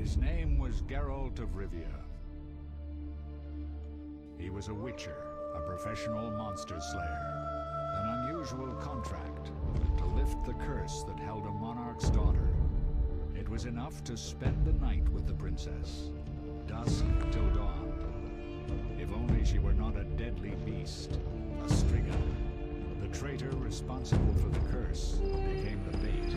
His name was Geralt of Rivia. He was a witcher, a professional monster slayer. An unusual contract to lift the curse that held a monarch's daughter. It was enough to spend the night with the princess, dusk till dawn. If only she were not a deadly beast, a striga. The traitor responsible for the curse became the bait.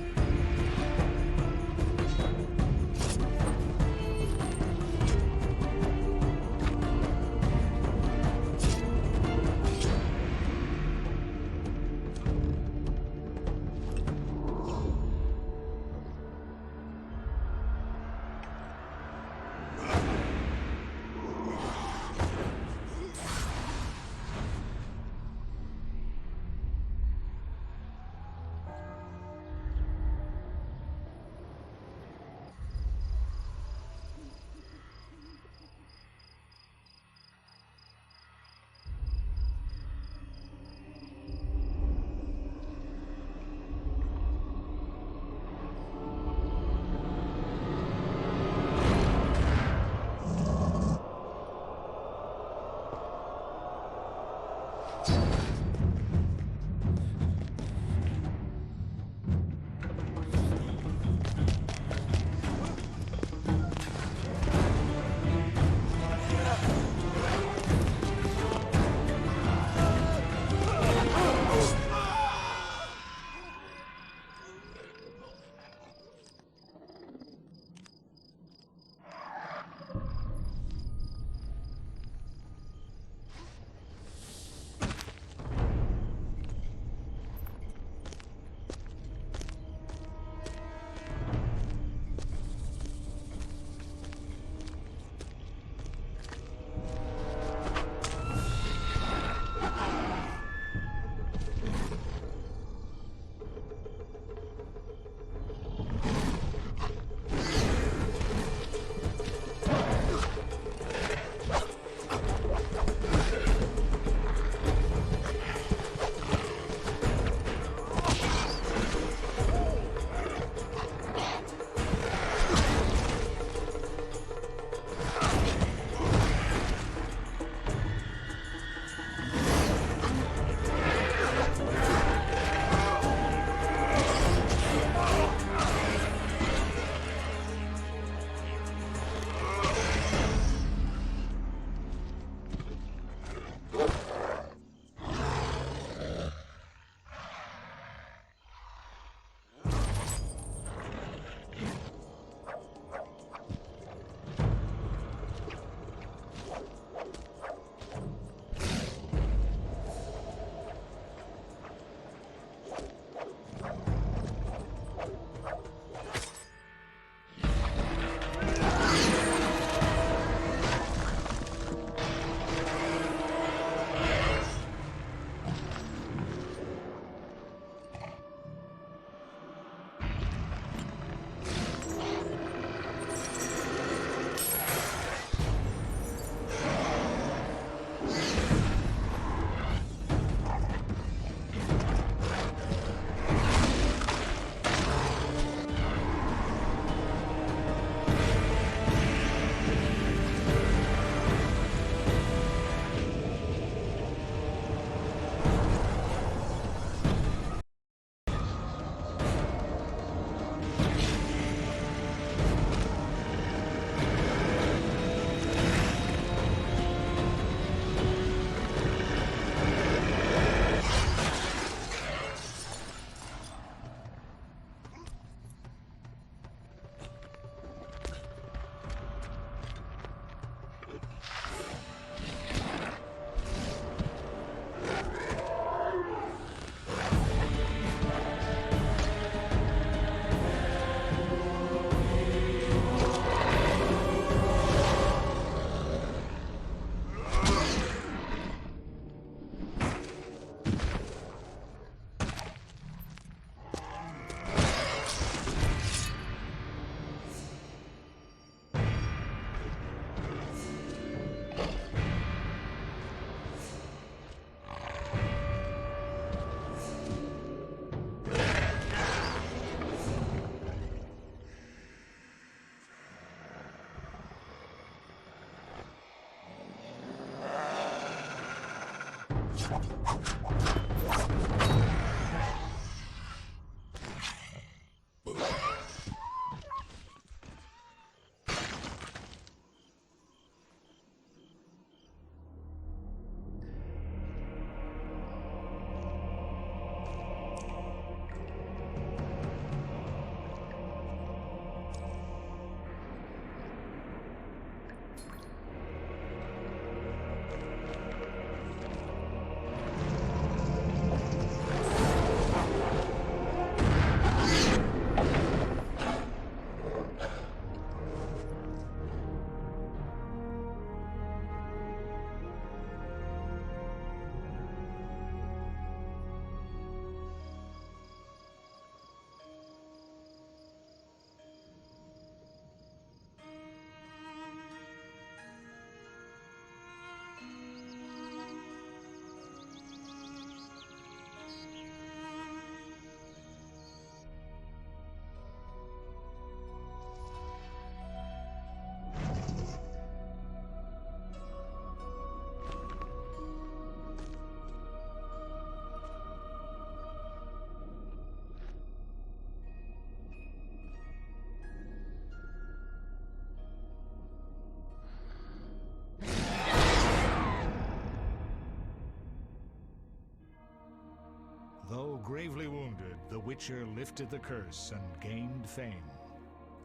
Though gravely wounded, the Witcher lifted the curse and gained fame.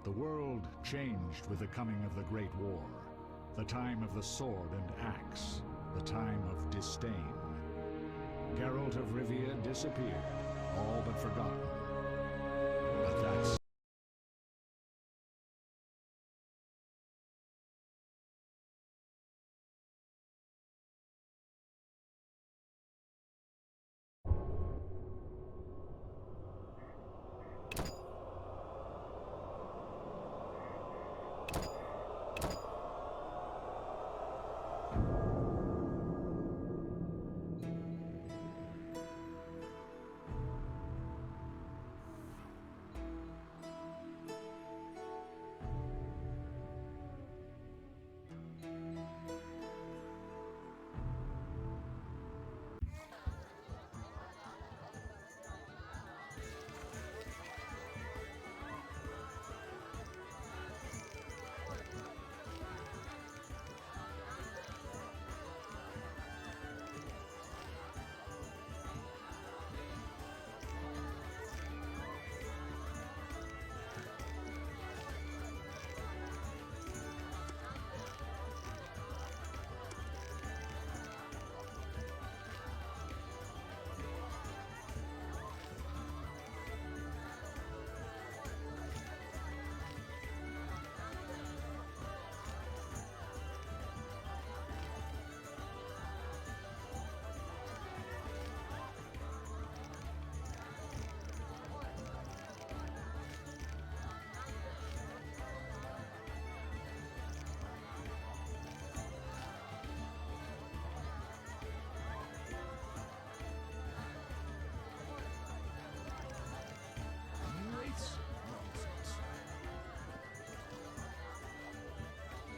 The world changed with the coming of the Great War, the time of the sword and axe, the time of disdain. Geralt of Rivia disappeared, all but forgotten. But that's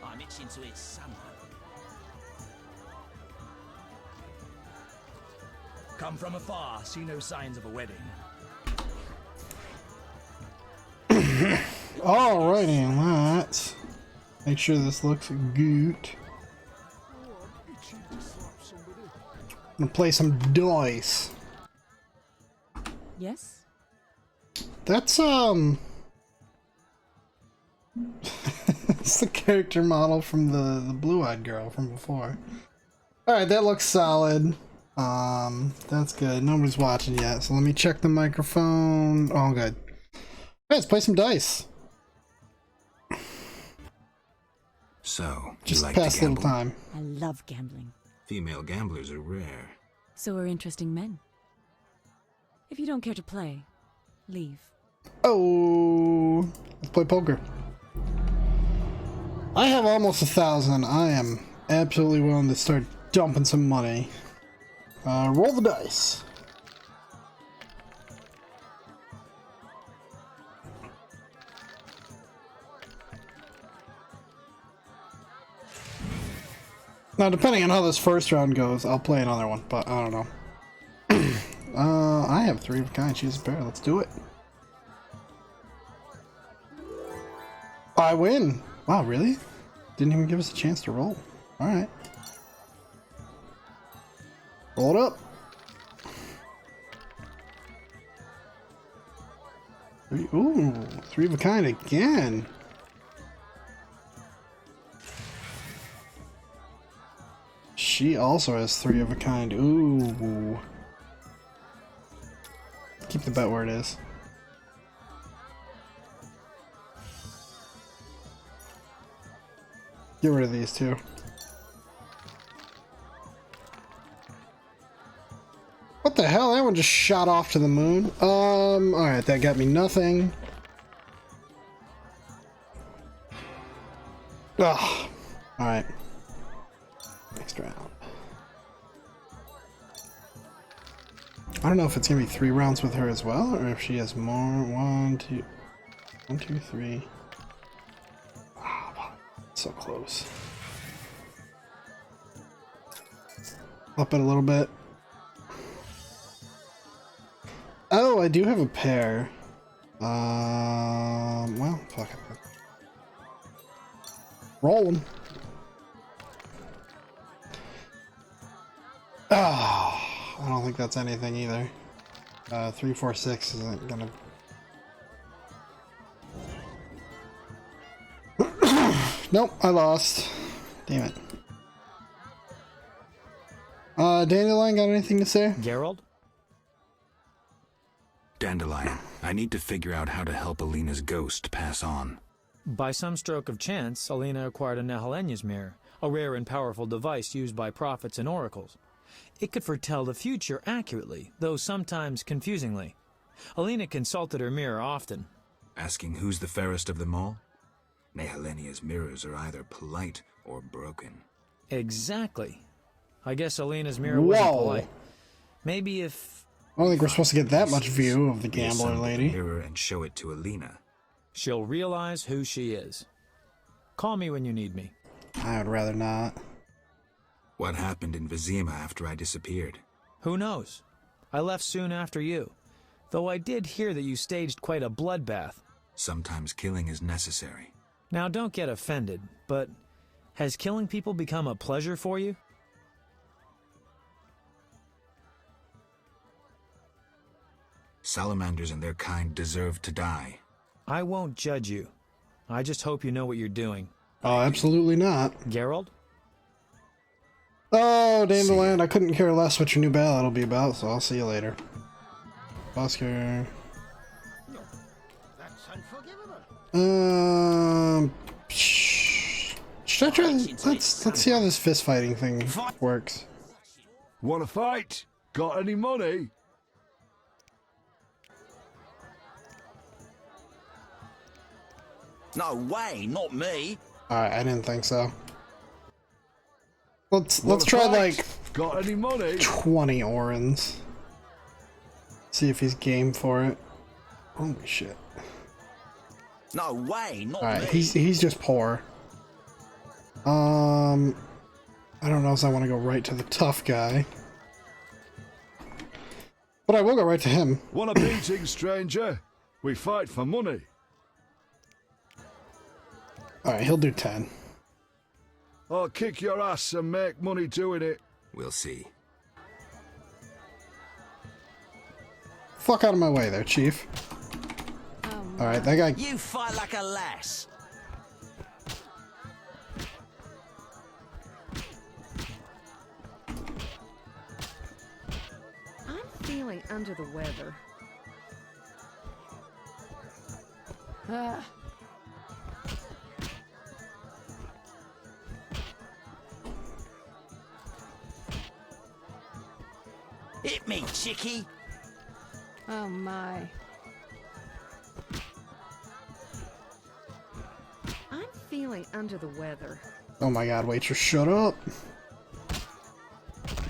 I'm itching to hit someone. Come from afar, see no signs of a wedding. Alrighty, let's make sure this looks good. I'm gonna play some dice. Yes? That's it's the character model from the blue-eyed girl from before. Alright, that looks solid. That's good. Nobody's watching yet, so let me check the microphone. Oh, good. Alright, let's play some dice. So, Just you like pass to a little gamble? time. I love gambling. Female gamblers are rare. So are interesting men. If you don't care to play, leave. Oh, let's play poker. I have almost 1,000. I am absolutely willing to start dumping some money. Roll the dice. Now, depending on how this first round goes, I'll play another one, but I don't know. I have 3 of a kind. Choose a pair. Let's do it. I win. Wow, really? Didn't even give us a chance to roll. Alright. Roll it up. 3, ooh, 3 of a kind again. She also has 3 of a kind. Ooh. Keep the bet where it is. Get rid of these two. What the hell? That one just shot off to the moon. Alright, that got me nothing. Ugh. Alright. Next round. I don't know if it's gonna be 3 rounds with her as well, or if she has more. 1, 2, 1, 2, 3. Ah, so close. Up it a little bit. Oh, I do have a pair. Well, fuck it. Roll them. Ah, I don't think that's anything either. 346 isn't gonna. Nope, I lost. Damn it. Dandelion, got anything to say? Geralt? Dandelion, I need to figure out how to help Alina's ghost pass on. By some stroke of chance, Alina acquired a Nehelenya's mirror, a rare and powerful device used by prophets and oracles. It could foretell the future accurately, though sometimes confusingly. Alina consulted her mirror often. Asking who's the fairest of them all? Nehelenya's mirrors are either polite or broken. Exactly. I guess Alina's mirror wasn't Whoa. polite. Maybe if... I don't think we're supposed to get that much view of the gambler Reassemble the lady. mirror and show it to Alina. she'll realize who she is. Call me when you need me. I would rather not. What happened in Vizima after I disappeared? Who knows? I left soon after you, though I did hear that you staged quite a bloodbath. Sometimes killing is necessary. Now don't get offended, but has killing people become a pleasure for you? Salamanders and their kind deserve to die. I won't judge you. I just hope you know what you're doing. Oh, absolutely not. Geralt? Oh, Dandelion, I couldn't care less what your new ballad will be about, so I'll see you later. Oscar. Should I try? Let's see how this fist fighting thing works. Wanna fight? Got any money? No way, not me. Alright, I didn't think so. Let's Wanna try fight? like Got any money? 20 orans. See if he's game for it. Holy shit. No way, not Alright, me. he's just poor. I don't know if I want to go right to the tough guy. But I will go right to him. Want a beating, stranger? We fight for money. Alright, he'll do 10. I'll kick your ass and make money doing it. We'll see. Fuck out of my way there, Chief. Alright, that guy... You fight like a lass. I'm feeling under the weather. Hit me, chickie. Oh my. I'm feeling under the weather. Oh my god, waitress, shut up.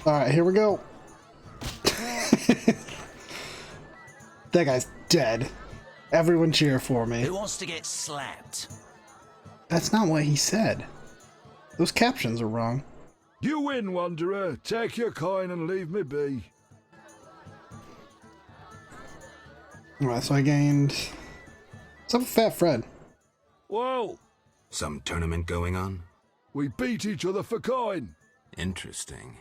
Alright, here we go. That guy's dead. Everyone cheer for me. Who wants to get slapped? That's not what he said. Those captions are wrong. You win, Wanderer. Take your coin and leave me be. Alright, so I gained... What's up with Fat Fred? Whoa! Some tournament going on? We beat each other for coin. Interesting.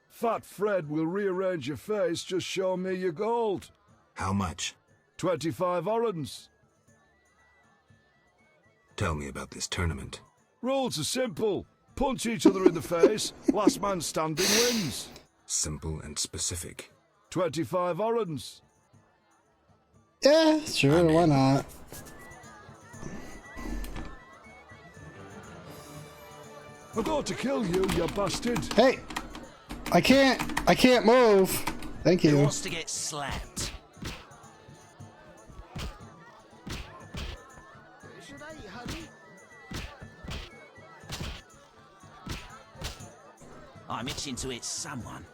Fat Fred will rearrange your face, just show me your gold. How much? 25 orans. Tell me about this tournament. Rules are simple. Punch each other in the face. Last man standing wins. Simple and specific. 25 orans. Yeah, sure, why not? I'm going to kill you, you bastard. Hey! I can't move! Thank Who you. wants to get slapped? I'm itching to hit someone.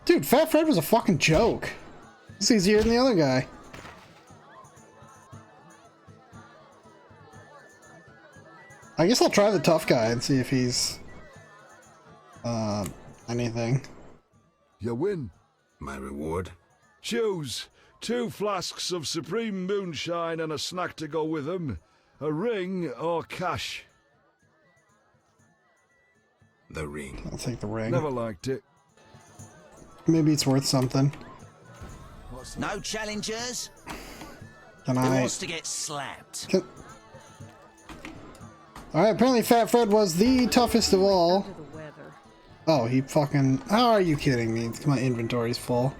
Dude, Fat Fred was a fucking joke. It's easier than the other guy. I guess I'll try the tough guy and see if he's... anything. You win. My reward? Choose 2 flasks of supreme moonshine and a snack to go with them. A ring or cash. The ring. I'll take the ring. Never liked it. Maybe it's worth something. No challengers? Can Who I? wants to get slapped? Alright, apparently Fat Fred was the toughest of all. Under the weather. Oh, he fucking... How are you kidding me? My inventory's full.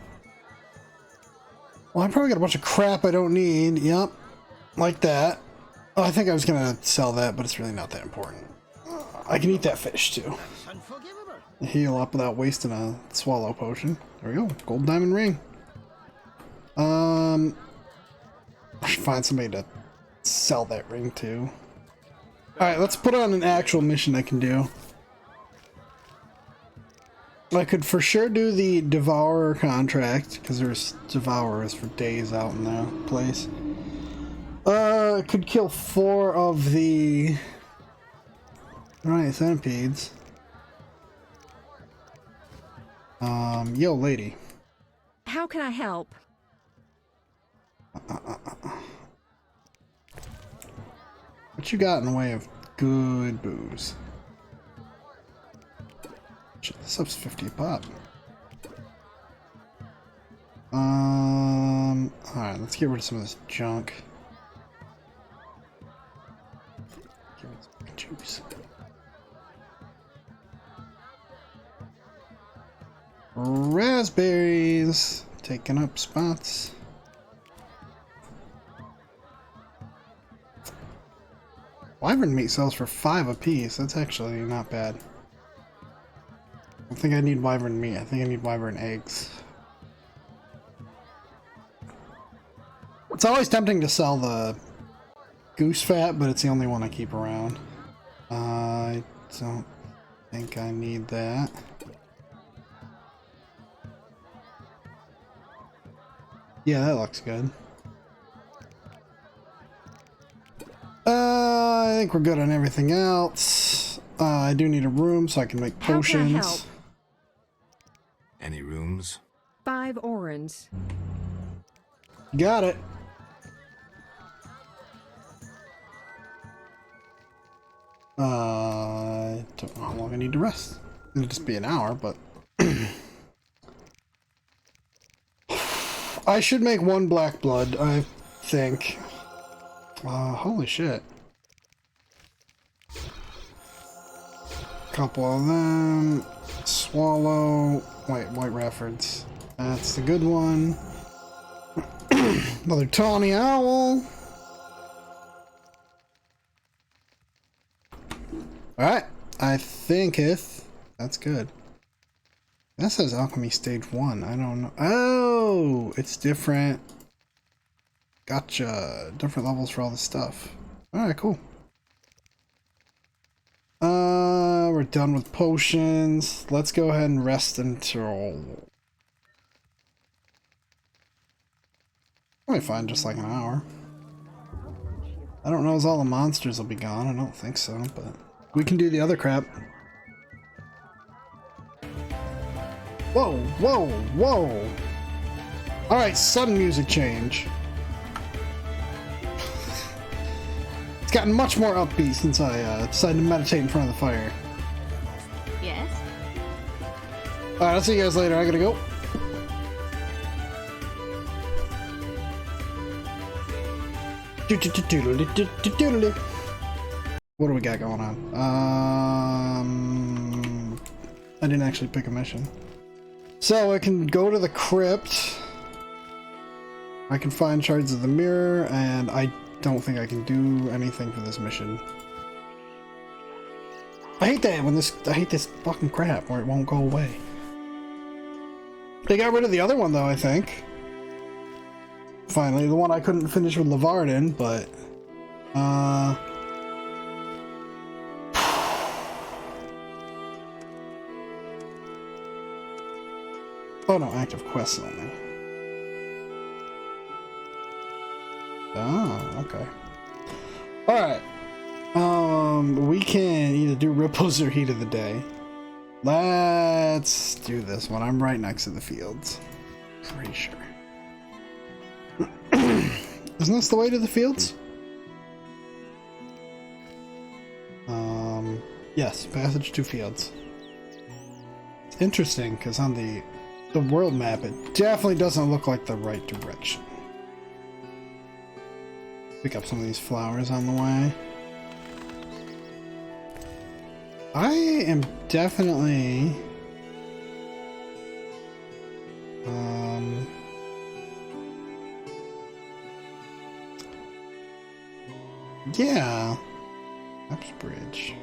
Well, I probably got a bunch of crap I don't need. Yep. Like that. Oh, I think I was gonna sell that, but it's really not that important. I can eat that fish, too. Heal up without wasting a swallow potion. There we go. Gold diamond ring. I should find somebody to sell that ring to. Alright, let's put on an actual mission I can do. I could for sure do the Devourer contract, because there's Devourers for days out in the place. I could kill 4 of the... Alright, centipedes. Yo, lady. How can I help? What you got in the way of good booze? Shit, this up's 50 a pop. Alright, let's get rid of some of this junk. Give me some juice. Raspberries! Taking up spots. Wyvern meat sells for 5 apiece. That's actually not bad. I don't think I need wyvern meat. I think I need wyvern eggs. It's always tempting to sell the goose fat, but it's the only one I keep around. I don't think I need that. Yeah, that looks good. I think we're good on everything else. I do need a room so I can make potions. How can I help? Any rooms? 5 orens. Got it. I don't know how long I need to rest. It'll just be an hour, but... I should make 1 black blood, I think. Holy shit. Couple of them. Swallow. Wait, White Raffords. That's the good one. Another tawny owl. Alright. I think that's good. That says alchemy stage 1. I don't know. Oh, it's different. Gotcha. Different levels for all this stuff. Alright, cool. We're done with potions. Let's go ahead and rest until... Probably fine, just like an hour. I don't know as all the monsters will be gone. I don't think so, but... We can do the other crap. Whoa, whoa, whoa! Alright, sudden music change. It's gotten much more upbeat since I decided to meditate in front of the fire. Yes? Alright, I'll see you guys later. I gotta go. What do we got going on? I didn't actually pick a mission. So I can go to the crypt. I can find shards of the mirror, and I don't think I can do anything for this mission. I hate that when I hate this fucking crap where it won't go away. They got rid of the other one though, I think. Finally, the one I couldn't finish with Lavardin, but oh no, active quests only. Oh, okay. Alright. We can either do Ripples or Heat of the Day. Let's do this one. I'm right next to the fields. Pretty sure. Isn't this the way to the fields? Yes, passage to fields. It's interesting, because on the the world map, it definitely doesn't look like the right direction. Pick up some of these flowers on the way. I am definitely... yeah. Uxbridge.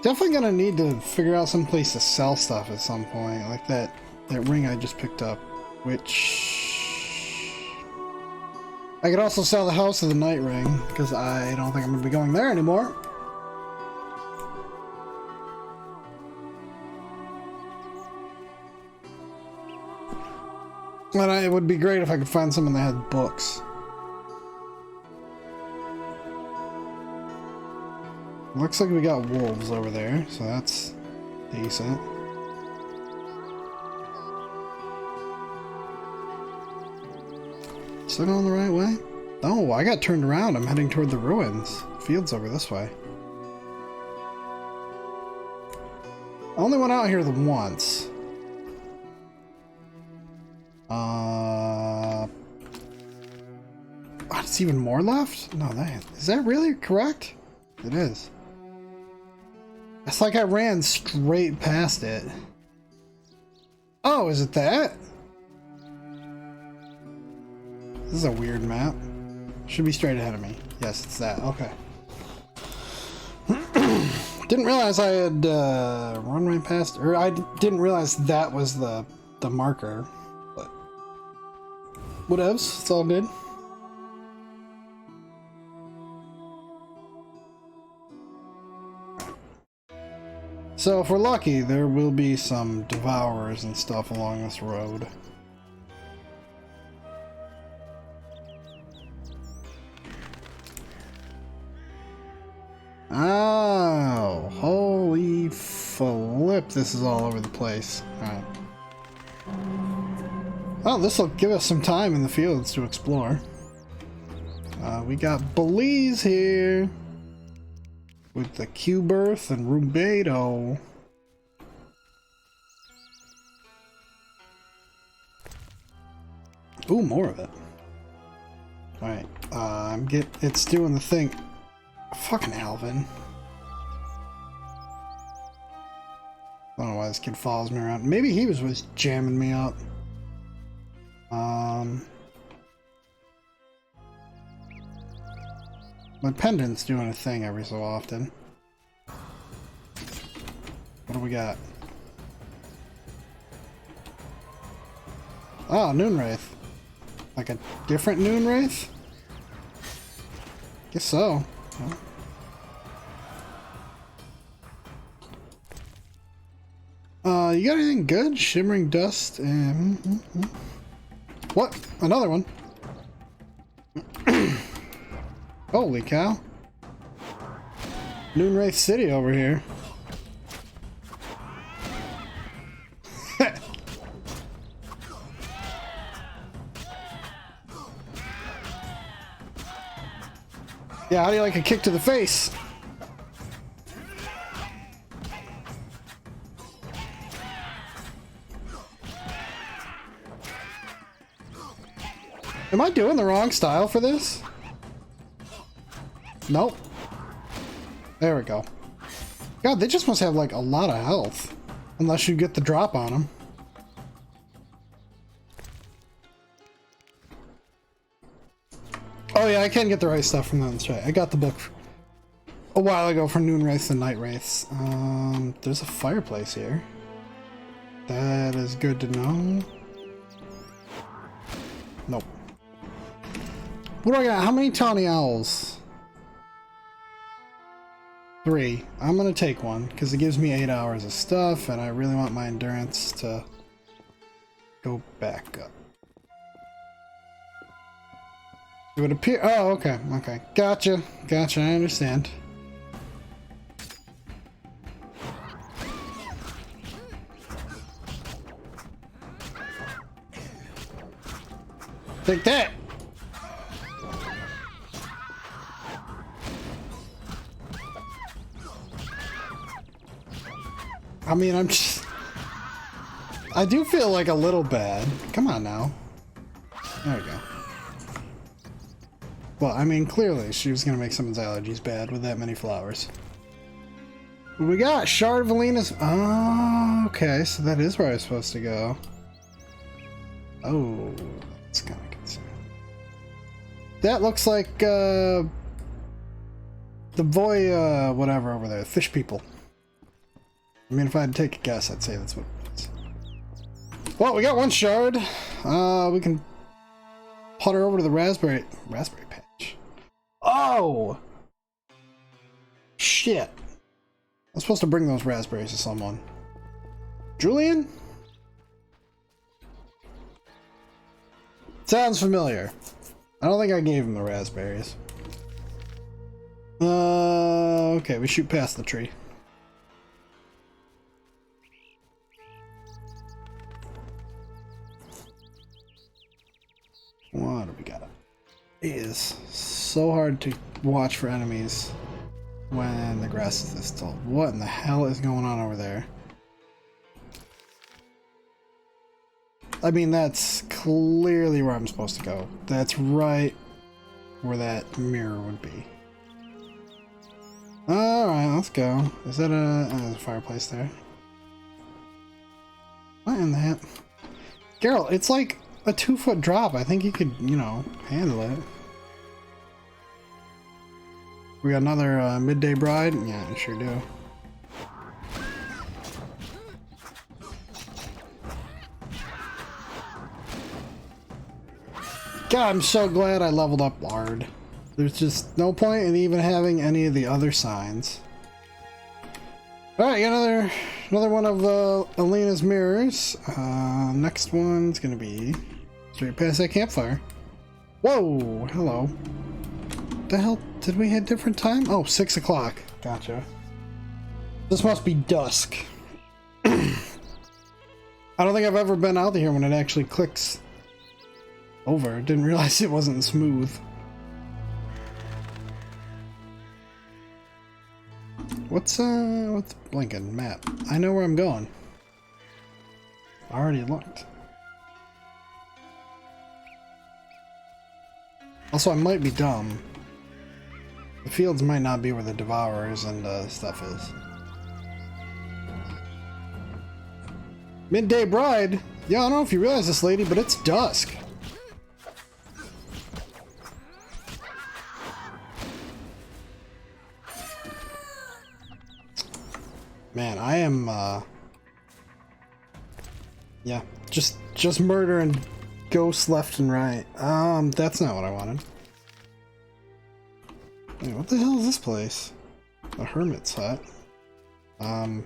Definitely gonna need to figure out some place to sell stuff at some point. Like that ring I just picked up. Which... I could also sell the House of the Night Ring, because I don't think I'm gonna be going there anymore. And it would be great if I could find someone that had books. Looks like we got wolves over there, so that's decent. Still going the right way? Oh, I got turned around. I'm heading toward the ruins. Field's over this way. I only went out here once. What, it's even more left? No, is that really correct? It is. It's like I ran straight past it. Oh, is it that? This is a weird map. Should be straight ahead of me. Yes, it's that. Okay. Didn't realize I had run right past, or I didn't realize that was the marker. But whatevs, it's all good. So if we're lucky, there will be some devourers and stuff along this road. Oh, holy flip, this is all over the place. Alright. Well, this will give us some time in the fields to explore. We got Belize here. With the Q-Birth and Rubedo. Ooh, more of it. Alright, it's doing the thing. Fucking Alvin. I don't know why this kid follows me around. Maybe he was jamming me up. My pendant's doing a thing every so often. What do we got? Oh, Noonwraith. Like a different Noonwraith? Guess so. You got anything good? Shimmering Dust and... What? Another one? Holy cow. Noonwraith City over here. Yeah, how do you like a kick to the face? Am I doing the wrong style for this? Nope. There we go. God, they just must have like a lot of health. Unless you get the drop on them. Oh yeah, I can get the right stuff from them. That's right. I got the book a while ago for Noonwraiths and Night Wraiths. There's a fireplace here. That is good to know. Nope. What do I got? How many tawny owls? 3. I'm gonna take one because it gives me 8 hours of stuff, and I really want my endurance to go back up. It would appear. Oh, okay, okay, gotcha, gotcha. I understand. Take that. I mean, I'm just... I do feel like a little bad. Come on now. There we go. Well, I mean, clearly she was gonna make someone's allergies bad with that many flowers. What we got? Shard of Alina's. Oh, okay, so that is where I was supposed to go. Oh, that's kind of concerning. That looks like the boy, whatever over there, fish people. I mean, if I had to take a guess, I'd say that's what it is. Well, we got one shard. We can putter over to the raspberry patch. Oh! Shit. I'm supposed to bring those raspberries to someone. Julian? Sounds familiar. I don't think I gave him the raspberries. Okay, we shoot past the tree. What do we got? It is so hard to watch for enemies when the grass is this tall. What in the hell is going on over there? I mean, that's clearly where I'm supposed to go. That's right where that mirror would be. Alright, let's go. Is that there's a fireplace there. What in the hell? Geralt, it's like a 2-foot drop. I think you could, you know, handle it. We got another midday bride? Yeah, I sure do. God, I'm so glad I leveled up Bard. There's just no point in even having any of the other signs. Alright, got another one of Alina's mirrors. Next one's gonna be straight past that campfire. Whoa, hello. What the hell? Did we hit different time? Oh, 6 o'clock. Gotcha. This must be dusk. I don't think I've ever been out here when it actually clicks over. Didn't realize it wasn't smooth. What's blinking? Map. I know where I'm going. I already looked. Also, I might be dumb. The fields might not be where the Devourers and stuff is. Midday Bride? Yeah, I don't know if you realize this, lady, but it's dusk. Man, I am, yeah, just murdering ghosts left and right. That's not what I wanted. Wait, what the hell is this place? A Hermit's Hut. Well,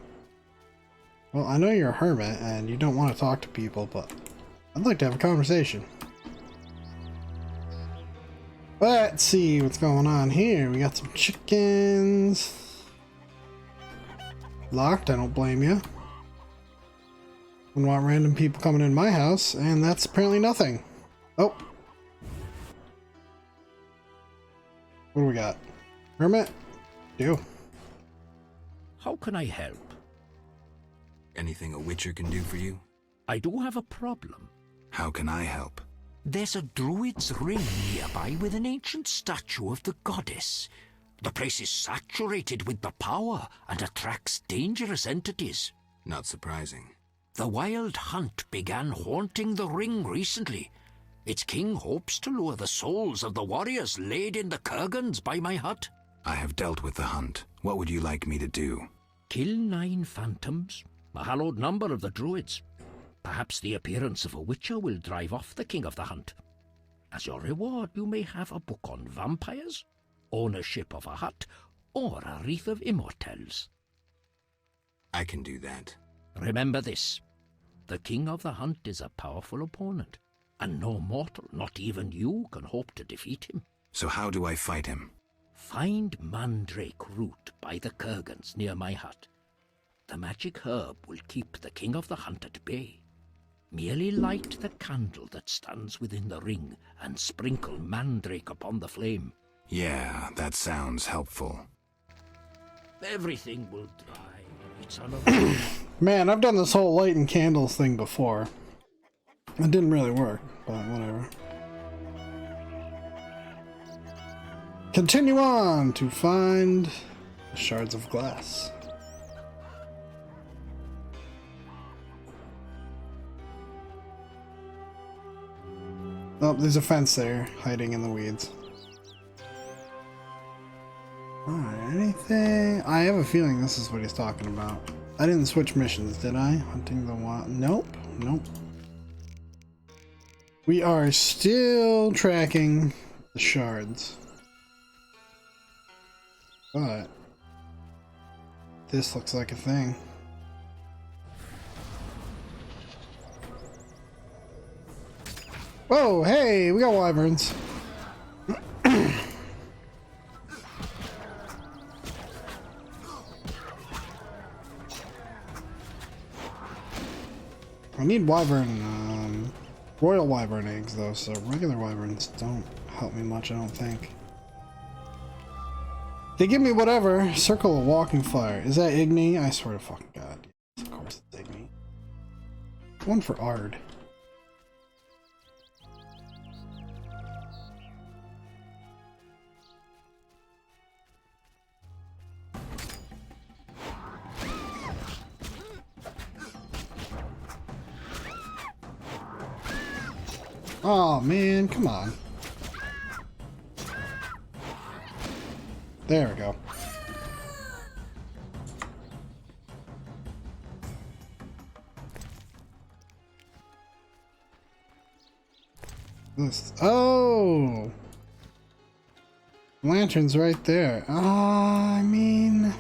I know you're a hermit and you don't want to talk to people, but I'd like to have a conversation. Let's see what's going on here. We got some chickens. Locked, I don't blame you. Wouldn't want random people coming in my house, and that's apparently nothing. Oh. What do we got? Hermit? You. How can I help? Anything a witcher can do for you? I do have a problem. How can I help? There's a druid's ring nearby with an ancient statue of the goddess. The place is saturated with the power and attracts dangerous entities. Not surprising. The wild hunt began haunting the ring recently. Its king hopes to lure the souls of the warriors laid in the kurgans by my hut. I have dealt with the hunt. What would you like me to do? Kill 9 phantoms, a hallowed number of the druids. Perhaps the appearance of a witcher will drive off the king of the hunt. As your reward, you may have a book on vampires, ownership of a hut, or a wreath of immortelles. I can do that. Remember this. The king of the hunt is a powerful opponent, and no mortal, not even you, can hope to defeat him. So how do I fight him? Find mandrake root by the kurgans near my hut. The magic herb will keep the king of the hunt at bay. Merely light the candle that stands within the ring and sprinkle mandrake upon the flame. Yeah, that sounds helpful. Everything will dry. It's unavoidable. Man, I've done this whole lighting candles thing before. It didn't really work, but whatever. Continue on to find the shards of glass. Oh, there's a fence there, hiding in the weeds. Alright, anything? I have a feeling this is what he's talking about. I didn't switch missions, did I? Hunting the wild. Nope, nope. We are still tracking the shards. But this looks like a thing. Whoa, hey, we got wyverns. I need wyvern, royal wyvern eggs though, so regular wyverns don't help me much, I don't think. They give me whatever. Circle of walking fire. Is that Igni? I swear to fucking God. Of course it's Igni. One for Ard. Oh man, come on. There we go. This. Oh! Lantern's right there. I mean...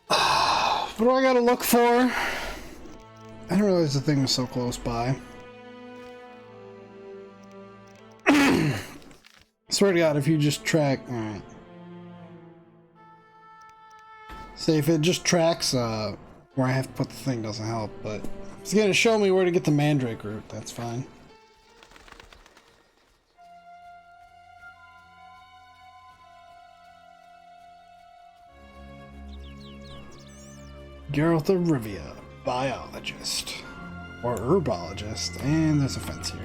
What do I gotta look for? I didn't realize the thing was so close by. Swear to God, if you just track... Alright. Say, if it just tracks where I have to put the thing doesn't help, but... It's gonna show me where to get the mandrake root, that's fine. Geralt of Rivia, biologist. Or herbologist, and there's a fence here.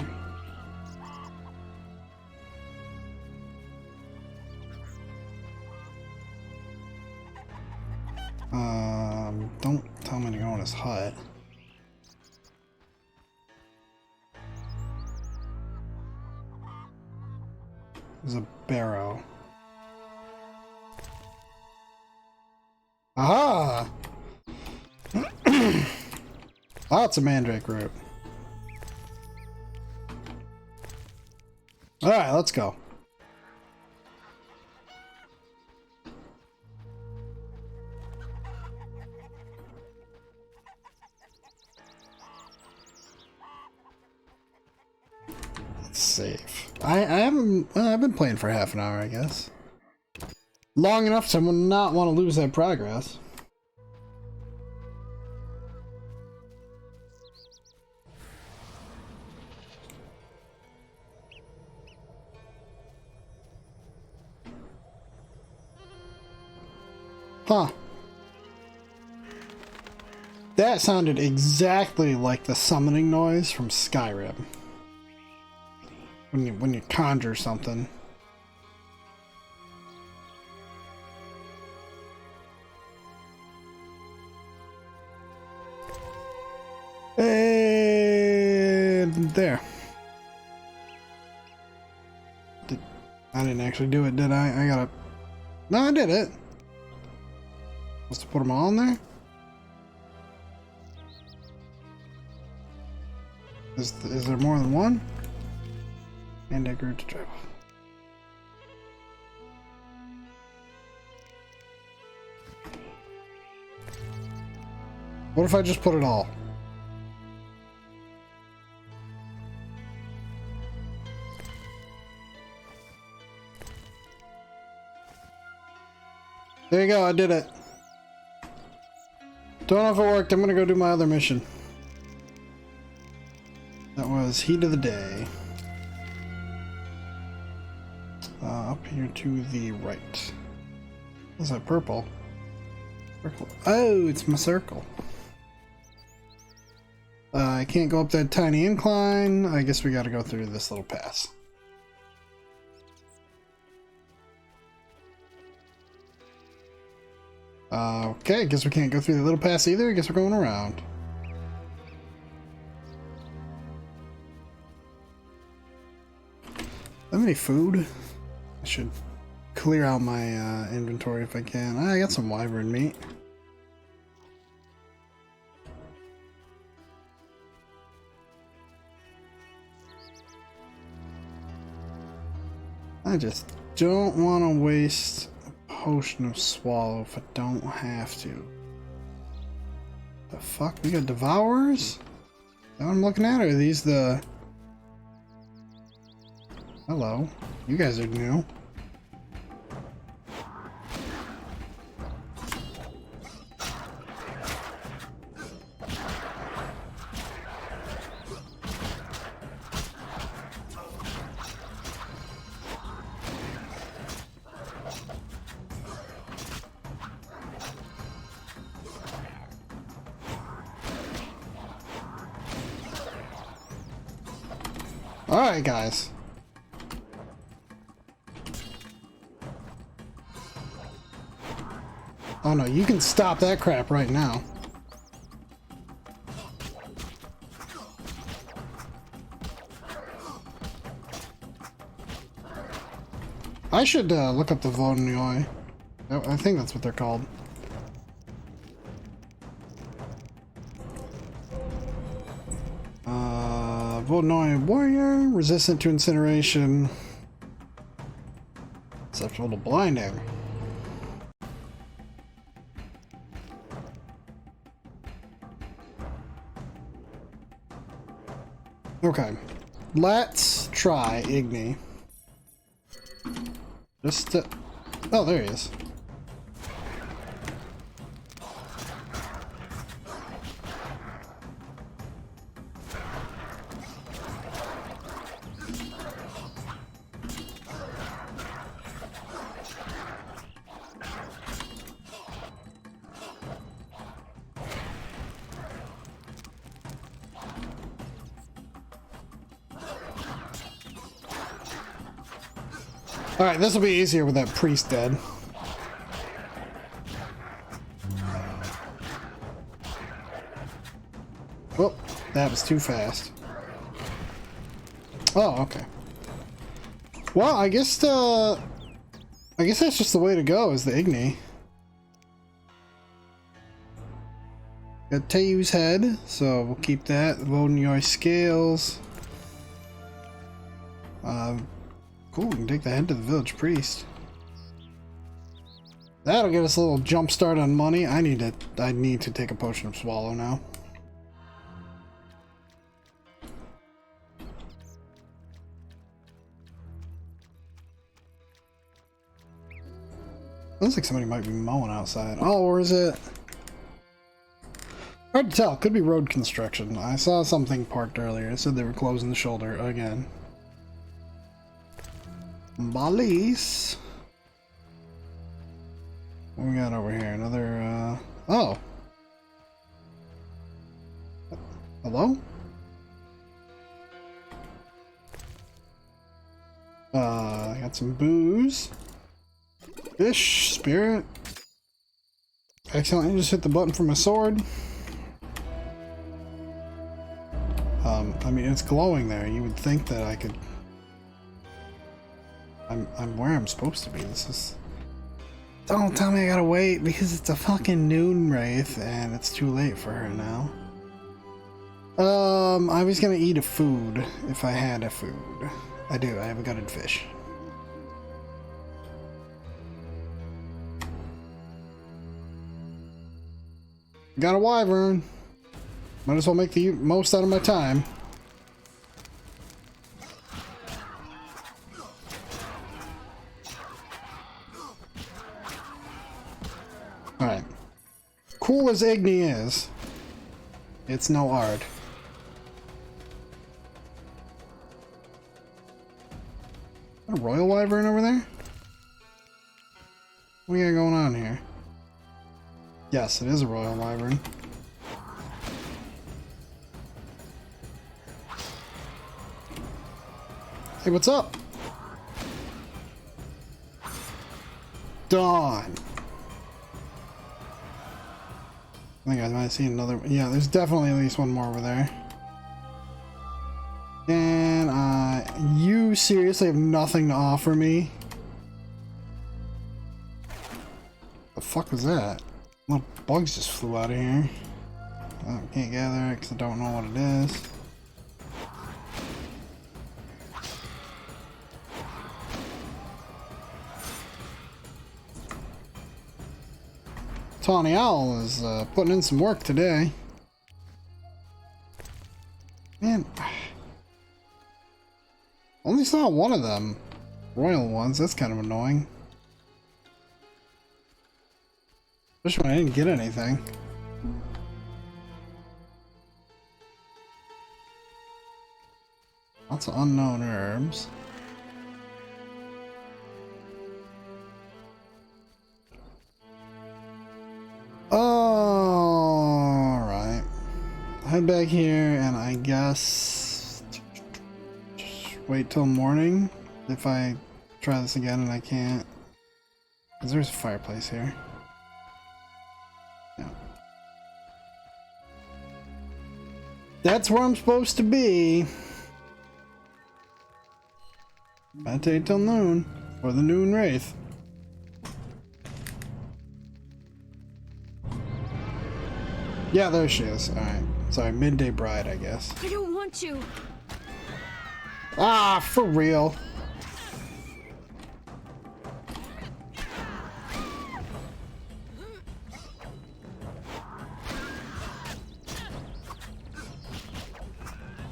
Don't tell me to go in his hut. There's a barrow. Aha! Lots of mandrake root. Alright, let's go. Let's save. I haven't... I've been playing for half an hour, I guess. Long enough to not want to lose that progress. Huh. That sounded exactly like the summoning noise from Skyrim. When you conjure something. And there. I didn't actually do it, did I? I gotta... No, I did it. Supposed to put them all in there? Is there more than one? And I grew to travel. What if I just put it all? There you go, I did it. Don't know if it worked. I'm gonna go do my other mission. That was Heat of the Day. Up here to the right. What's that purple? Circle. Oh, it's my circle. I can't go up that tiny incline. I guess we gotta go through this little pass. Okay, I guess we can't go through the little pass either. I guess we're going around. Have any food? I should clear out my inventory if I can. I got some wyvern meat. I just don't want to waste a potion of swallow if I don't have to. The fuck? We got devourers? Is that what I'm looking at? Or are these the... Hello. You guys are new. Alright, guys. Oh no, you can stop that crap right now. I should look up the Vodnoi. I think that's what they're called. Vodnoi warrior, resistant to incineration, susceptible to blinding. Okay, let's try Igni. Just oh, there he is. Alright, this will be easier with that priest dead. Well, that was too fast. Oh, okay. Well, I guess that's just the way to go, is the Igni. Got Teyu's head, so we'll keep that. Vodnoi scales. Cool, we can take the head to the village priest. That'll get us a little jump start on money. I need to take a potion of swallow now. Looks like somebody might be mowing outside. Oh, or is it? Hard to tell. Could be road construction. I saw something parked earlier. It said they were closing the shoulder again. Balis. What we got over here? Another, oh. Hello? I got some booze. Fish, spirit. Accidentally just hit the button for my sword. I mean, it's glowing there. You would think that I could... I'm where I'm supposed to be. This is... Don't tell me I gotta wait, because it's a fucking noon wraith, and it's too late for her now. I was gonna eat a food, if I had a food. I do, I have a gutted fish. Got a wyvern. Might as well make the most out of my time. Alright. Cool as Igni is, it's no art. A royal wyvern over there? What do we got going on here? Yes, it is a royal wyvern. Hey, what's up? Dawn. I think I might have seen another. Yeah, there's definitely at least one more over there. And you seriously have nothing to offer me? The fuck was that? Little bugs just flew out of here. I can't gather it because I don't know what it is. Tawny Owl is putting in some work today. Man, only saw one of them. Royal ones, that's kind of annoying. Especially when I didn't get anything. Lots of unknown herbs. Alright. Head back here and I guess wait till morning if I try this again and I can't. Because there's a fireplace here. Yeah. That's where I'm supposed to be. Meditate till noon. Or the noon wraith. Yeah, there she is. Alright. Sorry, midday bride, I guess. I don't want to. Ah, for real.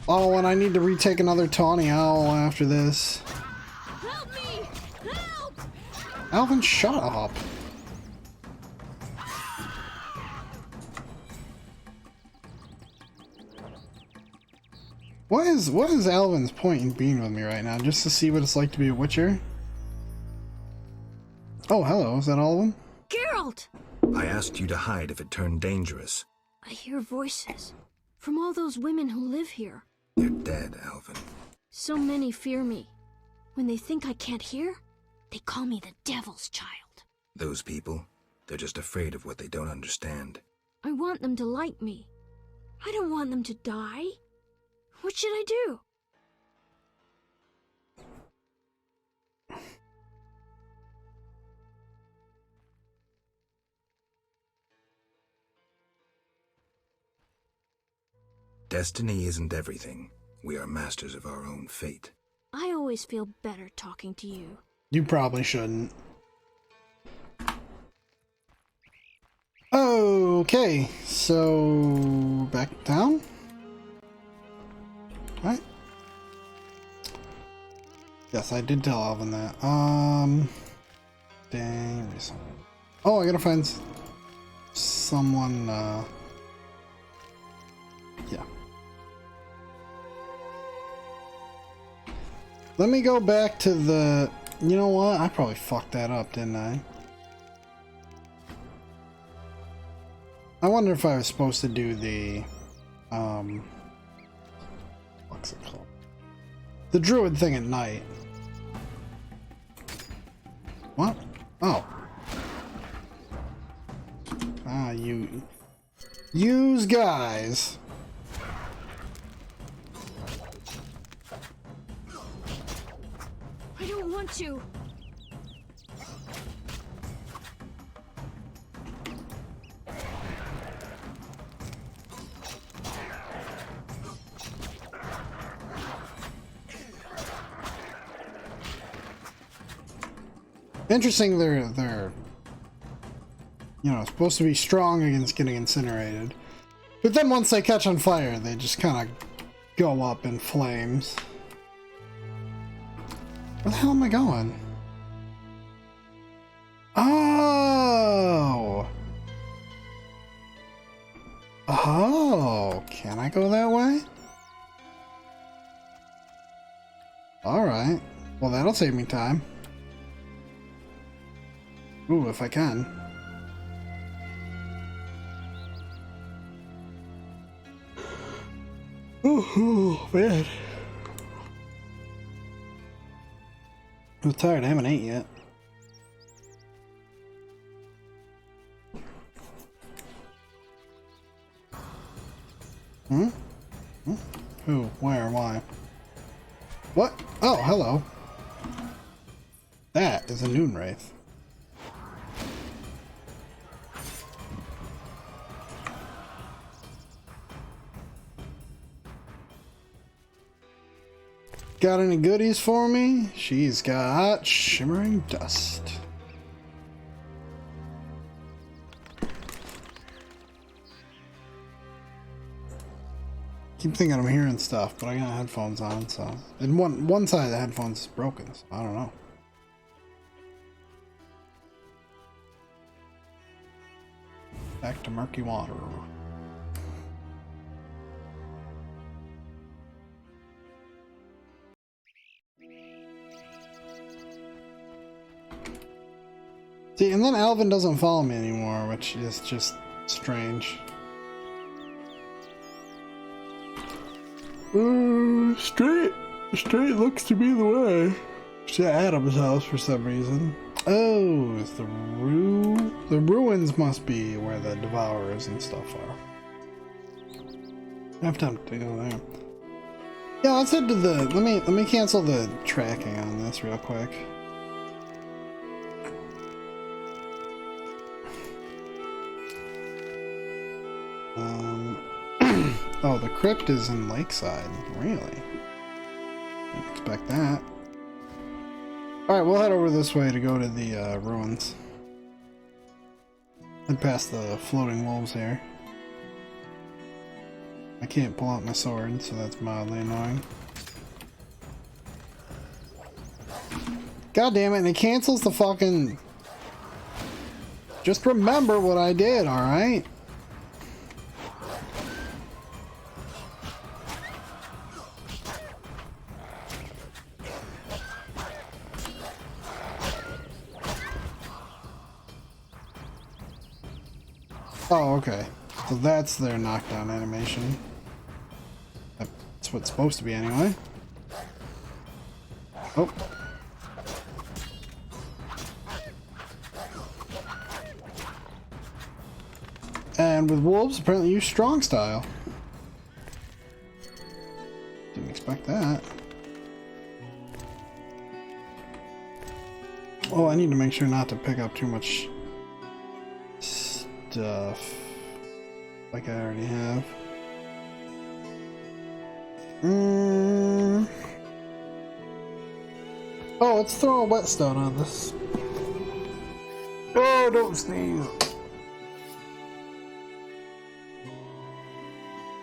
Oh, and I need to retake another Tawny Owl after this. Help me! Help! Alvin, shut up. What is Alvin's point in being with me right now? Just to see what it's like to be a Witcher? Oh, hello. Is that all of them? Geralt! I asked you to hide if it turned dangerous. I hear voices from all those women who live here. They're dead, Alvin. So many fear me. When they think I can't hear, they call me the Devil's Child. Those people, they're just afraid of what they don't understand. I want them to like me. I don't want them to die. What should I do? Destiny isn't everything. We are masters of our own fate. I always feel better talking to you. You probably shouldn't. Okay, so back to town. Alright. Yes, I did tell Alvin that. Dang. Oh, I gotta find someone, yeah. Let me go back to the... You know what? I probably fucked that up, didn't I? I wonder if I was supposed to do the... What's it called? The druid thing at night. What? Oh. Ah, you... Use guys. I don't want to. Interesting, they're you know, supposed to be strong against getting incinerated. But then once they catch on fire, they just kind of go up in flames. Where the hell am I going? Oh! Oh! Can I go that way? Alright. Well, that'll save me time. Ooh, if I can. Oh, man. I'm tired. I haven't ate yet. Hmm? Hmm? Who? Where? Why? What? Oh, hello. That is a noon wraith. Got any goodies for me? She's got shimmering dust. Keep thinking I'm hearing stuff, but I got headphones on, so. And one side of the headphones is broken, so I don't know. Back to murky water. See, and then Alvin doesn't follow me anymore, which is just strange. Straight looks to be the way. It's at Adam's house for some reason. Oh, it's the ruins must be where the devourers and stuff are. I have time to go there. Yeah, let's head to the. Let me cancel the tracking on this real quick. Oh, the crypt is in Lakeside. Really? Didn't expect that. Alright, we'll head over this way to go to the ruins. Head past the floating wolves here. I can't pull out my sword, so that's mildly annoying. God damn it, and it cancels the fucking... Just remember what I did, alright? Oh, okay. So that's their knockdown animation. That's what it's supposed to be anyway. Oh. And with wolves, apparently use strong style. Didn't expect that. Oh, I need to make sure not to pick up too much stuff like I already have. Oh, let's throw a whetstone on this. Oh, don't sneeze.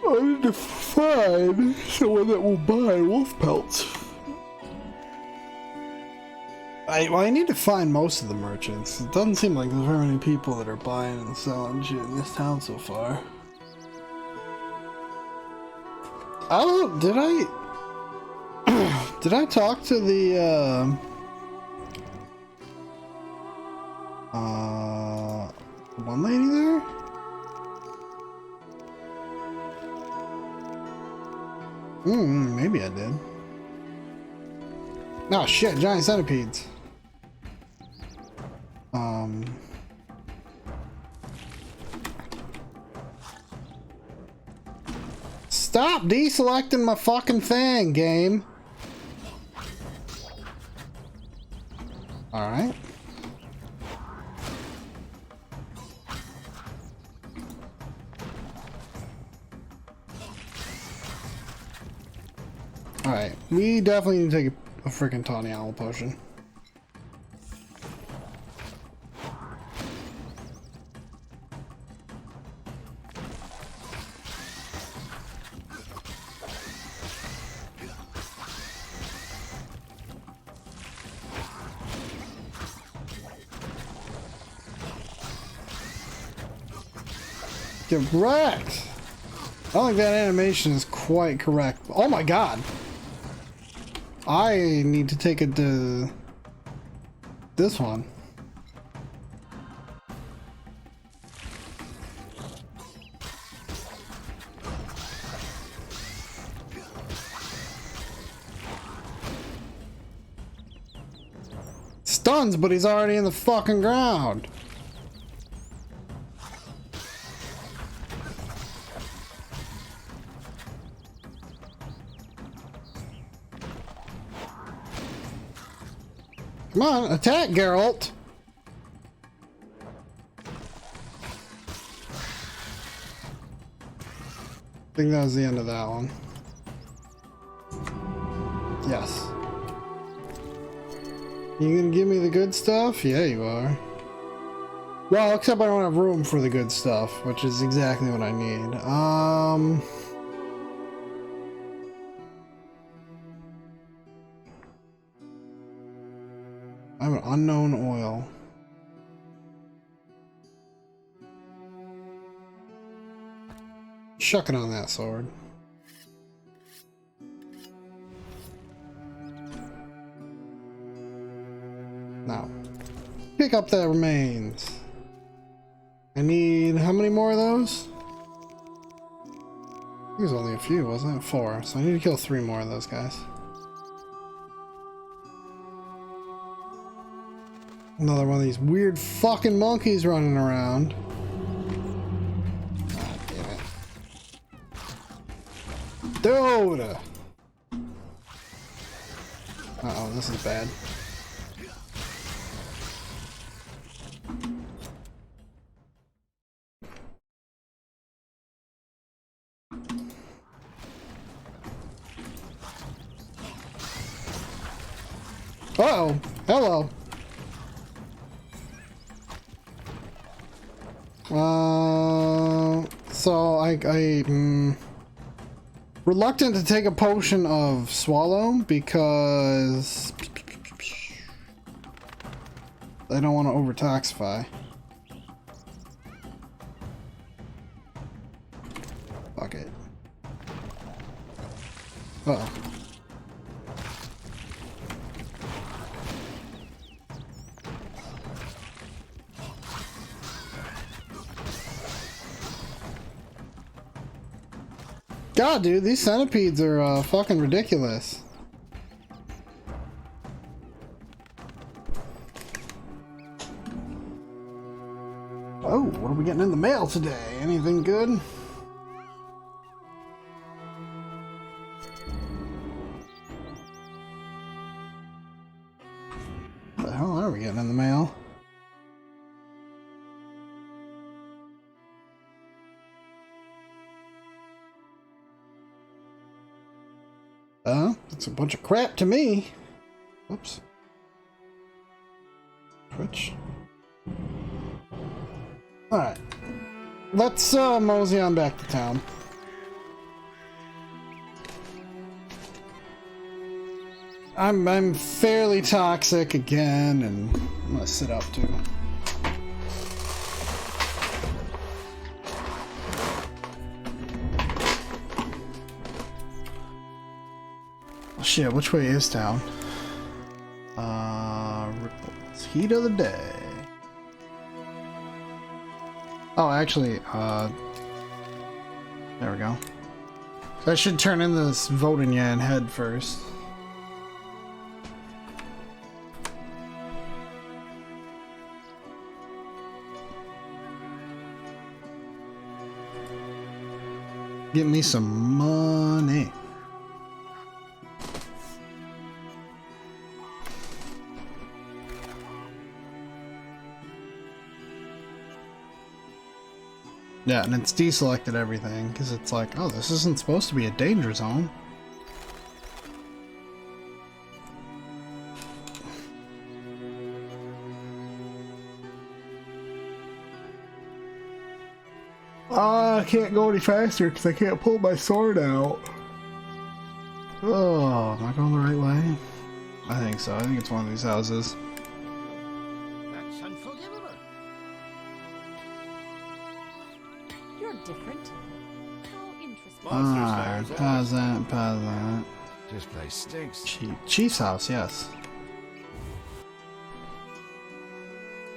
I need to find someone that will buy wolf pelts. I need to find most of the merchants. It doesn't seem like there's very many people that are buying and selling shit in this town so far. Oh, did I talk to the one lady there? Maybe I did. Oh shit, giant centipedes. Stop deselecting my fucking thing, game. Alright. Alright, we definitely need to take a freaking tawny owl potion. Get wrecked! I don't think that animation is quite correct. Oh my god! I need to take it to this one. tons, but he's already in the fucking ground. Come on, attack, Geralt! I think that was the end of that one. Yes. You gonna give me the good stuff? Yeah, you are. Well, except I don't have room for the good stuff, which is exactly what I need. I have an unknown oil. Chuck it on that sword. Now, pick up the remains. I need how many more of those? I think it was only a few, wasn't it? 4. So I need to kill 3 more of those guys. Another one of these weird fucking monkeys running around. Ah, damn it. Dude! Uh-oh, this is bad. Uh-oh! Hello! So I'm reluctant to take a potion of swallow because I don't want to overtoxify. Fuck it. Uh-oh. God, dude, these centipedes are fucking ridiculous. Oh, what are we getting in the mail today? Anything good? What the hell are we getting in the mail? It's a bunch of crap to me. Oops. Twitch. Alright. Let's mosey on back to town. I'm fairly toxic again, and I'm gonna sit up too. Shit, which way is town? Ripples. Heat of the day. Oh, actually, there we go. So I should turn in this Vodenyan head first. Get me some money. Yeah, and it's deselected everything, because it's like, oh, this isn't supposed to be a danger zone. I can't go any faster because I can't pull my sword out. Oh, am I going the right way? I think so. I think it's one of these houses. That's unforgivable. You're different. How interesting. Alright, pause that. This place stinks. Chief's house, yes.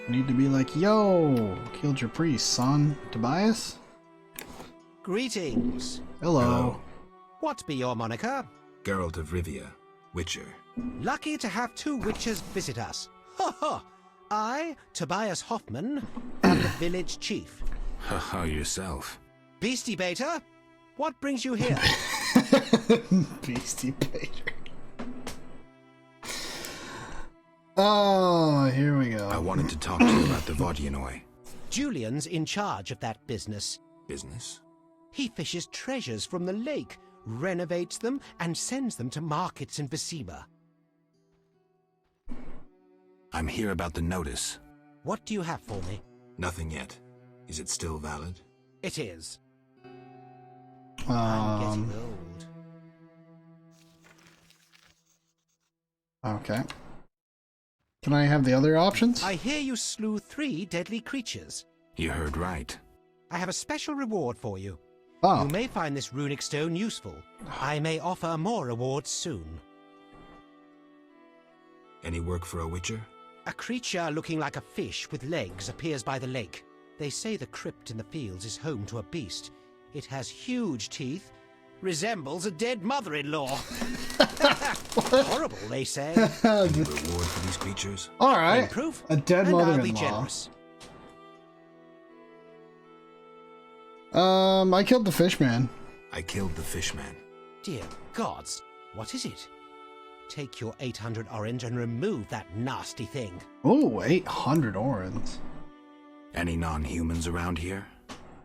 Need to be like, yo, killed your priest, son. Tobias? Greetings. Hello. What be your moniker? Geralt of Rivia, Witcher. Lucky to have 2 witches visit us. Ha ha! I, Tobias Hoffman, am the village chief. Haha, yourself. Beastie Beta, what brings you here? Beastie Beta. Oh, here we go. I wanted to talk to you about the Vodyanoi. Julian's in charge of that business. Business? He fishes treasures from the lake, renovates them, and sends them to markets in Visima. I'm here about the notice. What do you have for me? Nothing yet. Is it still valid? It is. I'm getting old. Okay. Can I have the other options? I hear you slew 3 deadly creatures. You heard right. I have a special reward for you. Oh. You may find this runic stone useful. I may offer more rewards soon. Any work for a witcher? A creature looking like a fish with legs appears by the lake. They say the crypt in the fields is home to a beast. It has huge teeth, resembles a dead mother-in-law. Horrible, they say. Any reward for these creatures? All right. Proof, a dead and I'll be mother-in-law. generous. I killed the fishman. I killed the fishman. Dear gods, what is it? Take your 800 orange and remove that nasty thing. Oh, 800 orange. Any non-humans around here?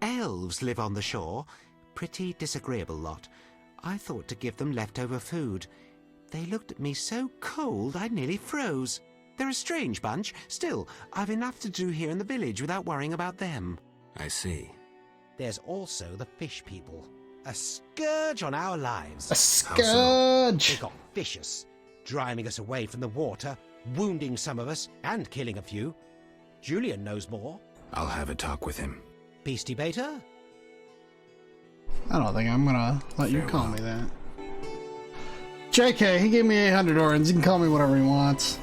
Elves live on the shore. Pretty disagreeable lot. I thought to give them leftover food. They looked at me so cold I nearly froze. They're a strange bunch. Still, I've enough to do here in the village without worrying about them. I see. There's also the fish people. A scourge on our lives. A scourge! They got vicious, driving us away from the water, wounding some of us, and killing a few. Julian knows more. I'll have a talk with him. Beastie Beta? I don't think I'm gonna let you call me that. JK, he gave me 800 orange. He can call me whatever he wants.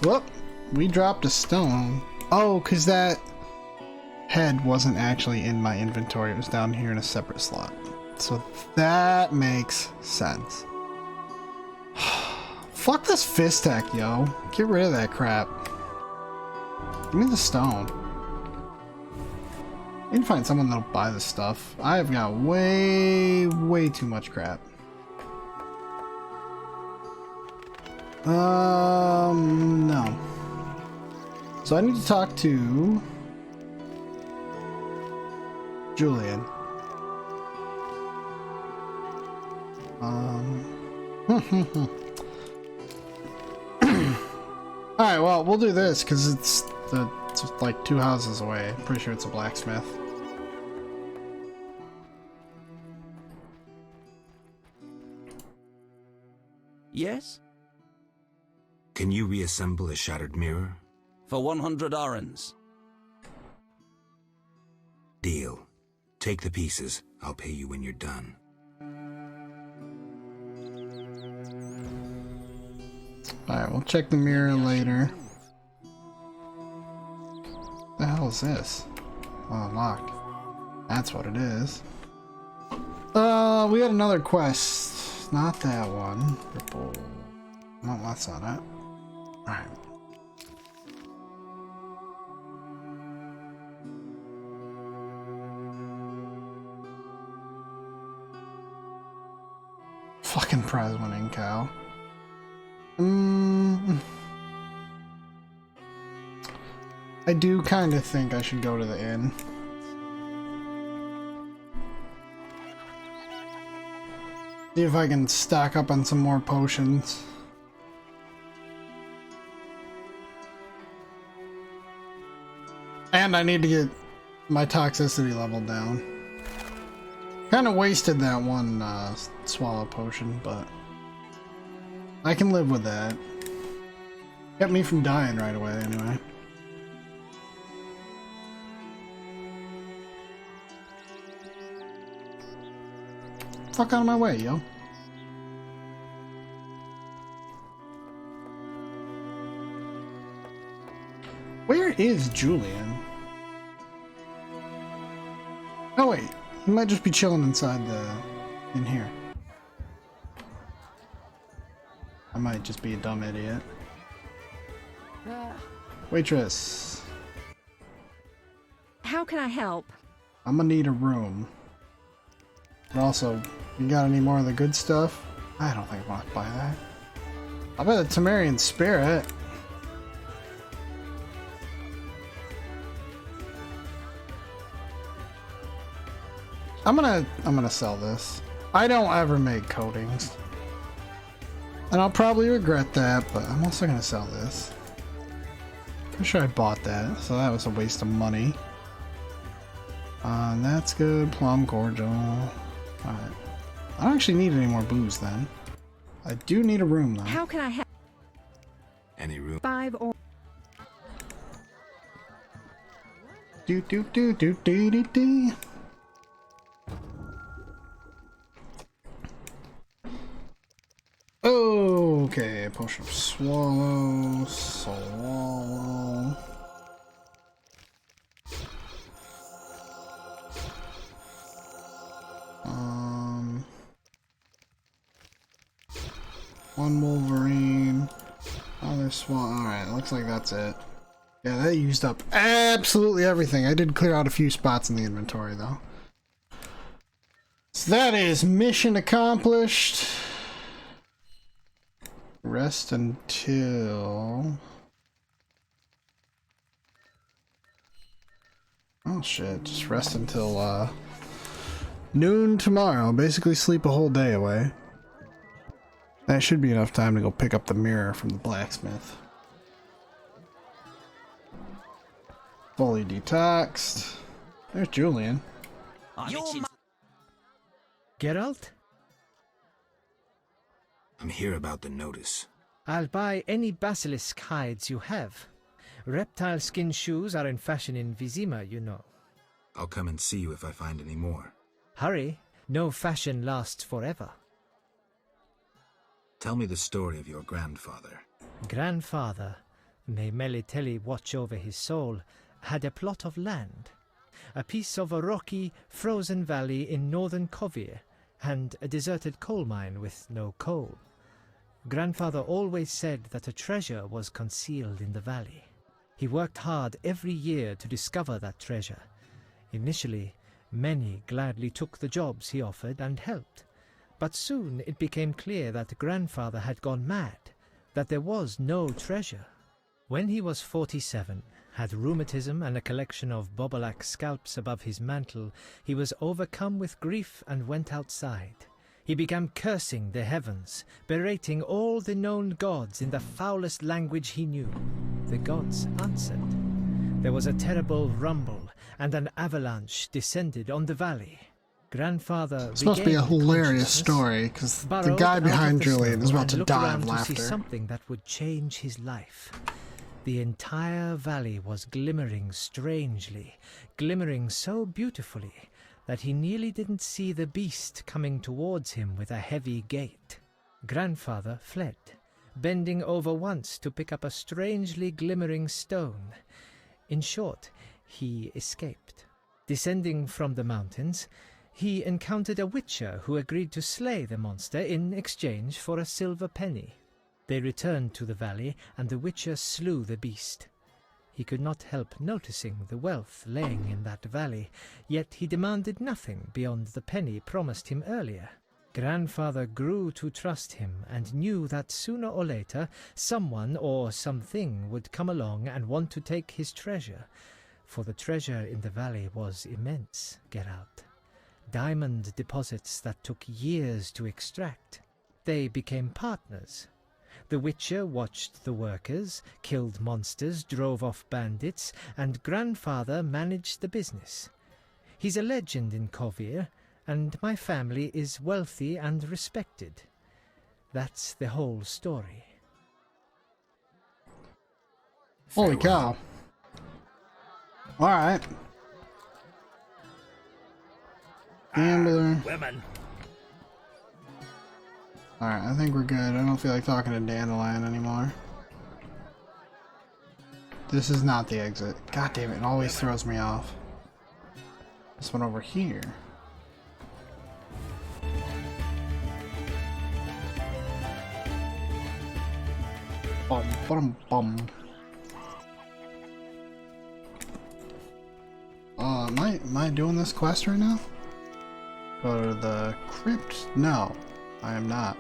Whoop. We dropped a stone. Oh, because that head wasn't actually in my inventory. It was down here in a separate slot. So that makes sense. Fuck this fist tech, yo. Get rid of that crap. Give me the stone. I need to find someone that'll buy this stuff. I have got way too much crap. No. So I need to talk to Julian. Alright, well, we'll do this because it's like 2 houses away. I'm pretty sure it's a blacksmith. Yes? Can you reassemble a shattered mirror? For 100 orange. Deal. Take the pieces. I'll pay you when you're done. Alright, we'll check the mirror later. What the hell is this? Oh, locked. That's what it is. We got another quest. Not that one. Purple. No, that's not it. Alright. Fucking prize winning cow. I do kind of think I should go to the inn. See if I can stock up on some more potions. And I need to get my toxicity level down. Kind of wasted that one swallow potion, but I can live with that. Kept me from dying right away anyway. Fuck out of my way, yo. Where is Julian? Oh wait, he might just be chilling inside in here. I might just be a dumb idiot. Waitress. How can I help? I'm gonna need a room. But also, you got any more of the good stuff? I don't think I want to buy that. I bet a Temerian spirit. I'm gonna sell this. I don't ever make coatings. And I'll probably regret that, but I'm also gonna sell this. Pretty sure I bought that, so that was a waste of money. That's good. Plum cordial. Alright. I don't actually need any more booze then. I do need a room though. How can I help? Any room? 5 or... Do do do do do do do. Okay, potion of swallow, swallow. One Wolverine, other swallow. Alright, looks like that's it. Yeah, that used up absolutely everything. I did clear out a few spots in the inventory though. So that is mission accomplished. Rest until... Oh shit, just rest until noon tomorrow. Basically sleep a whole day away. That should be enough time to go pick up the mirror from the blacksmith. Fully detoxed. There's Julian. Geralt? I'm here about the notice. I'll buy any basilisk hides you have. Reptile skin shoes are in fashion in Vizima, you know. I'll come and see you if I find any more. Hurry, no fashion lasts forever. Tell me the story of your grandfather. Grandfather, may Melitele watch over his soul, had a plot of land. A piece of a rocky, frozen valley in northern Kovir, and a deserted coal mine with no coal. Grandfather always said that a treasure was concealed in the valley. He worked hard every year to discover that treasure. Initially, many gladly took the jobs he offered and helped. But soon it became clear that Grandfather had gone mad, that there was no treasure. When he was 47, had rheumatism and a collection of Bobolak scalps above his mantle, he was overcome with grief and went outside. He began cursing the heavens, berating all the known gods in the foulest language he knew. The gods answered. There was a terrible rumble, and an avalanche descended on the valley. Grandfather This must be a hilarious story, because the guy behind Julian is about to die of laughter. To see something that would change his life. The entire valley was glimmering strangely, glimmering so beautifully that he nearly didn't see the beast coming towards him with a heavy gait. Grandfather fled, bending over once to pick up a strangely glimmering stone. In short, he escaped. Descending from the mountains, he encountered a witcher who agreed to slay the monster in exchange for a silver penny. They returned to the valley, and the witcher slew the beast. He could not help noticing the wealth laying in that valley, yet he demanded nothing beyond the penny promised him earlier. Grandfather grew to trust him and knew that sooner or later someone or something would come along and want to take his treasure, for the treasure in the valley was immense, Geralt. Diamond deposits that took years to extract. They became partners. The Witcher watched the workers, killed monsters, drove off bandits, and Grandfather managed the business. He's a legend in Kovir, and my family is wealthy and respected. That's the whole story. Holy cow. Alright. Gambler. Women. Alright, I think we're good. I don't feel like talking to Dandelion anymore. This is not the exit. God damn it, it always throws me off. This one over here. Bum bum bum. Am I doing this quest right now? Go to the crypt? No, I am not.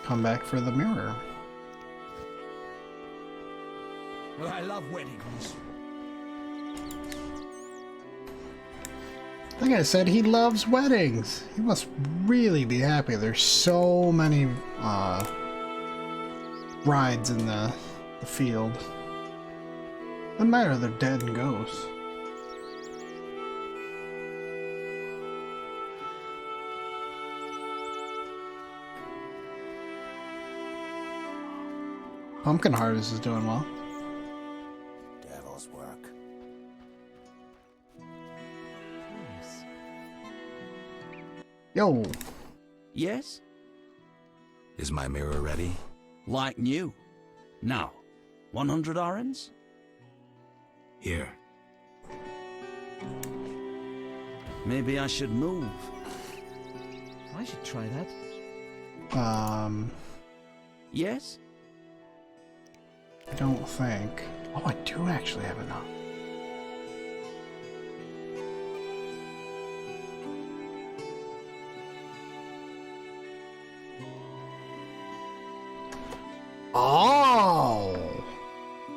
Come back for the mirror. I love weddings. Like I said, he loves weddings. He must really be happy. There's so many rides in the field. Doesn't matter, they're dead and ghosts. Pumpkin Harvest is doing well. Devil's work. Yo. Yes? Is my mirror ready? Like new. Now, 100 orange? Here. Maybe I should move. I should try that. Yes? I don't think. Oh, I do actually have enough. Oh!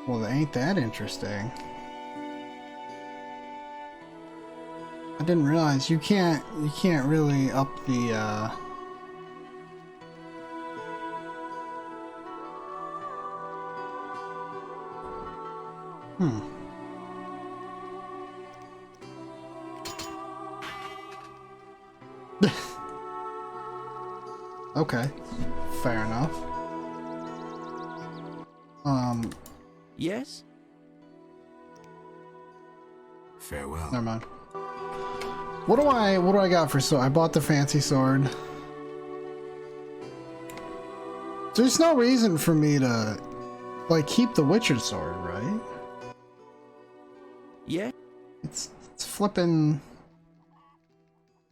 Well, ain't that interesting. I didn't realize you can't really up the Okay, fair enough. Yes? Farewell. Never mind. What do I got for sword? I bought the fancy sword. There's no reason for me to like keep the Witcher sword, right? Yeah. It's flipping.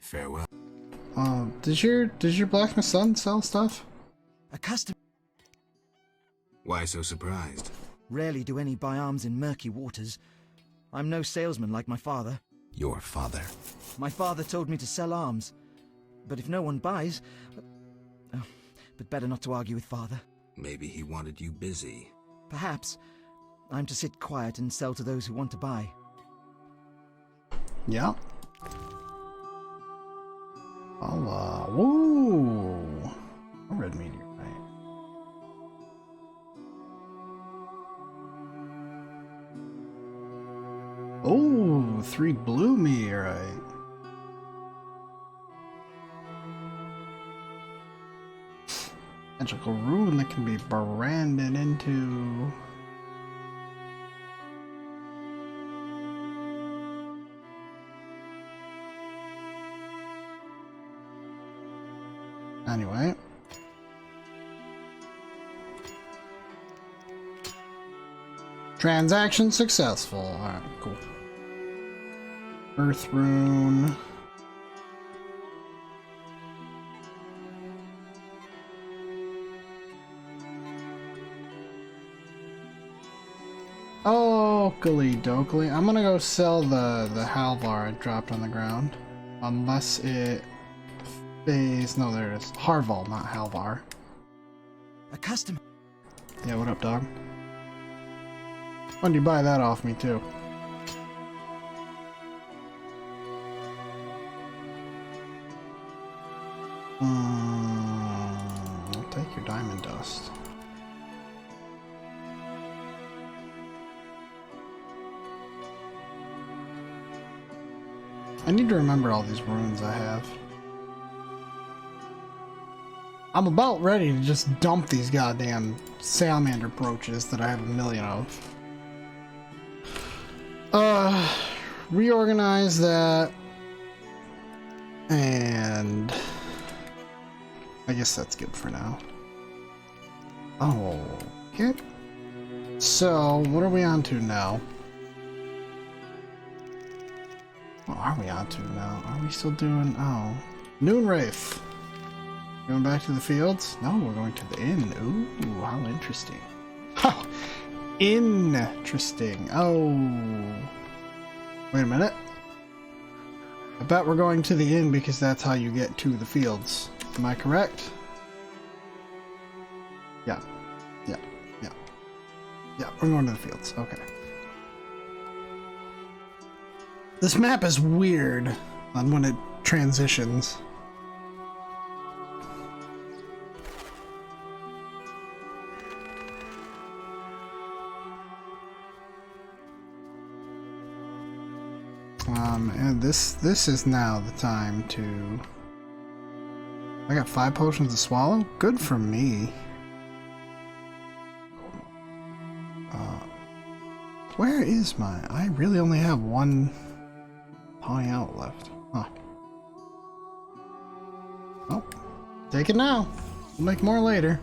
Farewell. Does your blacksmith son sell stuff? A customer. Why so surprised? Rarely do any buy arms in murky waters. I'm no salesman like my father. Your father. My father told me to sell arms. But if no one buys... but better not to argue with father. Maybe he wanted you busy. Perhaps. I'm to sit quiet and sell to those who want to buy. Yeah. Woo! A red meteorite. Oh, 3 blue meteorite. Magical rune that can be branded into. Anyway. Transaction successful. Alright, cool. Earth rune. Oakley dokley. I'm gonna go sell the halvar I dropped on the ground. Unless it phase. No, there it is. Harval, not halvar. A customer. Yeah, what up, dog? When did you buy that off me, too? I'll take your diamond dust. I need to remember all these runes I have. I'm about ready to just dump these goddamn salamander brooches that I have a million of. Reorganize that. And I guess that's good for now. Oh, okay. So, what are we on to now? What are we on to now? Are we still doing... Oh. Noon Wraith. Going back to the fields? No, we're going to the inn. Ooh, how interesting. Ha! Interesting. Oh. Wait a minute. I bet we're going to the inn because that's how you get to the fields. Am I correct? Yeah. Yeah. Yeah. Yeah, we're going to the fields. Okay. This map is weird on when it transitions. And this is now the time to... I got 5 potions to swallow? Good for me. Where is my... I really only have 1 pawing out left. Huh. Oh. Take it now. We'll make more later.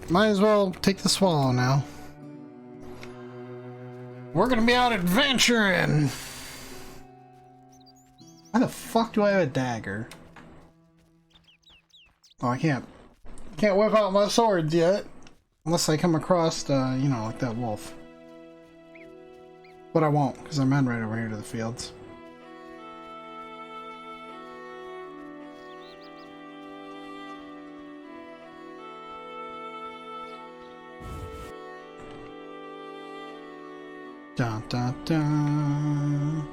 Might as well take the swallow now. We're gonna be out adventuring! Why the fuck do I have a dagger? Oh, I can't whip out my swords yet. Unless I come across, you know, like that wolf. But I won't, because I'm heading right over here to the fields. Dun, dun, dun.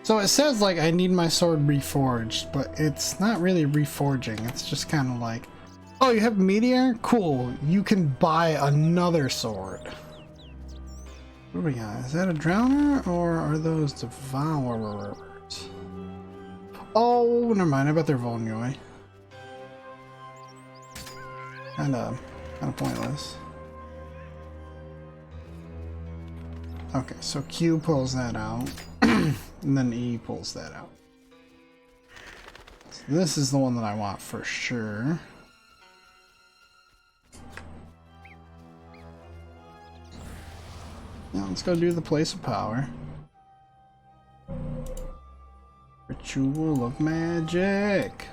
So it says like I need my sword reforged, but it's not really reforging. It's just kind of like, oh, you have meteor? Cool. You can buy another sword. What do we got? Is that a drowner or are those devourers? Oh, never mind. I bet they're Volnoi. Kinda pointless. Okay, so Q pulls that out, and then E pulls that out. So this is the one that I want for sure. Now let's go do the place of power. Ritual of magic.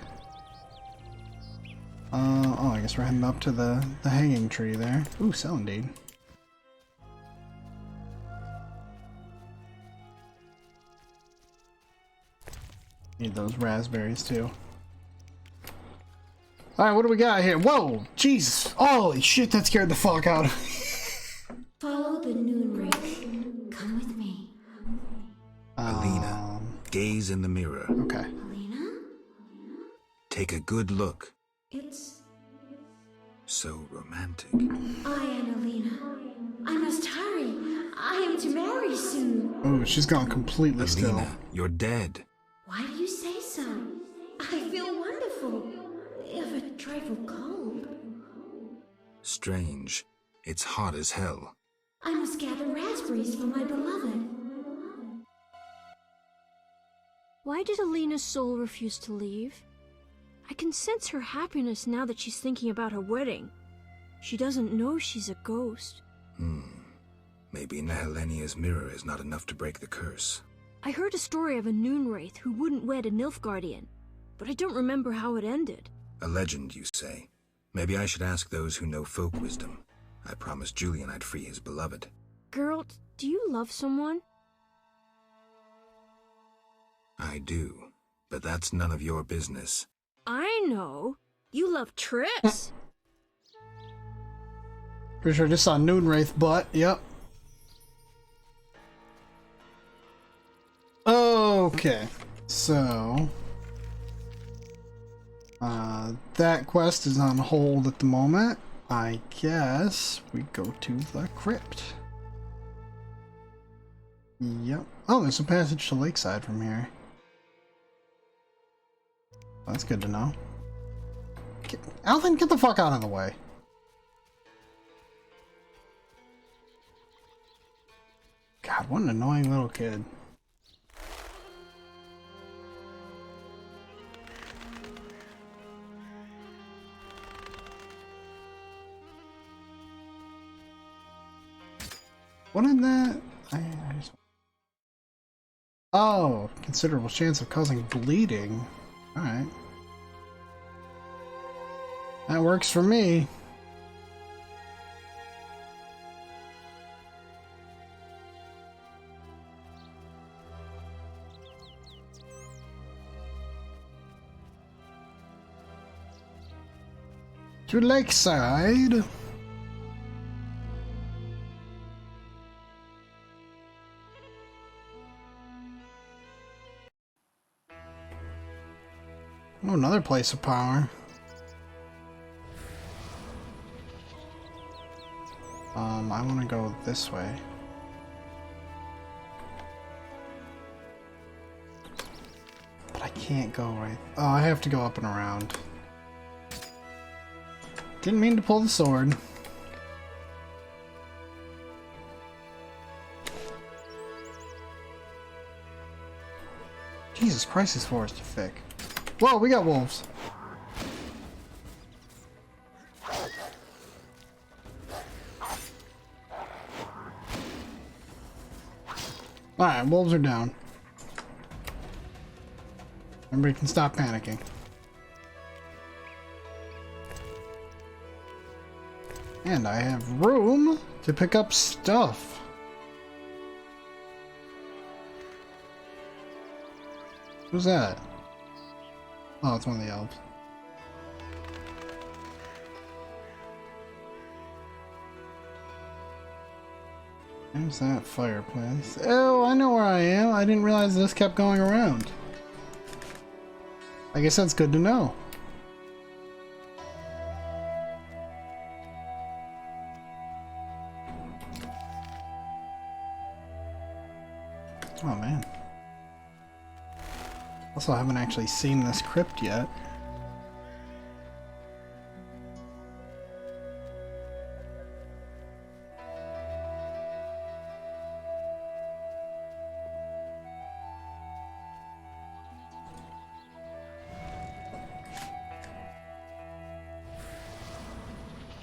Oh, I guess we're heading up to the hanging tree there. Ooh, Celandine. Need those raspberries too. Alright, what do we got here? Whoa! Jesus! Holy shit, that scared the fuck out of me. Follow the noon race. Come with me. Alina, gaze in the mirror. Okay. Alina? Take a good look. It's... So romantic. I am Alina. I must hurry. I am to marry soon. Oh, she's gone completely still. Alina, you're dead. Why do you say so? I feel wonderful. If a trifle cold. Strange. It's hot as hell. I must gather raspberries for my beloved. Why did Alina's soul refuse to leave? I can sense her happiness now that she's thinking about her wedding. She doesn't know she's a ghost. Maybe Nehelenia's mirror is not enough to break the curse. I heard a story of a noon wraith who wouldn't wed a Nilfgaardian, but I don't remember how it ended. A legend, you say? Maybe I should ask those who know folk wisdom. I promised Julian I'd free his beloved. Girl, do you love someone? I do, but that's none of your business. I know. You love Triss. Pretty sure I just saw Noon Wraith butt. Yep. Okay. So... that quest is on hold at the moment. I guess we go to the crypt. Yep. Oh, there's a passage to Lakeside from here. That's good to know. Alvin, get the fuck out of the way. God, what an annoying little kid. What in that? I just... Oh, considerable chance of causing bleeding. Alright. That works for me. To Lakeside. Oh, another place of power. I want to go this way. But I can't go right. Oh, I have to go up and around. Didn't mean to pull the sword. Jesus Christ, this forest is thick. Whoa, we got wolves. Alright, wolves are down. Everybody can stop panicking. And I have room to pick up stuff. Who's that? Oh, it's one of the elves. There's that fireplace. Oh, I know where I am. I didn't realize this kept going around. I guess that's good to know. Oh, man. Also, I haven't actually seen this crypt yet.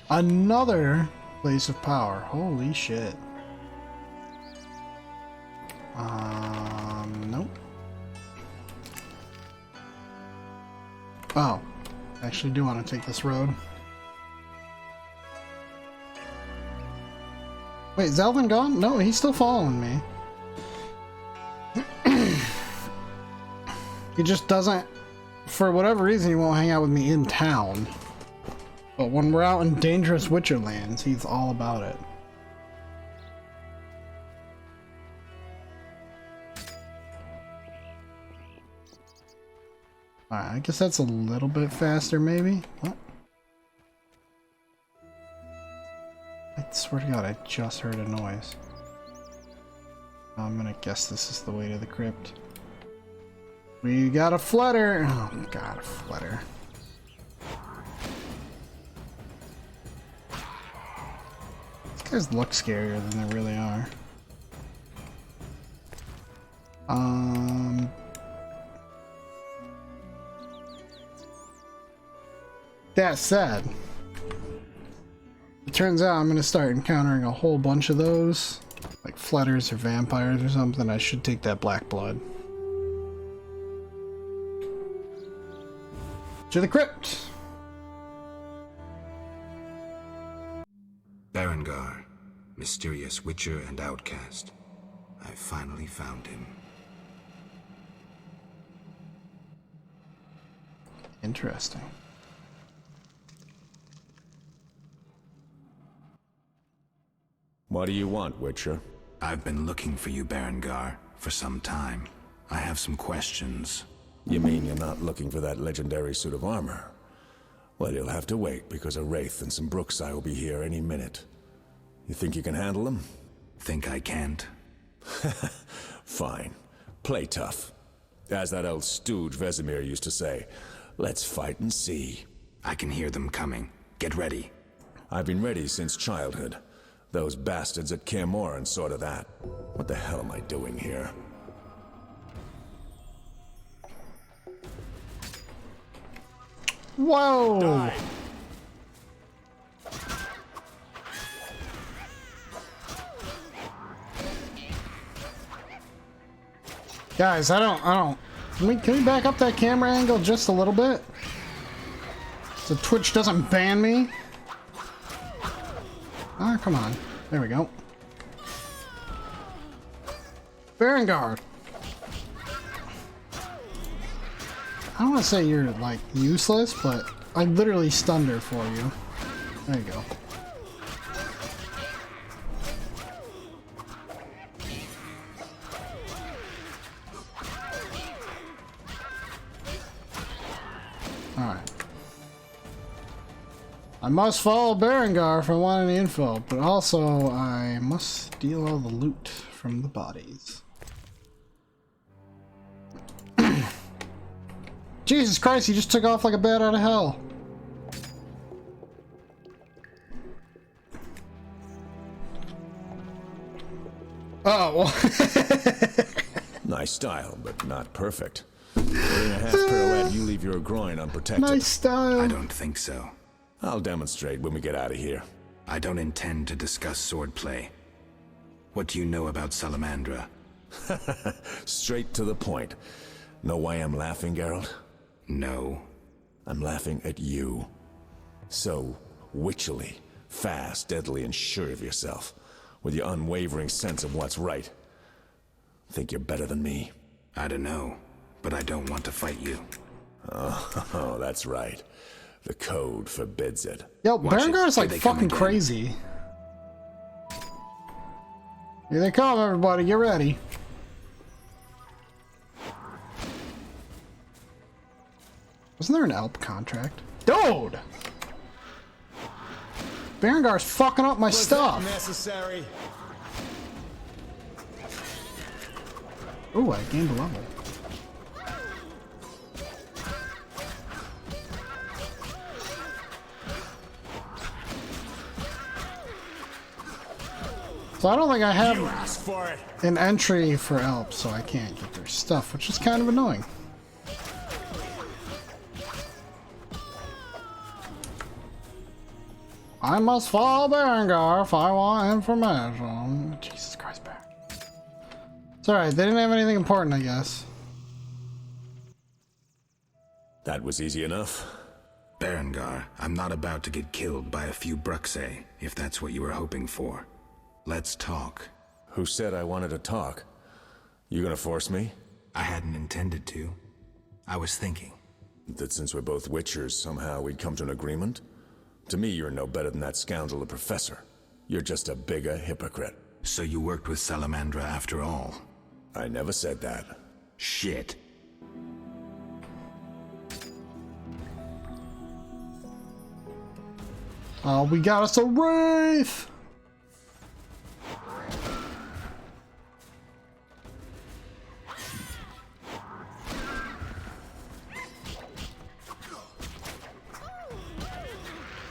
Another place of power. Holy shit. Nope. Oh, I actually do want to take this road. Wait, is Alvin gone? No, he's still following me. He just doesn't, for whatever reason, he won't hang out with me in town. But when we're out in dangerous Witcher lands, he's all about it. Alright, I guess that's a little bit faster, maybe? What? I swear to God, I just heard a noise. I'm gonna guess this is the way to the crypt. We got a flutter! Oh God, a flutter. These guys look scarier than they really are. That said, it turns out I'm going to start encountering a whole bunch of those, like flutters or vampires or something. I should take that black blood. To the crypt! Berengar, mysterious witcher and outcast. I finally found him. Interesting. What do you want, Witcher? I've been looking for you, Berengar, for some time. I have some questions. You mean you're not looking for that legendary suit of armor? Well, you'll have to wait, because a Wraith and some Brookside will be here any minute. You think you can handle them? Think I can't? Fine. Play tough. As that old stooge Vesemir used to say, let's fight and see. I can hear them coming. Get ready. I've been ready since childhood. Those bastards at Kaer Morhen saw to that. What the hell am I doing here? Whoa! Die. Guys, I don't. Can we back up that camera angle just a little bit? So Twitch doesn't ban me? Ah, come on. There we go. Berengar. I don't want to say you're, like, useless, but I literally stunned her for you. There you go. Alright. I must follow Berengar if I want any info, but also I must steal all the loot from the bodies. Jesus Christ, he just took off like a bat out of hell. Oh, well. Nice style, but not perfect. Doing a half pirouette, you leave your groin unprotected. Nice style. I don't think so. I'll demonstrate when we get out of here. I don't intend to discuss swordplay. What do you know about Salamandra? Straight to the point. Know why I'm laughing, Geralt? No. I'm laughing at you. So witchily, fast, deadly, and sure of yourself. With your unwavering sense of what's right. Think you're better than me? I don't know, but I don't want to fight you. Oh, that's right. The code forbids it. Yo, Berengar's like fucking crazy. Here they come, everybody. Get ready. Wasn't there an Alp contract? Dude! Berengar's fucking up my stuff. Necessary. Ooh, I gained a level. So I don't think I have an entry for Alp, so I can't get their stuff, which is kind of annoying. I must follow Berengar if I want information. Jesus Christ, Bear. It's alright, they didn't have anything important, I guess. That was easy enough. Berengar, I'm not about to get killed by a few Bruxae, if that's what you were hoping for. Let's talk. Who said I wanted to talk? You gonna force me? I hadn't intended to. I was thinking. That since we're both Witchers, somehow we'd come to an agreement? To me, you're no better than that scoundrel, the Professor. You're just a bigger hypocrite. So you worked with Salamandra after all? I never said that. Shit. Oh, we got us a wraith!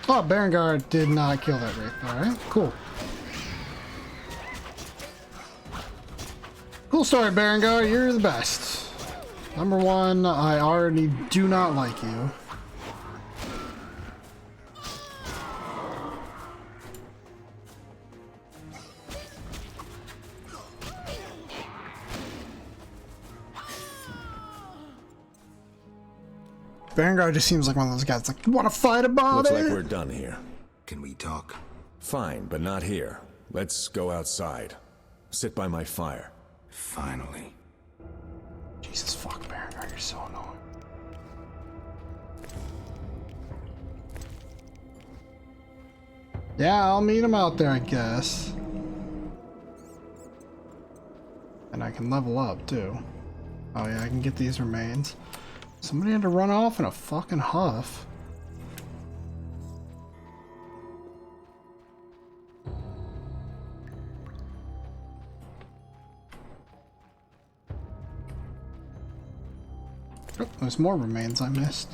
Oh, Berengar did not kill that wraith. Alright, cool. Cool story, Berengar. You're the best. Number one, I already do not like you. Berengar just seems like one of those guys like, you want to fight about Looks it? like we're done here. Can we talk? Fine, but not here. Let's go outside. Sit by my fire. Finally. Jesus fuck, Berengar, you're so annoying. Yeah, I'll meet him out there, I guess. And I can level up, too. Oh yeah, I can get these remains. Somebody had to run off in a fucking huff. Oh, there's more remains I missed.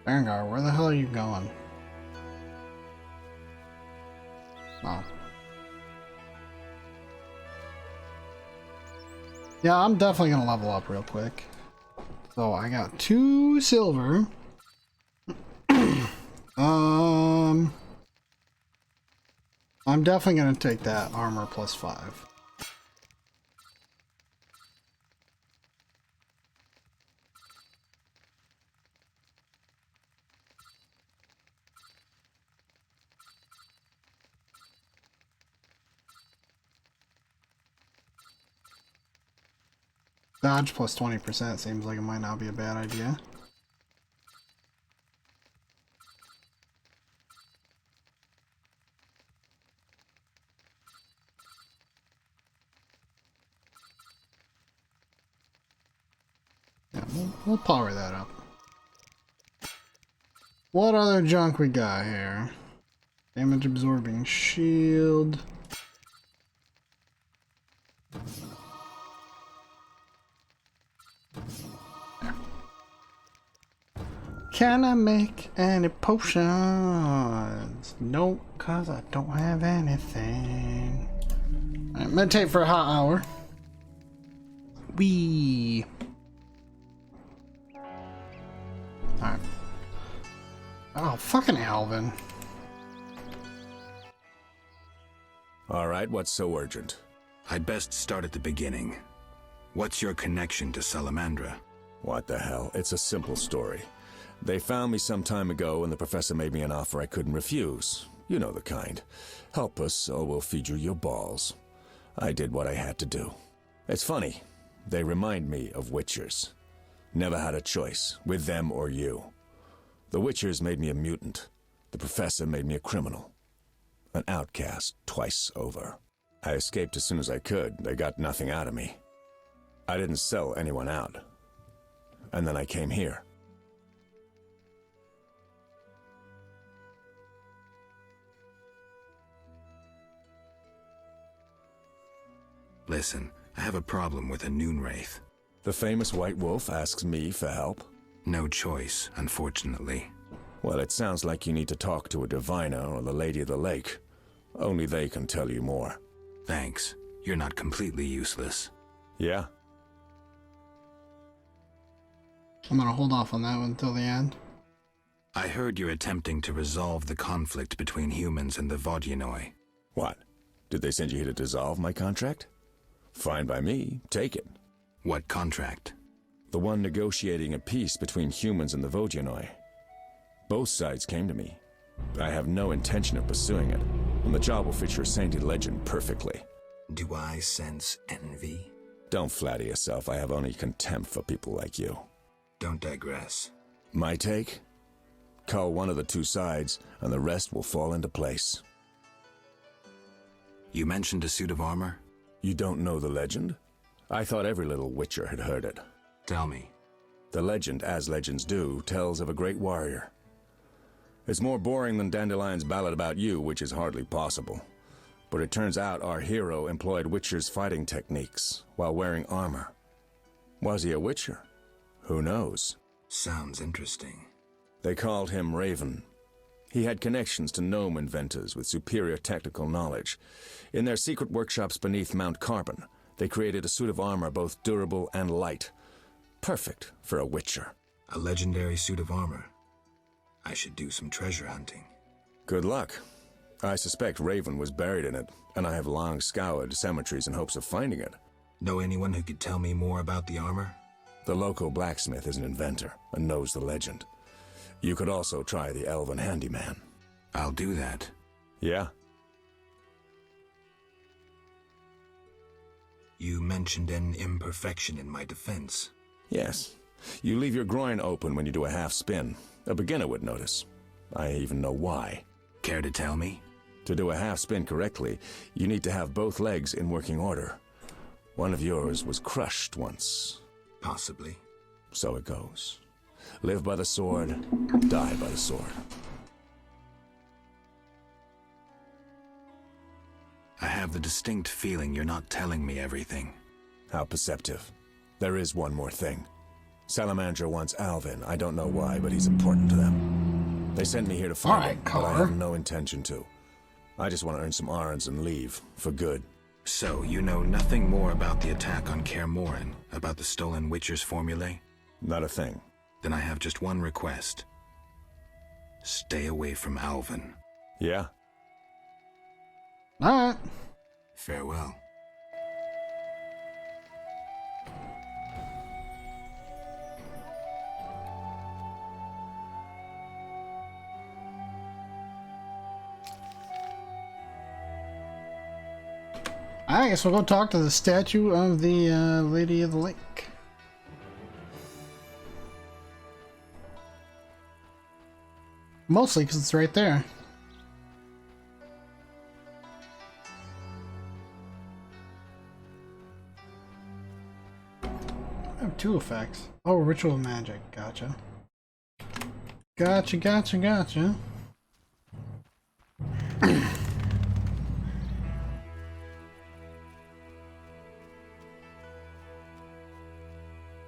Berengar, where the hell are you going? Oh. Yeah, I'm definitely gonna level up real quick. So I got 2 silver. I'm definitely going to take that armor plus 5. Dodge plus 20% seems like it might not be a bad idea. Yeah, we'll power that up. What other junk we got here? Damage absorbing shield. Can I make any potions? Nope, cause I don't have anything. Alright, meditate for a hot hour. Wee. Alright. Oh, fucking Alvin. Alright, what's so urgent? I'd best start at the beginning. What's your connection to Salamandra? What the hell? It's a simple story. They found me some time ago and the professor made me an offer I couldn't refuse. You know the kind. Help us or we'll feed you your balls. I did what I had to do. It's funny. They remind me of Witchers. Never had a choice, with them or you. The Witchers made me a mutant. The professor made me a criminal. An outcast twice over. I escaped as soon as I could. They got nothing out of me. I didn't sell anyone out. And then I came here. Listen, I have a problem with a Noonwraith. The famous White Wolf asks me for help? No choice, unfortunately. Well, it sounds like you need to talk to a diviner or the Lady of the Lake. Only they can tell you more. Thanks. You're not completely useless. Yeah? I'm gonna hold off on that one until the end. I heard you're attempting to resolve the conflict between humans and the Vodyanoi. What? Did they send you here to dissolve my contract? Fine by me. Take it. What contract? The one negotiating a peace between humans and the Vodyanoi. Both sides came to me. I have no intention of pursuing it, and the job will fit your sainted legend perfectly. Do I sense envy? Don't flatter yourself. I have only contempt for people like you. Don't digress. My take? Call one of the two sides, and the rest will fall into place. You mentioned a suit of armor? You don't know the legend? I thought every little Witcher had heard it. Tell me. The legend, as legends do, tells of a great warrior. It's more boring than Dandelion's ballad about you, which is hardly possible. But it turns out our hero employed Witcher's fighting techniques while wearing armor. Was he a Witcher? Who knows? Sounds interesting. They called him Raven. He had connections to gnome inventors with superior technical knowledge. In their secret workshops beneath Mount Carbon, they created a suit of armor both durable and light. Perfect for a Witcher. A legendary suit of armor. I should do some treasure hunting. Good luck. I suspect Raven was buried in it, and I have long scoured cemeteries in hopes of finding it. Know anyone who could tell me more about the armor? The local blacksmith is an inventor and knows the legend. You could also try the elven handyman. I'll do that. Yeah? You mentioned an imperfection in my defense. Yes. You leave your groin open when you do a half spin. A beginner would notice. I even know why. Care to tell me? To do a half spin correctly, you need to have both legs in working order. One of yours was crushed once. Possibly. So it goes. Live by the sword, die by the sword. I have the distinct feeling you're not telling me everything. How perceptive. There is one more thing. Salamandra wants Alvin. I don't know why, but he's important to them. They sent me here to find him, but I have no intention to. I just want to earn some Arns and leave, for good. So, you know nothing more about the attack on Kaer Morhen, about the stolen Witcher's formulae? Not a thing. Then I have just one request. Stay away from Alvin. Yeah? Alright. Farewell. I guess we'll go talk to the statue of the Lady of the Lake. Mostly because it's right there. I have two effects. Oh, ritual magic. Gotcha. Gotcha.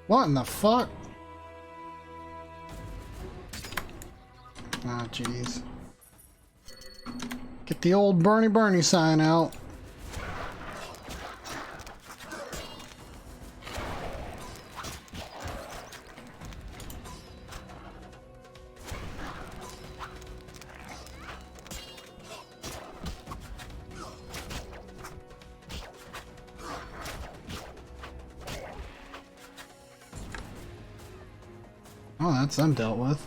What in the fuck? Ah, jeez. Get the old Bernie sign out. Oh, that's them dealt with.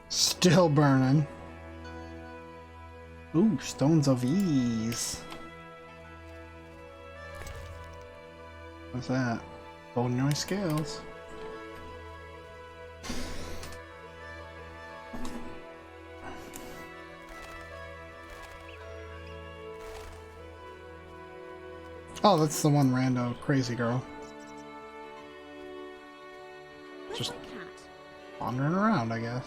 Still burning. Ooh, stones of ease. What's that? Golden noise scales. Oh, that's the one rando crazy girl. Just wandering around, I guess.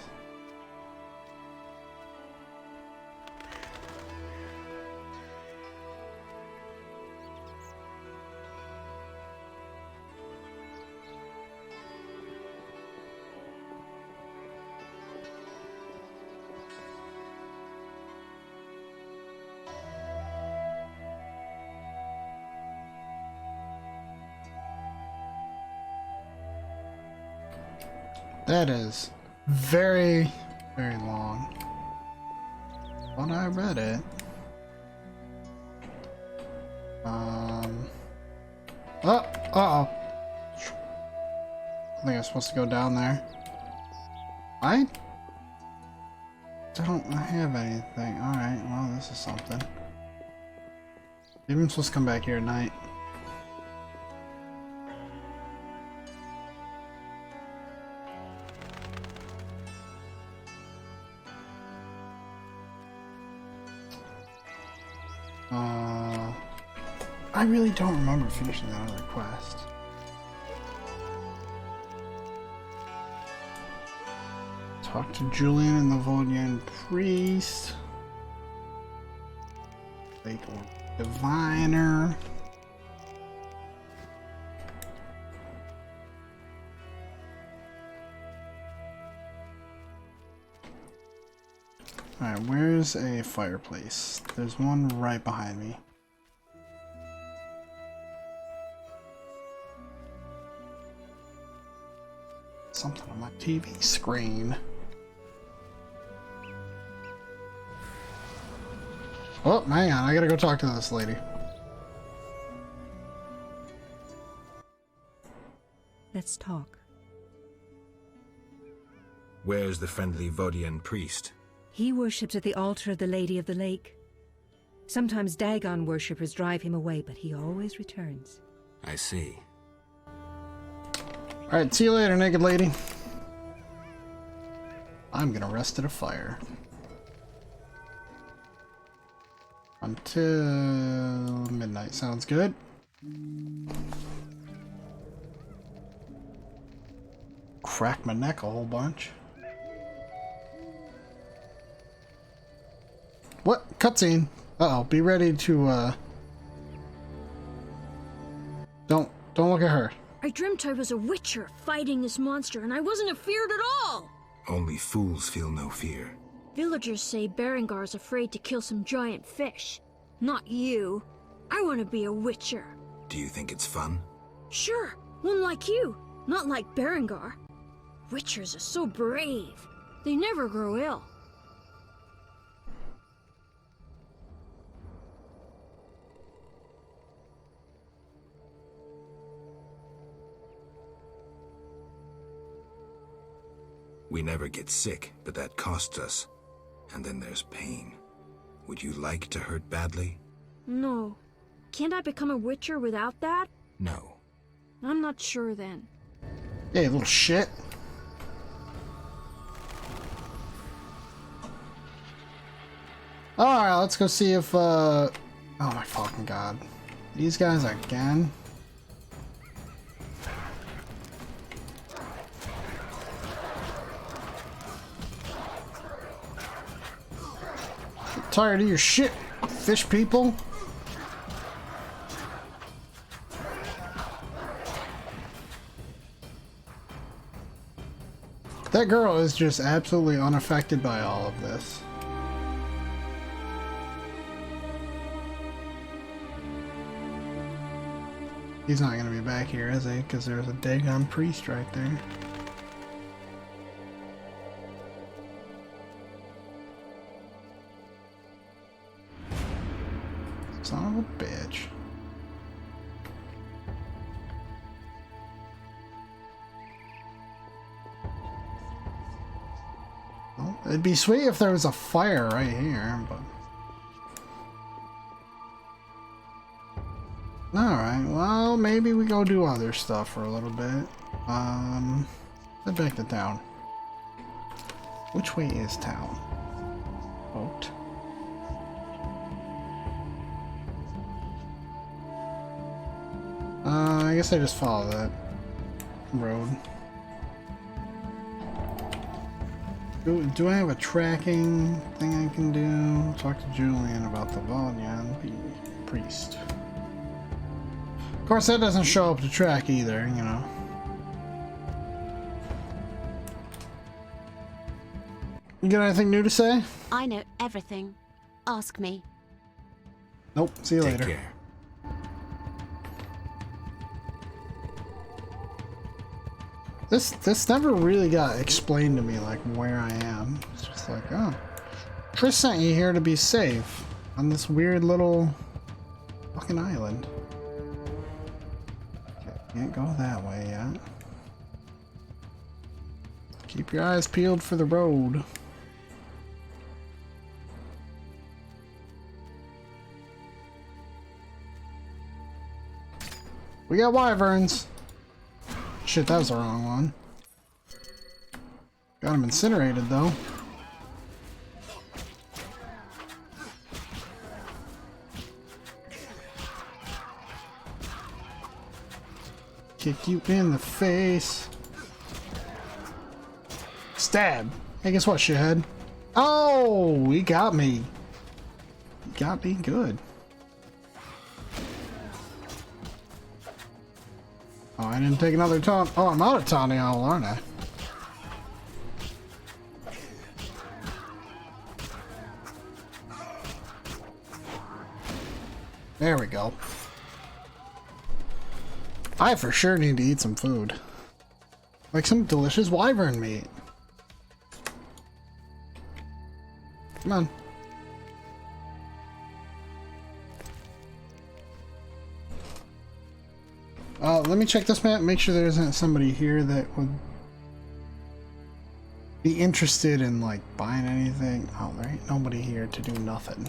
That is very, very long. But I read it. Uh-oh. I think I'm supposed to go down there. I don't have anything. Alright, well, this is something. Maybe I'm supposed to come back here at night. I really don't remember finishing that other quest. Talk to Julian and the Vodian priest. Late or diviner. Alright, where's a fireplace? There's one right behind me. Something on my TV screen. Oh, hang on, I gotta go talk to this lady. Let's talk. Where's the friendly Vodian priest? He worships at the altar of the Lady of the Lake. Sometimes Dagon worshippers drive him away, but he always returns. I see. Alright, see you later, naked lady. I'm gonna rest at a fire. Until midnight, sounds good. Crack my neck a whole bunch. What? Cutscene. Uh-oh, be ready to, Don't look at her. I dreamt I was a witcher fighting this monster, and I wasn't afeared at all! Only fools feel no fear. Villagers say Berengar's afraid to kill some giant fish. Not you. I want to be a witcher. Do you think it's fun? Sure, one like you, not like Berengar. Witchers are so brave. They never grow ill. We never get sick, but that costs us. And then there's pain. Would you like to hurt badly? No. Can't I become a witcher without that? No. I'm not sure then. Yeah, you little shit. Alright, let's go see if, oh my fucking god. These guys again? Tired of your shit, fish people. That girl is just absolutely unaffected by all of this. He's not gonna be back here, is he? Because there's a daggone priest right there. Son of a bitch. Well, it'd be sweet if there was a fire right here, but... Alright, well, maybe we go do other stuff for a little bit. Head back to town. Which way is town? Boat. I guess I just follow that road. Do I have a tracking thing I can do? Talk to Julian about the Vaughn priest. Of course, that doesn't show up to track either, you know. You got anything new to say? I know everything. Ask me. Nope. See you later. Take care. This never really got explained to me, like, where I am. It's just like, oh, Trish sent you here to be safe on this weird little fucking island. Okay, can't go that way yet. Keep your eyes peeled for the road. We got wyverns. Shit, that was the wrong one. Got him incinerated, though. Kick you in the face. Stab. Hey, guess what, shithead? Oh, he got me. He got me good. Oh, I didn't take another taunt. Oh, I'm out of taunting all, aren't I? There we go. I for sure need to eat some food. Like some delicious wyvern meat. Come on. Let me check this map, make sure there isn't somebody here that would be interested in, like, buying anything. Oh, there ain't nobody here to do nothing.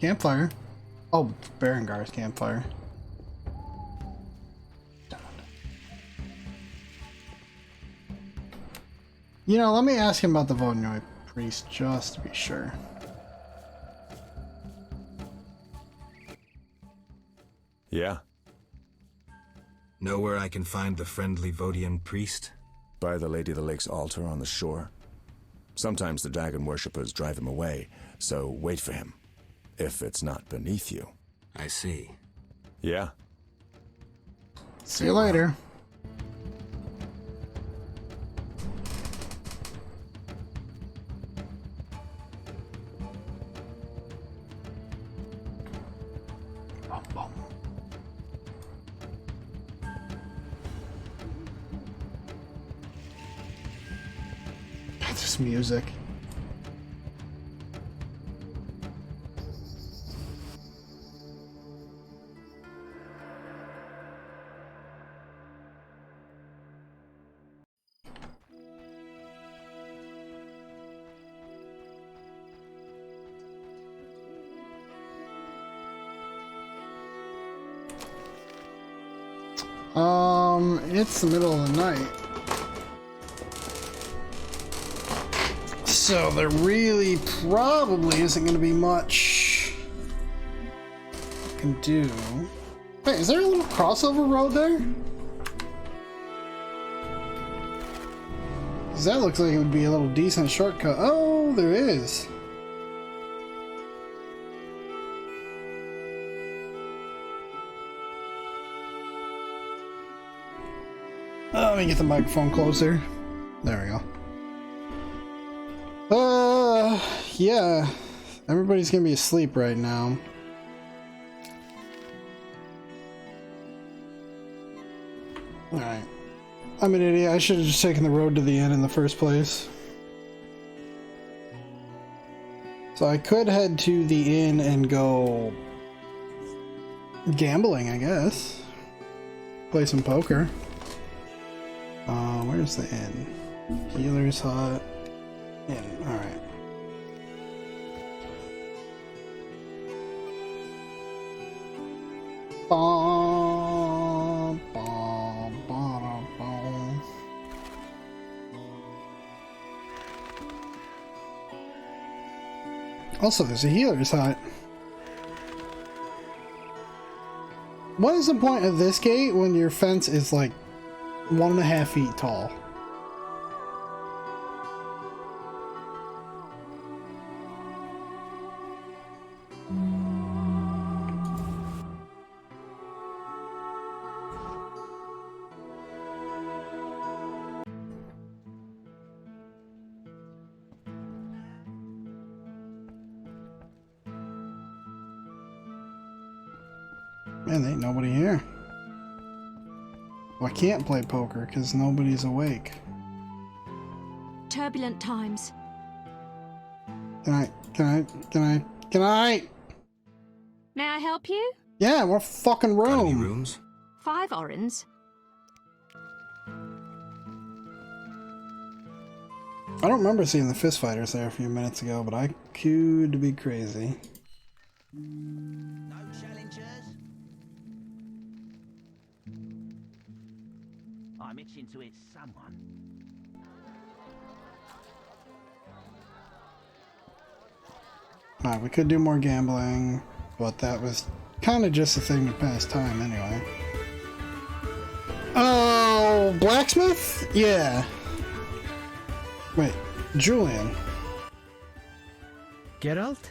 Campfire. Oh, Berengar's campfire. You know, let me ask him about the Vonoy priest just to be sure. Yeah? Know where I can find the friendly Vodian priest? By the Lady of the Lake's altar on the shore. Sometimes the dragon worshippers drive him away, so wait for him. If it's not beneath you. I see. Yeah? See you later. Just music. It's the middle of the night. So there really probably isn't going to be much I can do. Wait, is there a little crossover road there? 'Cause that looks like it would be a little decent shortcut. Oh, there is. Let me get the microphone closer. There we go. Yeah. Everybody's gonna be asleep right now. Alright. I'm an idiot. I should have just taken the road to the inn in the first place. So I could head to the inn and go gambling, I guess. Play some poker. Where's the inn? Healer's Hut. Inn. Alright. Also, there's a Healer's Hut. What is the point of this gate when your fence is like 1.5 feet tall? Man, there ain't nobody here. Well, I can't play poker because nobody's awake. Turbulent times. Can I? May I help you? Yeah, what fucking room? Got any rooms? 5 orens. I don't remember seeing the fist fighters there a few minutes ago, but I could be crazy. No challengers? I'm itching to hit someone. Alright, we could do more gambling, but that was kind of just a thing to pass time anyway. Oh, blacksmith? Yeah. Wait, Julian. Geralt?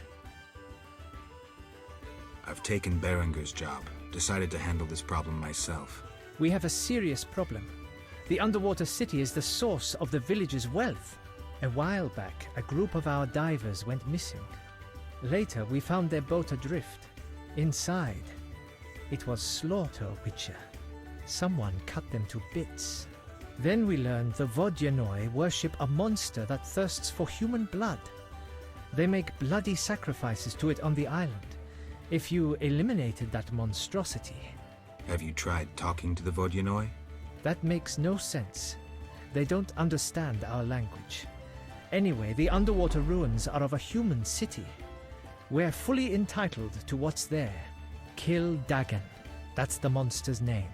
I've taken Berenger's job. Decided to handle this problem myself. We have a serious problem. The underwater city is the source of the village's wealth. A while back, a group of our divers went missing. Later, we found their boat adrift. Inside, it was Slaughter Witcher. Someone cut them to bits. Then we learned the Vodyanoi worship a monster that thirsts for human blood. They make bloody sacrifices to it on the island. If you eliminated that monstrosity... Have you tried talking to the Vodyanoi? That makes no sense. They don't understand our language. Anyway, the underwater ruins are of a human city. We're fully entitled to what's there. Kill Dagon. That's the monster's name.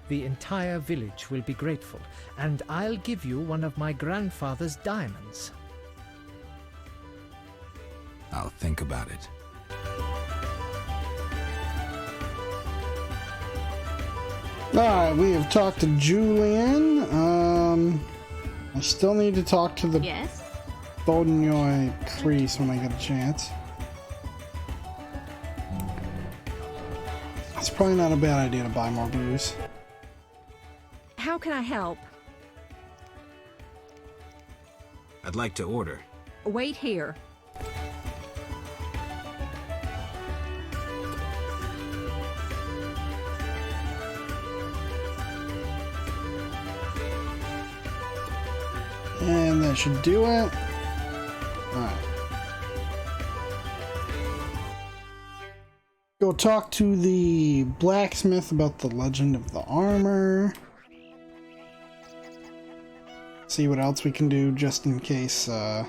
The entire village will be grateful, and I'll give you one of my grandfather's diamonds. I'll think about it. Alright, we have talked to Julian. I still need to talk to the Vodyanoi priest when I get a chance. It's probably not a bad idea to buy more booze. How can I help? I'd like to order. Wait here. And that should do it. Alright. Go talk to the blacksmith about the legend of the armor. See what else we can do just in case the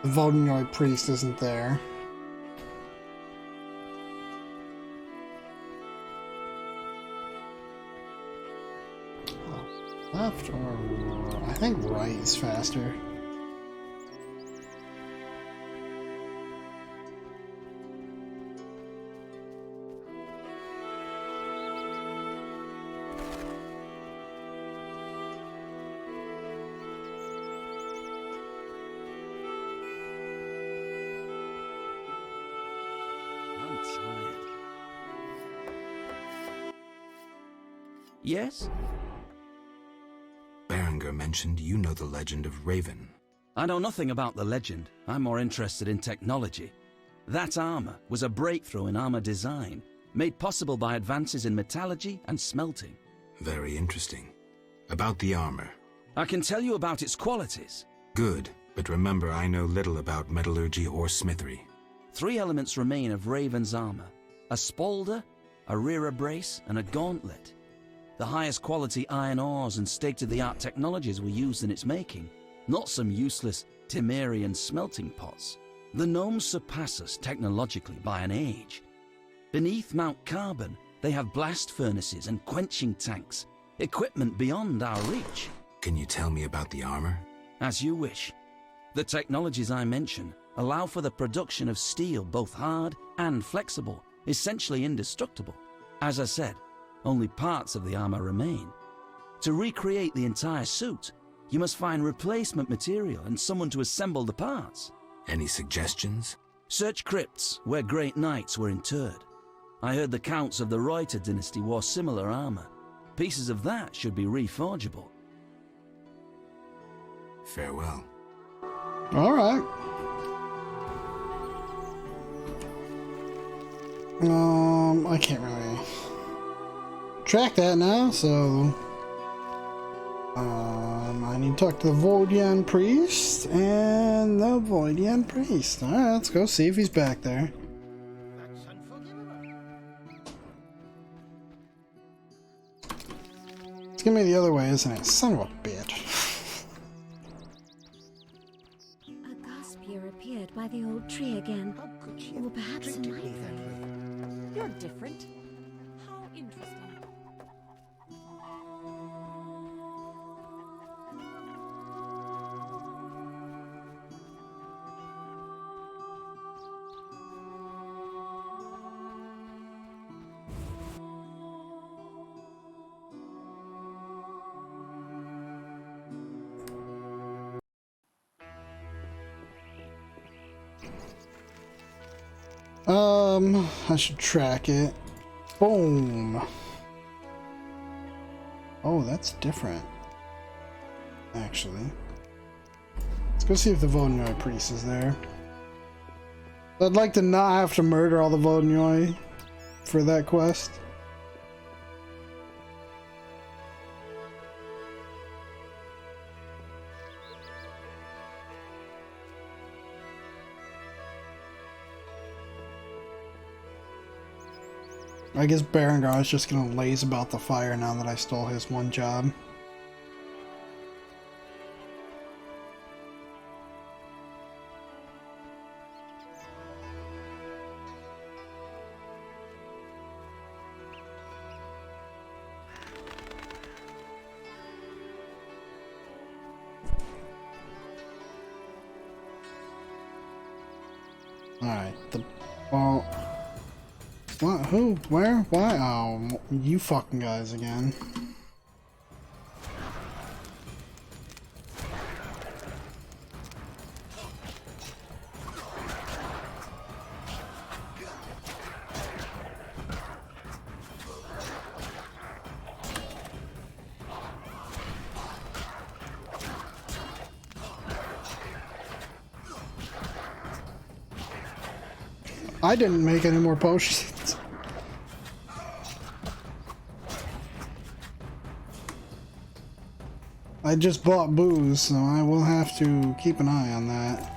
Vodenoid priest isn't there. Left or I think right is faster. I'm tired. Yes? Berenger mentioned you know the legend of Raven. I know nothing about the legend. I'm more interested in technology. That armor was a breakthrough in armor design, made possible by advances in metallurgy and smelting. Very interesting. About the armor. I can tell you about its qualities. Good, but remember I know little about metallurgy or smithery. 3 elements remain of Raven's armor: a spalder, a rear brace, and a gauntlet. The highest quality iron ores and state-of-the-art technologies were used in its making, not some useless Temerian smelting pots. The gnomes surpass us technologically by an age. Beneath Mount Carbon, they have blast furnaces and quenching tanks, equipment beyond our reach. Can you tell me about the armor? As you wish. The technologies I mention allow for the production of steel both hard and flexible, essentially indestructible. As I said, only parts of the armor remain. To recreate the entire suit, you must find replacement material and someone to assemble the parts. Any suggestions? Search crypts where great knights were interred. I heard the counts of the Reuter dynasty wore similar armor. Pieces of that should be reforgeable. Farewell. Alright. I can't really track that now, so I need to talk to the Voidian priest and the Voidian priest. Alright, let's go see if he's back there. It's gonna be the other way, isn't it? Son of a bitch. A Gaspier appeared by the old tree again. Or perhaps in my way. You're different. How interesting. I should track it. Boom. Oh, that's different. Actually. Let's go see if the Vodenoid priest is there. I'd like to not have to murder all the Vodenoid for that quest. I guess Berengar is just gonna laze about the fire now that I stole his one job. Alright, well... What? Who? Where? Why? Oh, you fucking guys again. I didn't make any more potions. I just bought booze, so I will have to keep an eye on that.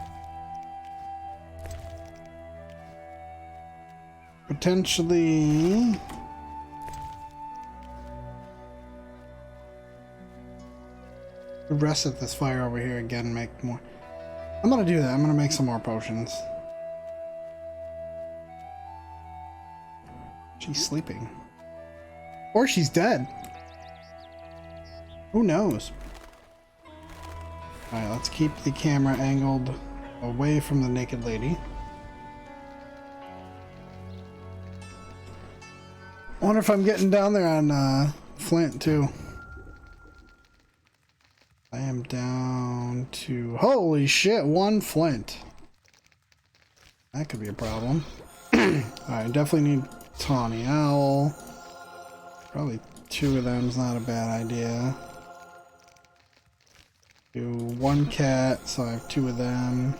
Potentially... reset this fire over here again and make more. I'm gonna do that. I'm gonna make some more potions. She's sleeping. Or she's dead. Who knows? Alright, let's keep the camera angled away from the naked lady. I wonder if I'm getting down there on Flint too. I am down to... holy shit, 1 flint. That could be a problem. Alright, definitely need Tawny Owl. Probably 2 of them's not a bad idea. Do 1 cat, so I have 2 of them.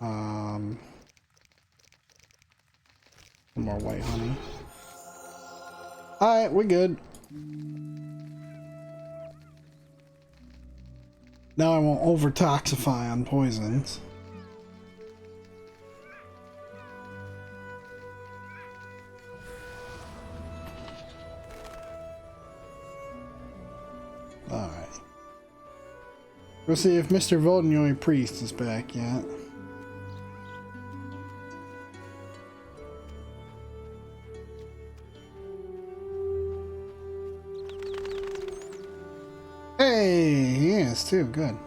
Some more white honey. Alright, we're good. Now I won't over-toxify on poisons. Alright. We'll see if Mr. Voldenoy Priest is back yet. Hey, he is too. Good.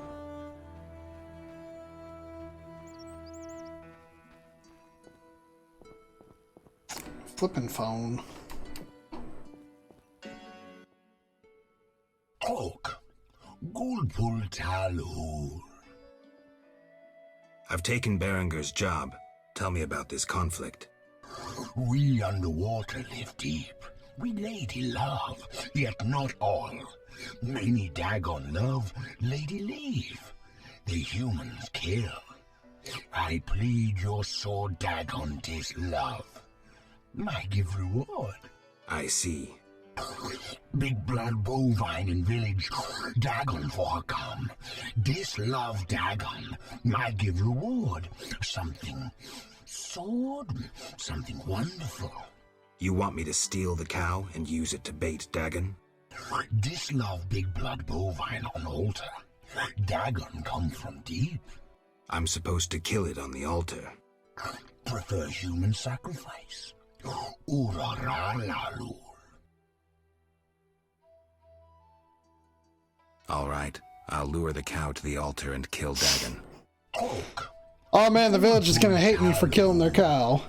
Flippin' phone. Talk. Gulpul Talur. I've taken Berenger's job. Tell me about this conflict. We underwater live deep. We lady love, yet not all. Many Dagon love, lady leave. The humans kill. I plead your sword, Dagon, 'tis love. I give reward. I see. Big blood bovine in village, Dagon for her come. This love, Dagon, I give reward. Something sword, something wonderful. You want me to steal the cow and use it to bait Dagon? This love big blood bovine on altar. Dagon come from deep. I'm supposed to kill it on the altar. Prefer human sacrifice. Uraralalur. All right, I'll lure the cow to the altar and kill Dagon. Oh man, the village is gonna hate me for killing their cow.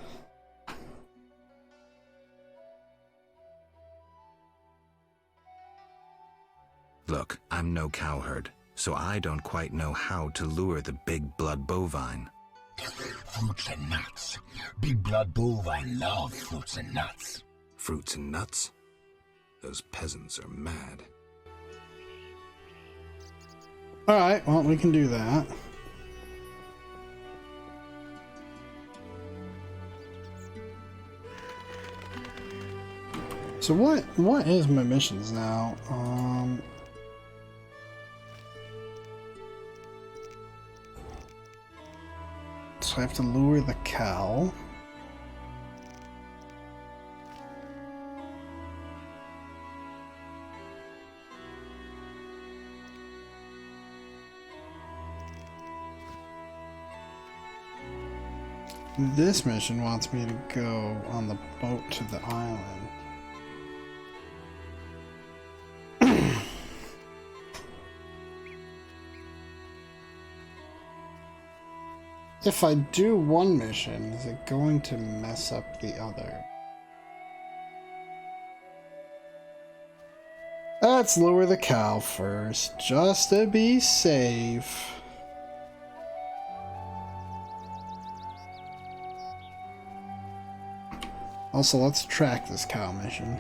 Look, I'm no cowherd, so I don't quite know how to lure the big blood bovine. Fruits and nuts. Big blood bovine love fruits and nuts. Fruits and nuts? Those peasants are mad. Alright, well, we can do that. So what is my missions now? So I have to lure the cow. This mission wants me to go on the boat to the island. If I do one mission, is it going to mess up the other? Let's lure the cow first, just to be safe. Also, let's track this cow mission.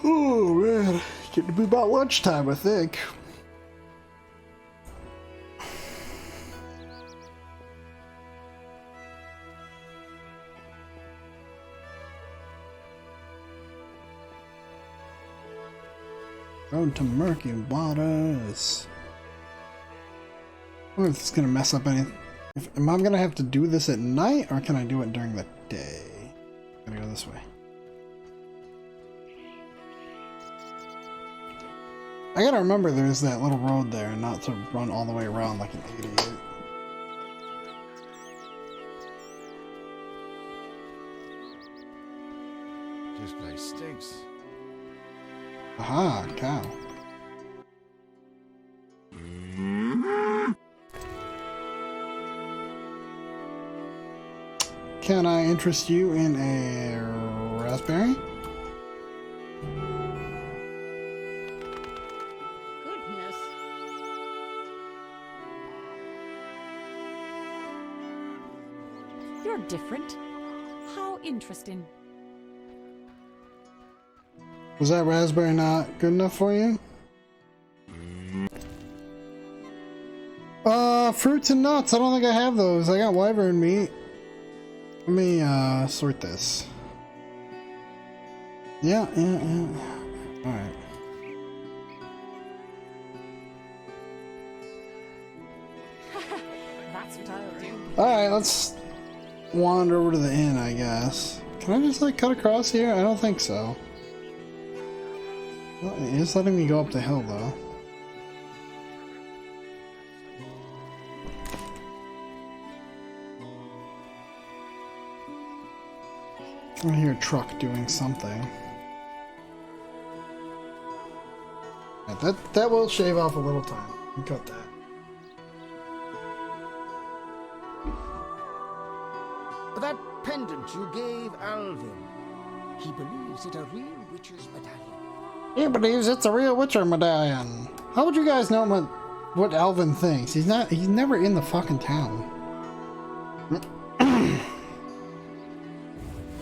Oh man, getting to be about lunchtime, I think. Road to murky waters. I wonder if it's gonna mess up anything. Am I gonna have to do this at night, or can I do it during the day? Gotta go this way. I gotta remember there's that little road there and not to run all the way around like an idiot. This place stinks. Aha, cow. Can I interest you in a raspberry? Goodness. You're different. How interesting. Was that raspberry not good enough for you? Fruits and nuts. I don't think I have those. I got wyvern meat. Let me, sort this. Yeah. Alright. That's what I'll do. Alright, let's wander over to the inn, I guess. Can I just, like, cut across here? I don't think so. Well, it is letting me go up the hill, though. I hear a truck doing something. Yeah, that will shave off a little time. You cut that. That pendant you gave Alvin. He believes it a real witch's medallion. He believes it's a real Witcher medallion. How would you guys know what Alvin thinks? He's never in the fucking town.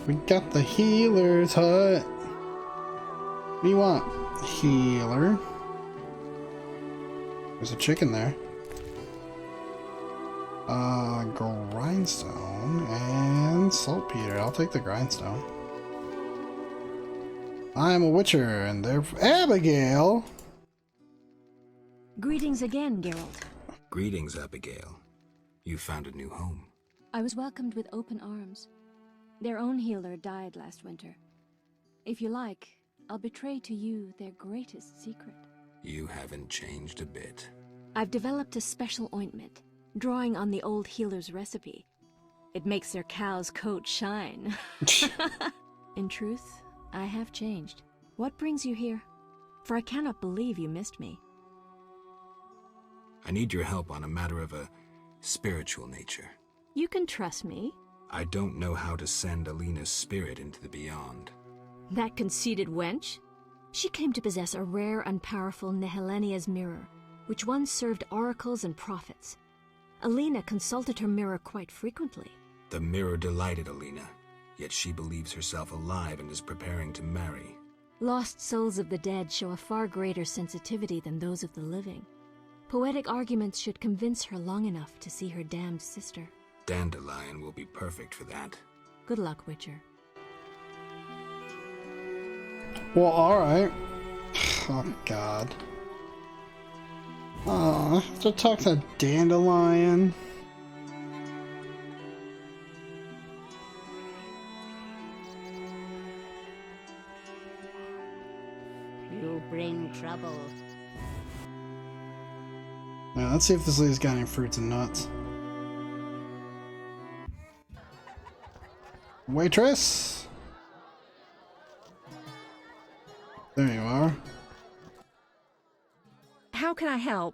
We got the healer's hut. What do you want? Healer. There's a chicken there. Grindstone and saltpeter. I'll take the grindstone. I'm a witcher, and therefore Abigail. Greetings again, Geralt. Greetings, Abigail. You found a new home. I was welcomed with open arms. Their own healer died last winter. If you like, I'll betray to you their greatest secret. You haven't changed a bit. I've developed a special ointment, drawing on the old healer's recipe. It makes their cow's coat shine. In truth, I have changed. What brings you here? For I cannot believe you missed me. I need your help on a matter of a spiritual nature. You can trust me. I don't know how to send Alina's spirit into the beyond. That conceited wench? She came to possess a rare and powerful Nehelenia's mirror, which once served oracles and prophets. Alina consulted her mirror quite frequently. The mirror delighted Alina, yet she believes herself alive and is preparing to marry. Lost souls of the dead show a far greater sensitivity than those of the living. Poetic arguments should convince her long enough to see her damned sister. Dandelion will be perfect for that. Good luck, Witcher. Well, alright. Oh, God. Oh, I have to talk to Dandelion. You bring trouble. Yeah, let's see if this lady's got any fruits and nuts. Waitress! There you are. How can I help?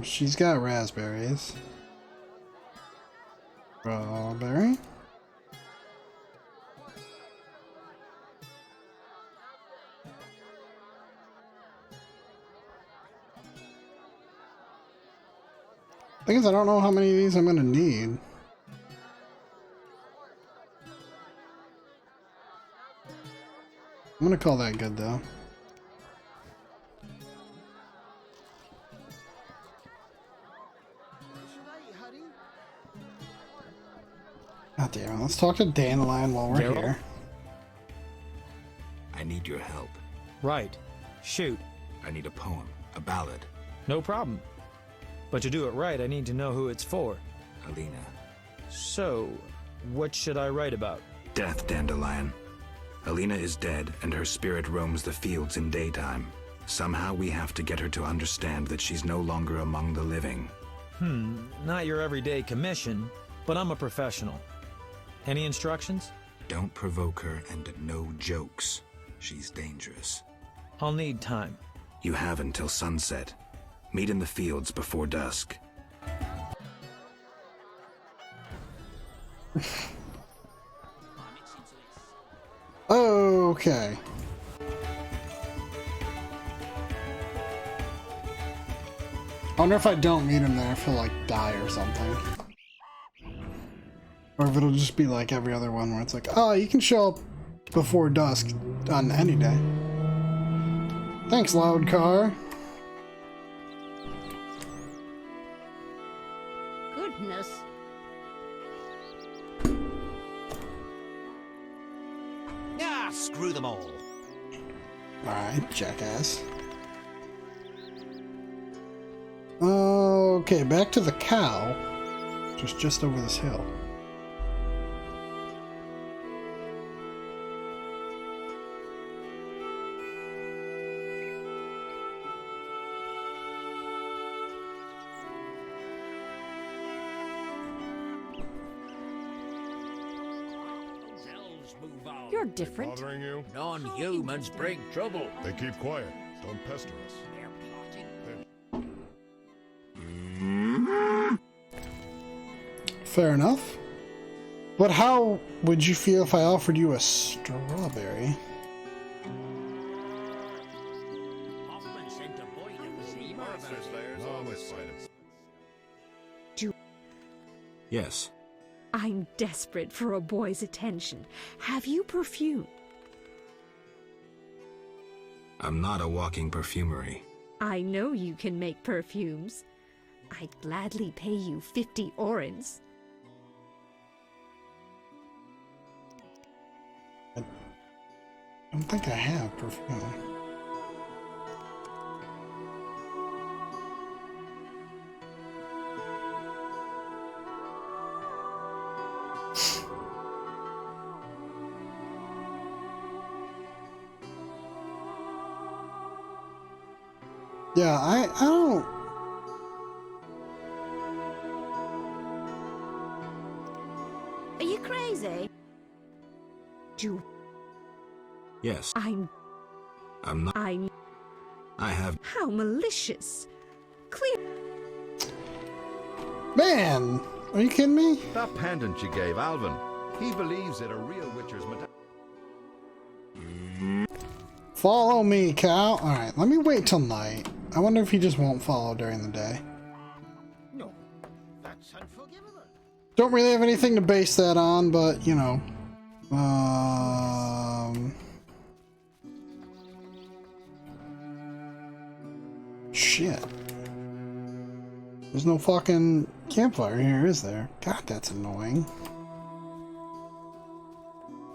She's got raspberries. Strawberry? Thing is, I don't know how many of these I'm gonna need. gonna call that good though. God damn it, let's talk to Dandelion while we're here. I need your help. Right. Shoot. I need a poem, a ballad. No problem. But to do it right, I need to know who it's for. Alina. So, what should I write about? Death, Dandelion. Alina is dead, and her spirit roams the fields in daytime. Somehow we have to get her to understand that she's no longer among the living. Not your everyday commission, but I'm a professional. Any instructions? Don't provoke her, and no jokes. She's dangerous. I'll need time. You have until sunset. Meet in the fields before dusk. Okay. I wonder if I don't meet him there if he'll like die or something. Or if it'll just be like every other one where it's like, oh, you can show up before dusk on any day. Thanks, loud car. Goodness. Ah, screw them all. Alright, jackass. Okay, back to the cow. Just over this hill. You're different. Bothering you? Non-humans bring trouble. They keep quiet. Don't pester us. Fair enough. But how would you feel if I offered you a strawberry? Yes. I'm desperate for a boy's attention. Have you perfume? I'm not a walking perfumery. I know you can make perfumes. I'd gladly pay you 50 orens. I don't think I have perfume. Yeah, I don't... Are you crazy? Yes. I'm not. I have... How malicious. Clear. Man! Are you kidding me? That pendant you gave Alvin, he believes it a real witcher's medallion. Follow me, cow. Alright, let me wait till night. I wonder if he just won't follow during the day. No, that's unforgivable. Don't really have anything to base that on, but, you know. Shit. There's no fucking campfire here, is there? God, that's annoying.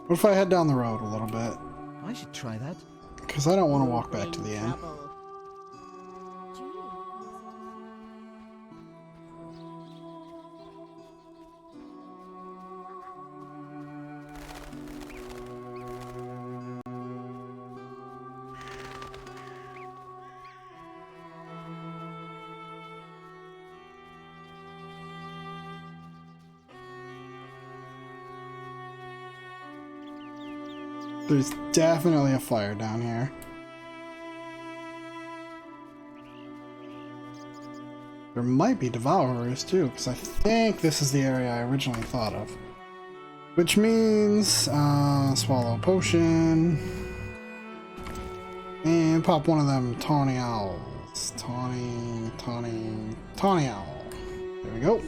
What if I head down the road a little bit? I should try that. Because I don't want to walk back to the end. There's definitely a fire down here. There might be devourers too, because I think this is the area I originally thought of. Which means, swallow a potion. And pop one of them tawny owls. Tawny owl. There we go.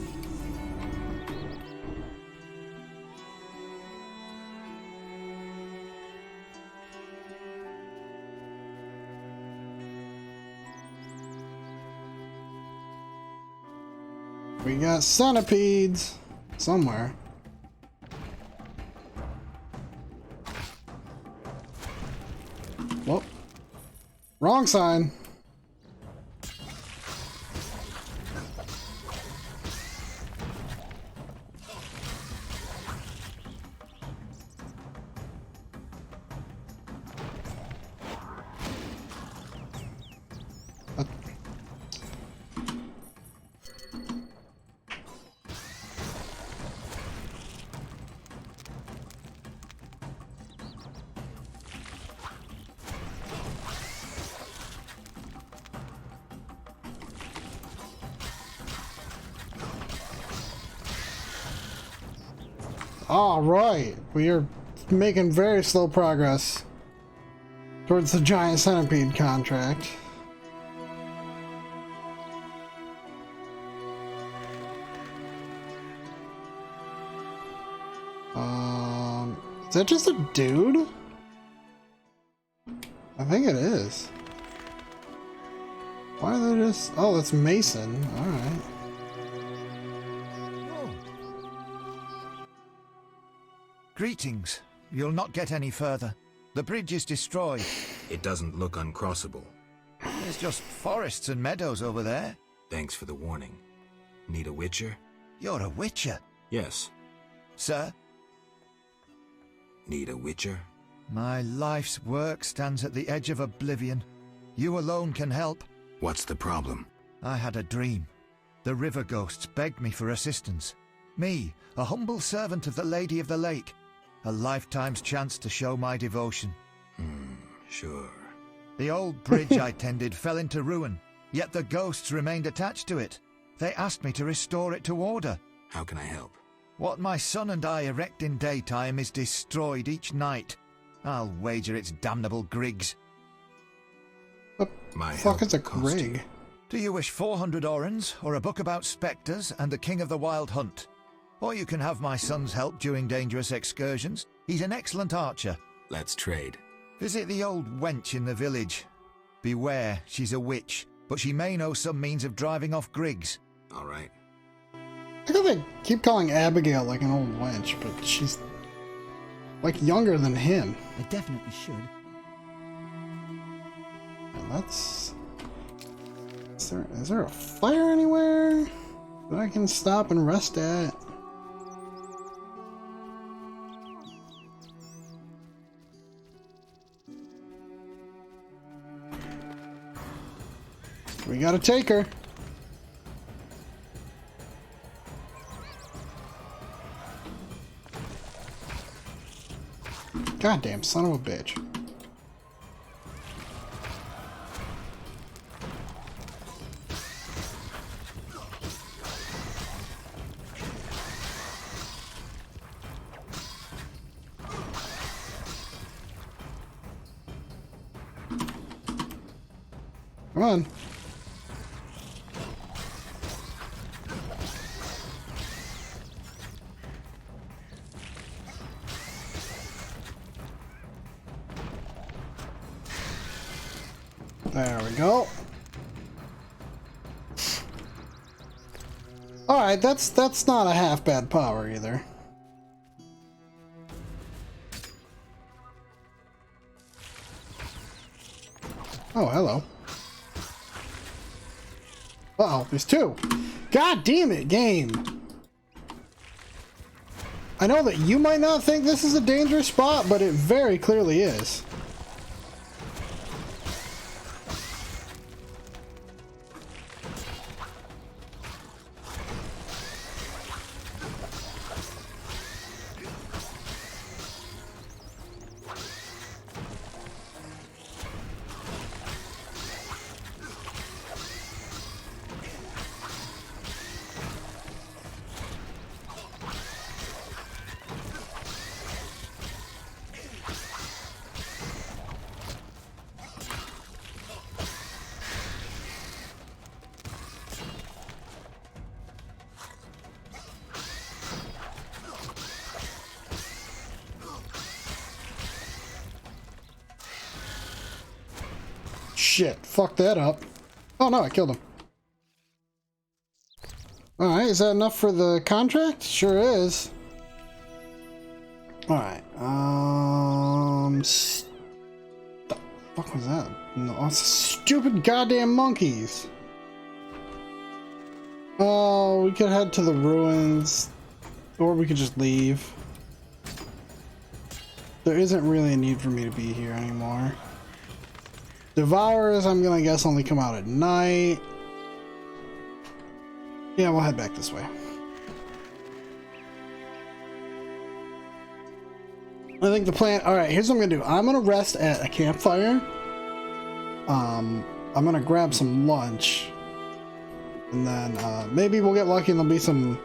We got centipedes somewhere. Whoop. Wrong sign. All right, we are making very slow progress towards the giant centipede contract. Is that just a dude? I think it is. Why are they just... Oh, that's Mason. All right. Greetings. You'll not get any further. The bridge is destroyed. It doesn't look uncrossable. There's just forests and meadows over there. Thanks for the warning. Need a witcher? You're a witcher? Yes. Sir? Need a witcher? My life's work stands at the edge of oblivion. You alone can help. What's the problem? I had a dream. The river ghosts begged me for assistance. Me, a humble servant of the Lady of the Lake. A lifetime's chance to show my devotion. Sure. The old bridge I tended fell into ruin, yet the ghosts remained attached to it. They asked me to restore it to order. How can I help? What my son and I erect in daytime is destroyed each night. I'll wager it's damnable grigs. What the fuck is a grig? Do you wish 400 orens, or a book about spectres and the king of the wild hunt? Or you can have my son's help during dangerous excursions. He's an excellent archer. Let's trade. Visit the old wench in the village. Beware, she's a witch, but she may know some means of driving off grigs. All right. I think they keep calling Abigail like an old wench, but she's like younger than him. I definitely should. And that's... Is there a fire anywhere that I can stop and rest at? We gotta take her. Goddamn son of a bitch. Come on. There we go. Alright, that's not a half bad power either. Oh, hello. Uh-oh, there's two. God damn it, game. I know that you might not think this is a dangerous spot, but it very clearly is. Shit, fuck that up. Oh no, I killed him. Alright, is that enough for the contract? Sure is. Alright, the fuck was that? No, it's stupid goddamn monkeys. Oh, we could head to the ruins, or we could just leave. There isn't really a need for me to be here anymore. Devourers, I'm gonna guess, only come out at night. Yeah, we'll head back this way. I think the plan... Alright, here's what I'm gonna do. I'm gonna rest at a campfire. I'm gonna grab some lunch. And then maybe we'll get lucky and there'll be some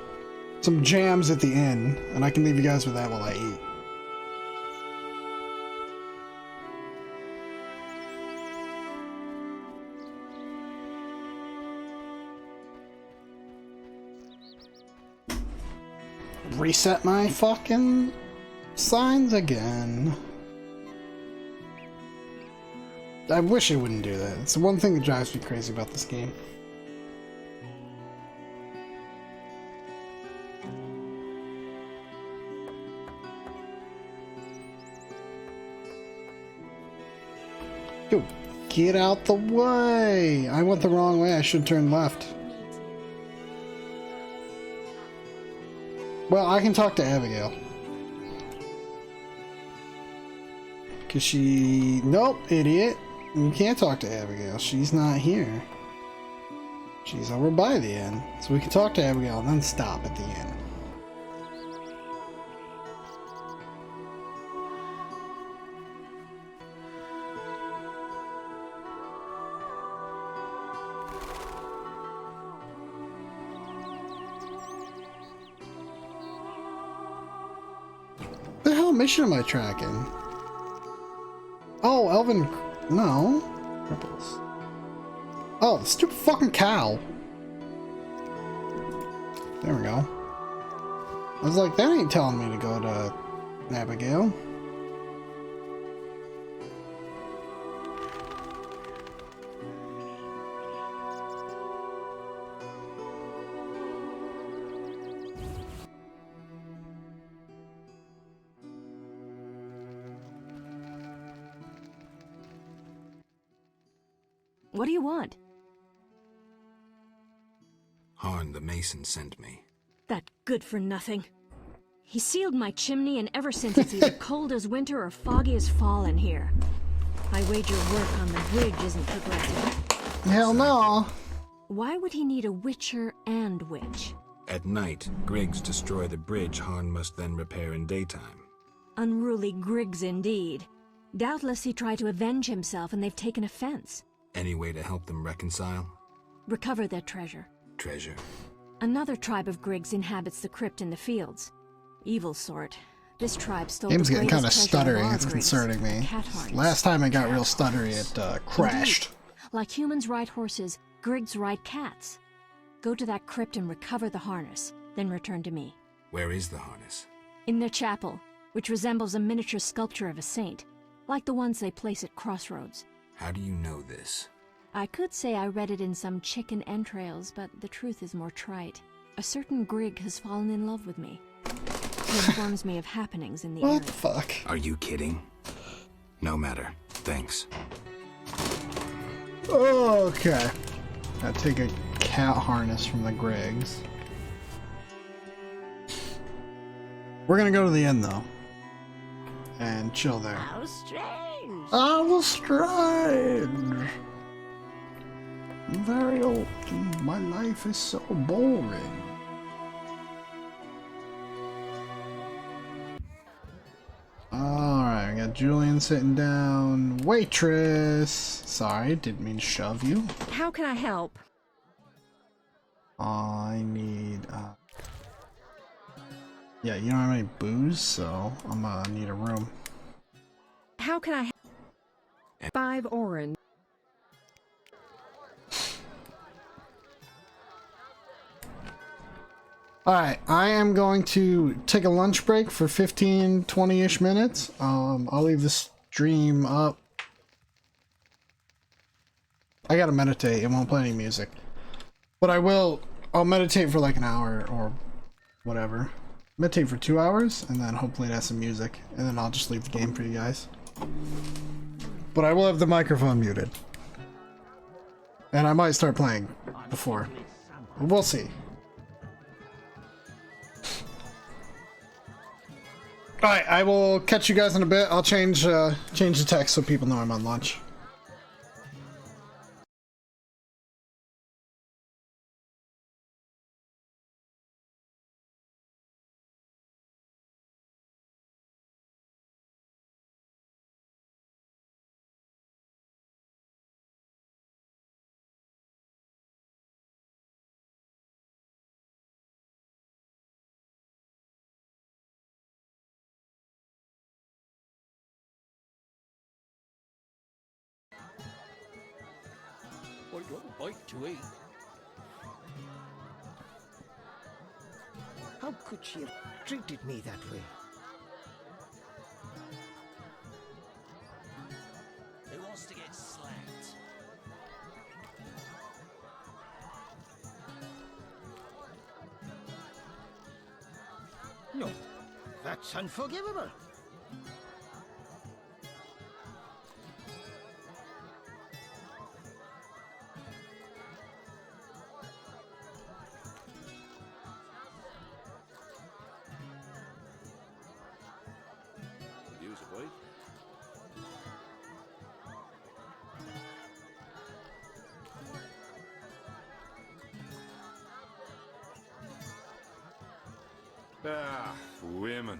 jams at the inn. And I can leave you guys with that while I eat. Reset my fucking signs again. I wish it wouldn't do that. It's the one thing that drives me crazy about this game. Yo, get out the way! I went the wrong way. I should turn left. Well, I can talk to Abigail. Cause she... Nope, idiot. You can't talk to Abigail. She's not here. She's over by the inn. So we can talk to Abigail and then stop at the inn. What the hell mission am I tracking? Oh, Elven... No. Cripples. Oh, the stupid fucking cow. There we go. I was like, that ain't telling me to go to Abigail. What do you want? Harn the Mason sent me. That good-for-nothing. He sealed my chimney, and ever since it's either cold as winter or foggy as fall in here. I wager work on the bridge isn't progressing. Hell no. Why would he need a witcher and witch? At night, Griggs destroy the bridge Harn must then repair in daytime. Unruly Griggs indeed. Doubtless he tried to avenge himself, and they've taken offense. Any way to help them reconcile? Recover their treasure. Treasure? Another tribe of Griggs inhabits the crypt in the fields. Evil sort. This tribe stole Game's the getting kind of greatest treasure of stuttery. all It's Griggs, concerning me. cat harness. Last time it got real stuttery, it crashed. Indeed. Like humans ride horses, Griggs ride cats. Go to that crypt and recover the harness, then return to me. Where is the harness? In their chapel, which resembles a miniature sculpture of a saint, like the ones they place at crossroads. How do you know this? I could say I read it in some chicken entrails, but the truth is more trite. A certain Grig has fallen in love with me. He informs me of happenings in the area. What the fuck? Are you kidding? No matter. Thanks. Okay. Gotta take a cat harness from the Griggs. We're gonna go to the inn, though. And chill there. How strange. How strange. Very old. My life is so boring. Alright, we got Julian sitting down. Waitress! Sorry, didn't mean to shove you. How can I help? I need, yeah, you don't have any booze, so I'm gonna need a room. How can I help? 5 orange. Alright, I am going to take a lunch break for 15, 20-ish minutes. I'll leave the stream up. I gotta meditate, it won't play any music. But I will I'll meditate for like an hour or whatever. Meditate for 2 hours, and then hopefully it has some music, and then I'll just leave the game for you guys. But I will have the microphone muted. And I might start playing before. We'll see. Alright, I will catch you guys in a bit. I'll change the text so people know I'm on lunch. I'd got a bite to eat. How could she have treated me that way? Who wants to get slapped? No, that's unforgivable. Use a bite. Ah, women.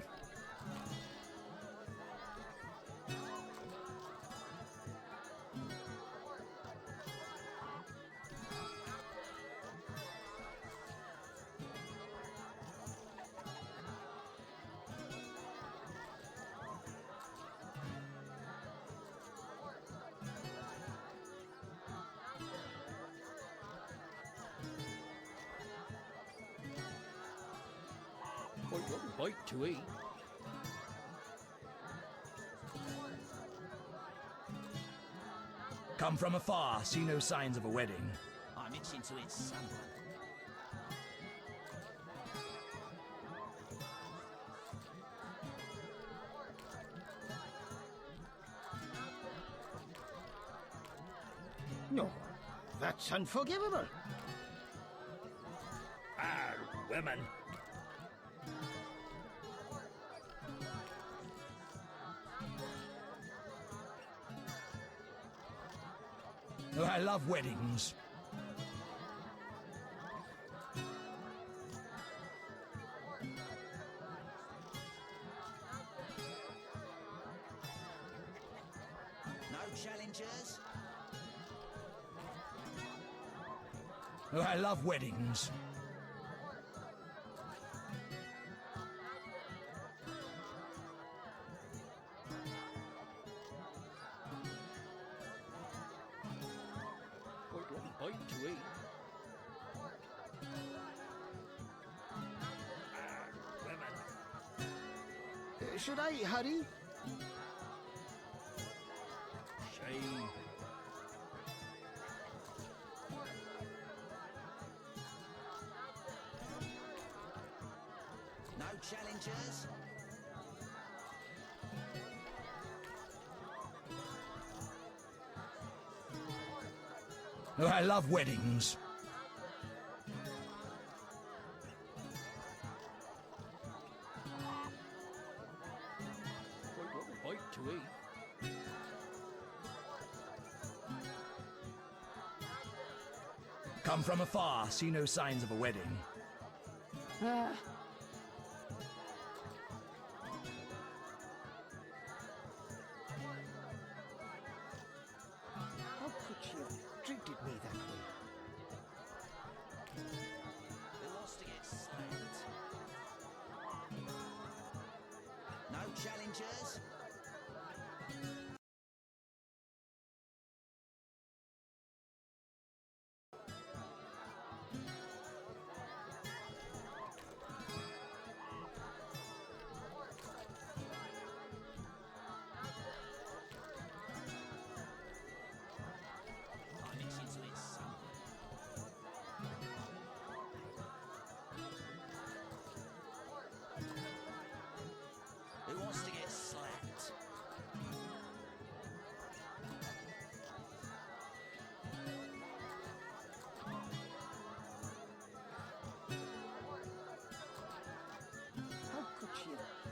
I'd got a bite to eat. Come from afar, see no signs of a wedding. I'm itching to eat someone. No, that's unforgivable. Ah, women. Oh, I love weddings. No challengers? Oh, I love weddings. I'd got a bite to eat. Ah, women. Should I hurry? Shame. No challengers? Oh, I love weddings. I'd got a bite to eat. Come from afar, see no signs of a wedding. How could she have treated me that way? Who wants to get slapped? No challengers? I'm itching to eat someone.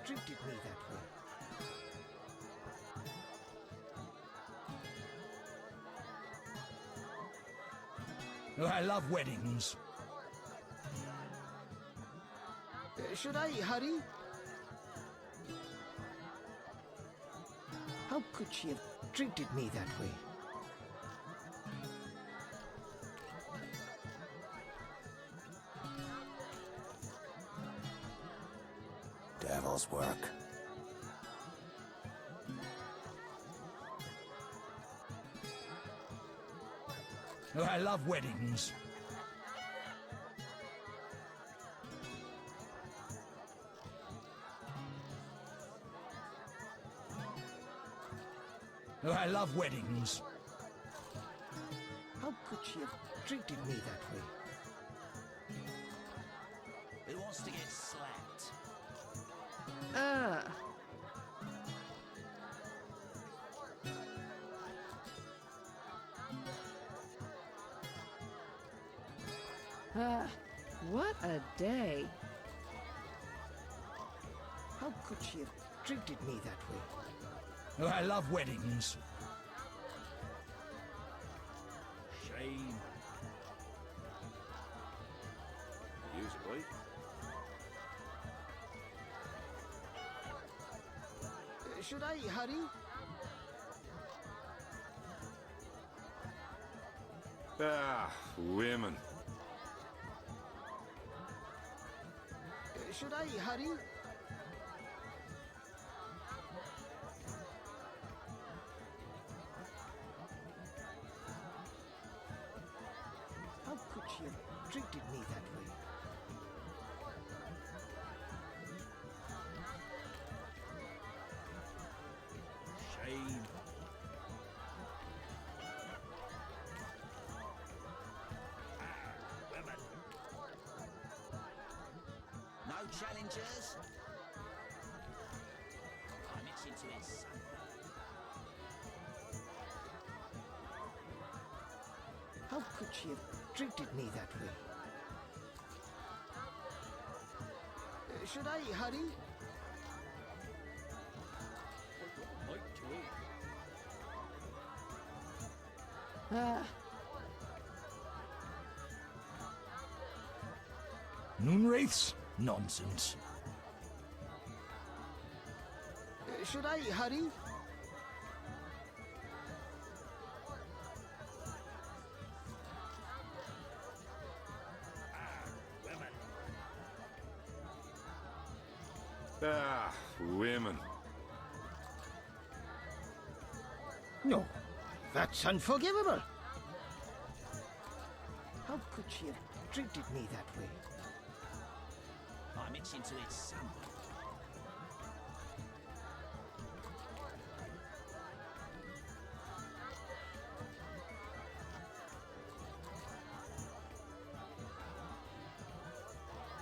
treated me that way. Oh, I love weddings. Should I hurry? How could she have treated me that way? Devil's work. Oh, I love weddings. Oh, I love weddings. How could she have treated me that way? Who wants to get slapped? What a day. How could she have treated me that way? Oh, I love weddings. Shame. Use it, right? Should I hurry? Ah, women. Should I hurry? How could she have treated me that way? Shame. No challengers? I'm itching to eat some. How could she have treated me that way? Should I hurry? Moonwraiths? Nonsense. Should I hurry? Ah, women. No, that's unforgivable. How could she have treated me that way? I'm itching to eat some.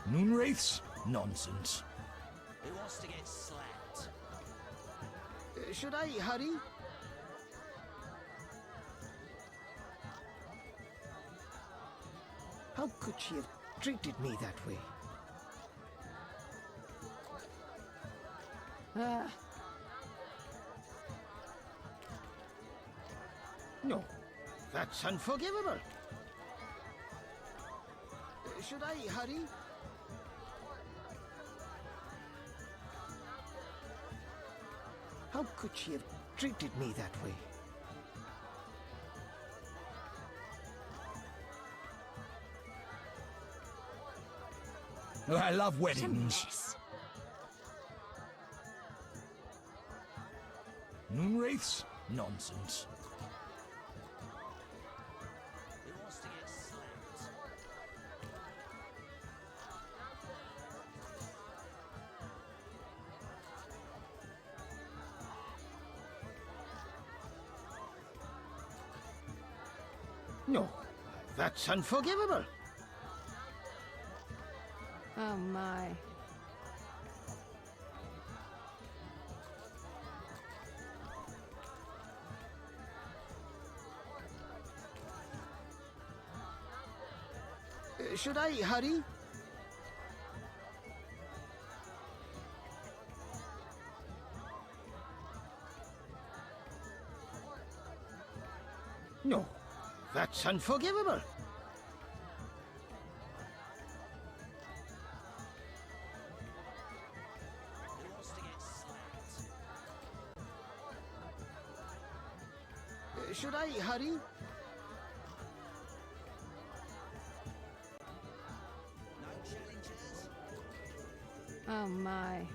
Moonwraiths? Nonsense. Who wants to get slapped? Should I hurry? How could she have treated me that way? No, that's unforgivable. Should I hurry? How could she have treated me that way? Oh, I love weddings. Moonwraiths? Nonsense. Who wants to get slapped? No, that's unforgivable. Oh my. Should I hurry? No, that's unforgivable. Should I hurry? Oh my.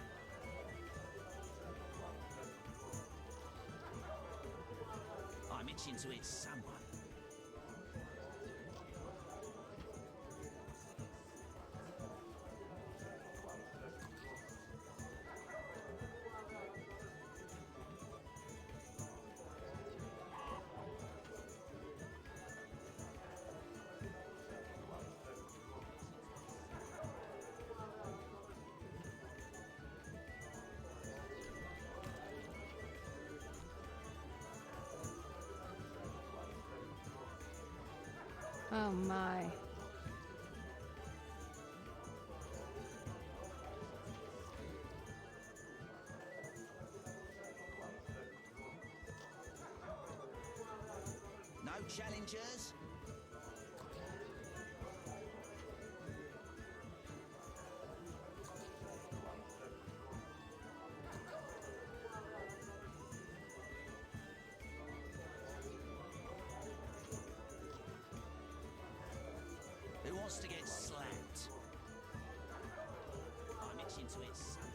I'm itching to hit someone. Oh my. No challengers? Who wants to get slapped? I'm itching to hit someone.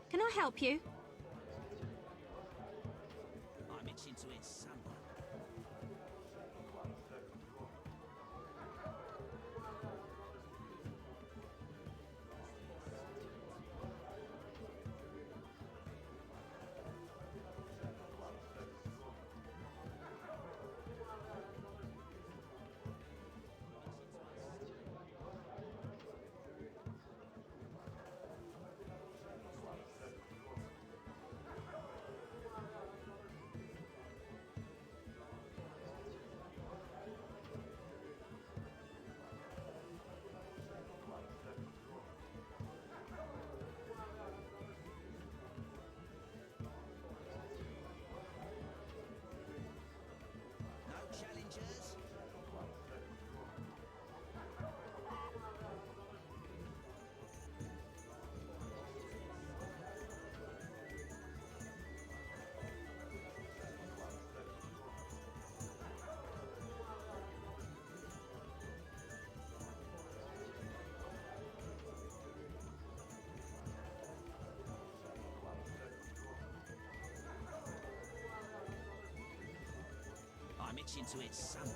Can I help you? I'm itching to hit someone. Challengers? I'm itching to hit someone.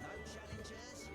No challengers?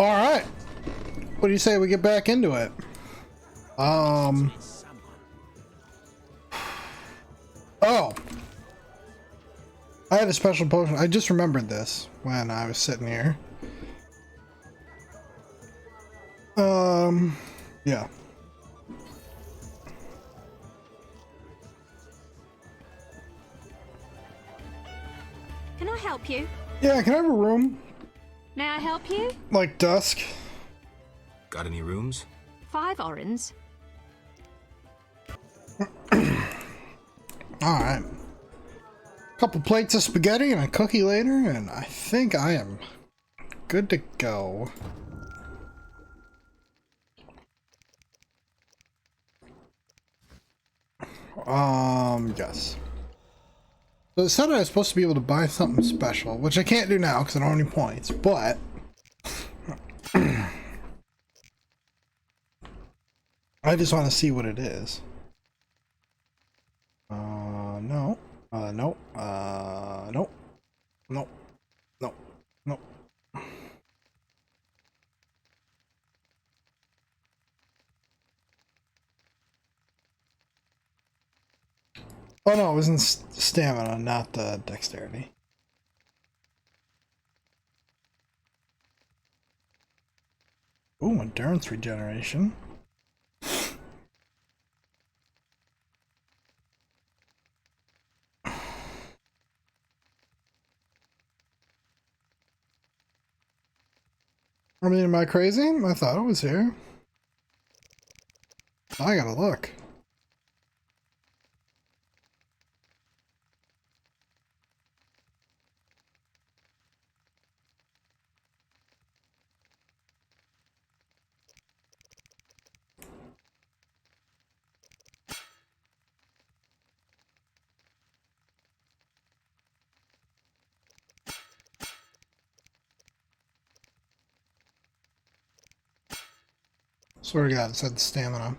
Alright. What do you say we get back into it? Oh. I had a special potion. I just remembered this when I was sitting here. Yeah. Can I help you? Yeah, can I have a room? May I help you? Like dusk? Got any rooms? 5 orens. Alright. Couple plates of spaghetti and a cookie later, and I think I am good to go. Yes. So it said I was supposed to be able to buy something special, which I can't do now because I don't have any points, but I just want to see what it is. No. Nope. Nope. Nope. Nope. Nope. Oh no, it was in stamina, not dexterity. Ooh, endurance regeneration. I mean, am I crazy? I thought it was here. I gotta look. Swear to God, it said stamina.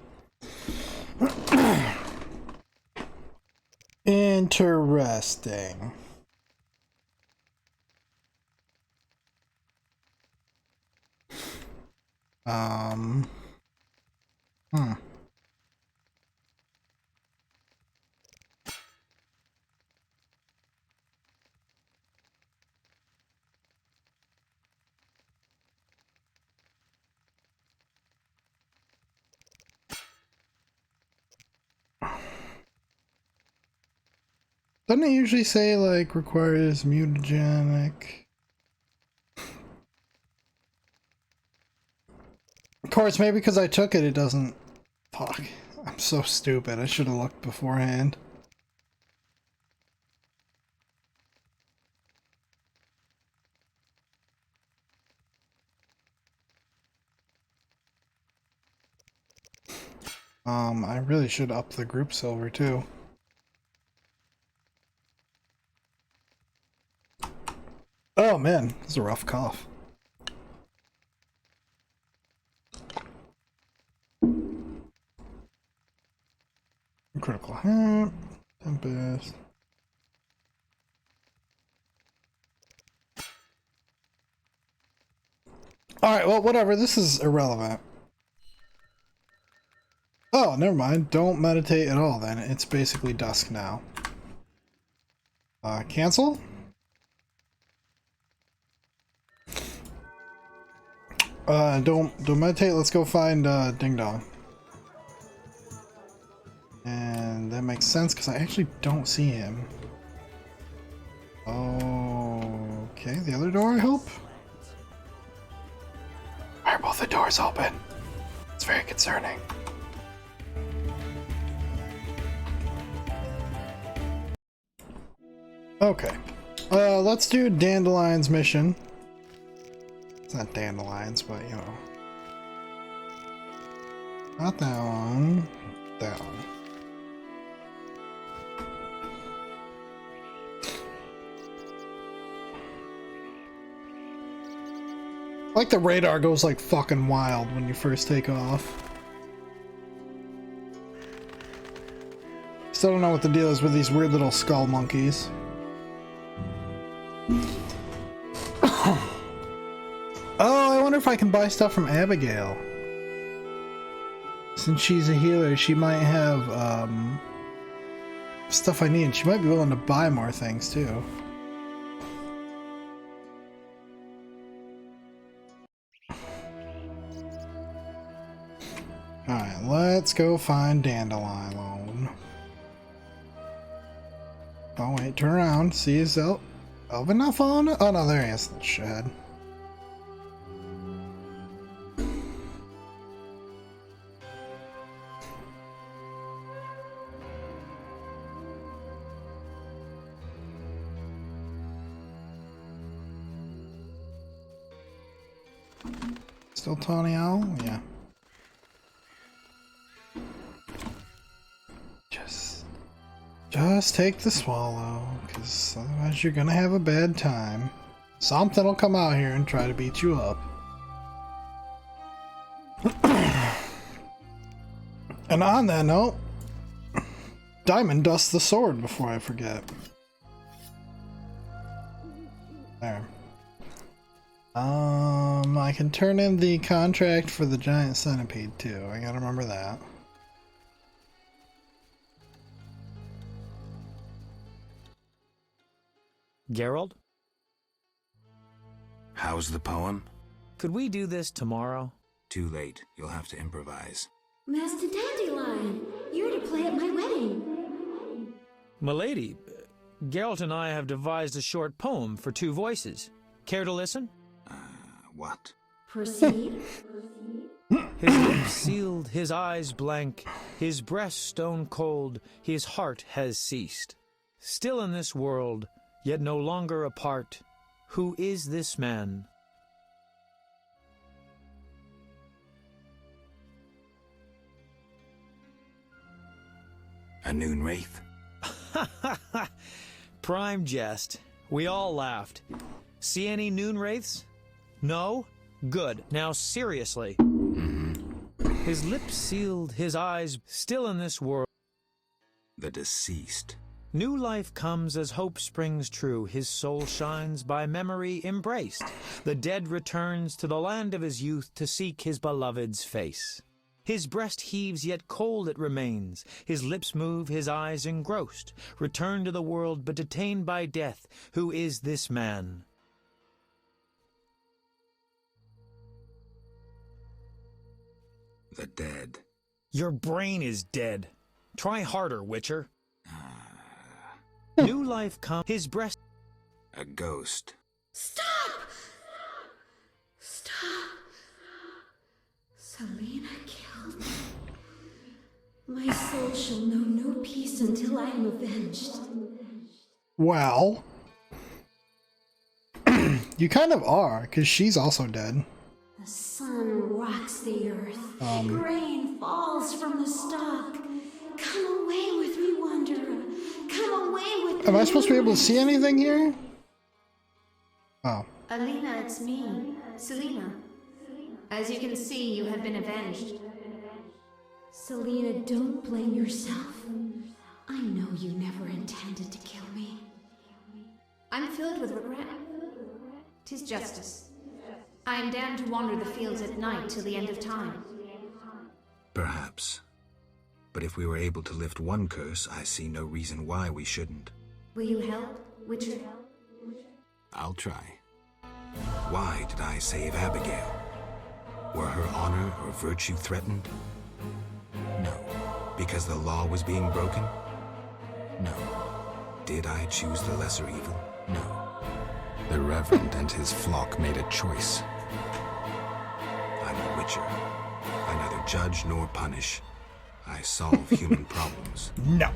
Interesting. Doesn't it usually say, like, requires mutagenic? Of course, maybe because I took it, it doesn't... Fuck. I'm so stupid. I should have looked beforehand. I really should up the group silver, too. Oh man, this is a rough cough. Critical hit, Tempest. Alright, well, whatever, this is irrelevant. Oh, never mind. Don't meditate at all then. It's basically dusk now. Cancel? Don't meditate. Let's go find Ding Dong. And that makes sense because I actually don't see him. Okay, the other door, I hope? Why are both the doors open? It's very concerning. Okay. Let's do Dandelions Mission. It's not dandelions, but you know. Not that one. That one. Like the radar goes like fucking wild when you first take off. Still don't know what the deal is with these weird little skull monkeys. Oh, I want wonder if I can buy stuff from Abigail. Since she's a healer, she might have stuff I need. She might be willing to buy more things too. Alright, let's go find Dandelion. Oh wait, turn around. See his Elvin not following? Oh no, there he is. Shithead. Still Tawny Owl? Yeah. Just take the swallow, because otherwise you're gonna have a bad time. Something will come out here and try to beat you up. And on that note, Diamond dust the sword before I forget. There. I can turn in the contract for the giant centipede too. I gotta remember that. Geralt? How's the poem? Could we do this tomorrow? Too late. You'll have to improvise. Master Dandelion, you're to play at my wedding. Milady, Geralt and I have devised a short poem for 2 voices. Care to listen? What? Proceed. His lips sealed, his eyes blank, his breast stone cold, his heart has ceased. Still in this world, yet no longer apart, who is this man? A noon wraith? Prime jest. We all laughed. See any noon wraiths? No? Good. Now seriously. His lips sealed, his eyes still in this world. The deceased. New life comes as hope springs true. His soul shines by memory embraced. The dead returns to the land of his youth to seek his beloved's face. His breast heaves, yet cold it remains. His lips move, his eyes engrossed. Returned to the world, but detained by death. Who is this man? The dead. Your brain is dead. Try harder, Witcher. New life comes. His breast. A ghost. Stop! Stop! Selena killed me. My soul shall know no peace until I am avenged. Well, you kind of are, because she's also dead. The sun rocks the earth. Grain falls from the stalk. Come away with me, wanderer. Come away with me. Am I supposed to be able to see anything here? Oh. Alina, it's me, Selena. As you can see, you have been avenged. Selena, don't blame yourself. I know you never intended to kill me. I'm filled with regret. 'Tis justice. I am damned to wander the fields at night till the end of time. Perhaps. But if we were able to lift one curse, I see no reason why we shouldn't. Will you help, Witcher? I'll try. Why did I save Abigail? Were her honor or virtue threatened? No. Because the law was being broken? No. Did I choose the lesser evil? No. The Reverend and his flock made a choice. I'm a Witcher. I neither judge nor punish. I solve human problems. No.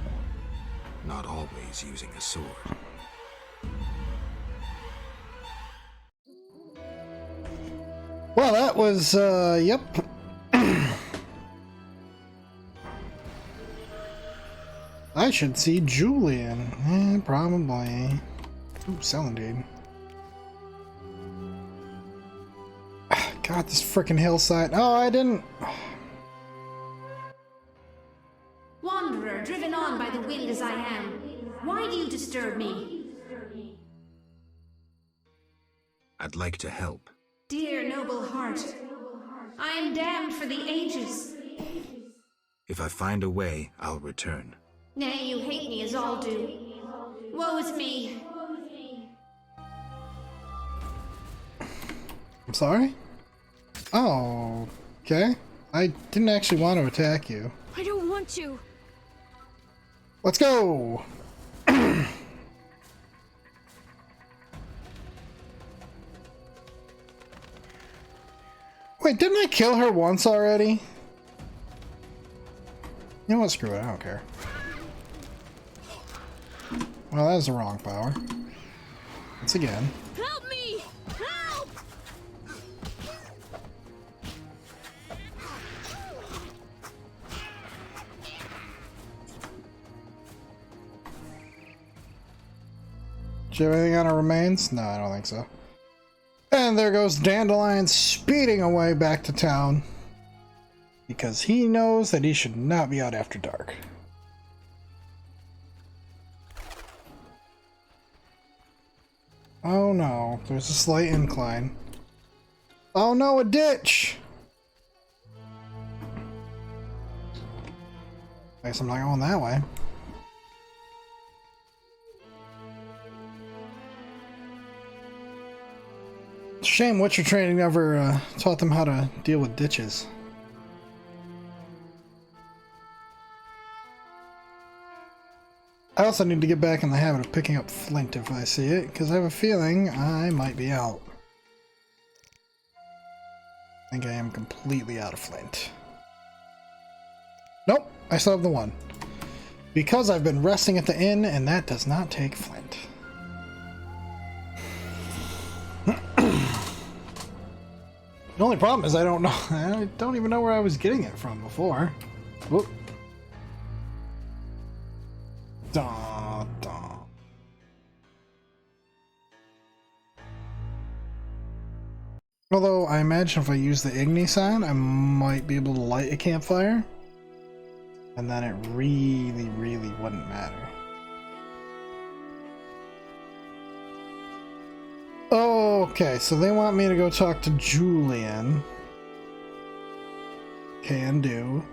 Not always using a sword. Well, that was, yep. I should see Julian. Probably. Ooh, Salamandra. God, this frickin' hillside. Oh, I didn't. Wanderer, driven on by the wind as I am, why do you disturb me? I'd like to help. Dear noble heart, I am damned for the ages. If I find a way, I'll return. Nay, you hate me as all do. Woe is me. I'm sorry? Oh, okay. I didn't actually want to attack you. I don't want to. Let's go! Wait, didn't I kill her once already? You know what? Screw it. I don't care. Well, that was the wrong power. Once again. Help me! Help! Do you have anything on our remains? No, I don't think so. And there goes Dandelion speeding away back to town. Because he knows that he should not be out after dark. Oh no, there's a slight incline. Oh no, a ditch! I guess I'm not going that way. Shame Witcher training never taught them how to deal with ditches. I also need to get back in the habit of picking up flint if I see it, because I have a feeling I might be out. I think I am completely out of flint. Nope, I still have the one. Because I've been resting at the inn, and that does not take flint. The only problem is I don't know. I don't even know where I was getting it from before. Whoop. Da, da. Although I imagine if I use the Igni sign, I might be able to light a campfire. And then it really, really wouldn't matter. Okay, so they want me to go talk to Julian. Can do.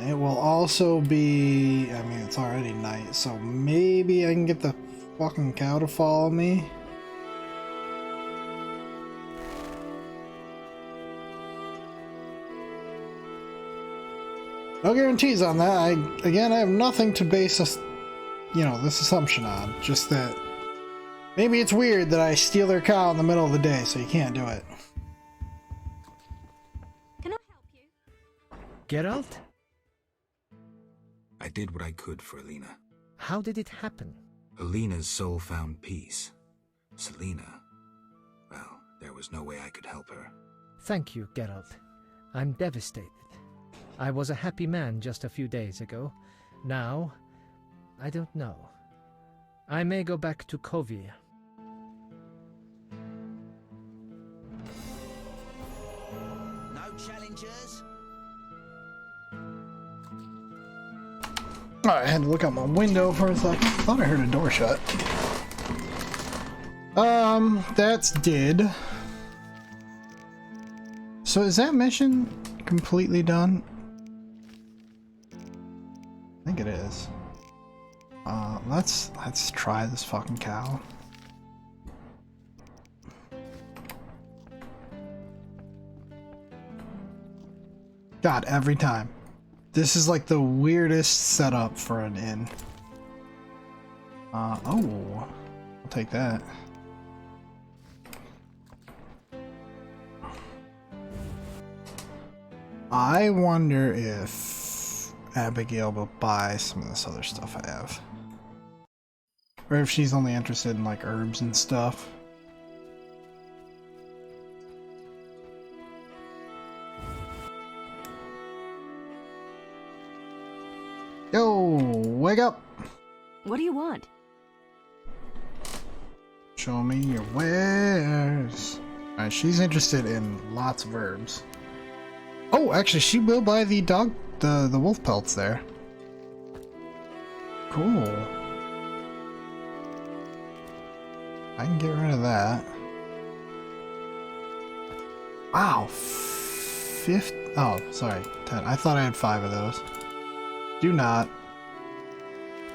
It will also be... I mean, it's already night, so maybe I can get the fucking cow to follow me. No guarantees on that. Again, I have nothing to base this, this assumption on. Just that maybe it's weird that I steal their cow in the middle of the day, so you can't do it. Can I help you? Geralt? I did what I could for Alina. How did it happen? Alina's soul found peace. Selena, well, there was no way I could help her. Thank you, Geralt. I'm devastated. I was a happy man just a few days ago. Now, I don't know. I may go back to Kovir. No challengers? I had to look out my window for a second. I thought I heard a door shut. That's did. So is that mission completely done? I think it is. Let's try this fucking cow. God, every time. This is like the weirdest setup for an inn. Oh, I'll take that. I wonder if Abigail will buy some of this other stuff I have. Or if she's only interested in like herbs and stuff. Yo, wake up! What do you want? Show me your wares. Alright, she's interested in lots of herbs. Oh, actually, she will buy the the wolf pelts there. Cool. I can get rid of that. Wow. 50. Oh, sorry. 10. I thought I had 5 of those. Do not.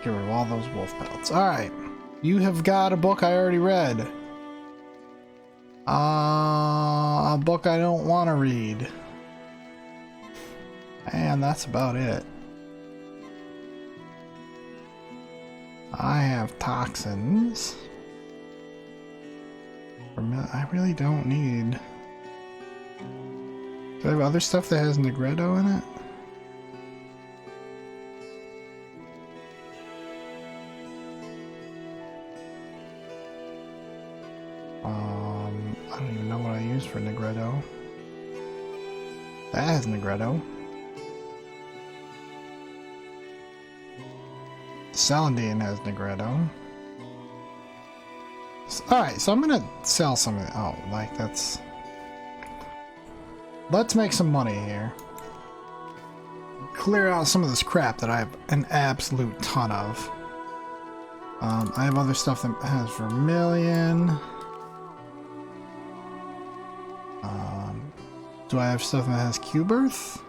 Get rid of all those wolf pelts. Alright. You have got a book I already read. A book I don't want to read. And that's about it. I have toxins. I really don't need... Do I have other stuff that has Negretto in it? I don't even know what I use for Negretto. That has Negretto. Salandine has Negretto. Alright, so I'm gonna sell some of it. Oh, like that's... Let's make some money here. Clear out some of this crap that I have an absolute ton of. I have other stuff that has vermilion. Do I have stuff that has Q-Birth?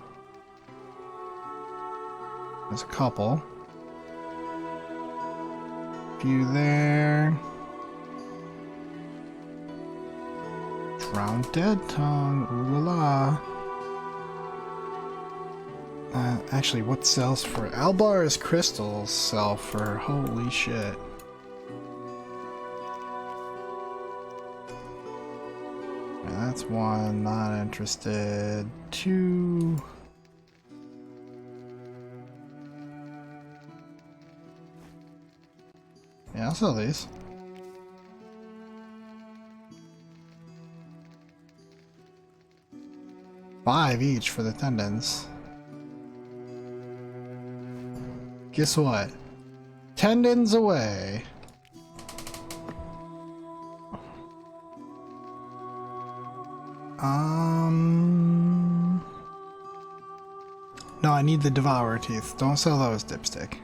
There's a couple. Few there. Drowned Dead Tongue. Ooh la la. Actually, what sells for Albar's crystals sell for holy shit. That's one, not interested. 2. Yeah, I'll sell these. $5 each for the tendons. Guess what? Tendons away. No, I need the Devourer teeth. Don't sell those, Dipstick.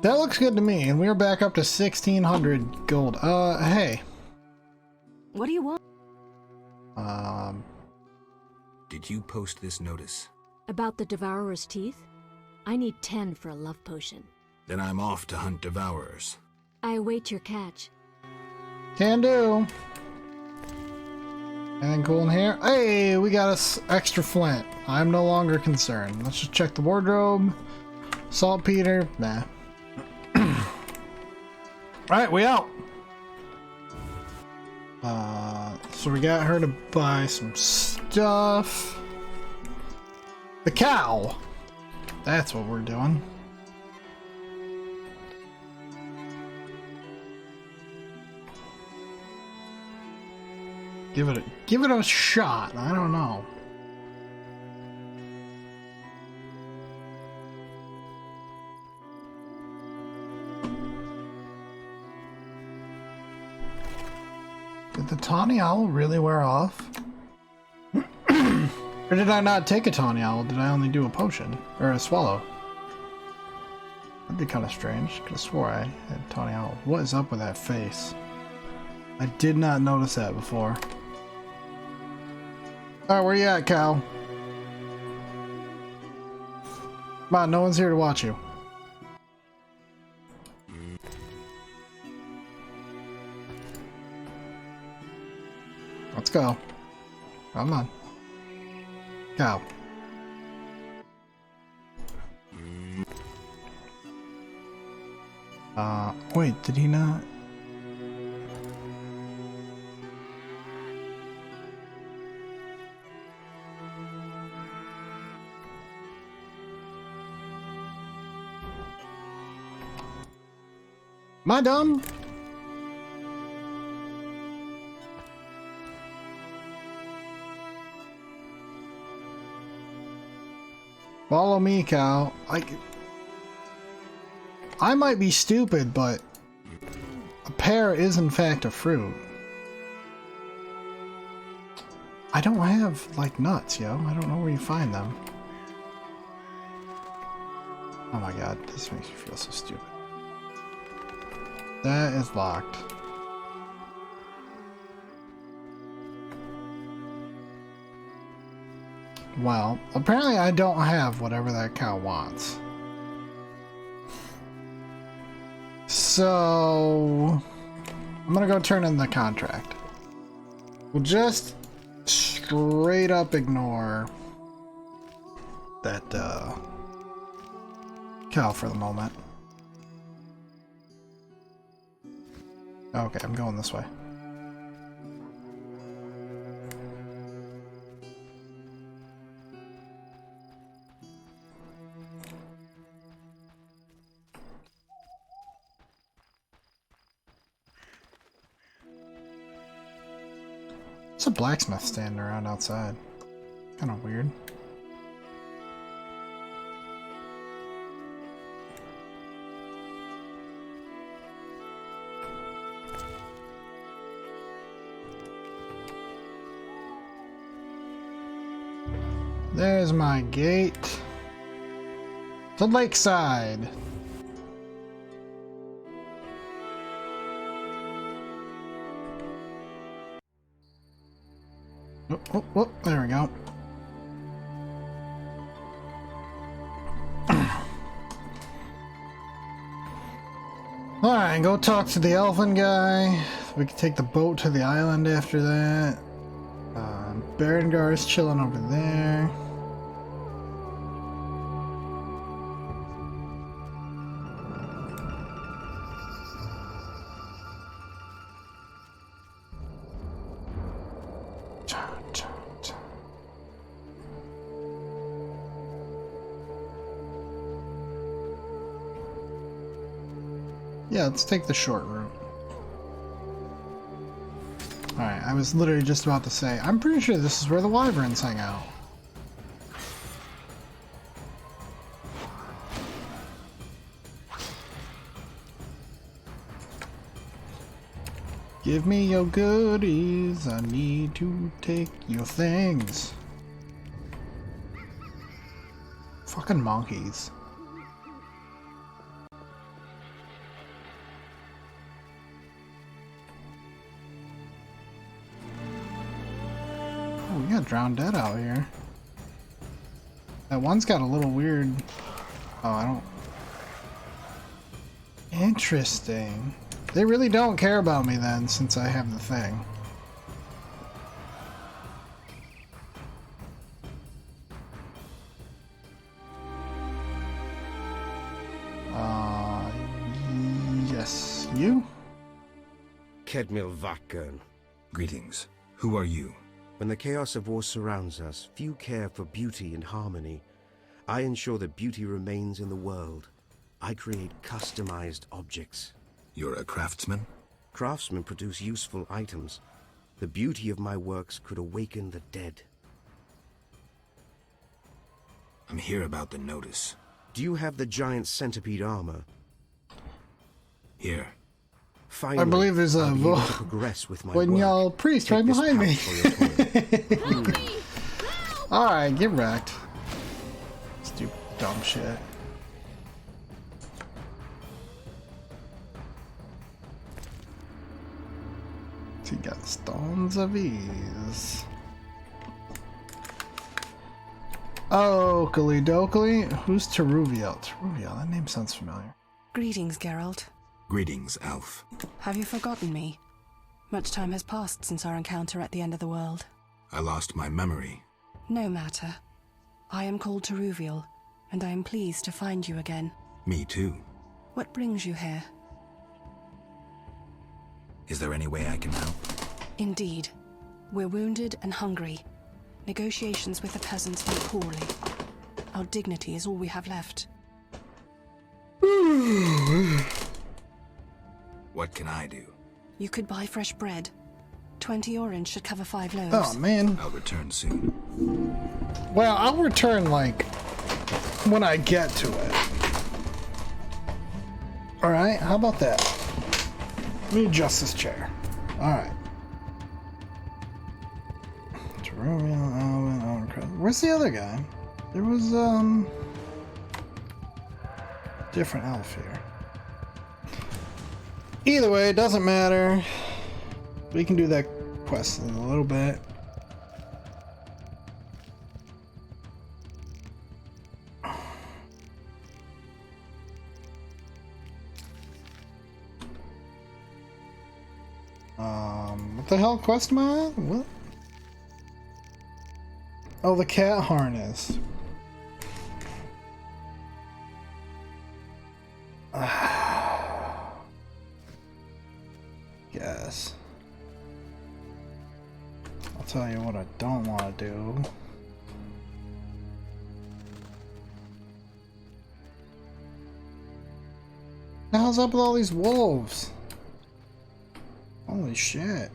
That looks good to me, and we're back up to 1,600 gold. Hey. What do you want? Did you post this notice? About the Devourer's teeth? I need 10 for a love potion. Then I'm off to hunt Devourers. I await your catch. Can do. Anything cool in here? Hey, we got us extra flint. I'm no longer concerned. Let's just check the wardrobe. Saltpeter. Nah. Alright, we out. So we got her to buy some stuff. The cow. That's what we're doing. Give it a shot. I don't know. Did the tawny owl really wear off? Or did I not take a tawny owl? Did I only do a potion? Or a swallow? That'd be kind of strange. Could have swore I had a tawny owl. What is up with that face? I did not notice that before. Alright, where you at, cow? Come on, no one's here to watch you. Let's go. Come on. Cow. Wait, did he not? Am I dumb? Follow me, cow. I might be stupid, but a pear is in fact a fruit. I don't have, like, nuts, yo. I don't know where you find them. Oh my god, this makes me feel so stupid. That is locked. Well, apparently I don't have whatever that cow wants. So I'm gonna go turn in the contract. We'll just straight up ignore that cow for the moment. Okay, I'm going this way. There's a blacksmith standing around outside. Kind of weird. There's my gate. The lakeside. Oh, there we go. Alright, go talk to the elfin guy. We can take the boat to the island after that. Berengar is chilling over there. Yeah, let's take the short route. Alright, I was literally just about to say, I'm pretty sure this is where the wyverns hang out. Give me your goodies, I need to take your things. Fucking monkeys. We got drowned dead out here. That one's got a little weird. Oh, I don't. Interesting. They really don't care about me then, since I have the thing. Yes. You? Kedmil Vakern. Greetings. Who are you? When the chaos of war surrounds us, few care for beauty and harmony. I ensure that beauty remains in the world. I create customized objects. You're a craftsman? Craftsmen produce useful items. The beauty of my works could awaken the dead. I'm here about the notice. Do you have the giant centipede armor? Here. Finally, I believe there's a when y'all priest right behind me. Alright, get wrecked. Stupid dumb shit. He got stones of ease. Oakley dokley. Who's Teruviel? Teruviel, that name sounds familiar. Greetings, Geralt. Greetings, Elf. Have you forgotten me? Much time has passed since our encounter at the end of the world. I lost my memory. No matter. I am called Teruviel, and I am pleased to find you again. Me too. What brings you here? Is there any way I can help? Indeed. We're wounded and hungry. Negotiations with the peasants went poorly. Our dignity is all we have left. What can I do? You could buy fresh bread. 20 orange should cover 5 loaves. Oh, man. I'll return soon. Well, I'll return, like, when I get to it. Alright, how about that? Let me adjust this chair. Alright. Where's the other guy? There was, different elf here. Either way, it doesn't matter. We can do that quest in a little bit. What the hell quest am I on? What? Oh, the cat harness. Yes. I'll tell you what I don't want to do. The hell's up with all these wolves? Holy shit.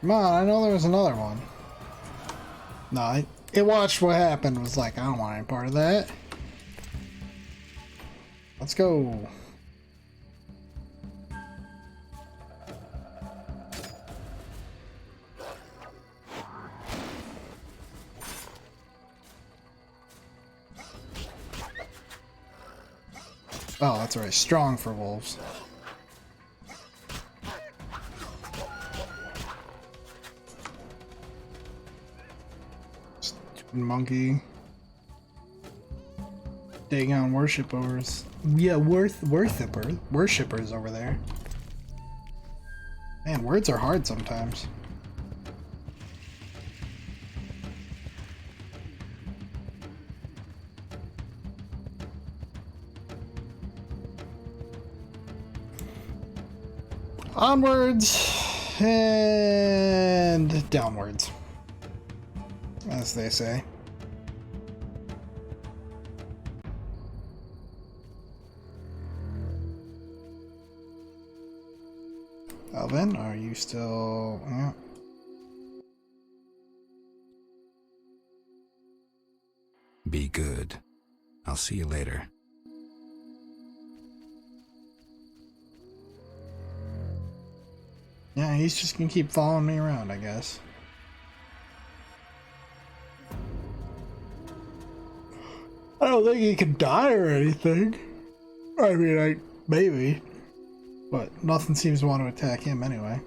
Come on, I know there was another one. No, it watched what happened, was like, I don't want any part of that. Let's go. Oh, that's right. Strong for wolves. Stupid monkey. Dagon worshippers. Yeah, worshippers over there. Man, words are hard sometimes. Onwards and downwards, as they say. Alvin, are you still... Yeah. Be good. I'll see you later. Yeah, he's just gonna keep following me around, I guess. I don't think he can die or anything. I mean, maybe. But nothing seems to want to attack him anyway.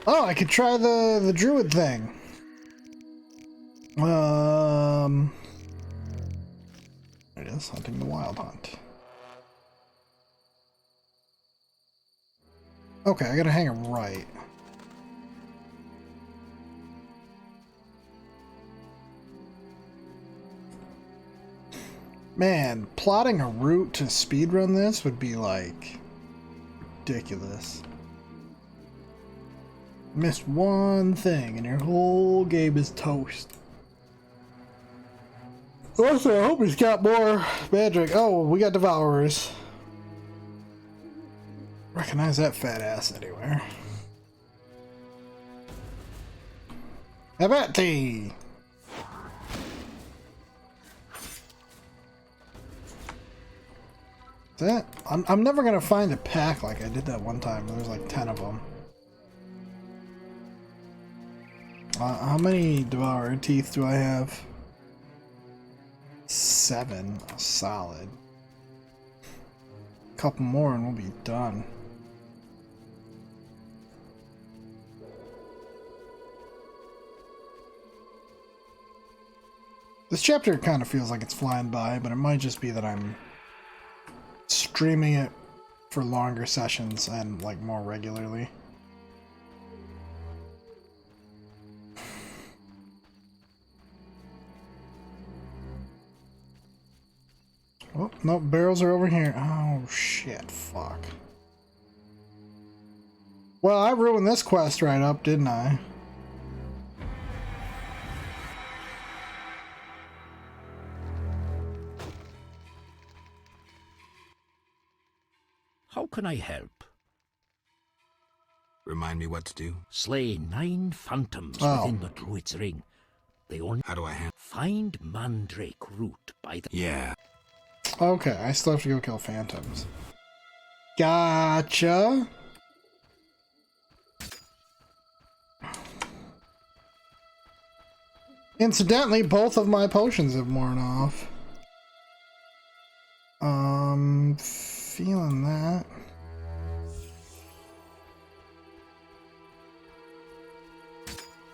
Oh, I could try the druid thing. There it is, hunting the wild hunt. Okay, I gotta hang it right. Man, plotting a route to speedrun this would be like ridiculous. Missed one thing and your whole game is toast. Also, I hope he's got more magic. Oh, we got Devourers. Recognize that fat ass anywhere. Abati! That I'm never gonna find a pack like I did that one time. There's like 10 of them. How many Devourer teeth do I have? 7. Solid. Couple more and we'll be done. This chapter kind of feels like it's flying by, but it might just be that I'm streaming it for longer sessions and like more regularly. Oh, no, barrels are over here. Oh shit, fuck. Well, I ruined this quest right up, didn't I? How can I help? Remind me what to do? Slay 9 phantoms within the Druid's Ring. They only... How do I handle? Find Mandrake root by the... Yeah. Okay, I still have to go kill phantoms. Gotcha. Incidentally, both of my potions have worn off. Feeling that.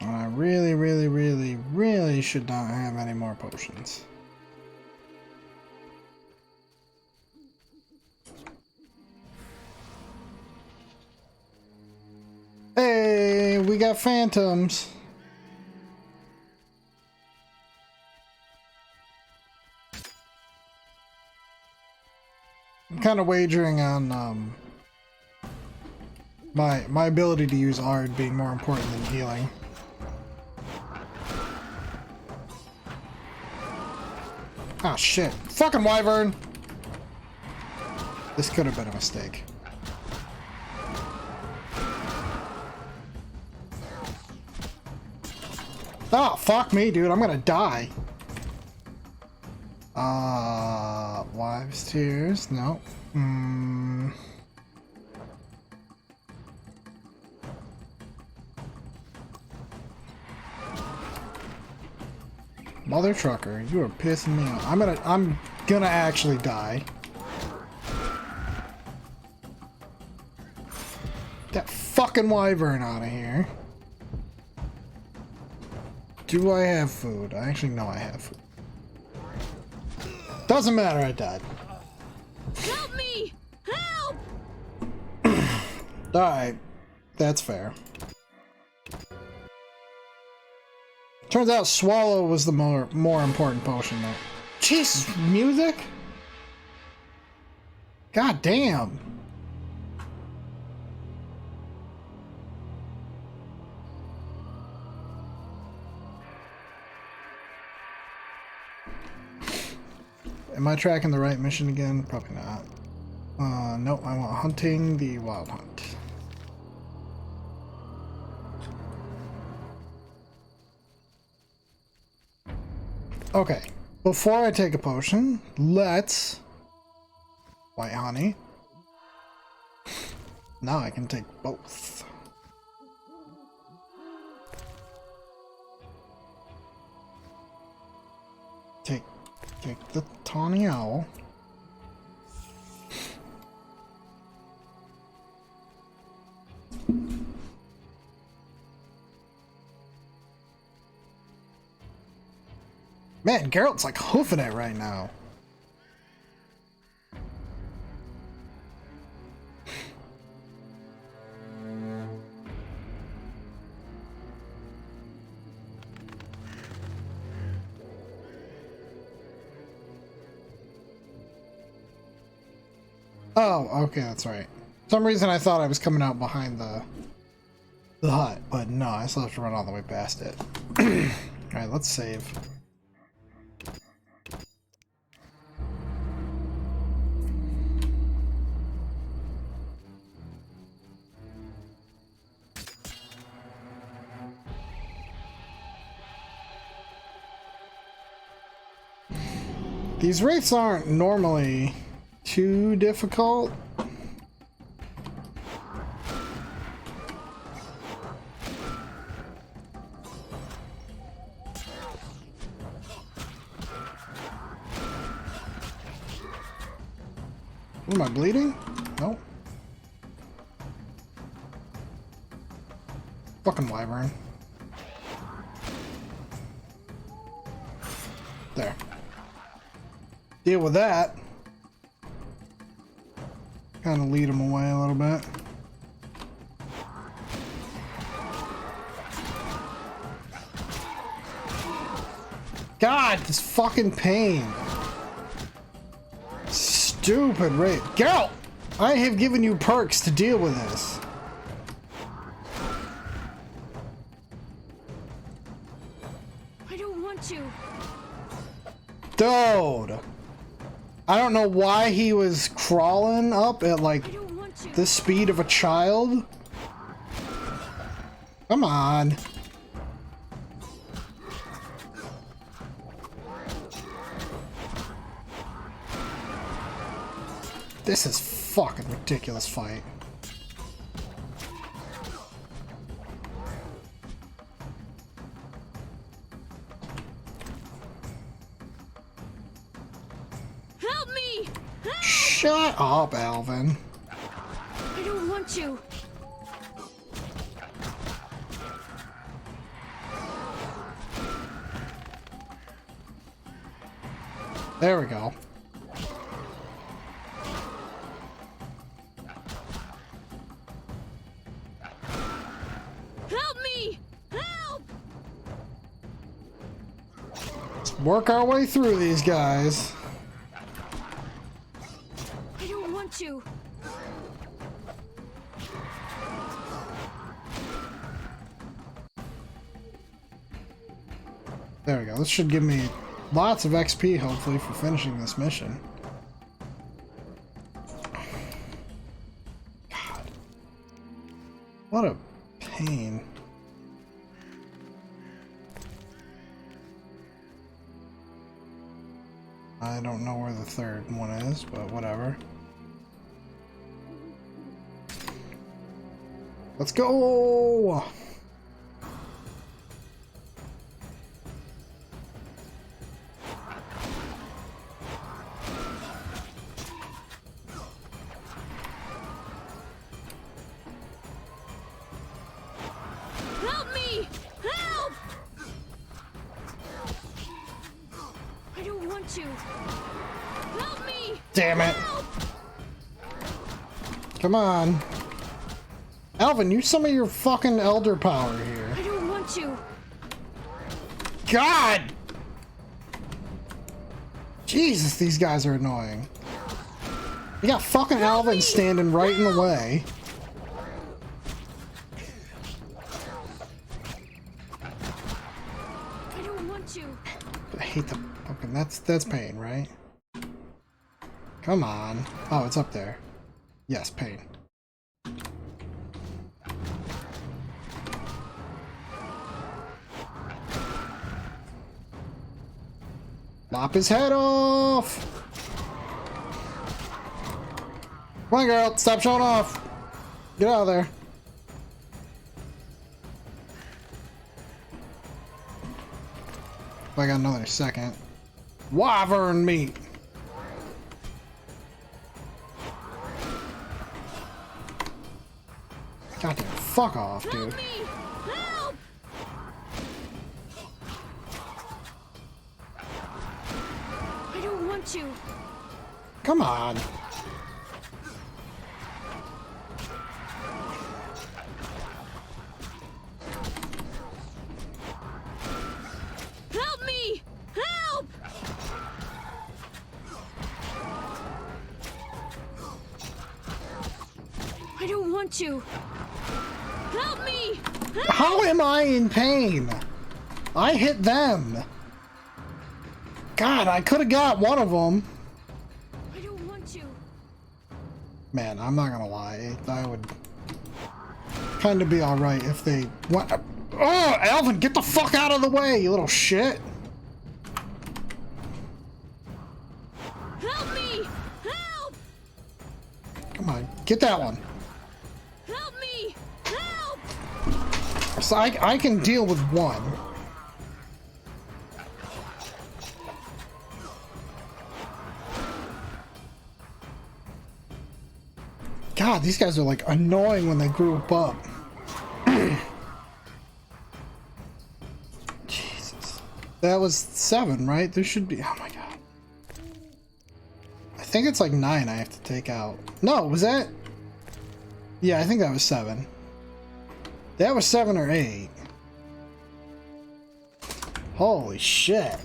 when I really, really, really, really should not have any more potions. Hey, we got phantoms. I'm kind of wagering on my ability to use Ard being more important than healing. Ah, shit. Fucking wyvern! This could have been a mistake. Oh, fuck me, dude. I'm gonna die. Wives' tears? No. Mother trucker, you are pissing me off. I'm gonna actually die. That fucking wyvern out of here. Do I have food? I actually know I have food. Doesn't matter, I died. Help me! Help! Alright, that's fair. Turns out Swallow was the more important potion though. Jesus, music? God damn. Am I tracking the right mission again? Probably not. Nope, I want hunting the wild hunt. Okay, before I take a potion, let's... White honey. Now I can take both. Take the tawny owl. Man, Geralt's like hoofing it right now. Oh, okay, that's right. For some reason I thought I was coming out behind the hut, but no, I still have to run all the way past it. Alright, let's save. These wraiths aren't normally too difficult. Am I bleeding? Nope. Fucking wyvern. There. Deal with that. Kind of lead him away a little bit. God, this fucking pain. Stupid raid. Geralt! I have given you perks to deal with this. I don't want to. Dude. I don't know why he was crawling up at like the speed of a child. Come on. This is fucking ridiculous fight. Help me! Shut up, Alvin. I don't want to. There we go. Help me! Help! Let's work our way through these guys. I don't want to. There we go. This should give me lots of XP, hopefully, for finishing this mission. God. What a pain. I don't know where the third one is, but whatever. Let's go! Help me! Help! I don't want to. Help me! Damn it! Help! Come on. Alvin, use some of your fucking elder power here. I don't want to. God! Jesus, these guys are annoying. You got fucking Alvin standing right in the way. I don't want to. I hate the fucking... That's pain, right? Come on. Oh, it's up there. Yes, pain. Lop his head off! Come on, girl, stop showing off! Get out of there. I got another second. Wyvern meat! Goddamn, fuck off, dude. Help! I don't want to. Come on. Help me! Help! I don't want to. Help me! Help! How am I in pain? I hit them. God, I could have got one of them. I don't want to. Man, I'm not gonna lie. I would kind of be alright if they went. Oh, Alvin, get the fuck out of the way, you little shit. Help me! Help! Come on, get that one. Help me! Help! So I can deal with one. God, these guys are like annoying when they group up. Jesus. That was 7, right? There should be. Oh my god. I think it's like 9 I have to take out. No, was that? Yeah, I think that was 7. That was 7 or 8. Holy shit.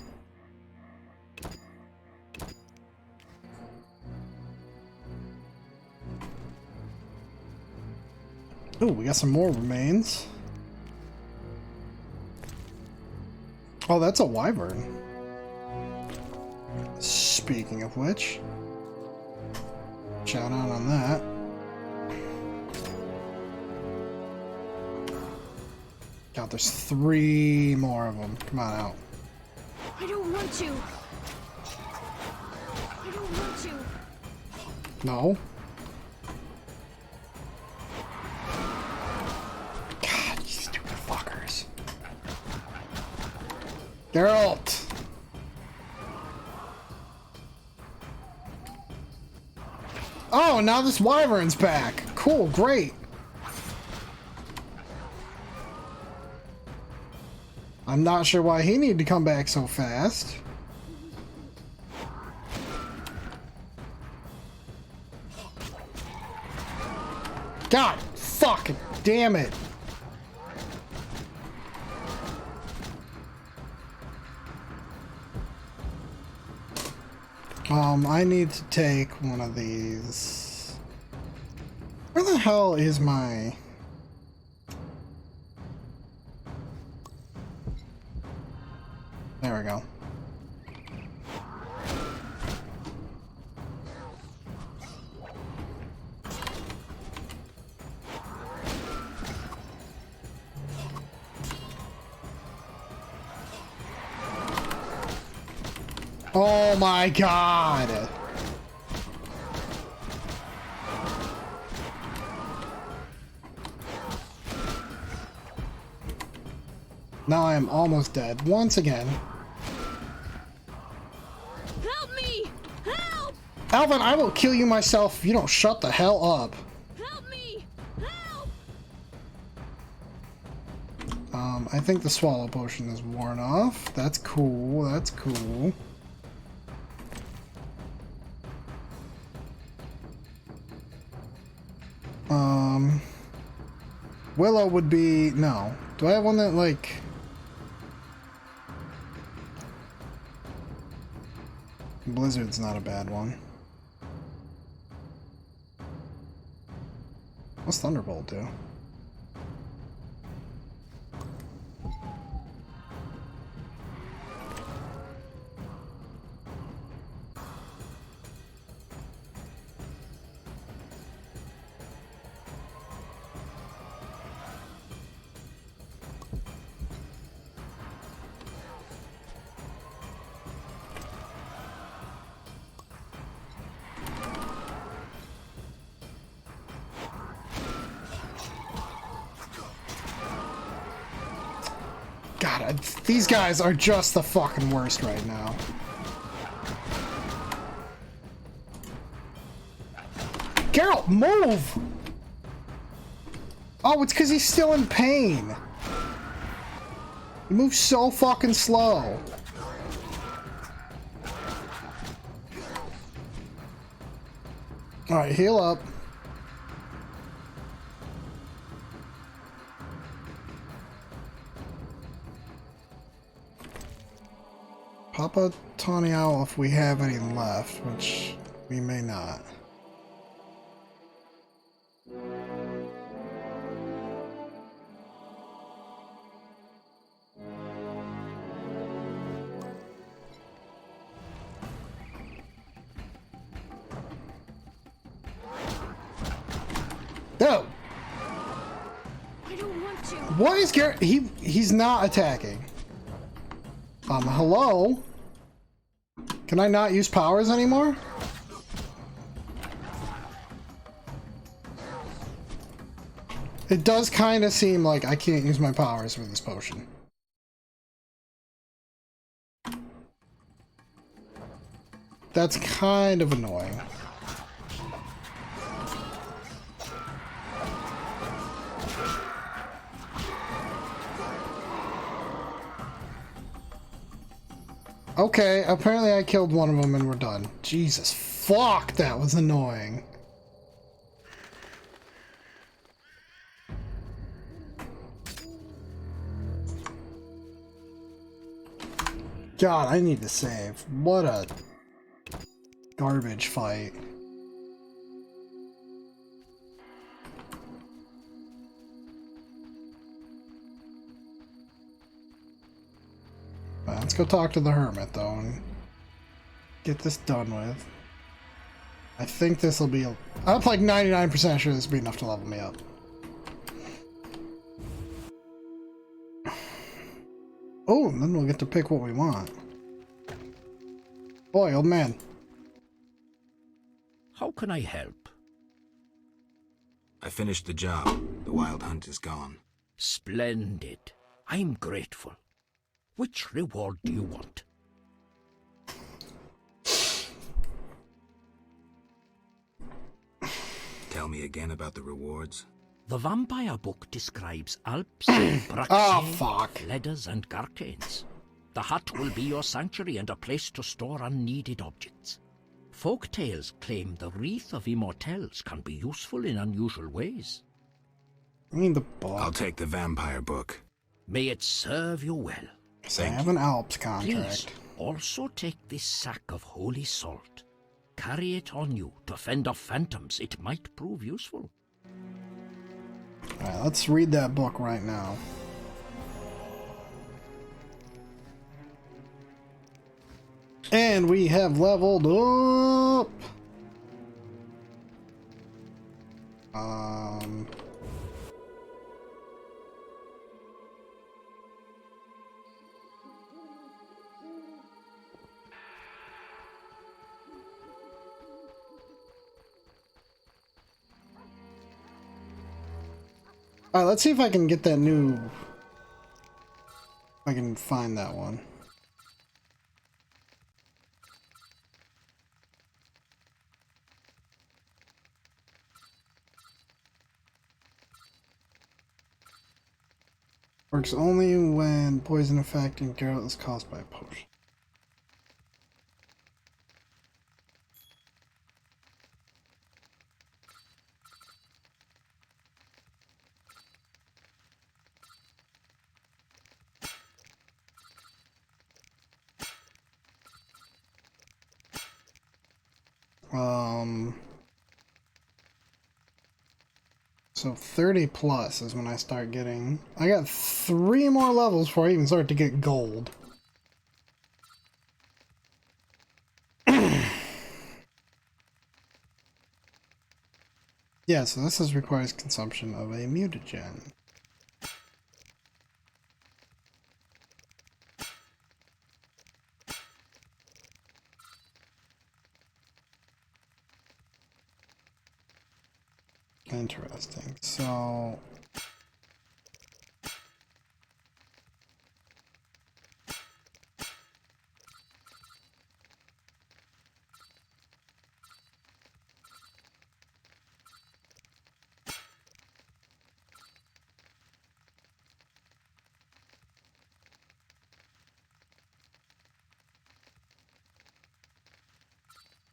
Ooh, we got some more remains. Oh, that's a wyvern. Speaking of which, shout out on that. God, there's 3 more of them. Come on out. I don't want to. I don't want to. No. God, you stupid fuckers. Geralt! Oh, now this wyvern's back. Cool, great. I'm not sure why he needed to come back so fast. God fucking damn it. I need to take one of these. Where the hell is my... There we go. Oh my god! Now I am almost dead once again. Help me! Help! Alvin, I will kill you myself if you don't shut the hell up. Help me! Help! I think the swallow potion is worn off. That's cool, that's cool. Willow would be... no. Do I have one that, like... Blizzard's not a bad one. What's Thunderbolt do? God, these guys are just the fucking worst right now. Geralt, move! Oh, it's because he's still in pain. He moves so fucking slow. Alright, heal up. Pop a tawny owl if we have any left, which we may not. No! I don't want to. What is Garrett? He's not attacking. Hello? Can I not use powers anymore? It does kind of seem like I can't use my powers for this potion. That's kind of annoying. Okay, apparently I killed one of them and we're done. Jesus, fuck, that was annoying. God, I need to save. What a garbage fight. Let's go talk to the hermit, though, and get this done with. I think this will be... I'm like 99% sure this will be enough to level me up. Oh, and then we'll get to pick what we want. Boy, old man. How can I help? I finished the job. The wild hunt is gone. Splendid. I'm grateful. Which reward do you want? Tell me again about the rewards. The vampire book describes Alps, Ledders, and Garcanes. The hut will be your sanctuary and a place to store unneeded objects. Folk tales claim the Wreath of Immortelles can be useful in unusual ways. I mean the book. I'll take the vampire book. May it serve you well. I have an Alps contract. Please, also take this sack of holy salt. Carry it on you to fend off phantoms. It might prove useful. Alright, let's read that book right now. And we have leveled up. Alright, let's see if I can get that new... I can find that one. Works only when poison effect and Geralt is caused by a potion. So 30 plus is when I start getting... I got 3 more levels before I even start to get gold. Yeah, so this requires consumption of a mutagen. Interesting. So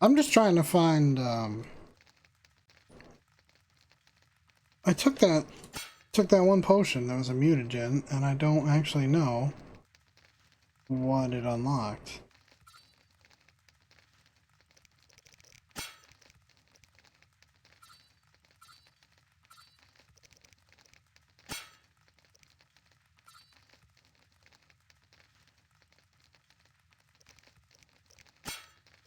I'm just trying to find I took that one potion that was a mutagen, and I don't actually know what it unlocked.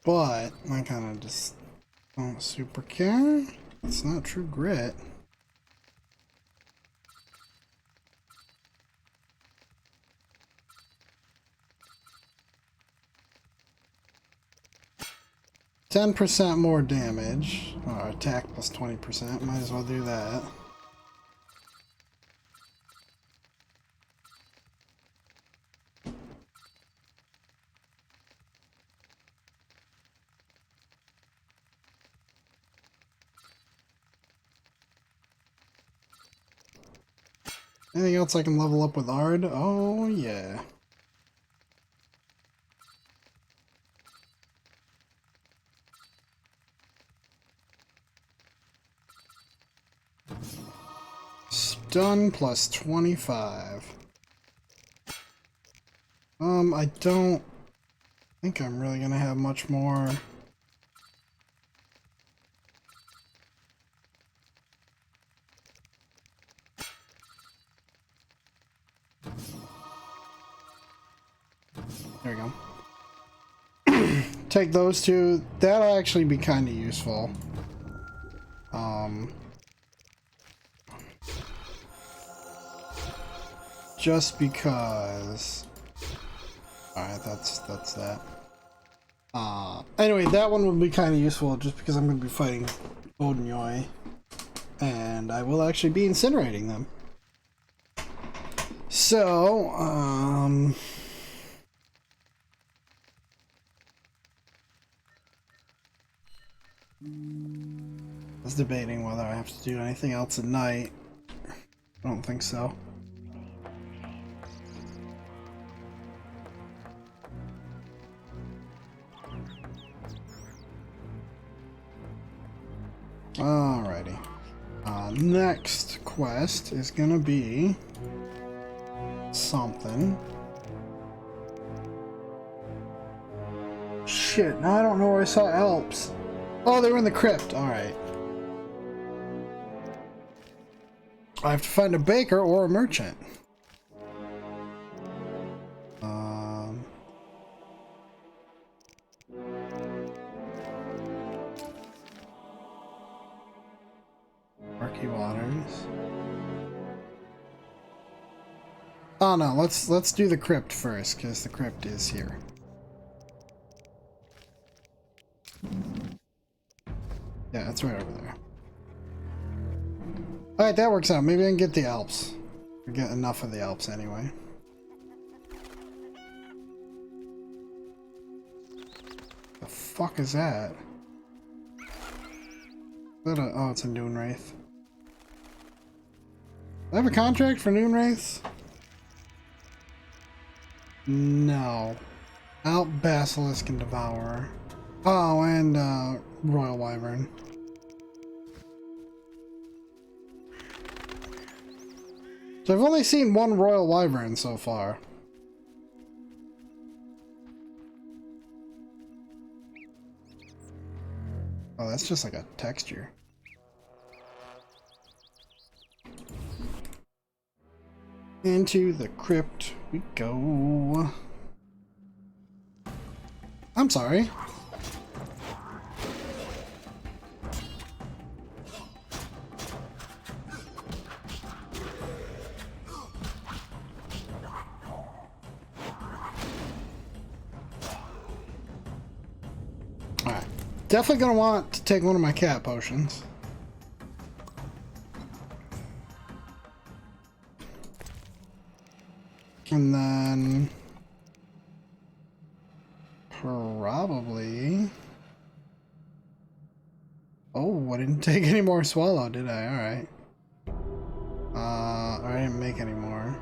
But I kind of just don't super care. It's not true grit. %10 more damage. Attack plus 20%. Might as well do that. Anything else I can level up with Ard? Oh, yeah. Stun plus 25. I don't think I'm really gonna have much more. There we go. Take those two. That'll actually be kind of useful. Just because. Alright, that's that. Anyway, that one would be kind of useful just because I'm going to be fighting Odinoi. And I will actually be incinerating them. So, I was debating whether I have to do anything else at night. I don't think so. Alrighty. Next quest is gonna be something. Shit, now I don't know where I saw Alps. Oh, they were in the crypt. Alright. I have to find a baker or a merchant. Murky Waters. Oh no, let's do the crypt first, because the crypt is here. Yeah, it's right over there. Alright, that works out. Maybe I can get the Alps. Or get enough of the Alps anyway. The fuck is that? Oh, it's a Noon Wraith. Do I have a contract for Noon Wraiths? No. Out Basilisk and Devourer. Oh, and Royal Wyvern. So I've only seen one Royal Wyvern so far. Oh, that's just like a texture. Into the crypt we go. I'm sorry. Alright. Definitely gonna want to take one of my cat potions. And then probably... Oh, I didn't take any more swallow, did I? Alright. I didn't make any more.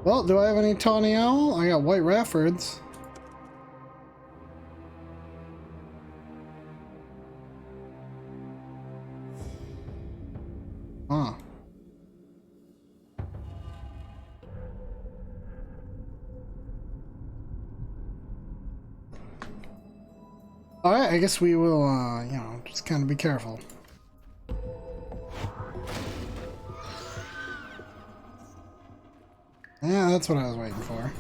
Well, do I have any tawny owl? I got white raffords. Huh. Alright, I guess we will, you know, just kind of be careful. Yeah, that's what I was waiting for.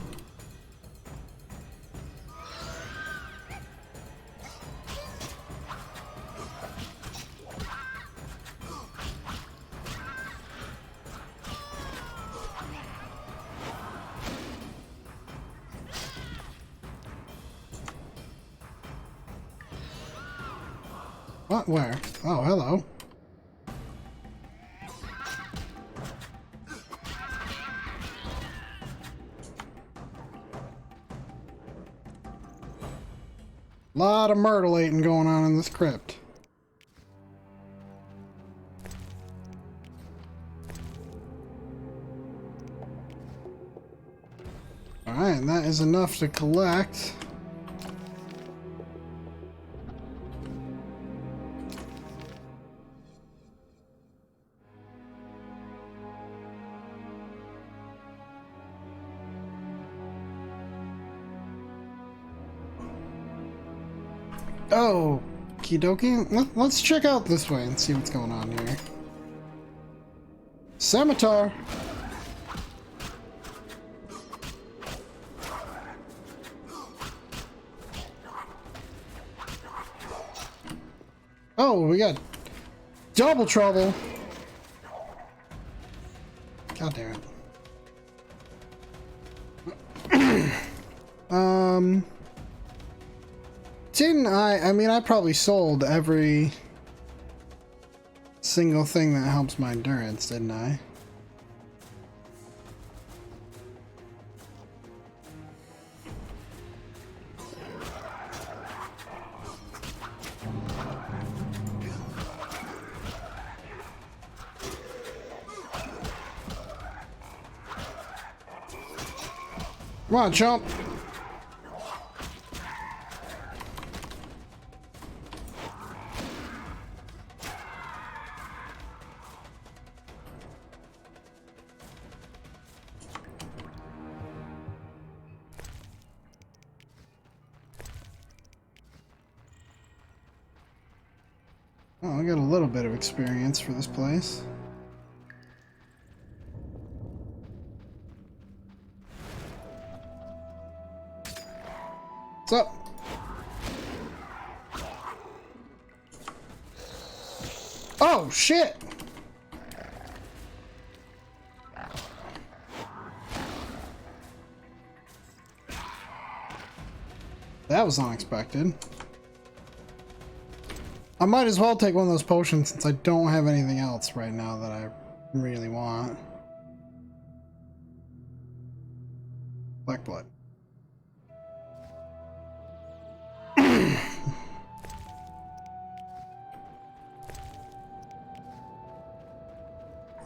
What? Where? Oh, hello. Lot of myrtleating going on in this crypt. Alright, and that is enough to collect. Oh, okie dokie. Let's check out this way and see what's going on here. Scimitar! Oh, we got double trouble! God damn it. Didn't I mean, I probably sold every single thing that helps my endurance, didn't I? Come on, chump! I got a little bit of experience for this place. What's up? Oh, shit! That was unexpected. I might as well take one of those potions since I don't have anything else right now that I really want. Black blood.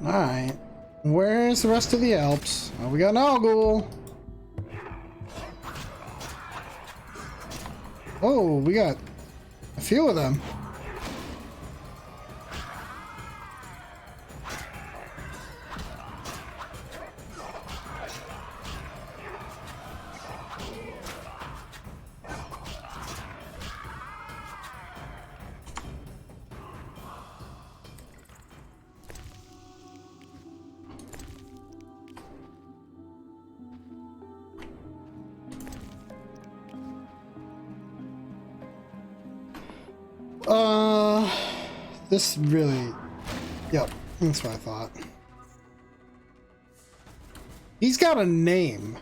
Alright. Where's the rest of the Alps? Oh, we got an Alghoul. Oh, we got a few of them. This really... Yep, that's what I thought. He's got a name.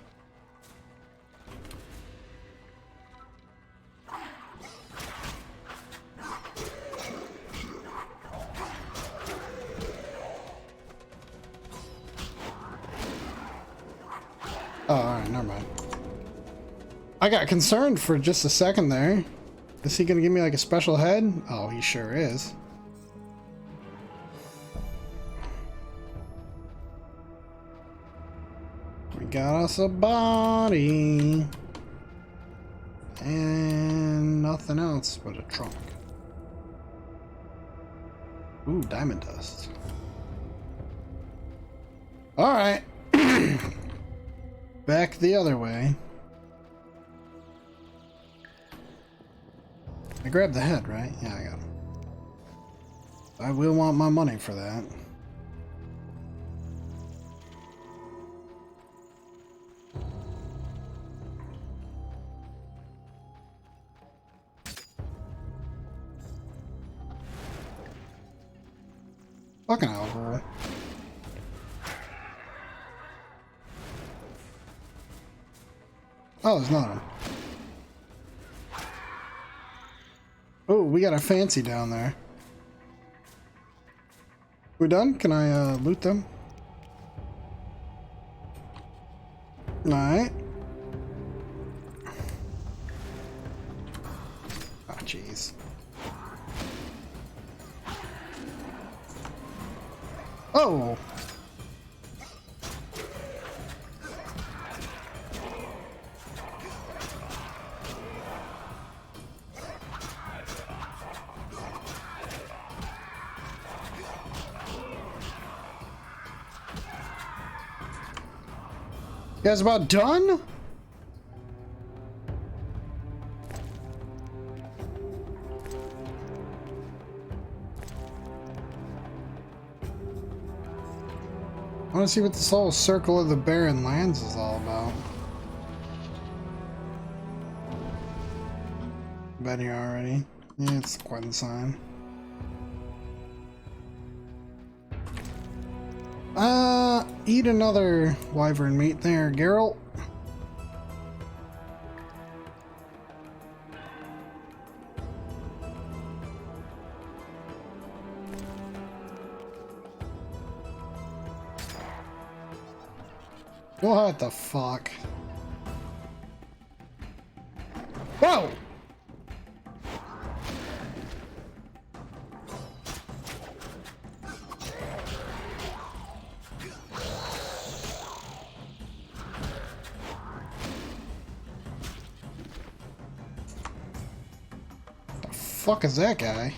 Oh, alright, never mind. I got concerned for just a second there. Is he gonna give me like a special head? Oh, he sure is. We got us a body. And nothing else but a trunk. Ooh, diamond dust. Alright. Back the other way. I grabbed the head, right? Yeah, I got him. I will want my money for that. Fucking alcohol. Oh, there's another one. Oh, we got a fancy down there. We done? Can I loot them? Alright. Oh, jeez. Oh! You guys about done? I want to see what this whole Circle of the Barren Lands is all about. Been here already. Yeah, it's quite the sign. Eat another wyvern meat there, Geralt. What the fuck? Whoa! Fuck is that guy?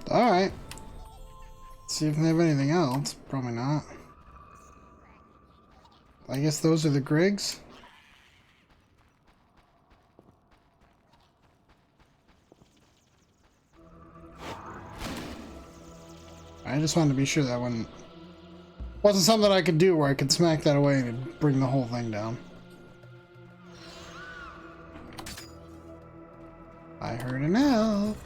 All right, See if they have anything else. Probably not. I guess those are the Griggs. I just wanted to be sure that wasn't something I could do where I could smack that away and bring the whole thing down. I heard an elk.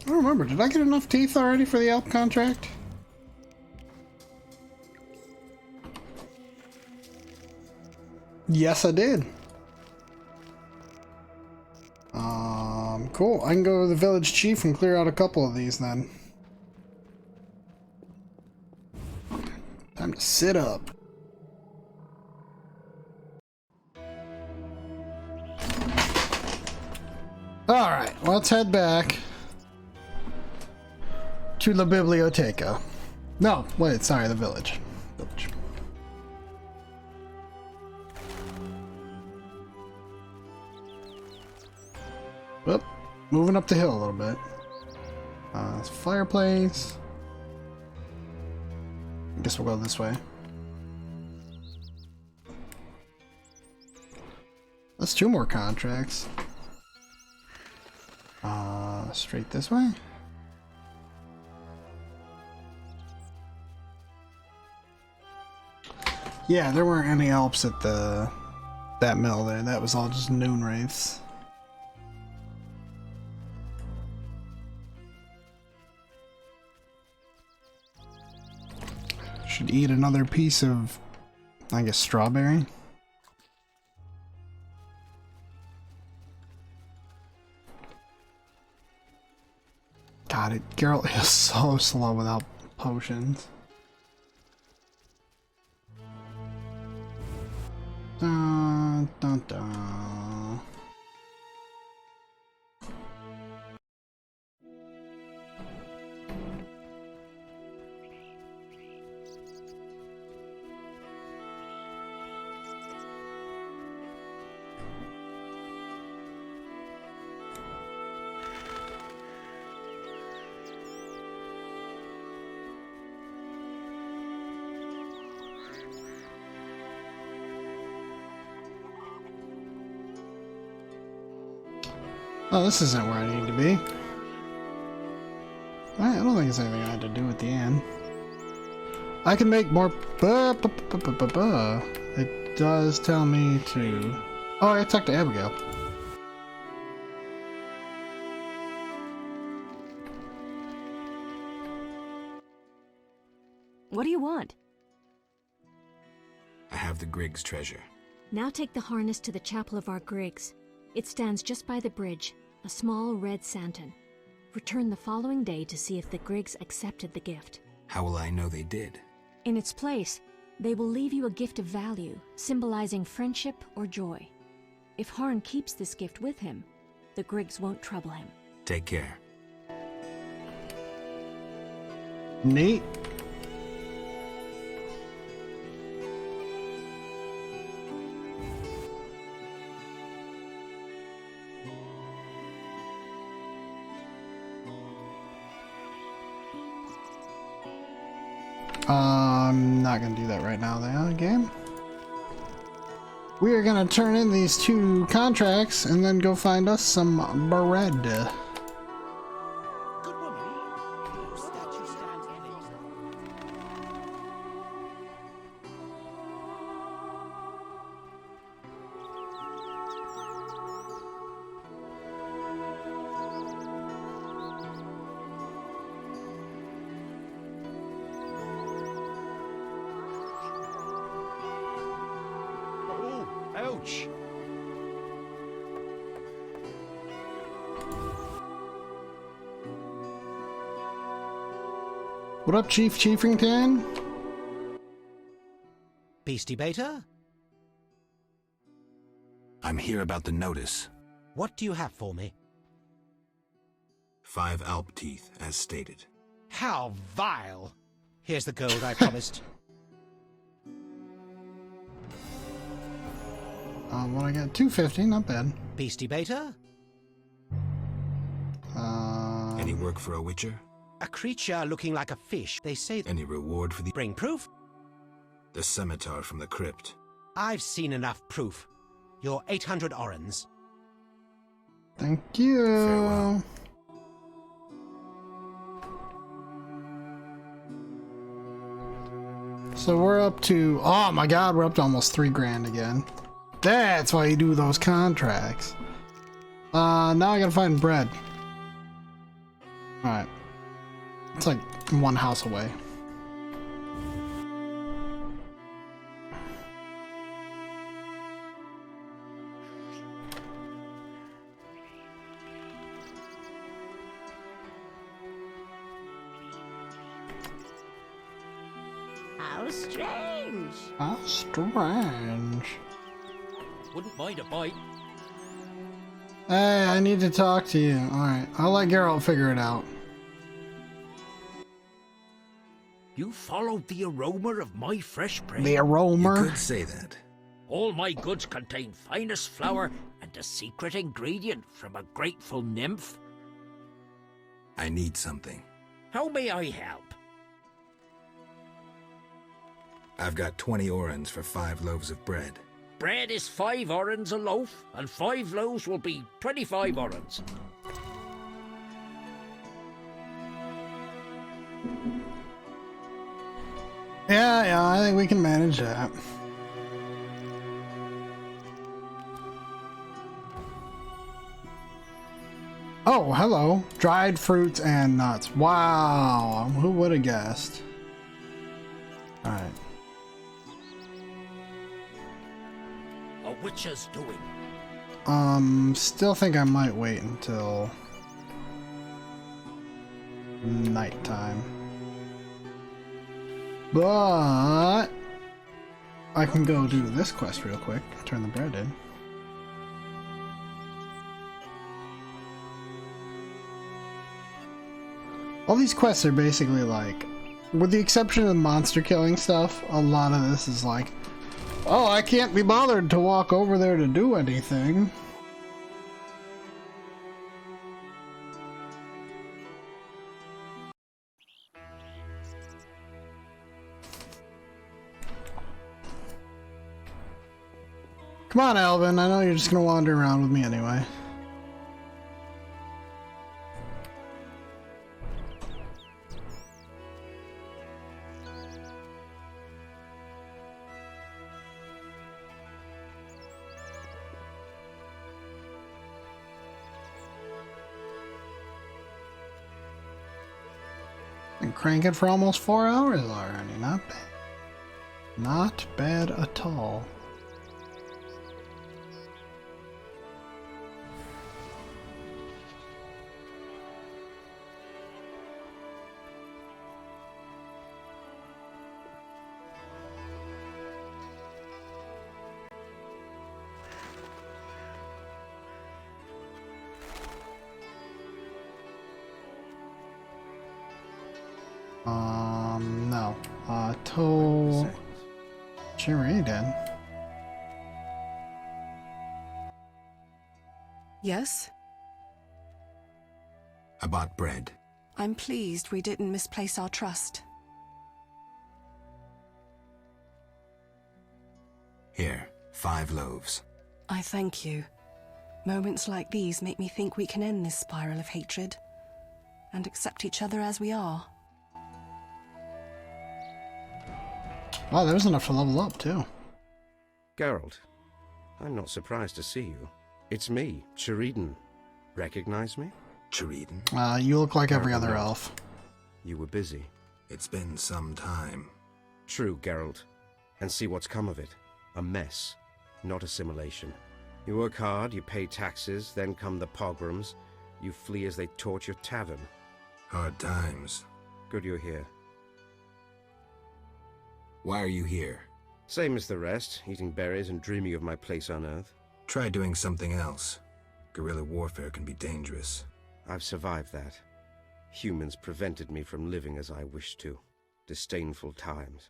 I don't remember. Did I get enough teeth already for the elk contract? Yes, I did. Cool. I can go to the village chief and clear out a couple of these then. Time to sit up. Alright, let's head back to La Biblioteca. No, wait, sorry, the village. Whoop, moving up the hill a little bit. It's a fireplace. I guess we'll go this way. That's 2 more contracts. Straight this way. Yeah, there weren't any Alps at that mill there. That was all just noon wraiths. Should eat another piece of, I guess, strawberry. God, Geralt is so slow without potions. Dun, dun, dun. Oh, this isn't where I need to be. I don't think it's anything I had to do at the end. I can make more. It does tell me to. Oh, I talked to Abigail. What do you want? I have the Griggs treasure. Now take the harness to the chapel of our Griggs. It stands just by the bridge, a small red santon. Return the following day to see if the Griggs accepted the gift. How will I know they did? In its place, they will leave you a gift of value, symbolizing friendship or joy. If Harn keeps this gift with him, the Griggs won't trouble him. Take care. Neat. I'm not gonna do that right now, though, game. We are gonna turn in these 2 contracts and then go find us some bread. Ouch! What up, Chief Chiefington? Beastie Beta? I'm here about the notice. What do you have for me? 5 Alp teeth, as stated. How vile! Here's the gold I promised. What I got? 250, not bad. Beastie Beta? Any work for a witcher? A creature looking like a fish. They say... Any reward for the... Bring proof? The scimitar from the crypt. I've seen enough proof. Your 800 orens. Thank you. Farewell. So we're up to... Oh my god, we're up to almost 3 grand again. That's why you do those contracts. Now I gotta find bread. Alright. It's like 1 house away. How strange. How strange. Wouldn't mind a bite. Hey, I need to talk to you. Alright, I'll let Geralt figure it out. You followed the aroma of my fresh bread. The aroma? You could say that. All my goods contain finest flour and a secret ingredient from a grateful nymph. I need something. How may I help? I've got 20 orens for 5 loaves of bread. Bread is 5 orens a loaf, and 5 loaves will be 25 orens. Yeah, I think we can manage that. Oh, hello. Dried fruits and nuts. Wow, who would have guessed? Alright. A witcher's doing. Still think I might wait until nighttime. But I can go do this quest real quick. Turn the bread in. All these quests are basically like, with the exception of monster killing stuff, a lot of this is like, oh, I can't be bothered to walk over there to do anything. Come on, Alvin. I know you're just gonna wander around with me anyway. Been cranking for almost 4 hours already. Not bad. Not bad at all. No. Sheridan. Yes? I bought bread. I'm pleased we didn't misplace our trust. Here, 5 loaves. I thank you. Moments like these make me think we can end this spiral of hatred and accept each other as we are. Wow, there was enough to level up, too. Geralt, I'm not surprised to see you. It's me, Sheridan. Recognize me? Sheridan? You look like every other elf. You were busy. It's been some time. True, Geralt. And see what's come of it. A mess, not assimilation. You work hard, you pay taxes, then come the pogroms. You flee as they torch your tavern. Hard times. Good you're here. Why are you here? Same as the rest, eating berries and dreaming of my place on Earth. Try doing something else. Guerrilla warfare can be dangerous. I've survived that. Humans prevented me from living as I wished to. Disdainful times.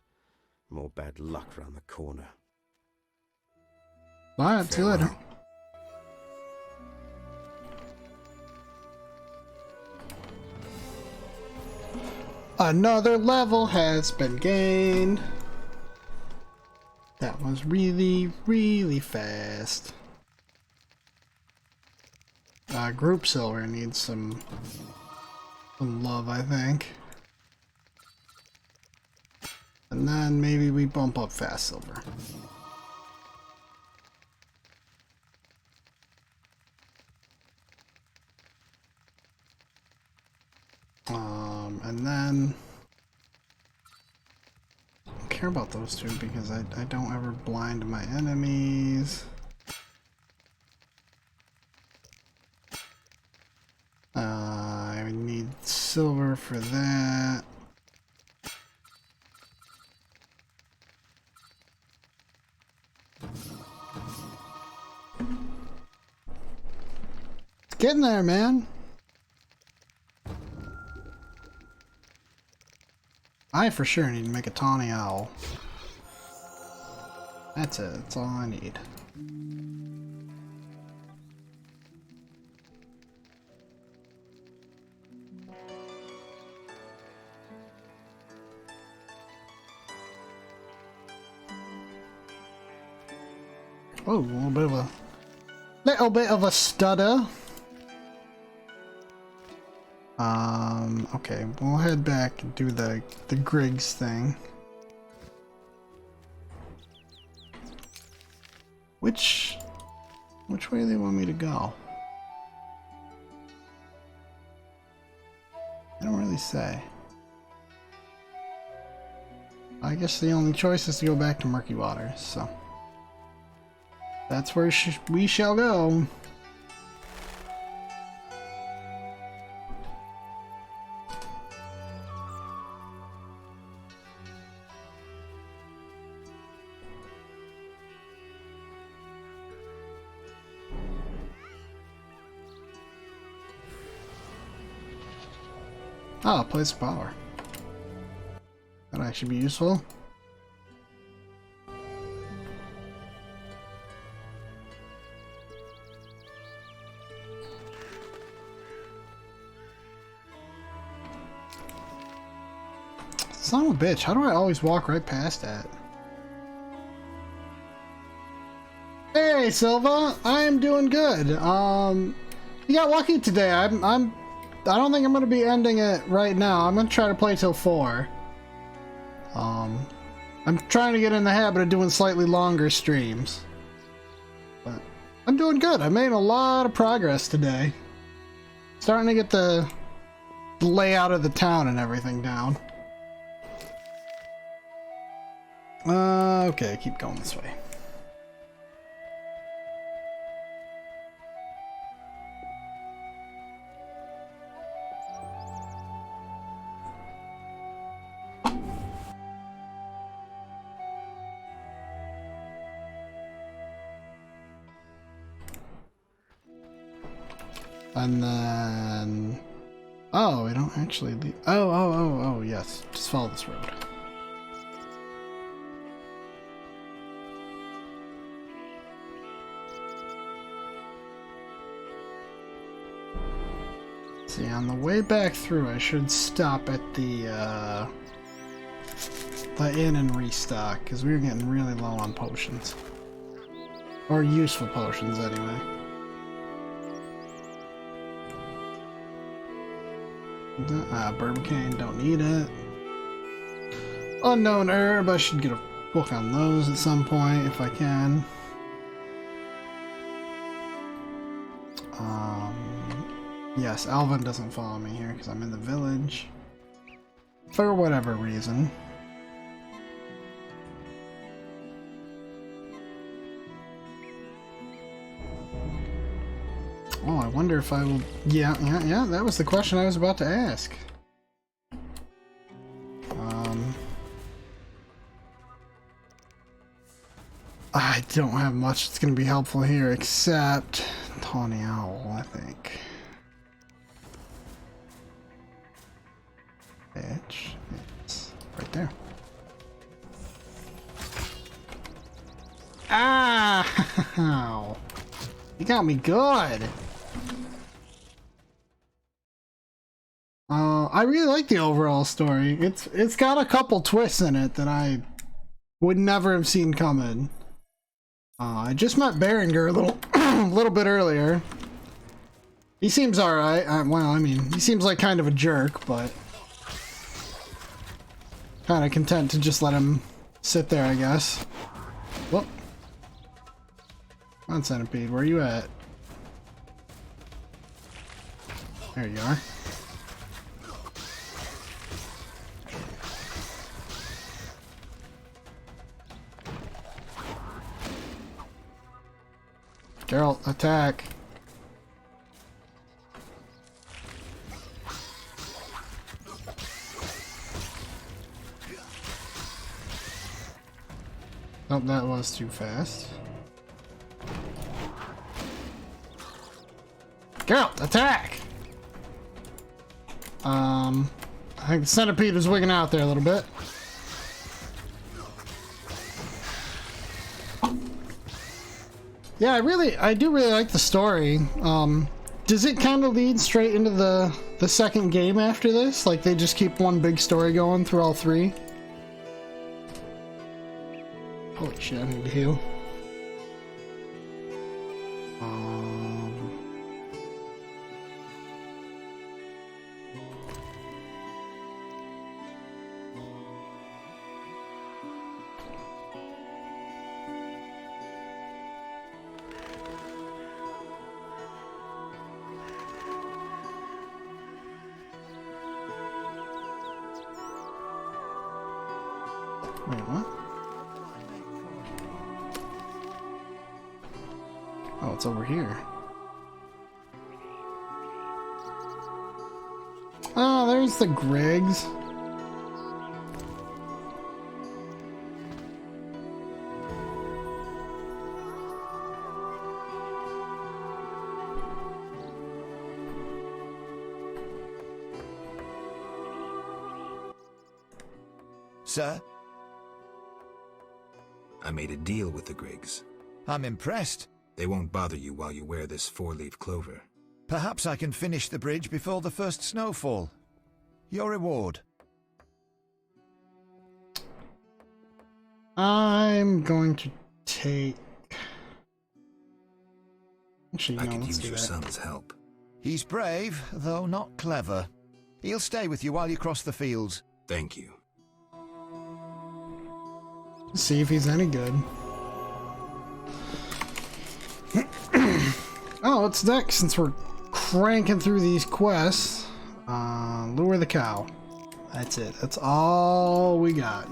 More bad luck round the corner. Alright, see you later. Another level has been gained. That was really, really fast. Group Silver needs some love, I think. And then maybe we bump up Fast Silver. And then I don't care about those two because I don't ever blind my enemies. I need silver for that. It's getting there, man. I for sure need to make a tawny owl. That's it. That's all I need. Oh, a little bit of a stutter. Okay, we'll head back and do the Griggs thing. Which way do they want me to go? I don't really say. I guess the only choice is to go back to Murky Waters, so that's where we shall go. Oh, place of power. That'd actually be useful. Son of a bitch, how do I always walk right past that? Hey Silva, I am doing good. You got lucky today. I don't think I'm gonna be ending it right now. I'm gonna try to play till 4. I'm trying to get in the habit of doing slightly longer streams. But I'm doing good. I made a lot of progress today. Starting to get the layout of the town and everything down. Okay, keep going this way. And then... Oh, we don't actually leave... Oh, yes. Just follow this road. See, on the way back through, I should stop at the inn and restock, because we were getting really low on potions. Or useful potions, anyway. Bourbon don't need it. Unknown herb, I should get a book on those at some point if I can. Yes, Alvin doesn't follow me here because I'm in the village. For whatever reason. Oh, I wonder if I will... Yeah, that was the question I was about to ask. I don't have much that's going to be helpful here except Tawny Owl, I think. It's right there. Ah! Wow. You got me good. I really like the overall story. It's got a couple twists in it that I would never have seen coming. I just met Berenger a little bit earlier. He seems alright. Well, I mean, he seems like kind of a jerk, but kind of content to just let him sit there, I guess. Whoop. Come on, Centipede, where are you at? There you are. Geralt, attack. Oh, that was too fast. Geralt, attack! I think the Centipede was wigging out there a little bit. Yeah, I do really like the story. Does it kind of lead straight into the second game after this? Like they just keep one big story going through all three? Holy shit, I need to heal. Wait, what? Oh, it's over here. Oh, there's the Griggs. Sir? I made a deal with the Griggs. I'm impressed. They won't bother you while you wear this four-leaf clover. Perhaps I can finish the bridge before the first snowfall. Your reward. I'm going to take... Actually, I could use your son's help. He's brave, though not clever. He'll stay with you while you cross the fields. Thank you. See if he's any good. Oh, it's next since we're cranking through these quests. Lure the cow. That's it. That's all we got.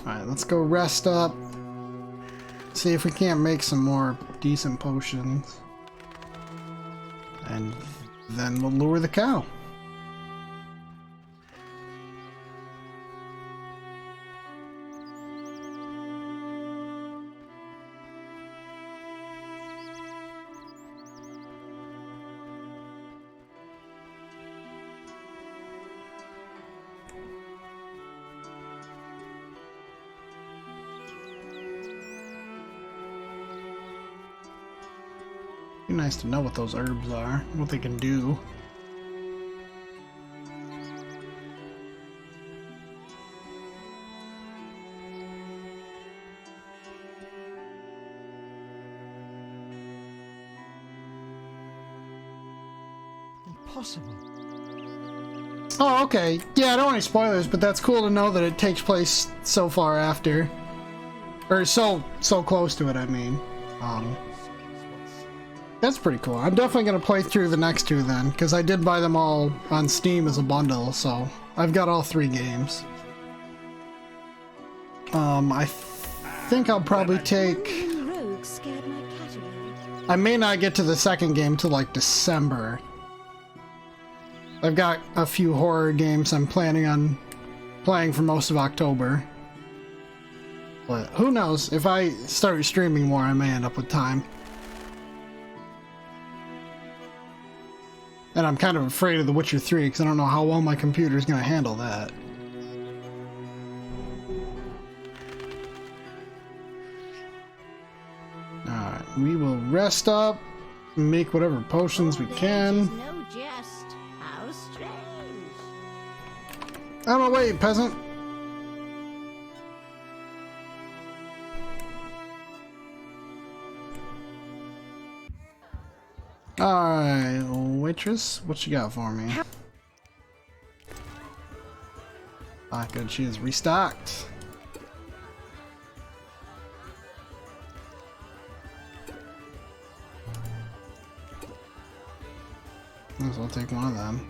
Alright, let's go rest up. See if we can't make some more decent potions. And then we'll lure the cow. Be nice to know what those herbs are, what they can do. Impossible. Oh, okay. Yeah, I don't want any spoilers, but that's cool to know that it takes place so far after. Or so close to it, I mean. That's pretty cool. I'm definitely going to play through the next two then, because I did buy them all on Steam as a bundle, so I've got all three games. I think I'll probably take... I may not get to the second game till like December. I've got a few horror games I'm planning on playing for most of October. But who knows, if I start streaming more, I may end up with time. And I'm kind of afraid of The Witcher 3 because I don't know how well my computer's going to handle that. we will rest up, make whatever potions we can. No jest. How strange. Out of my way, peasant. Alright, waitress, what you got for me? Ah, good, she is restocked. So I'll take one of them.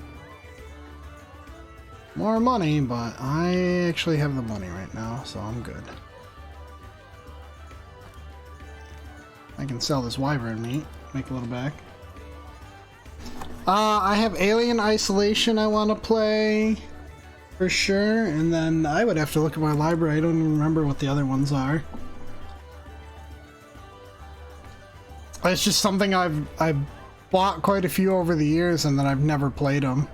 More money, but I actually have the money right now, so I'm good. I can sell this wyvern meat, make a little back. I have Alien Isolation I want to play, for sure, and then I would have to look at my library. I don't even remember what the other ones are. It's just something I've bought quite a few over the years, and then I've never played them.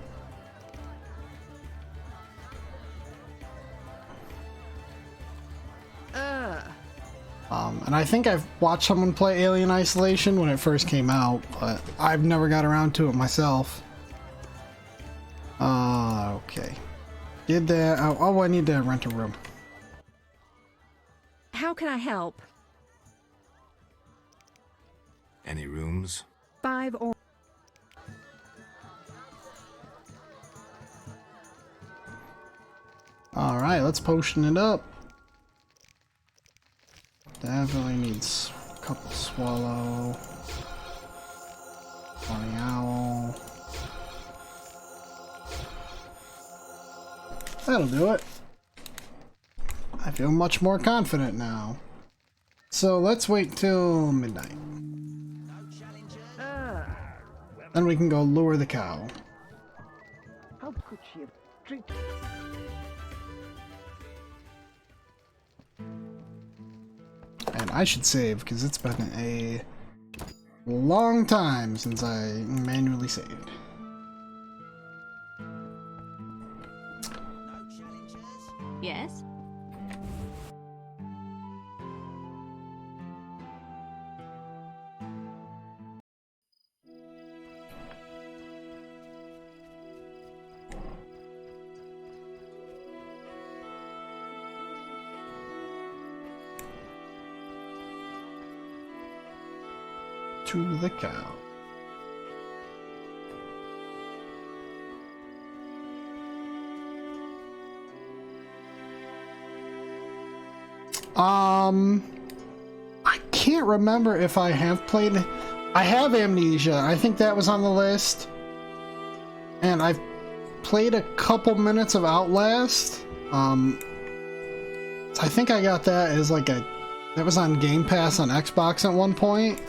And I think I've watched someone play Alien Isolation when it first came out, but I've never got around to it myself. Okay. Did that. Oh, I need to rent a room. How can I help? Any rooms? 5 or... Alright, let's potion it up. Definitely needs a couple swallow. Horny owl. That'll do it. I feel much more confident now. So let's wait till midnight. Then we can go lure the cow. How could she have treated? And I should save, because it's been a long time since I manually saved. Yes? To the cow. I can't remember if I have played. I have Amnesia. I think that was on the list. And I've played a couple minutes of Outlast. So I think I got that as like that was on Game Pass on Xbox at one point.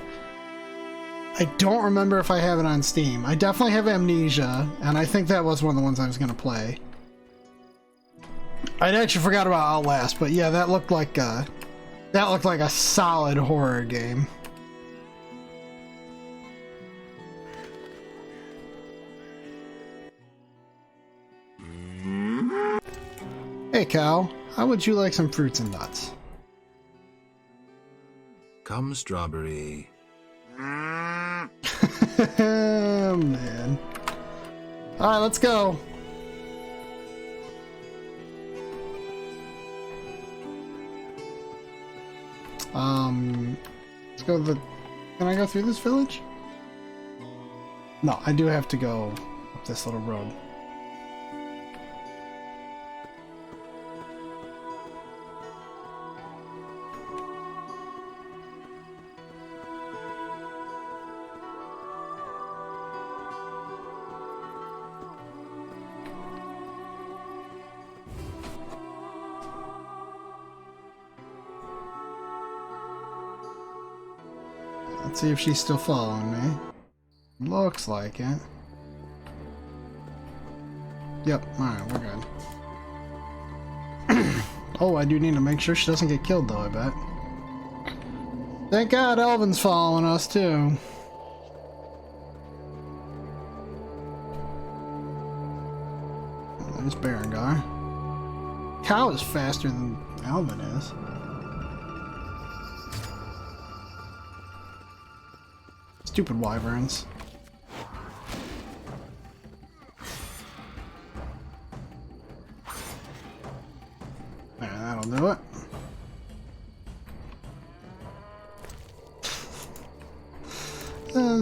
I don't remember if I have it on Steam. I definitely have Amnesia, and I think that was one of the ones I was going to play. I'd actually forgot about Outlast, but yeah, that looked like a solid horror game. Hey cow, how would you like some fruits and nuts? Come, strawberry. Man. Alright, let's go. Let's go to the... Can I go through this village? No, I do have to go up this little road. Let's see if she's still following me. Looks like it. Yep, alright, we're good. Oh, I do need to make sure she doesn't get killed though, I bet. Thank God Elvin's following us too. There's Berengar. Cow is faster than Elvin is. Stupid wyverns. There, that'll do it.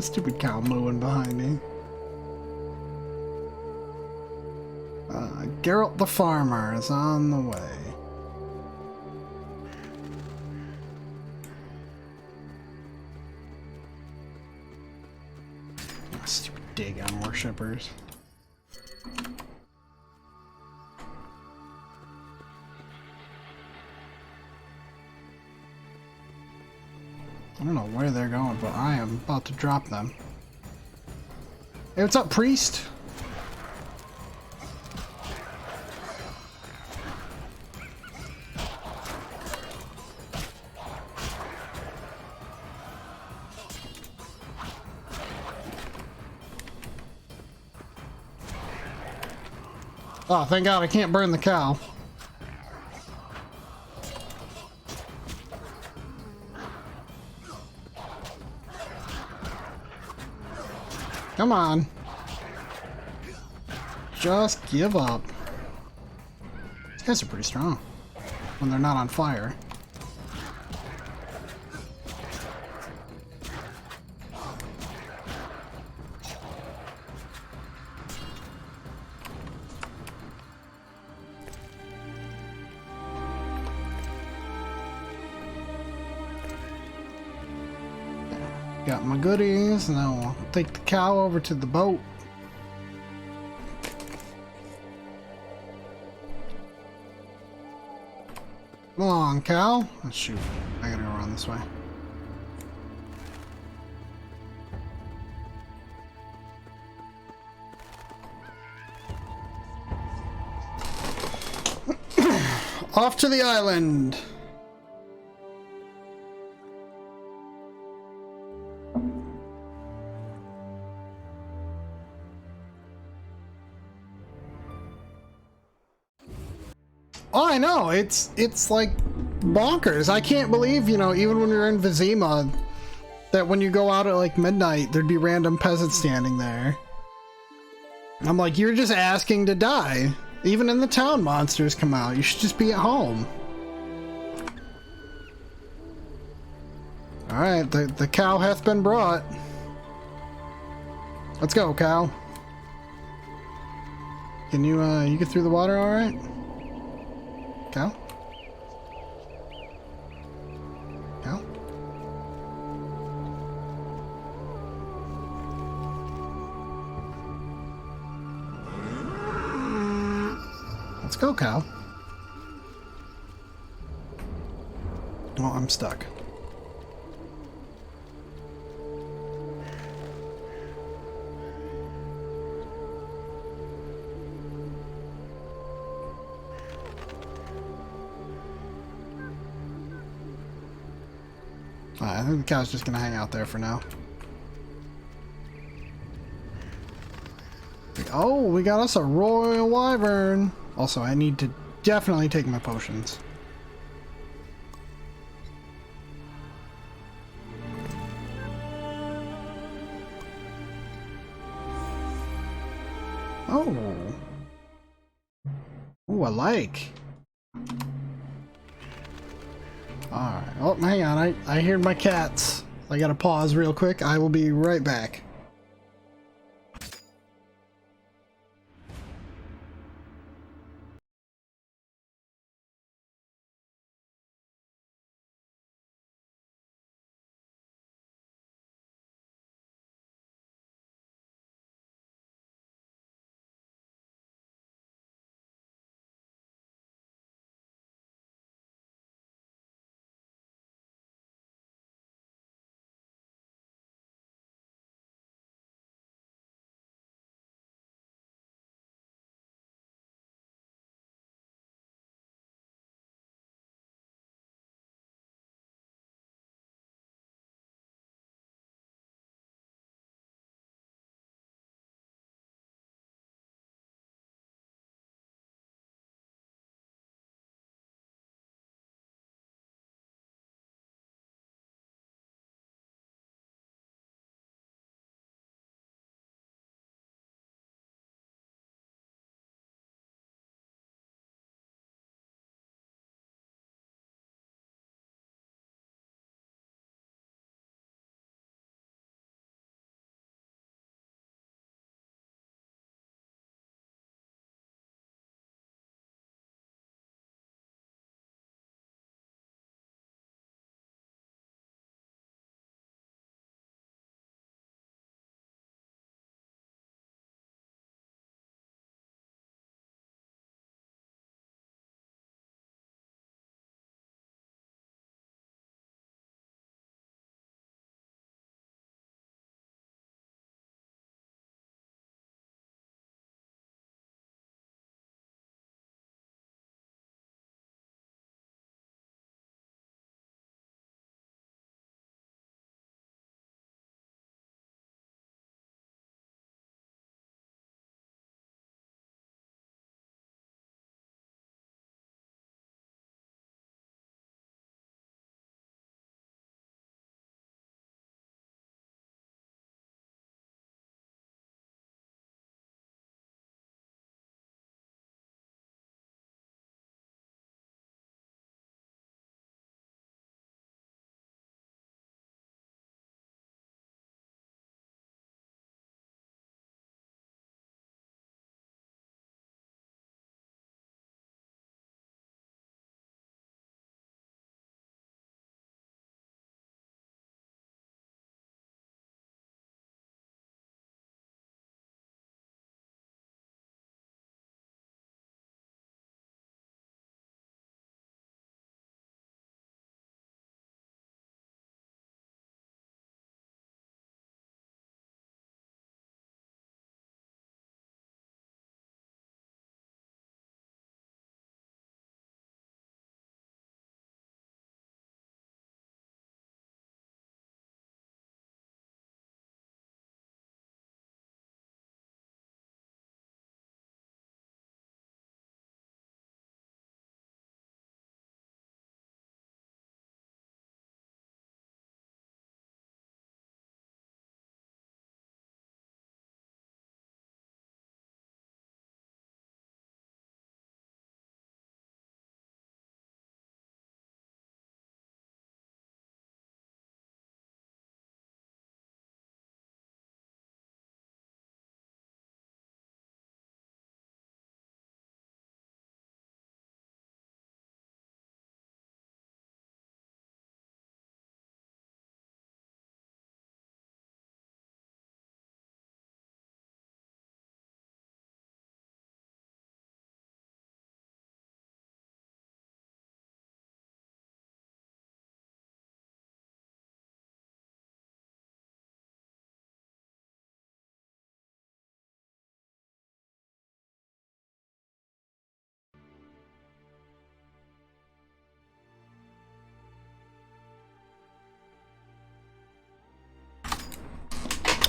Stupid cow mooing behind me. Geralt the farmer is on the way. Stupid Dagon worshippers. I don't know where they're going, but I am about to drop them. Hey, what's up, priest? Oh, thank God I can't burn the cow. Come on. Just give up. These guys are pretty strong when they're not on fire. Got my goodies, and then we'll take the cow over to the boat. Come on, cow. Oh, shoot. I gotta go around this way. Off to the island. Oh, I know. It's like bonkers. I can't believe, even when you're in Vizima, that when you go out at like midnight, there'd be random peasants standing there. I'm like, you're just asking to die. Even in the town, monsters come out. You should just be at home. Alright, the cow hath been brought. Let's go, cow. Can you get through the water alright? Cow? Cow? Let's go, cow. Oh, I'm stuck. I think the cow's just gonna hang out there for now. Oh, we got us a royal wyvern. Also, I need to definitely take my potions. Oh. Oh, I like. Alright. Oh, hang on. I hear my cats. I gotta pause real quick. I will be right back.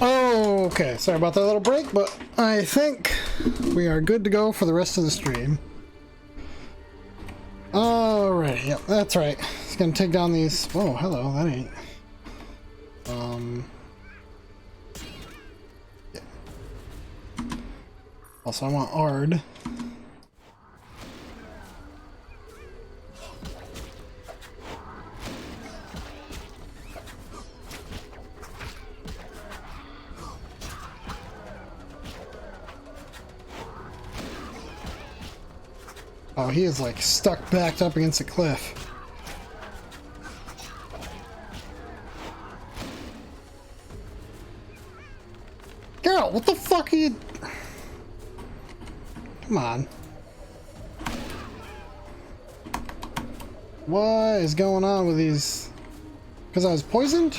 Oh, okay. Sorry about that little break, but I think we are good to go for the rest of the stream. Alright, yep, that's right. It's gonna take down these. Oh, hello, that ain't. Yeah. Also, I want Ard. Oh, he is like stuck backed up against a cliff. Girl, what the fuck are you... Come on. What is going on with these... Because I was poisoned?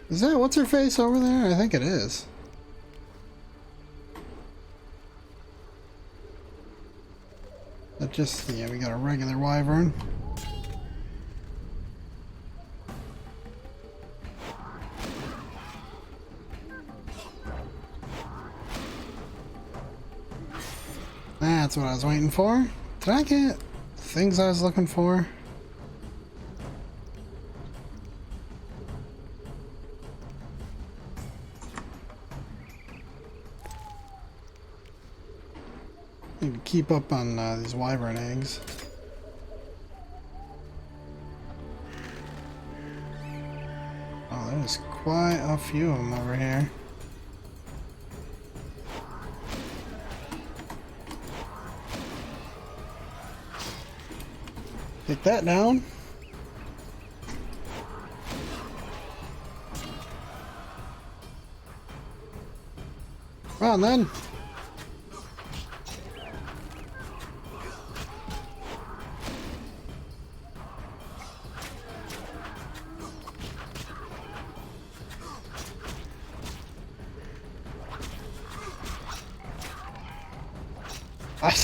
Is that what's her face over there? I think it is. That just, yeah, we got a regular wyvern. That's what I was waiting for. Did I get things I was looking for? Need to keep up on these wyvern eggs. Oh, there's quite a few of them over here. Take that down. Come on then. I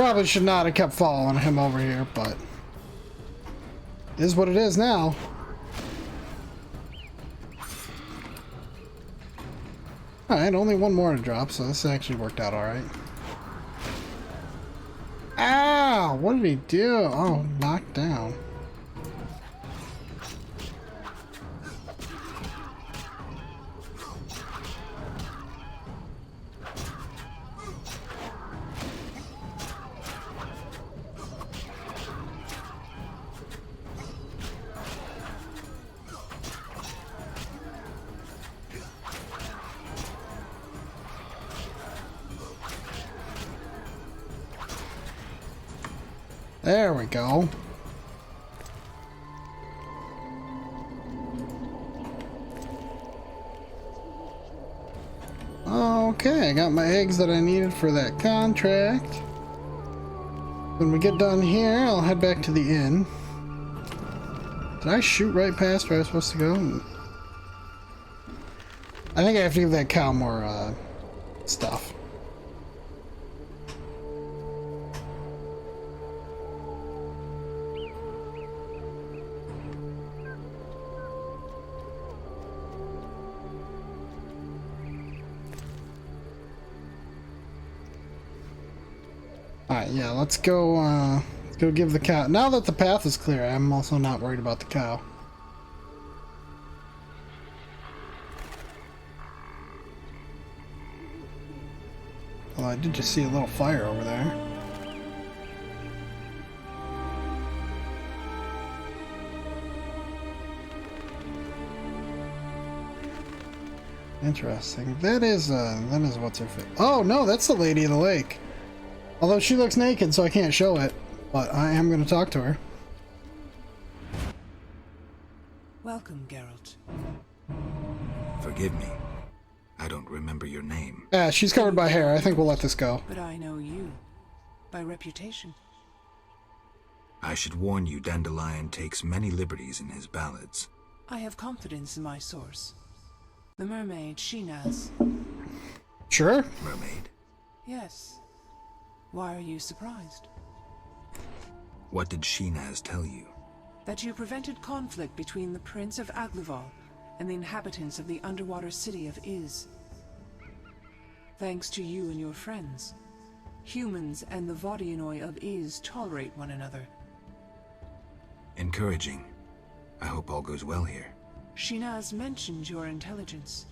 probably should not have kept following him over here, but it is what it is now. Alright, only one more to drop, so this actually worked out alright. Ow! What did he do? Oh, knocked down. There we go. Okay, I got my eggs that I needed for that contract. When we get done here, I'll head back to the inn. Did I shoot right past where I was supposed to go? I think I have to give that cow more stuff. Alright, yeah, let's go give the cow. Now that the path is clear, I'm also not worried about the cow. Although I did just see a little fire over there. Interesting. That is what's her face. Oh no, that's the Lady of the Lake. Although she looks naked, so I can't show it. But I am going to talk to her. Welcome, Geralt. Forgive me. I don't remember your name. Yeah, she's covered by hair. I think we'll let this go. But I know you. By reputation. I should warn you, Dandelion takes many liberties in his ballads. I have confidence in my source. The mermaid Shinaz. Sure. Mermaid? Yes. Why are you surprised? What did Shinaz tell you? That you prevented conflict between the Prince of Aglaval and the inhabitants of the underwater city of Iz. Thanks to you and your friends, humans and the Vodianoi of Iz tolerate one another. Encouraging. I hope all goes well here. Shinaz mentioned your intelligence.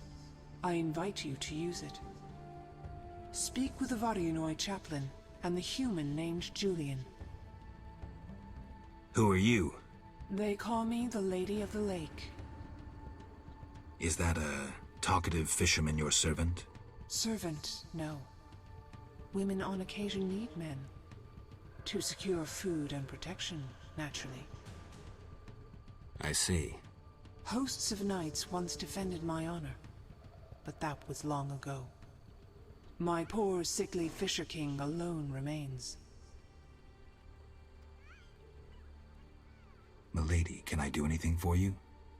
I invite you to use it. Speak with the Vodianoi chaplain and the human named Julian. Who are you? They call me the Lady of the Lake. Is that a talkative fisherman your servant? Servant, no. Women on occasion need men. To secure food and protection, naturally. I see. Hosts of knights once defended my honor, but that was long ago. My poor, sickly Fisher King alone remains. Milady, can I do anything for you?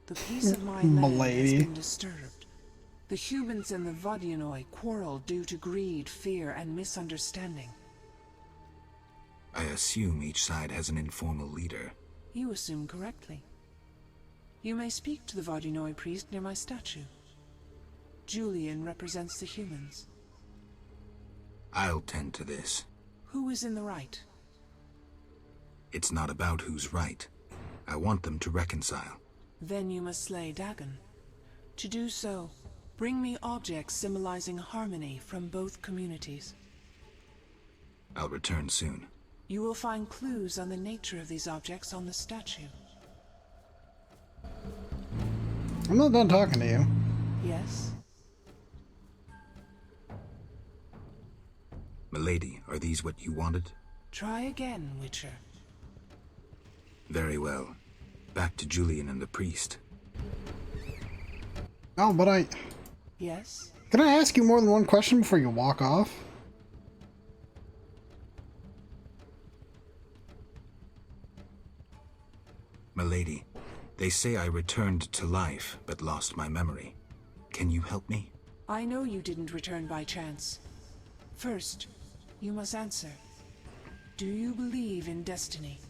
The peace of my land has been disturbed. The humans and the Vodianoi quarrel due to greed, fear, and misunderstanding. I assume each side has an informal leader. You assume correctly. You may speak to the Vodianoi priest near my statue. Julian represents the humans. I'll tend to this. Who is in the right? It's not about who's right. I want them to reconcile. Then you must slay Dagon. To do so, bring me objects symbolizing harmony from both communities. I'll return soon. You will find clues on the nature of these objects on the statue. I'm not done talking to you. Yes? Milady, are these what you wanted? Try again, Witcher. Very well. Back to Julian and the priest. Oh, but Yes? Can I ask you more than one question before you walk off? Milady, they say I returned to life, but lost my memory. Can you help me? I know you didn't return by chance. First, you must answer. Do you believe in destiny?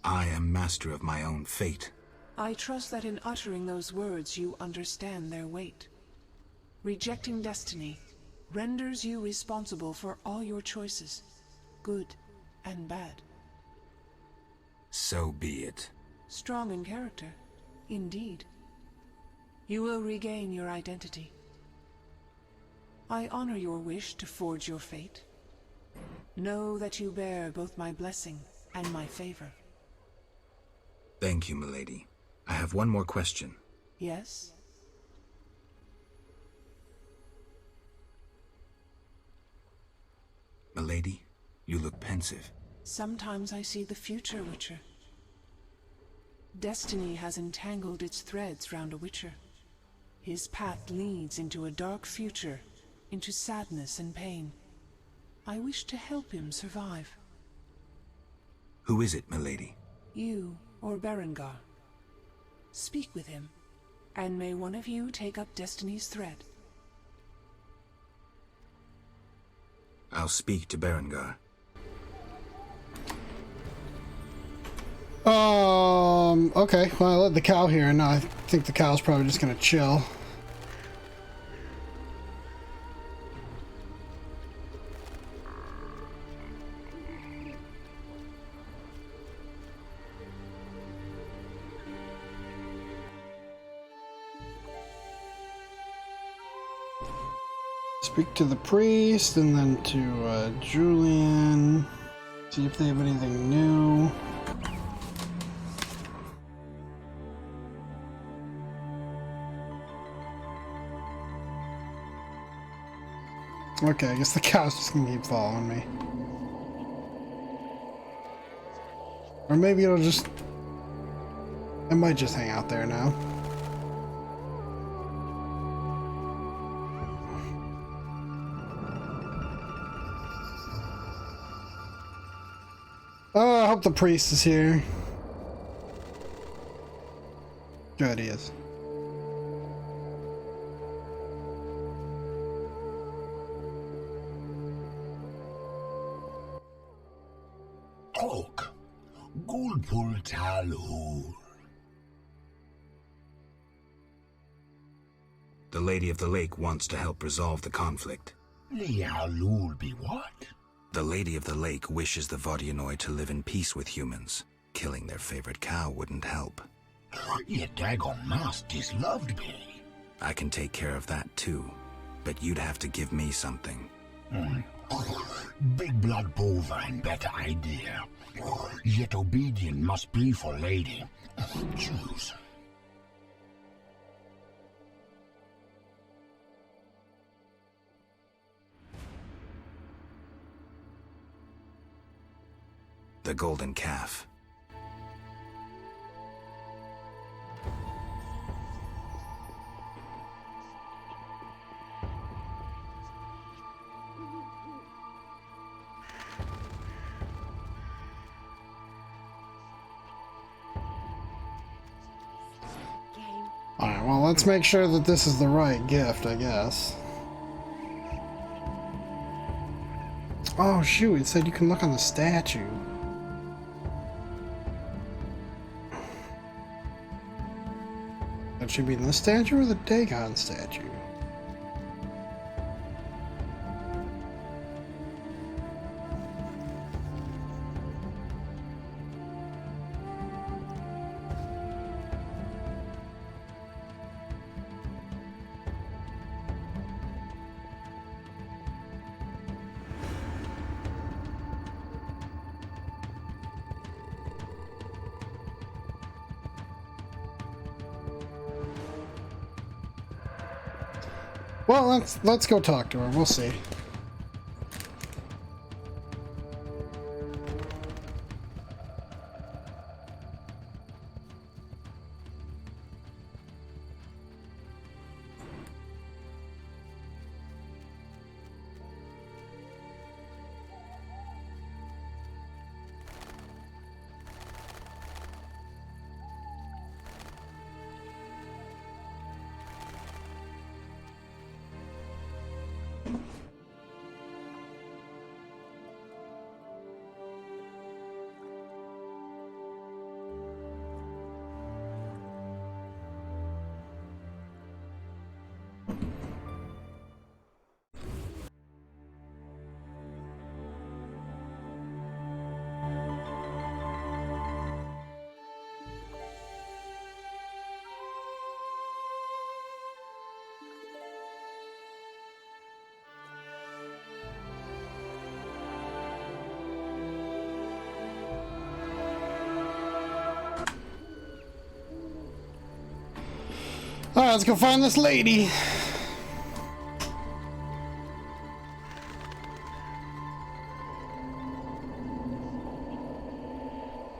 I am master of my own fate. I trust that in uttering those words you understand their weight. Rejecting destiny renders you responsible for all your choices, good and bad. So be it. Strong in character, indeed. You will regain your identity. I honor your wish to forge your fate. Know that you bear both my blessing and my favor. Thank you, milady. I have one more question. Yes? Milady, you look pensive. Sometimes I see the future, Witcher. Destiny has entangled its threads round a Witcher. His path leads into a dark future, into sadness and pain. I wish to help him survive. Who is it, milady? You or Berengar. Speak with him, and may one of you take up Destiny's thread. I'll speak to Berengar. Okay, well, I let the cow here, and now I think the cow's probably just gonna chill. Speak to the priest, and then to Julian. See if they have anything new. Okay, I guess the cow's just gonna keep following me. Or maybe it'll just... It might just hang out there now. Oh, I hope the priest is here. Good, he is. Oak. Gulpul Talur. The Lady of the Lake wants to help resolve the conflict. Lialul be what? The Lady of the Lake wishes the Vodyanoi to live in peace with humans. Killing their favorite cow wouldn't help. Ye dagon mast is loved be. I can take care of that too, but you'd have to give me something. Big blood bovine, better idea. Yet obedient must be for lady. Choose. The golden calf. Alright, well, let's make sure that this is the right gift, I guess. Oh, shoot, it said you can look on the statue. That should be in the statue or the Dagon statue? Well, let's go talk to her. We'll see. Alright, let's go find this lady.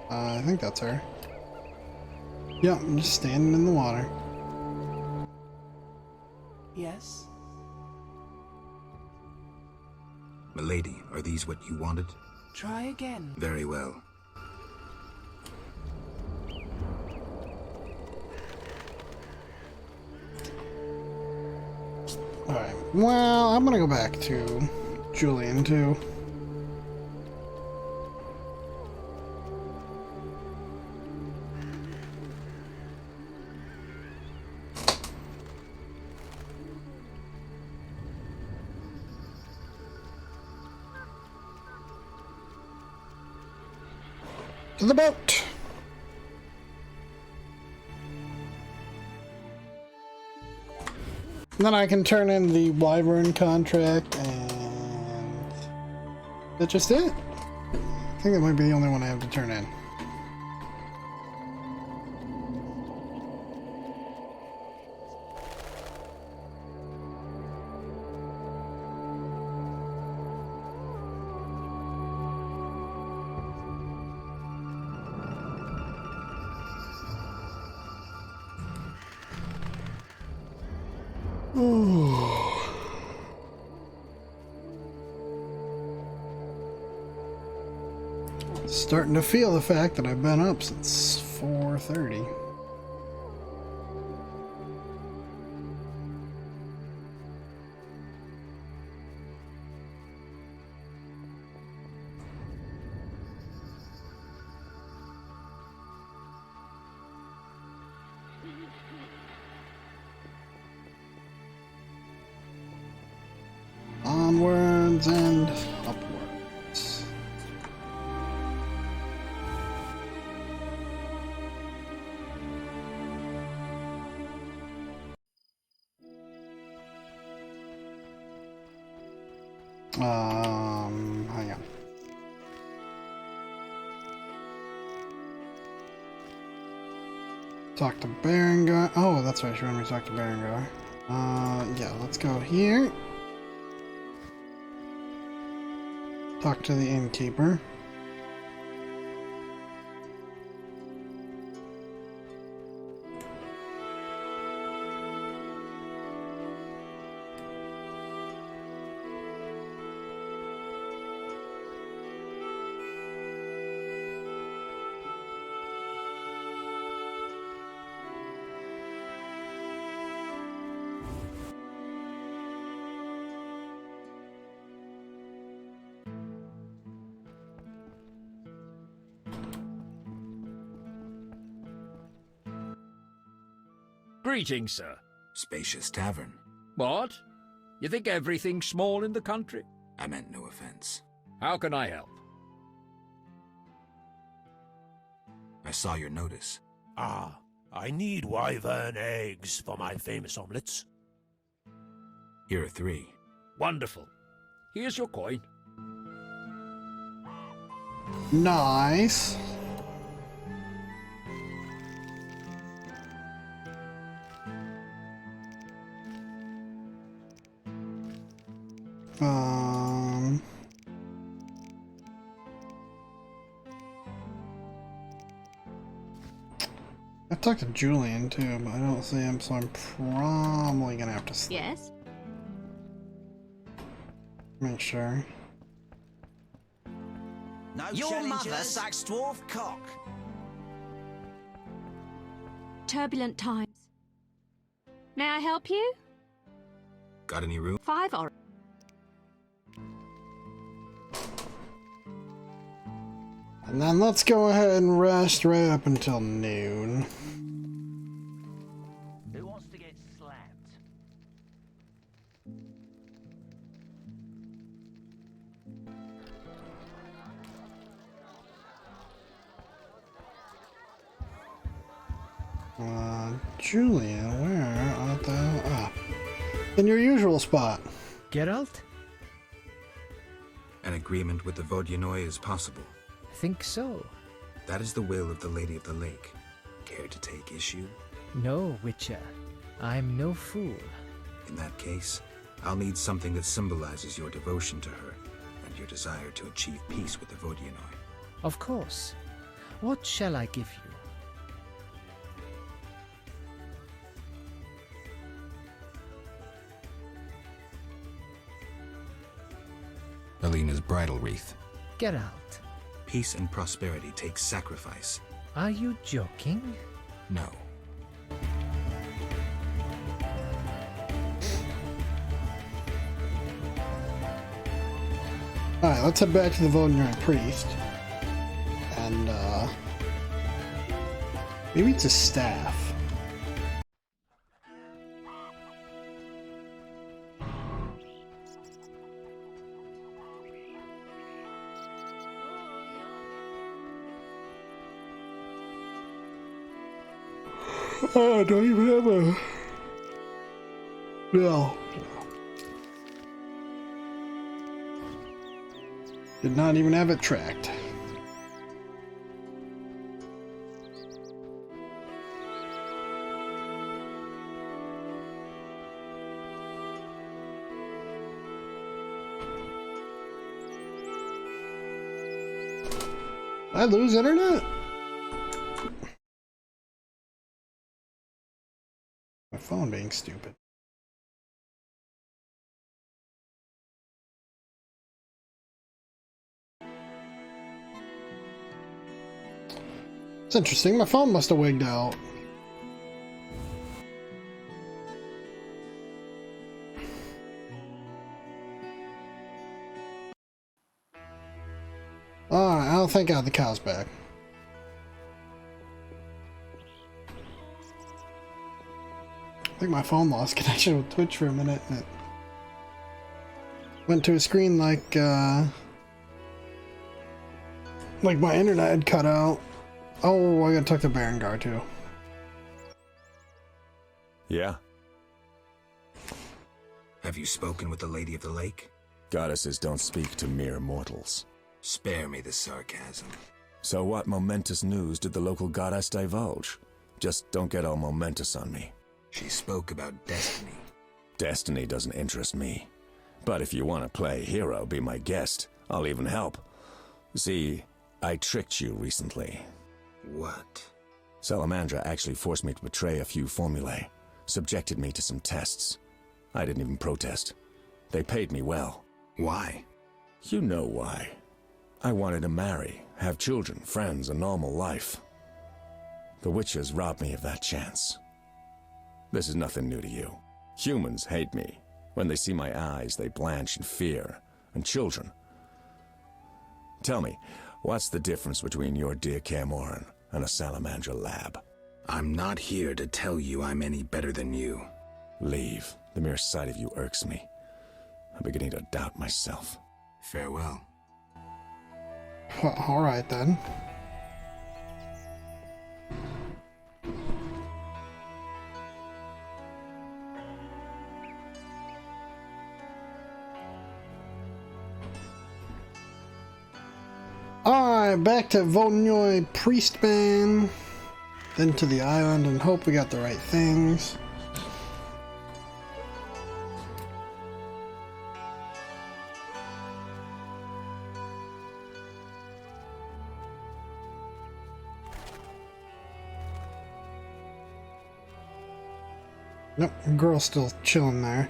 I think that's her. Yep, I'm just standing in the water. Yes? Milady, are these what you wanted? Try again. Very well. Alright, well, I'm gonna go back to Julian, too. To the boat! Then I can turn in the Wyvern contract, and that's just it. I think that might be the only one I have to turn in. Starting to feel the fact that I've been up since 4:30. Onwards and upwards. Hang on. Talk to Berengar. Oh, that's right. She wanted me to talk to Berengar. Yeah, let's go here. Talk to the innkeeper. Greetings, sir. Spacious tavern. What? You think everything's small in the country? I meant no offense. How can I help? I saw your notice. Ah, I need wyvern eggs for my famous omelets. Here are 3. Wonderful. Here's your coin. Nice. I've talked to Julian too, but I don't see him, so I'm probably gonna have to sleep. Yes? Make sure. No Your mother sucks dwarf cock. Turbulent times. May I help you? Got any room? 5 or... And then let's go ahead and rest right up until noon. Who wants to get slapped? Julian, where art thou? Ah, in your usual spot. Geralt? An agreement with the Vodyanoi is possible. I think so. That is the will of the Lady of the Lake. Care to take issue? No, Witcher. I'm no fool. In that case, I'll need something that symbolizes your devotion to her and your desire to achieve peace with the Vodyanoi. Of course. What shall I give you? Alina's bridal wreath. Geralt. Peace and prosperity take sacrifice. Are you joking? No. Alright, let's head back to the Vodyanoi priest. And, maybe it's a staff. Oh, I don't even have a... No. Did not even have it tracked. Did I lose internet? My phone being stupid. It's interesting. My phone must have wigged out. Alright, I don't think I have the cows back. I think my phone lost connection with Twitch for a minute and it went to a screen like my internet had cut out. Oh, I gotta talk to Berengar too. Yeah? Have you spoken with the Lady of the Lake? Goddesses don't speak to mere mortals. Spare me the sarcasm. So what momentous news did the local goddess divulge? Just don't get all momentous on me. She spoke about destiny. Destiny doesn't interest me. But if you want to play hero, be my guest. I'll even help. See, I tricked you recently. What? Salamandra actually forced me to betray a few formulae. Subjected me to some tests. I didn't even protest. They paid me well. Why? You know why. I wanted to marry, have children, friends, a normal life. The witches robbed me of that chance. This is nothing new to you. Humans hate me. When they see my eyes, they blanch in fear. And children. Tell me, what's the difference between your dear Camoran and a Salamandra lab? I'm not here to tell you I'm any better than you. Leave. The mere sight of you irks me. I'm beginning to doubt myself. Farewell. Well, alright then. Alright, back to Vonyoy Priestman. Then to the island and hope we got the right things. Nope, girl's still chilling there.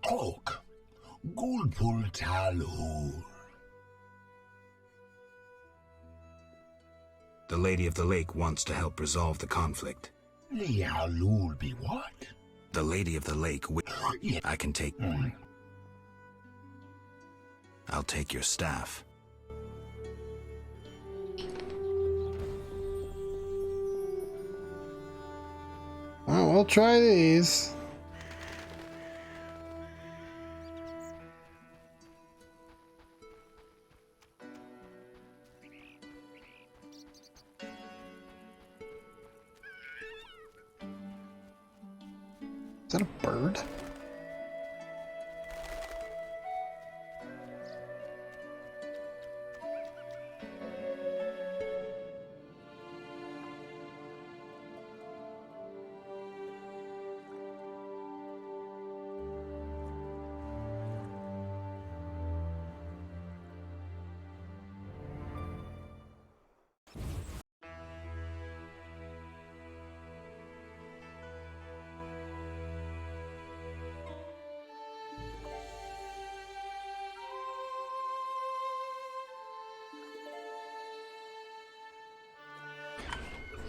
Talk. Gulpul Talur. The Lady of the Lake wants to help resolve the conflict. Lialul be what? The Lady of the Lake Yeah. I can take... I'll take your staff. Well, we'll try these. Is that a bird?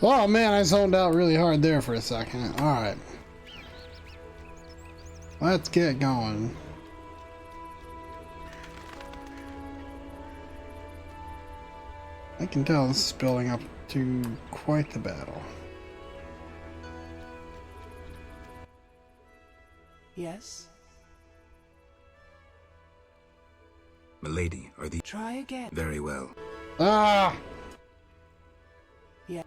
Oh man, I zoned out really hard there for a second. Alright. Let's get going. I can tell this is building up to quite the battle. Yes? Milady, are the... Try again. Very well. Ah! Yeah.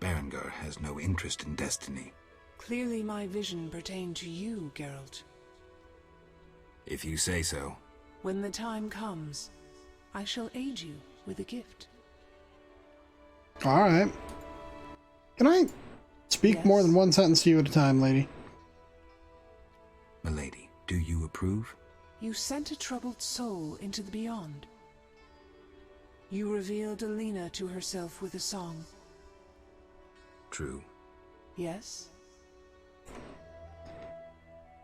Berengar has no interest in destiny. Clearly my vision pertained to you, Geralt. If you say so. When the time comes, I shall aid you with a gift. Alright. Can I speak more than one sentence to you at a time, lady? Milady, do you approve? You sent a troubled soul into the beyond. You revealed Alina to herself with a song. True. Yes?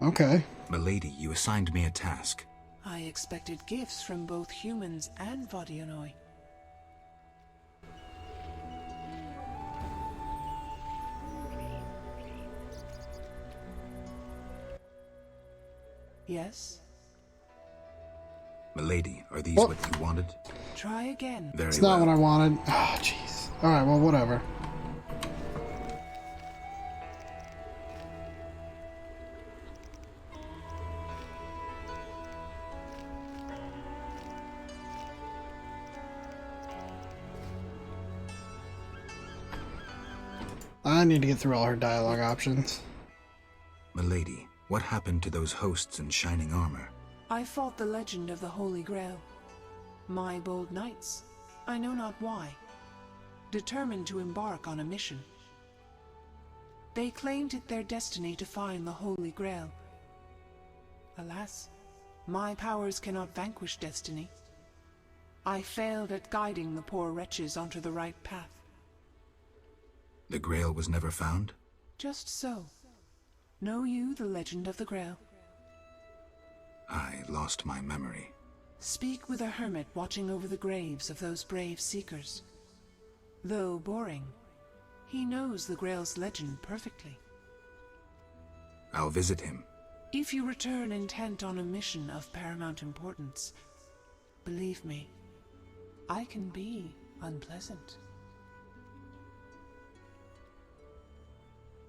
Okay. Milady, you assigned me a task. I expected gifts from both humans and Vodyanoi. Yes? Milady, are these what you wanted? Try again. Very It's not well. what I wanted. Oh, jeez. Alright, well, whatever. I need to get through all her dialogue options. Milady, what happened to those hosts in shining armor? I fought the legend of the Holy Grail. My bold knights, I know not why, determined to embark on a mission. They claimed it their destiny to find the Holy Grail. Alas, my powers cannot vanquish destiny. I failed at guiding the poor wretches onto the right path. The Grail was never found? Just so. Know you the legend of the Grail? I lost my memory. Speak with a hermit watching over the graves of those brave seekers. Though boring, he knows the Grail's legend perfectly. I'll visit him. If you return intent on a mission of paramount importance, believe me, I can be unpleasant.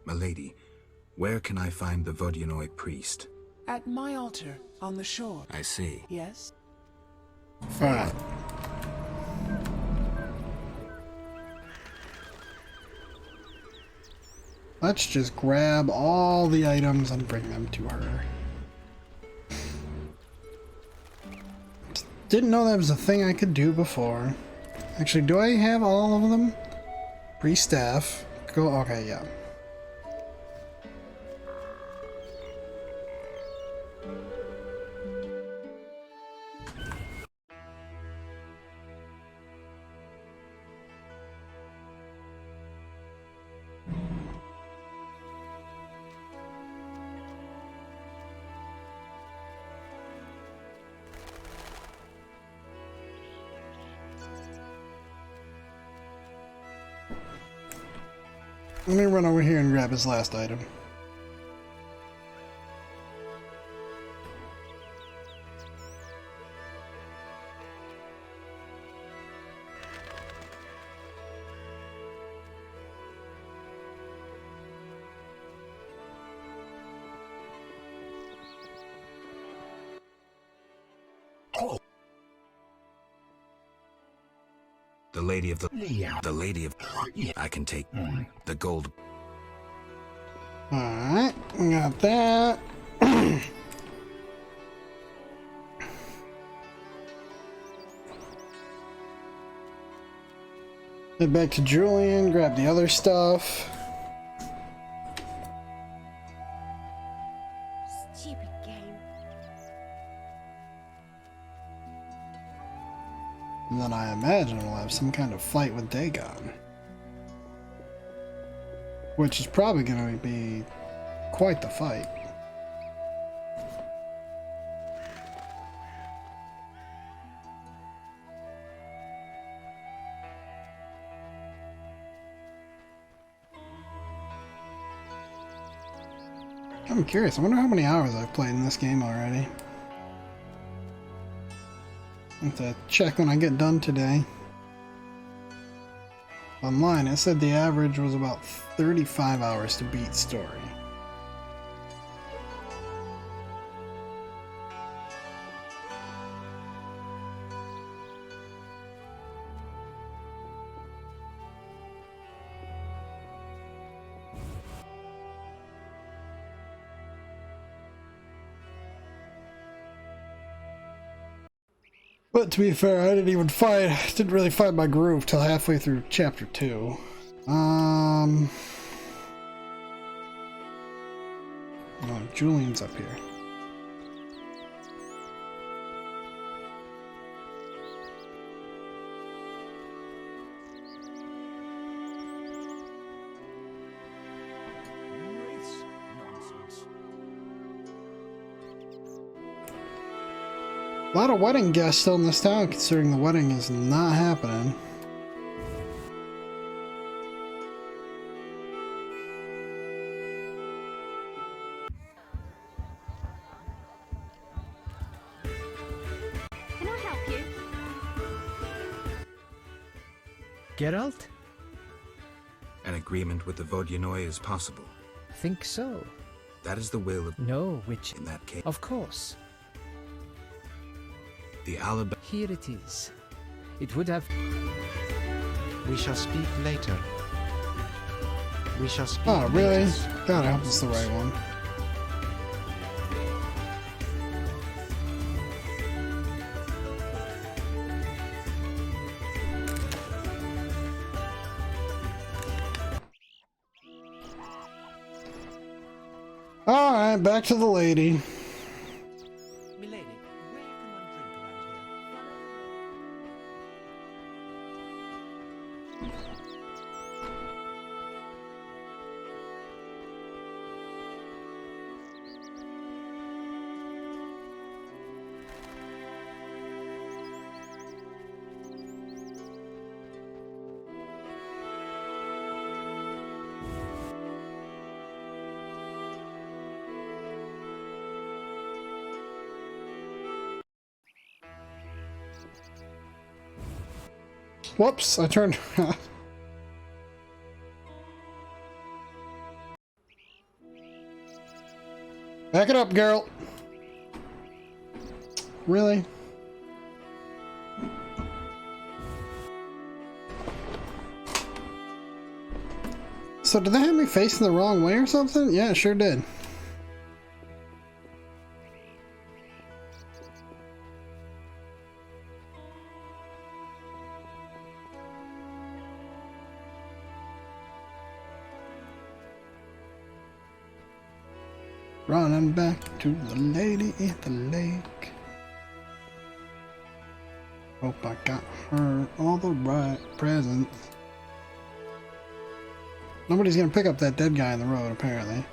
Milady, where can I find the Vodyanoi priest? At my altar, on the shore. I see. Yes? Alright. Let's just grab all the items and bring them to her. Didn't know that was a thing I could do before. Actually, do I have all of them? Pre-staff. Go, okay, yeah. Let me run over here and grab his last item. The Lady of the... The Lady of... I can take the gold. Alright, we got that. Head back to Julian, grab the other stuff. Stupid game. And then I imagine we'll have some kind of fight with Dagon. Which is probably going to be quite the fight. I'm curious, I wonder how many hours I've played in this game already. I'll have to check when I get done today. Online, it said the average was about 35 hours to beat story. But to be fair, I didn't really find my groove till halfway through chapter 2. Oh, Julian's up here. A lot of wedding guests still in this town, considering the wedding is not happening. Can I help you? Geralt? An agreement with the Vodyanoi is possible. Think so. That is the will of... No, which... In that case... Of course. The Alabama... Here it is. It would have... We shall speak later. We shall speak Oh, really? later. God, I hope it's the right one. Alright, back to the lady. Milady, where can one drink around here? Whoops, I turned around. Back it up, girl. Really? So did they have me facing the wrong way or something? Yeah, it sure did. Running back to the lady at the lake. Hope I got her all the right presents. Nobody's gonna pick up that dead guy in the road, apparently.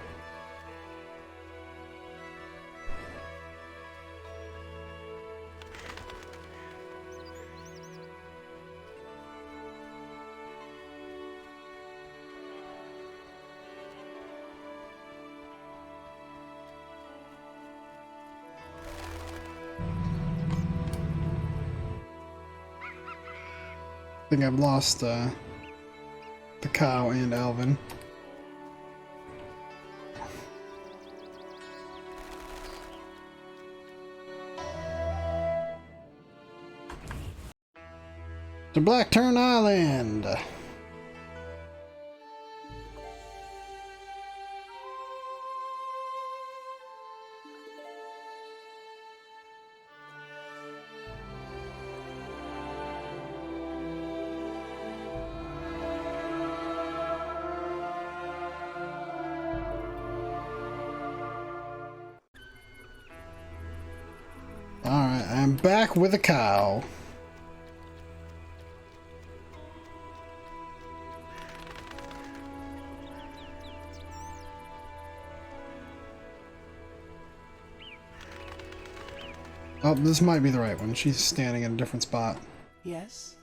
I think I've lost the cow and Alvin. To Blackturn Island. Alright, I'm back with a cow. Oh, this might be the right one. She's standing in a different spot. Yes?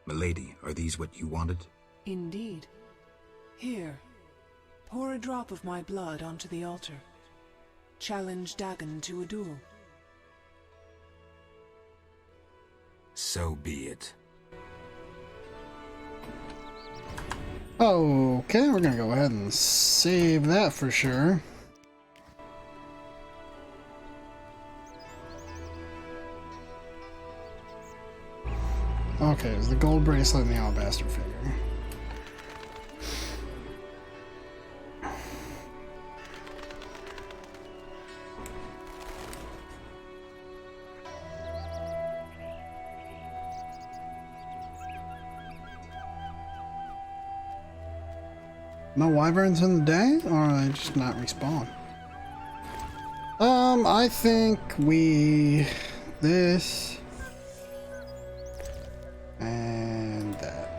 Milady, are these what you wanted? Indeed. Here, pour a drop of my blood onto the altar. Challenge Dagon to a duel. So be it. Okay, we're gonna go ahead and save that for sure. Okay, it's the gold bracelet and the alabaster figure. No wyverns in the day, or are they just not respawn? I think this and that.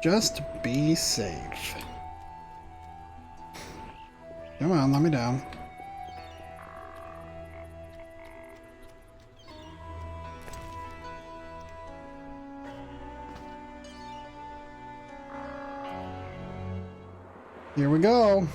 Just to be safe. Come on, let me down. Here we go.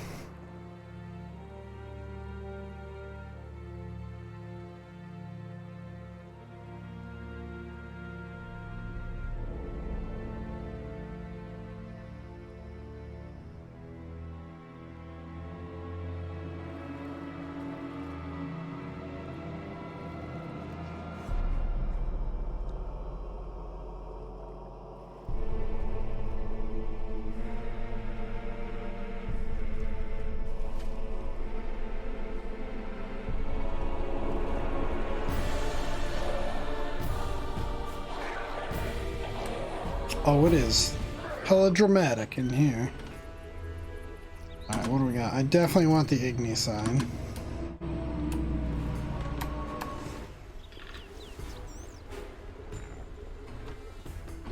Oh, it is hella dramatic in here. Alright, what do we got? I definitely want the Igni sign.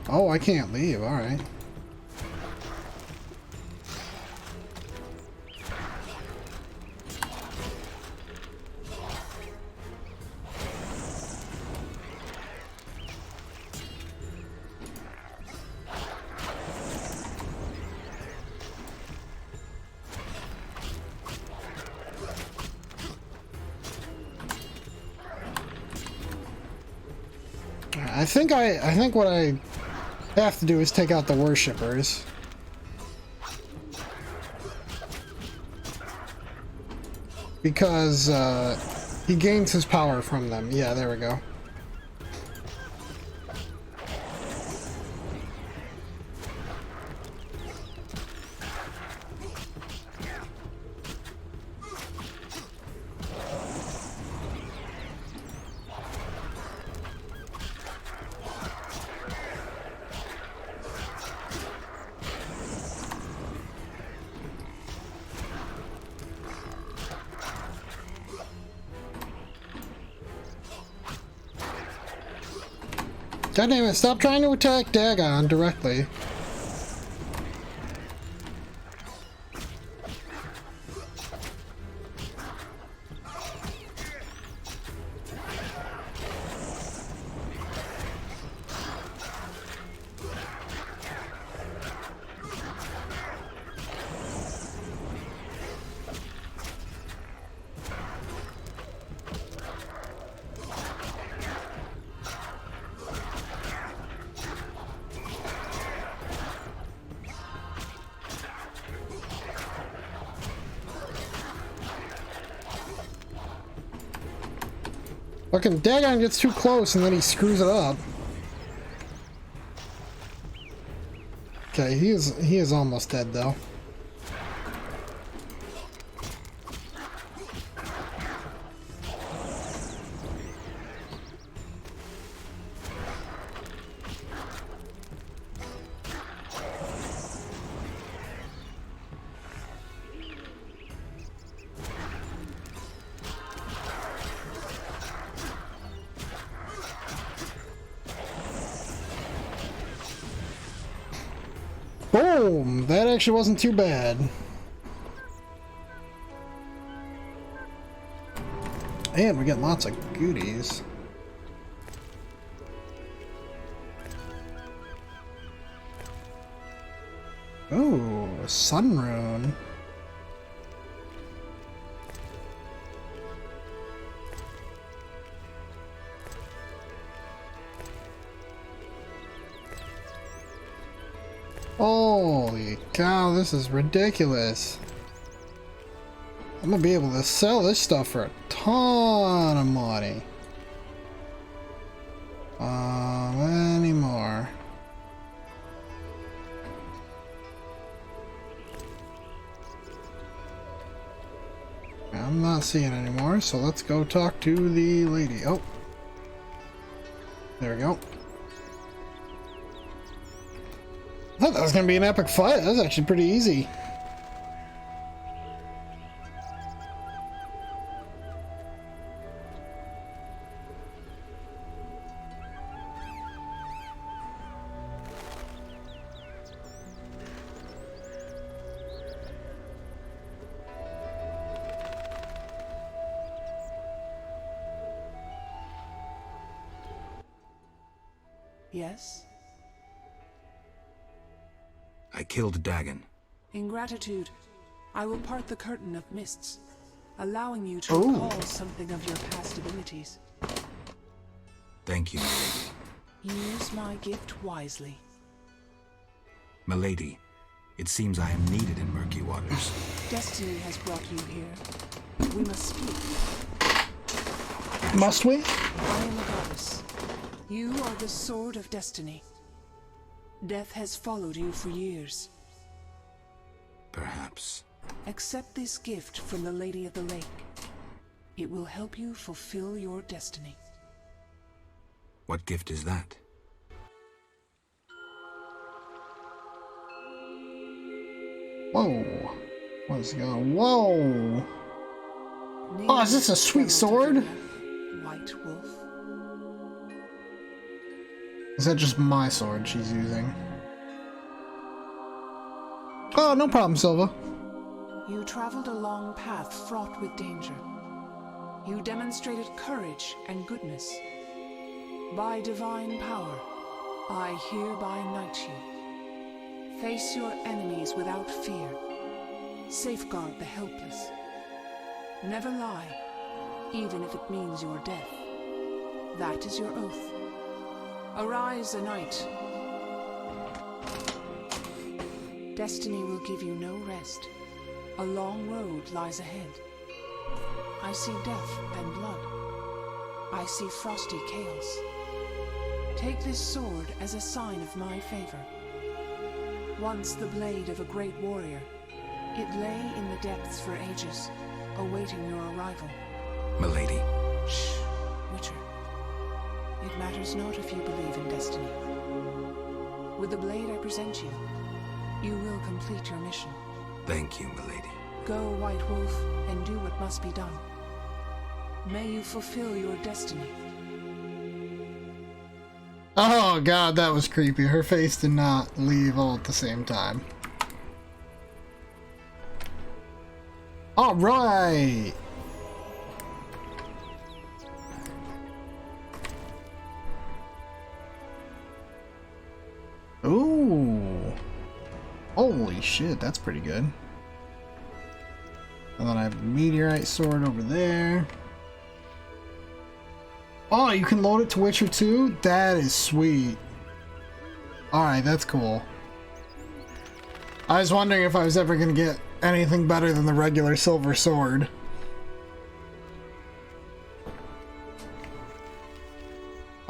Oh, I can't leave, alright. I think what I have to do is take out the worshippers. Because he gains his power from them. Yeah, there we go. God damn it, stop trying to attack Dagon directly. Fucking Dagon gets too close and then he screws it up. Okay, he is almost dead though. Boom! That actually wasn't too bad. And we get lots of goodies. Oh, a sun rune. Holy cow, this is ridiculous. I'm gonna be able to sell this stuff for a ton of money. Any more? I'm not seeing anymore, so let's go talk to the lady. Oh. There we go. I thought that was gonna be an epic fight. That was actually pretty easy. Yes? I killed Dagon. In gratitude, I will part the curtain of mists, allowing you to Ooh. recall something of your past abilities. Thank you, milady. Use my gift wisely. Milady, it seems I am needed in murky waters. Destiny has brought you here. We must speak. Must we? I am a goddess. You are the sword of destiny. Death has followed you for years. Perhaps. Accept this gift from the Lady of the Lake. It will help you fulfill your destiny. What gift is that? Whoa. What's going on? Whoa. Oh, is this a sweet sword? White wolf. Is that just my sword she's using? Oh, no problem, Silva. You traveled a long path fraught with danger. You demonstrated courage and goodness. By divine power, I hereby knight you. Face your enemies without fear. Safeguard the helpless. Never lie, even if it means your death. That is your oath. Arise a knight. Destiny will give you no rest. A long road lies ahead. I see death and blood. I see frosty chaos. Take this sword as a sign of my favor. Once the blade of a great warrior, it lay in the depths for ages, awaiting your arrival. Milady. Shh, Witcher. It matters not if you believe in destiny. With the blade I present you, you will complete your mission. Thank you, milady. Go, White Wolf, and do what must be done. May you fulfill your destiny. Oh god, that was creepy. Her face did not leave all at the same time. Alright! Ooh! Holy shit, that's pretty good. And then I have a Meteorite Sword over there. Oh, you can load it to Witcher 2? That is sweet. Alright, that's cool. I was wondering if I was ever going to get anything better than the regular silver sword.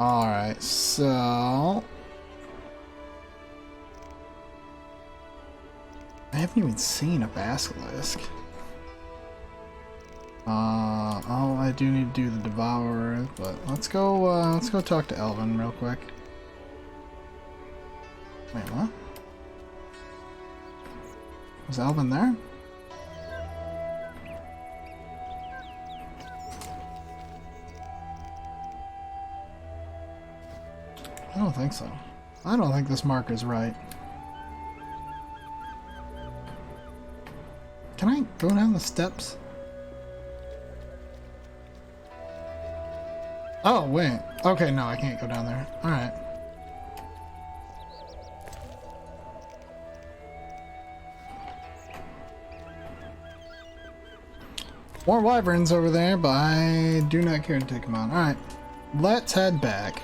Alright, so... I haven't even seen a basilisk. Oh, I do need to do the Devourer, but let's go talk to Elvin real quick. Wait, what? Was Elvin there? I don't think so. I don't think this marker's right. Can I go down the steps? Oh, wait. Okay, no, I can't go down there. Alright. More wyverns over there, but I do not care to take them on. Alright. Let's head back.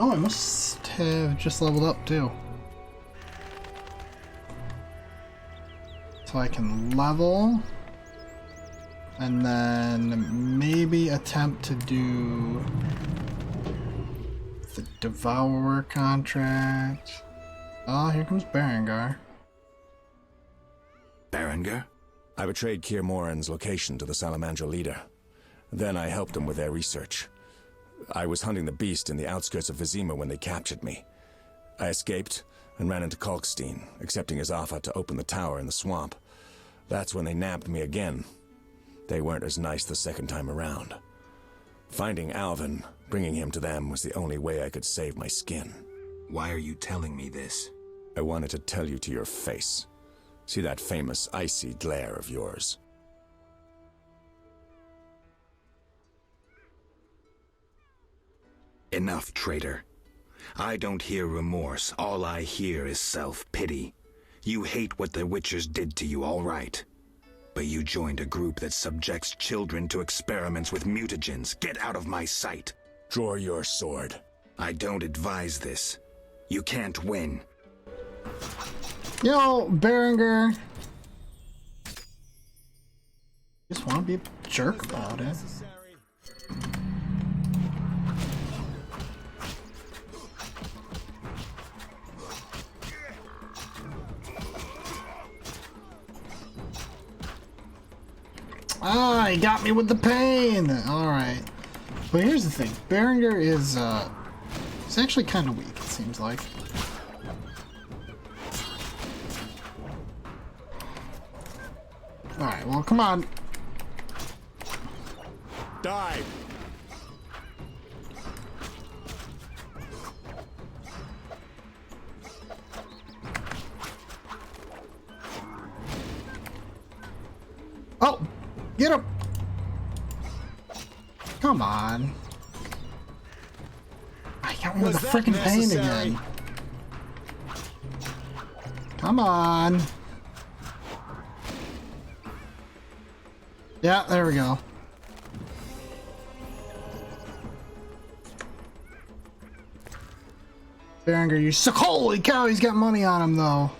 Oh, I must have just leveled up too. So I can level and then maybe attempt to do the Devourer contract. Oh, here comes Berengar. Berengar? I betrayed Keir Moran's location to the Salamandra leader. Then I helped them with their research. I was hunting the beast in the outskirts of Vizima when they captured me. I escaped and ran into Kalkstein, accepting his offer to open the tower in the swamp. That's when they nabbed me again. They weren't as nice the second time around. Finding Alvin, bringing him to them was the only way I could save my skin. Why are you telling me this? I wanted to tell you to your face. See that famous icy glare of yours. Enough, traitor. I don't hear remorse. All I hear is self-pity. You hate what the Witchers did to you, all right. But you joined a group that subjects children to experiments with mutagens. Get out of my sight. Draw your sword. I don't advise this. You can't win. Yo, Berenger. Just want to be a jerk about it. Ah, he got me with the pain! Alright. But here's the thing. Berenger is, he's actually kind of weak, it seems like. Alright, well, come on. Die! Oh! Get him! Come on. I got me with the freaking pain again. Come on. Yeah, there we go. Berenger, you suck. Holy cow, he's got money on him though.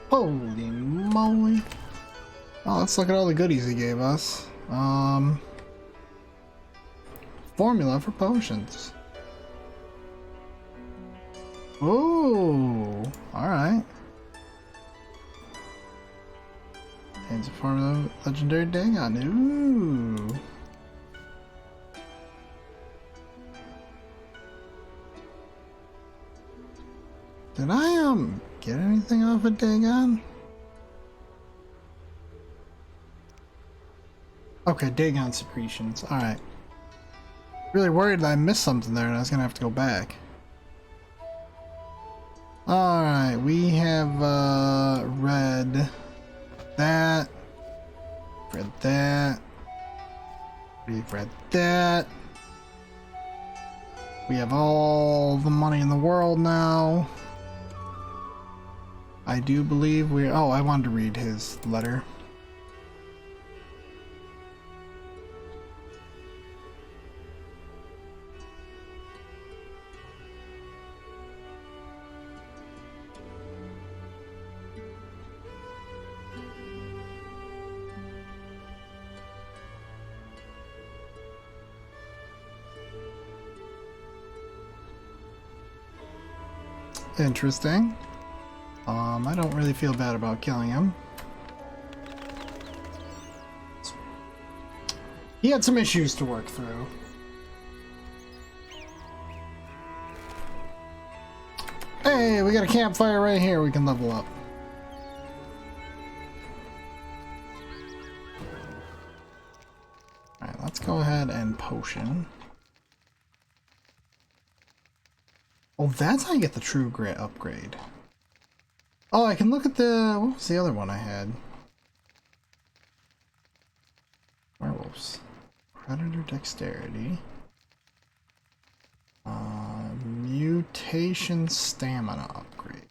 Holy moly. Oh, let's look at all the goodies he gave us. Formula for potions. Ooh, alright. Contains a formula of legendary Dagon. Ooh. Did I, get anything off of Dagon? Okay, Dagon secretions. Alright. Really worried that I missed something there and I was gonna have to go back. Alright, we have, read that. Read that. We've read that. We have all the money in the world now. I do believe we're... Oh, I wanted to read his letter. Interesting. I don't really feel bad about killing him. He had some issues to work through. Hey, we got a campfire right here we can level up. Alright, let's go ahead and potion. Oh, that's how you get the true grit upgrade. Oh, I can look at the... What was the other one I had? Werewolves. Predator dexterity. Mutation stamina upgrade.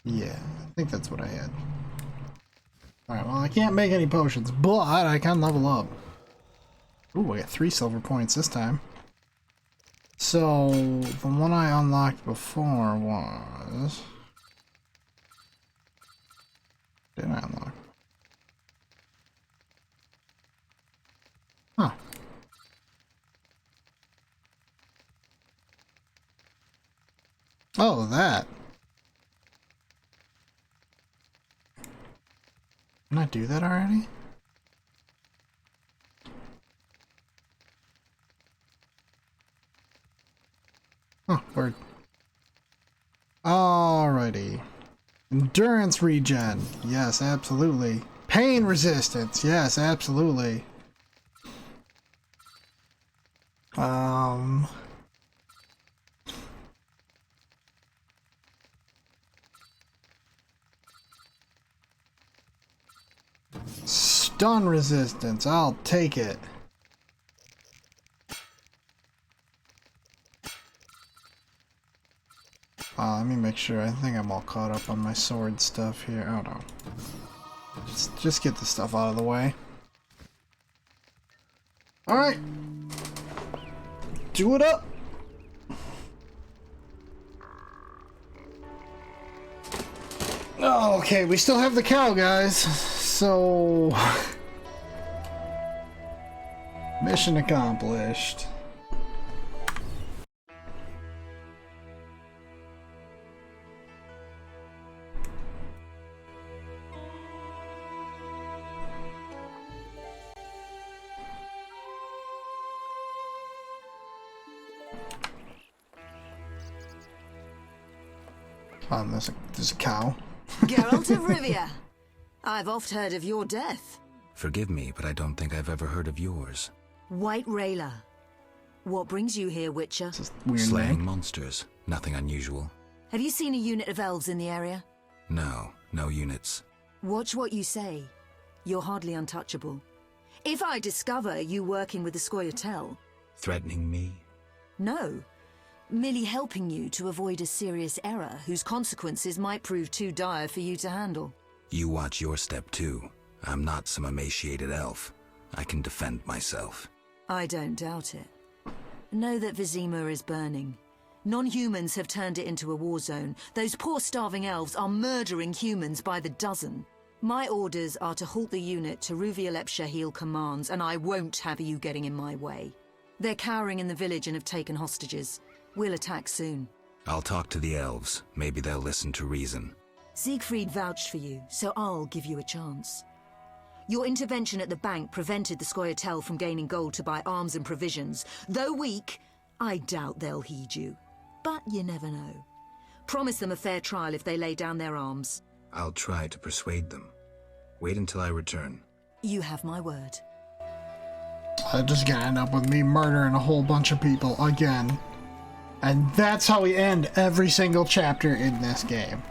Yeah, I think that's what I had. Alright, well I can't make any potions, but I can level up. Ooh, I got 3 silver points this time. So, the one I unlocked before was... Didn't I unlock? Huh. Oh, that. Didn't I do that already? Oh, word. Alrighty. Endurance regen. Yes, absolutely. Pain resistance. Yes, absolutely. Stun resistance. I'll take it. Let me make sure. I think I'm all caught up on my sword stuff here. Oh no. Just get the stuff out of the way. Alright. Do it up. Oh, okay, we still have the cow, guys. So... mission accomplished. There's a cow. Geralt of Rivia. I've oft heard of your death. Forgive me, but I don't think I've ever heard of yours. White Rayla. What brings you here, Witcher? Slaying monsters. Nothing unusual. Have you seen a unit of elves in the area? No, no units. Watch what you say. You're hardly untouchable. If I discover you working with the Scoia'tael... Threatening me? No. Merely helping you to avoid a serious error whose consequences might prove too dire for you to handle. You watch your step too. I'm not some emaciated elf. I can defend myself. I don't doubt it. Know that Vizima is burning. Non-humans have turned it into a war zone. Those poor starving elves are murdering humans by the dozen. My orders are to halt the unit to Ruvialep Shahil commands, and I won't have you getting in my way. They're cowering in the village and have taken hostages. We'll attack soon. I'll talk to the elves. Maybe they'll listen to reason. Siegfried vouched for you, so I'll give you a chance. Your intervention at the bank prevented the Scoia'tael from gaining gold to buy arms and provisions. Though weak, I doubt they'll heed you. But you never know. Promise them a fair trial if they lay down their arms. I'll try to persuade them. Wait until I return. You have my word. It's just gonna end up with me murdering a whole bunch of people again. And that's how we end every single chapter in this game.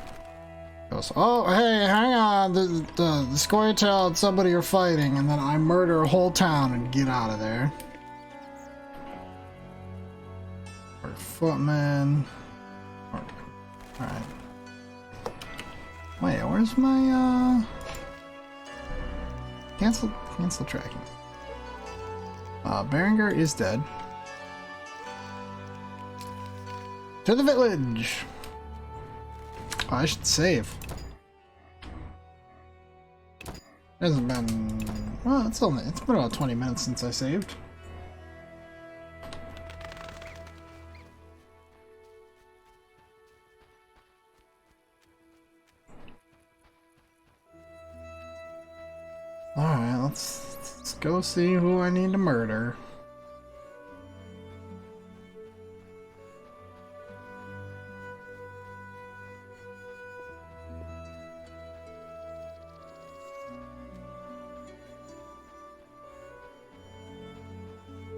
Goes, oh, hey, hang on, the Scoia'tael and somebody are fighting, and then I murder a whole town and get out of there. Or footman. Alright. Wait, where's my, Cancel tracking. Berengar is dead. To the village! Oh, I should save. It hasn't been... Well, it's been about 20 minutes since I saved. Alright, let's go see who I need to murder.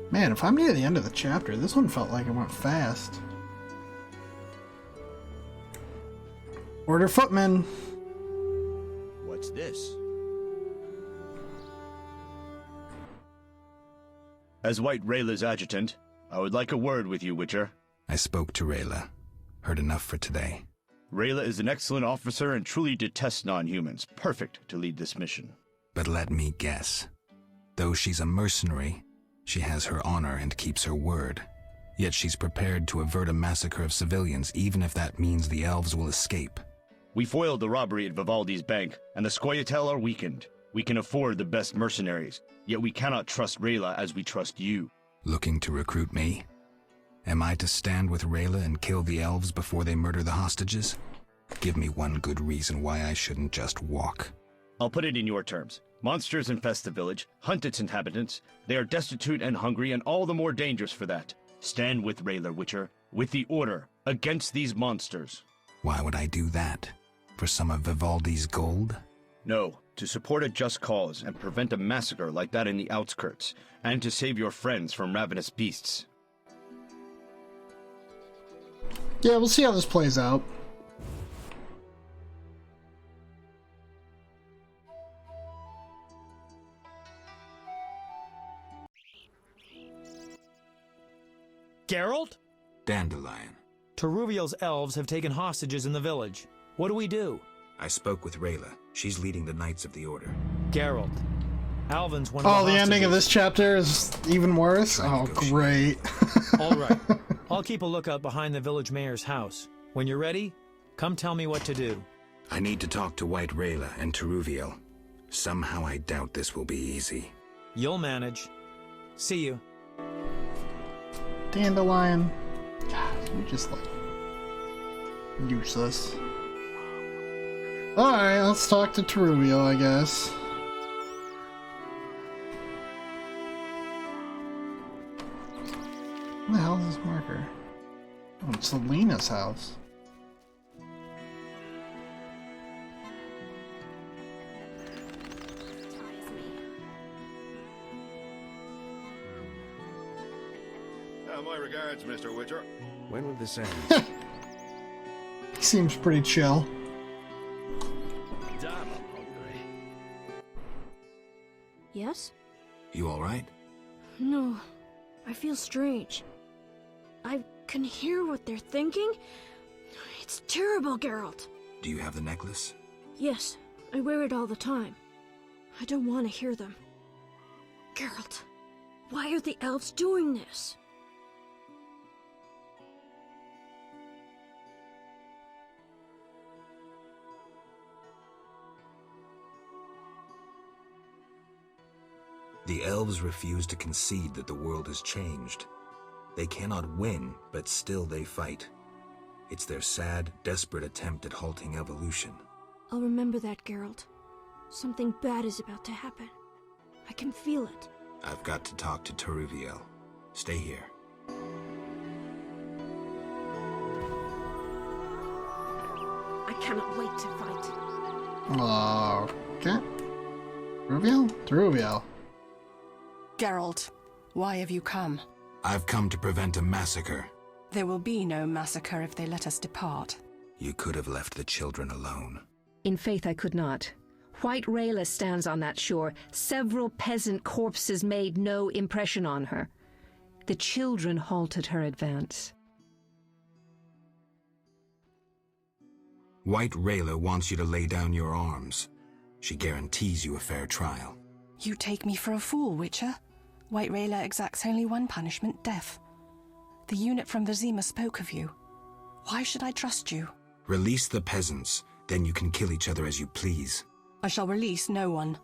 Man, if I'm near the end of the chapter, this one felt like it went fast. Order footman. What's this? As White Rayla's adjutant, I would like a word with you, Witcher. I spoke to Rayla. Heard enough for today. Rayla is an excellent officer and truly detests non-humans. Perfect to lead this mission. But let me guess. Though she's a mercenary, she has her honor and keeps her word. Yet she's prepared to avert a massacre of civilians, even if that means the elves will escape. We foiled the robbery at Vivaldi's bank, and the Scoia'tael are weakened. We can afford the best mercenaries, yet we cannot trust Rayla as we trust you. Looking to recruit me? Am I to stand with Rayla and kill the elves before they murder the hostages? Give me one good reason why I shouldn't just walk. I'll put it in your terms. Monsters infest the village, hunt its inhabitants. They are destitute and hungry, and all the more dangerous for that. Stand with Rayla, Witcher, with the Order, against these monsters. Why would I do that? For some of Vivaldi's gold? No, to support a just cause and prevent a massacre like that in the outskirts, and to save your friends from ravenous beasts. Yeah, we'll see how this plays out. Geralt? Dandelion. Teruviel's elves have taken hostages in the village. What do we do? I spoke with Rayla. She's leading the Knights of the Order. Geralt. Alvin's one of the hostages. Oh, the ending of this chapter is even worse? Oh, great. All right. I'll keep a lookout behind the village mayor's house. When you're ready, come tell me what to do. I need to talk to White Rayla and Teruviel. Somehow I doubt this will be easy. You'll manage. See you. Dandelion. God, you're just like useless. Alright, let's talk to Teruviel, I guess. What the hell is this marker? Oh, it's Selena's house. My regards, Mr. Witcher. When will this end? He seems pretty chill. Yes? You alright? No, I feel strange. I can hear what they're thinking. It's terrible, Geralt. Do you have the necklace? Yes, I wear it all the time. I don't want to hear them. Geralt, why are the elves doing this? The elves refuse to concede that the world has changed. They cannot win, but still they fight. It's their sad, desperate attempt at halting evolution. I'll remember that, Geralt. Something bad is about to happen. I can feel it. I've got to talk to Teruviel. Stay here. I cannot wait to fight. Okay. Teruviel. Geralt, why have you come? I've come to prevent a massacre. There will be no massacre if they let us depart. You could have left the children alone. In faith I could not. White Rayla stands on that shore. Several peasant corpses made no impression on her. The children halted her advance. White Rayla wants you to lay down your arms. She guarantees you a fair trial. You take me for a fool, Witcher. White Rayla exacts only one punishment, death. The unit from Vizima spoke of you. Why should I trust you? Release the peasants, then you can kill each other as you please. I shall release no one.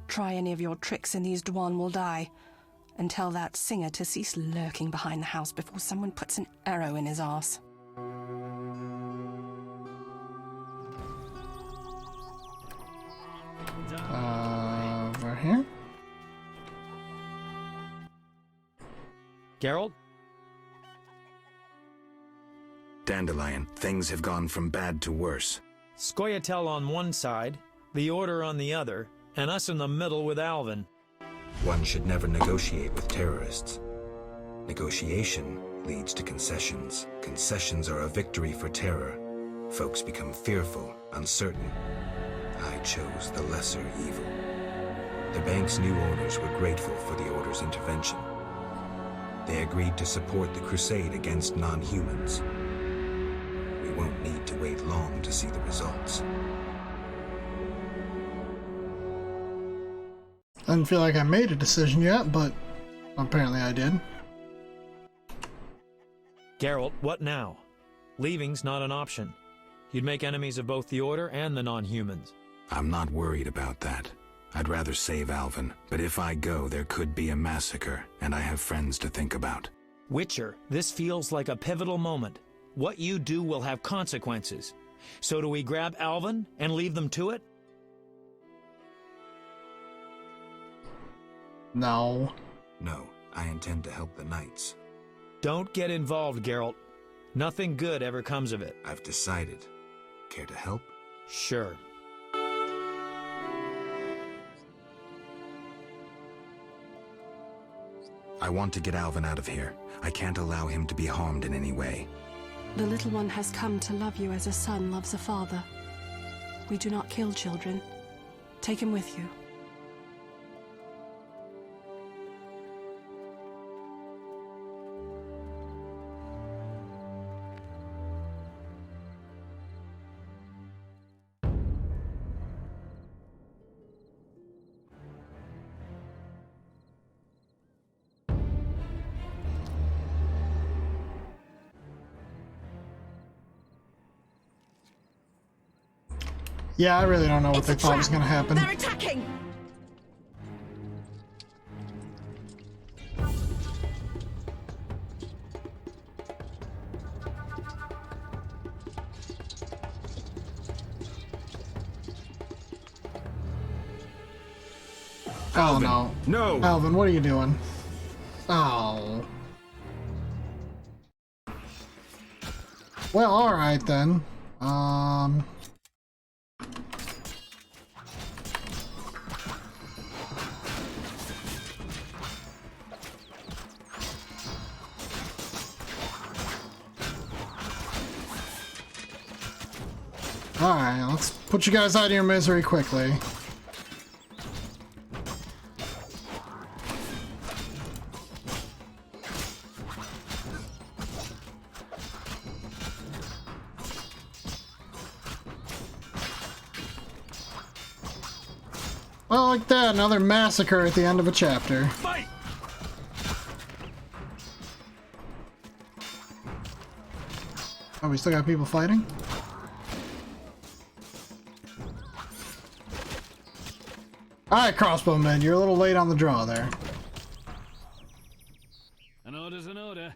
Try any of your tricks and these Dwan will die. And tell that singer to cease lurking behind the house before someone puts an arrow in his arse. Over here? Geralt? Dandelion, things have gone from bad to worse. Scoia'tael on one side, the Order on the other, and us in the middle with Alvin. One should never negotiate with terrorists. Negotiation leads to concessions. Concessions are a victory for terror. Folks become fearful, uncertain. I chose the lesser evil. The bank's new owners were grateful for the Order's intervention. They agreed to support the crusade against non-humans. We won't need to wait long to see the results. I didn't feel like I made a decision yet, but apparently I did. Geralt, what now? Leaving's not an option. You'd make enemies of both the Order and the non-humans. I'm not worried about that. I'd rather save Alvin, but if I go, there could be a massacre, and I have friends to think about. Witcher, this feels like a pivotal moment. What you do will have consequences. So do we grab Alvin and leave them to it? No. No, I intend to help the Knights. Don't get involved, Geralt. Nothing good ever comes of it. I've decided. Care to help? Sure. I want to get Alvin out of here. I can't allow him to be harmed in any way. The little one has come to love you as a son loves a father. We do not kill children. Take him with you. Yeah, I really don't know what they thought was going to happen. They're attacking! Oh no. No! Alvin, what are you doing? Oh. Well, alright then. Alright, let's put you guys out of your misery quickly. Well, like that, another massacre at the end of a chapter. Fight! Oh, we still got people fighting? Alright, crossbowmen, you're a little late on the draw there. An order's an order.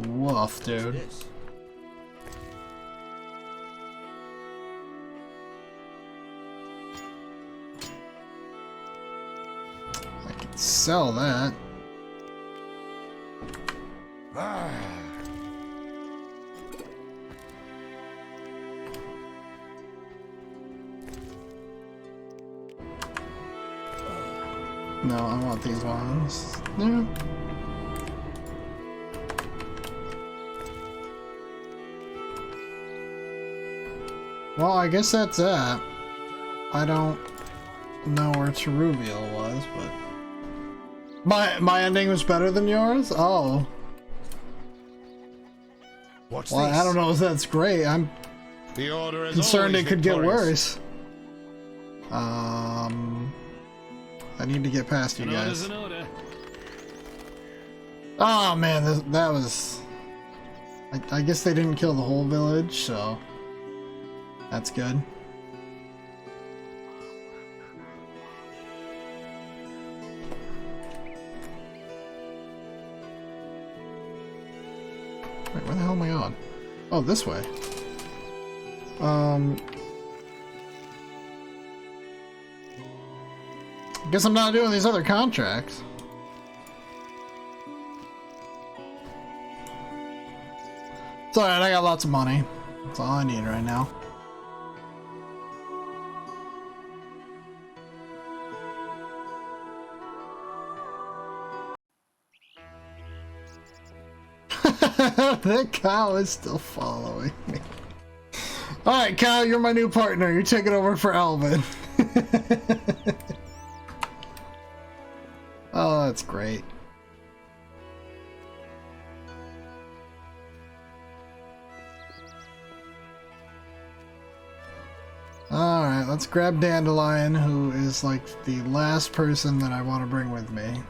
Woof, dude. I can sell that. No, I want these ones. Yeah. Well, I guess that's that. I don't know where Teruvial was, but my ending was better than yours? Oh. What's well, this? I don't know if that's great. I'm The order is concerned it could get victorious. worse. I need to get past you guys. An order. Oh man, that was... I guess they didn't kill the whole village, so... That's good. Wait, where the hell am I on? Oh, this way. Guess I'm not doing these other contracts. It's alright, I got lots of money. That's all I need right now. That cow is still following me. Alright, Kyle, you're my new partner. You're taking over for Alvin. Oh, that's great. Alright, let's grab Dandelion, who is like the last person that I want to bring with me.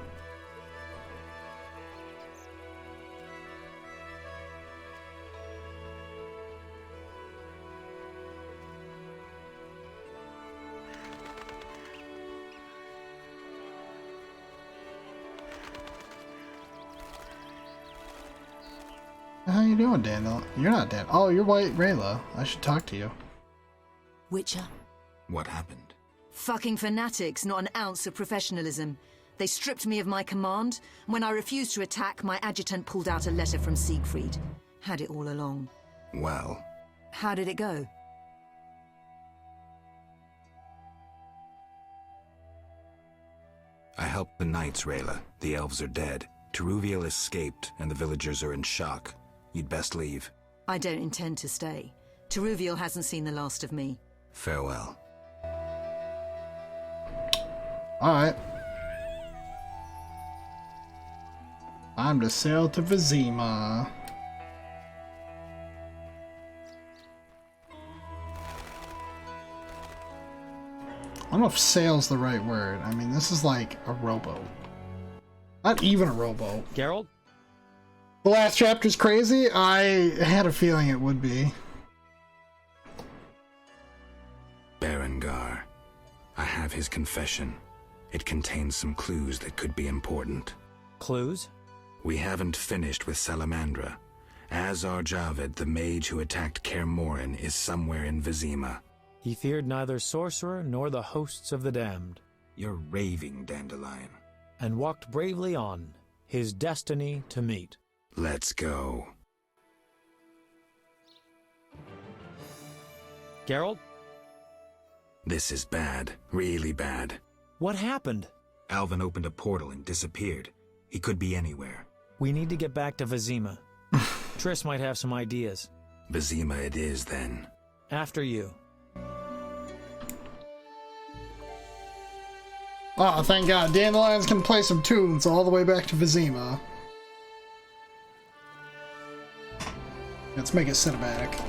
How you doing, Dandelion? You're not Dan. Oh, you're White Rayla. I should talk to you. Witcher. What happened? Fucking fanatics, not an ounce of professionalism. They stripped me of my command. When I refused to attack, my adjutant pulled out a letter from Siegfried. Had it all along. Well. How did it go? I helped the knights, Rayla. The elves are dead. Teruviel escaped, and the villagers are in shock. You'd best leave. I don't intend to stay. Teruviel hasn't seen the last of me. Farewell. Alright. Time to sail to Vizima. I don't know if sail's the right word. I mean, this is like a rowboat. Not even a rowboat. Geralt? The last chapter's crazy? I had a feeling it would be. Berengar. I have his confession. It contains some clues that could be important. Clues? We haven't finished with Salamandra. Azar Javed, the mage who attacked Kaer Morhen, is somewhere in Vizima. He feared neither sorcerer nor the hosts of the damned. You're raving, Dandelion. And walked bravely on, his destiny to meet. Let's go. Geralt? This is bad. Really bad. What happened? Alvin opened a portal and disappeared. He could be anywhere. We need to get back to Vizima. Triss might have some ideas. Vizima it is, then. After you. Oh, thank God. Dandelions can play some tunes all the way back to Vizima. Let's make it cinematic.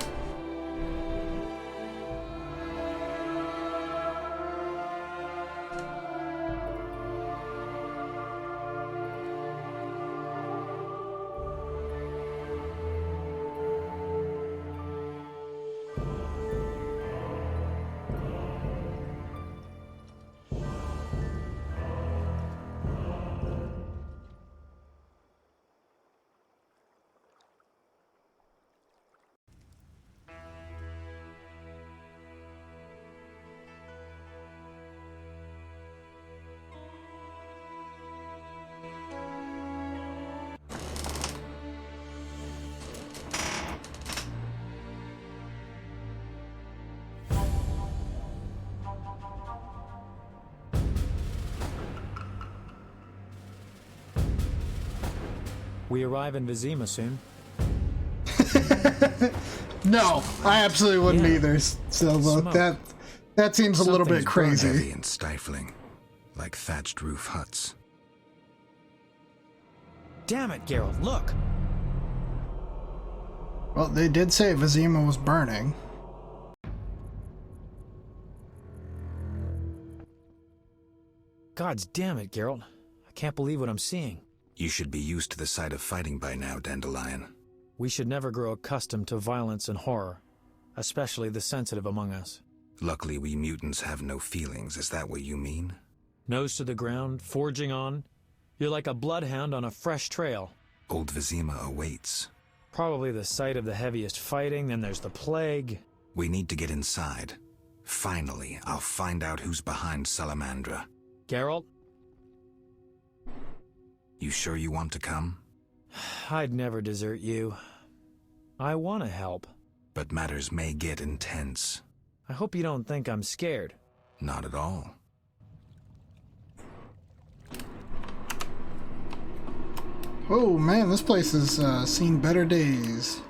We arrive in Vizima soon. No, I absolutely wouldn't either. So look, that seems a little bit crazy. Heavy and stifling, like thatched roof huts. Damn it, Geralt, look! Well, they did say Vizima was burning. Gods damn it, Geralt. I can't believe what I'm seeing. You should be used to the sight of fighting by now, Dandelion. We should never grow accustomed to violence and horror, especially the sensitive among us. Luckily, we mutants have no feelings. Is that what you mean? Nose to the ground, forging on. You're like a bloodhound on a fresh trail. Old Vizima awaits. Probably the site of the heaviest fighting, then there's the plague. We need to get inside. Finally, I'll find out who's behind Salamandra. Geralt? You sure you want to come? I'd never desert you. I want to help. But matters may get intense. I hope you don't think I'm scared. Not at all. Oh man, this place has seen better days.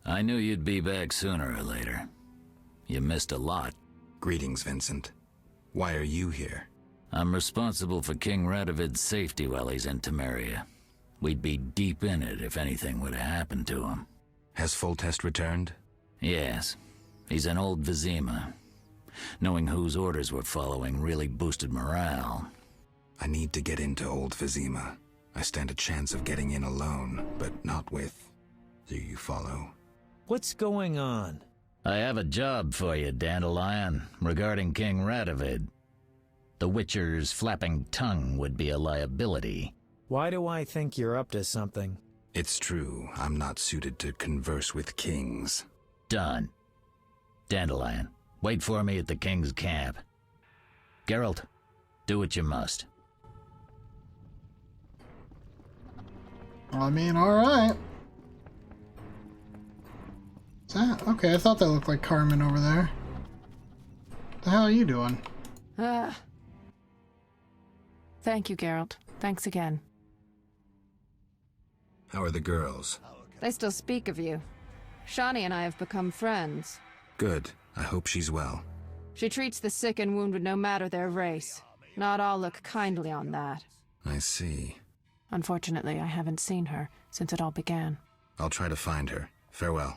I knew you'd be back sooner or later. You missed a lot. Greetings, Vincent. Why are you here? I'm responsible for King Radovid's safety while he's in Temeria. We'd be deep in it if anything would have happened to him. Has Foltest returned? Yes. He's in old Vizima. Knowing whose orders we're following really boosted morale. I need to get into old Vizima. I stand a chance of getting in alone, but not with... Do you follow? What's going on? I have a job for you, Dandelion, regarding King Radovid. The Witcher's flapping tongue would be a liability. Why do I think you're up to something? It's true. I'm not suited to converse with kings. Done. Dandelion, wait for me at the king's camp. Geralt, do what you must. I mean, alright. Is that? Okay, I thought that looked like Carmen over there. What the hell are you doing? Thank you, Geralt. Thanks again. How are the girls? They still speak of you. Shani and I have become friends. Good. I hope she's well. She treats the sick and wounded no matter their race. Not all look kindly on that. I see. Unfortunately, I haven't seen her since it all began. I'll try to find her. Farewell.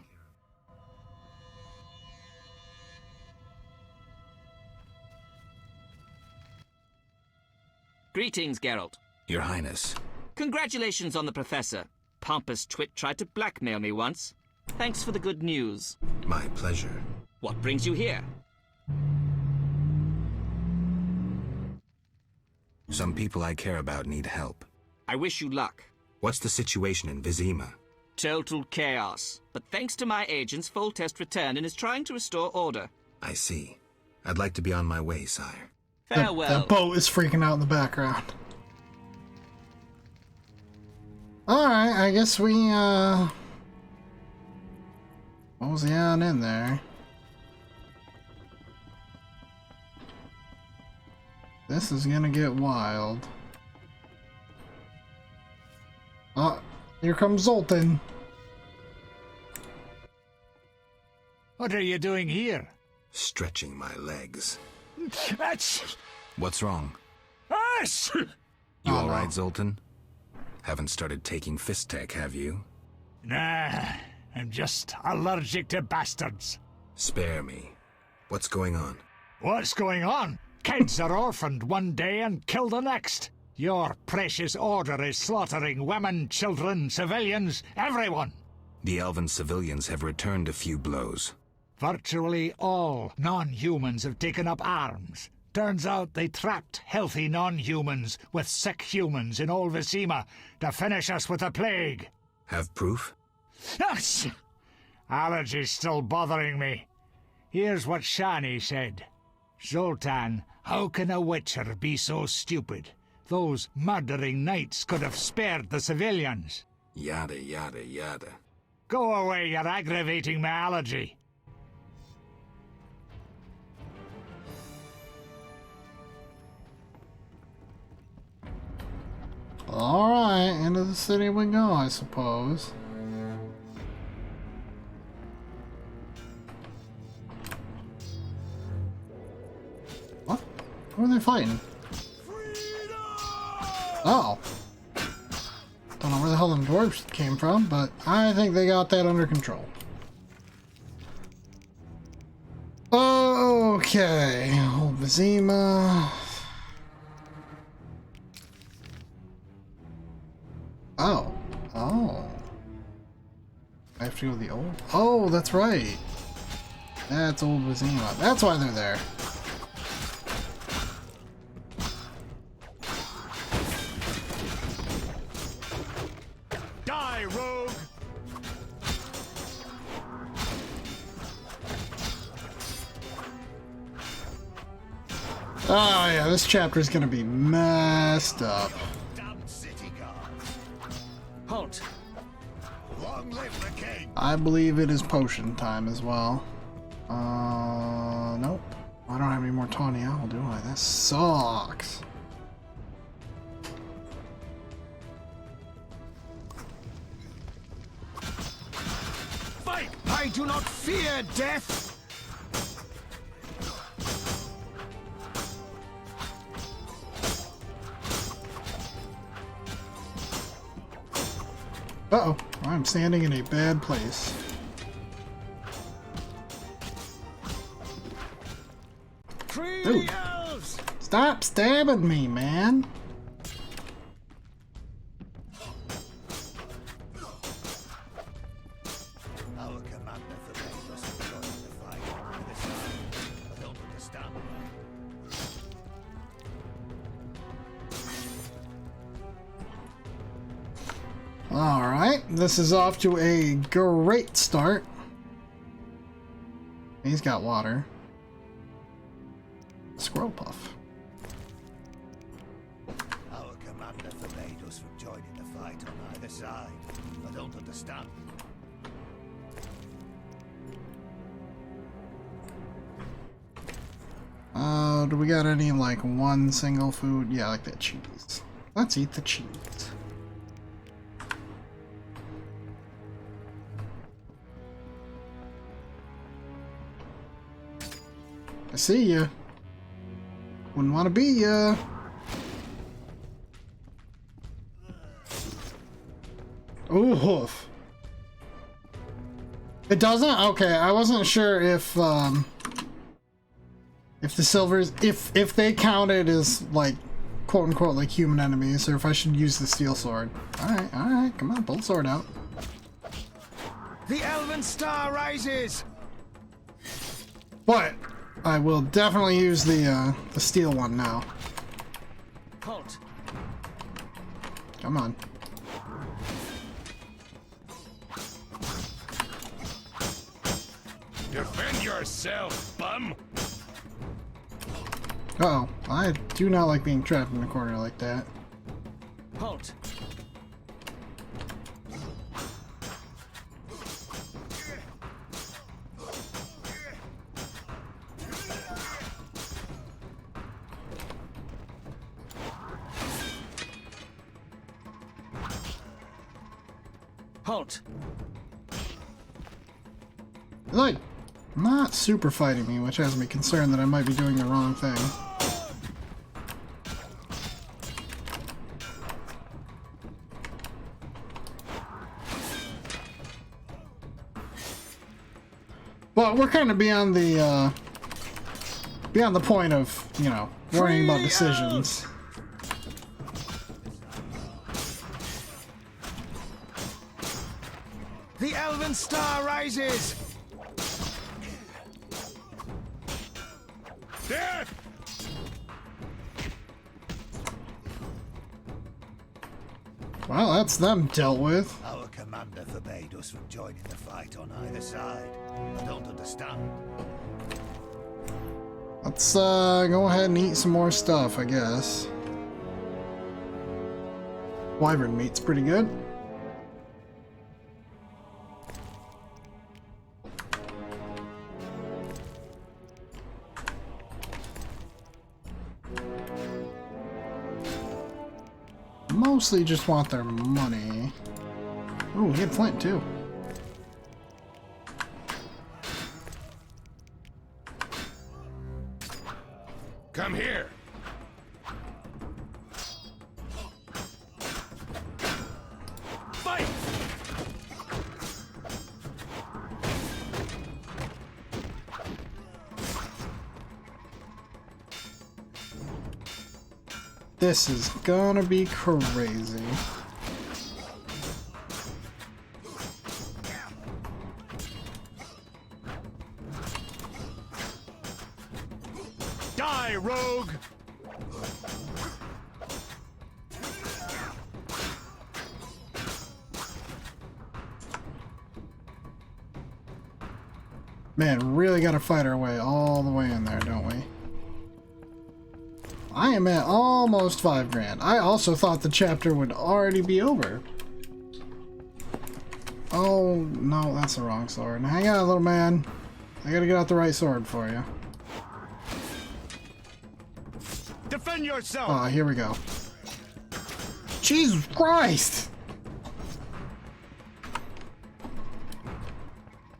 Greetings, Geralt. Your Highness. Congratulations on the Professor. Pompous twit tried to blackmail me once. Thanks for the good news. My pleasure. What brings you here? Some people I care about need help. I wish you luck. What's the situation in Vizima? Total chaos. But thanks to my agents, Foltest returned and is trying to restore order. I see. I'd like to be on my way, sire. Farewell. That boat is freaking out in the background. Alright, I guess we, mosey on in there. This is gonna get wild. Oh, here comes Zoltan. What are you doing here? Stretching my legs. What's wrong? You alright, Zoltan? Haven't started taking fist tech, have you? Nah, I'm just allergic to bastards. Spare me. What's going on? What's going on? Kids are orphaned one day and killed the next. Your precious order is slaughtering women, children, civilians, everyone. The elven civilians have returned a few blows. Virtually all non-humans have taken up arms. Turns out they trapped healthy non-humans with sick humans in old Vizima to finish us with the plague. Have proof? Yes! Allergy's still bothering me. Here's what Shani said. Zoltan, how can a witcher be so stupid? Those murdering knights could have spared the civilians. Yada, yada, yada. Go away, you're aggravating my allergy. Alright, into the city we go, I suppose. What? Who are they fighting? Oh. Don't know where the hell them dwarves came from, but I think they got that under control. Okay, old Vizima. Oh. Oh. I have to go to the old... Oh, that's right. That's old Vizima. That's why they're there. Die, rogue! Oh yeah, this chapter is gonna be messed up. Halt! Long live the king! I believe it is potion time as well. Nope. I don't have any more Tawny Owl, do I? That sucks. Fight! I do not fear death! Uh-oh. I'm standing in a bad place. Dude, stop stabbing me, man. Our commander forbade us from joining the fight. But help to stand Alright, this is off to a great start. He's got water. Squirrel Puff. Our commander forbade us from joining the fight on either side. I don't understand. Do we got any, like, one single food? Yeah, like that cheese. Let's eat the cheese. I see ya. Wouldn't want to be ya. Ooh, hoof. It doesn't? Okay, I wasn't sure if the silvers, if they counted as, like, quote-unquote, like, human enemies, or if I should use the steel sword. Alright, come on, pull the sword out. The Elven Star rises! But I will definitely use the steel one now. Halt! Come on. Defend yourself, bum! Uh-oh, I do not like being trapped in a corner like that. Halt! Halt! Like, not super fighting me, which has me concerned that I might be doing the wrong thing. But we're kind of beyond the point of, you know, worrying about decisions. The Elven Star rises! Death! Well, that's them dealt with. Our commander forbade us from joining the fight on either side. I don't understand. Let's go ahead and eat some more stuff, I guess. Wyvern meat's pretty good. Mostly just want their money. Ooh, we had flint too. Come here! Fight! This is gonna be crazy. Die, rogue! Man, really gotta fight our way all the way in there, don't we? I am at almost 5 grand. I also thought the chapter would already be over. Oh, no, that's the wrong sword. Now, hang on, little man. I gotta get out the right sword for you. Defend yourself! Ah, here we go. Jesus Christ!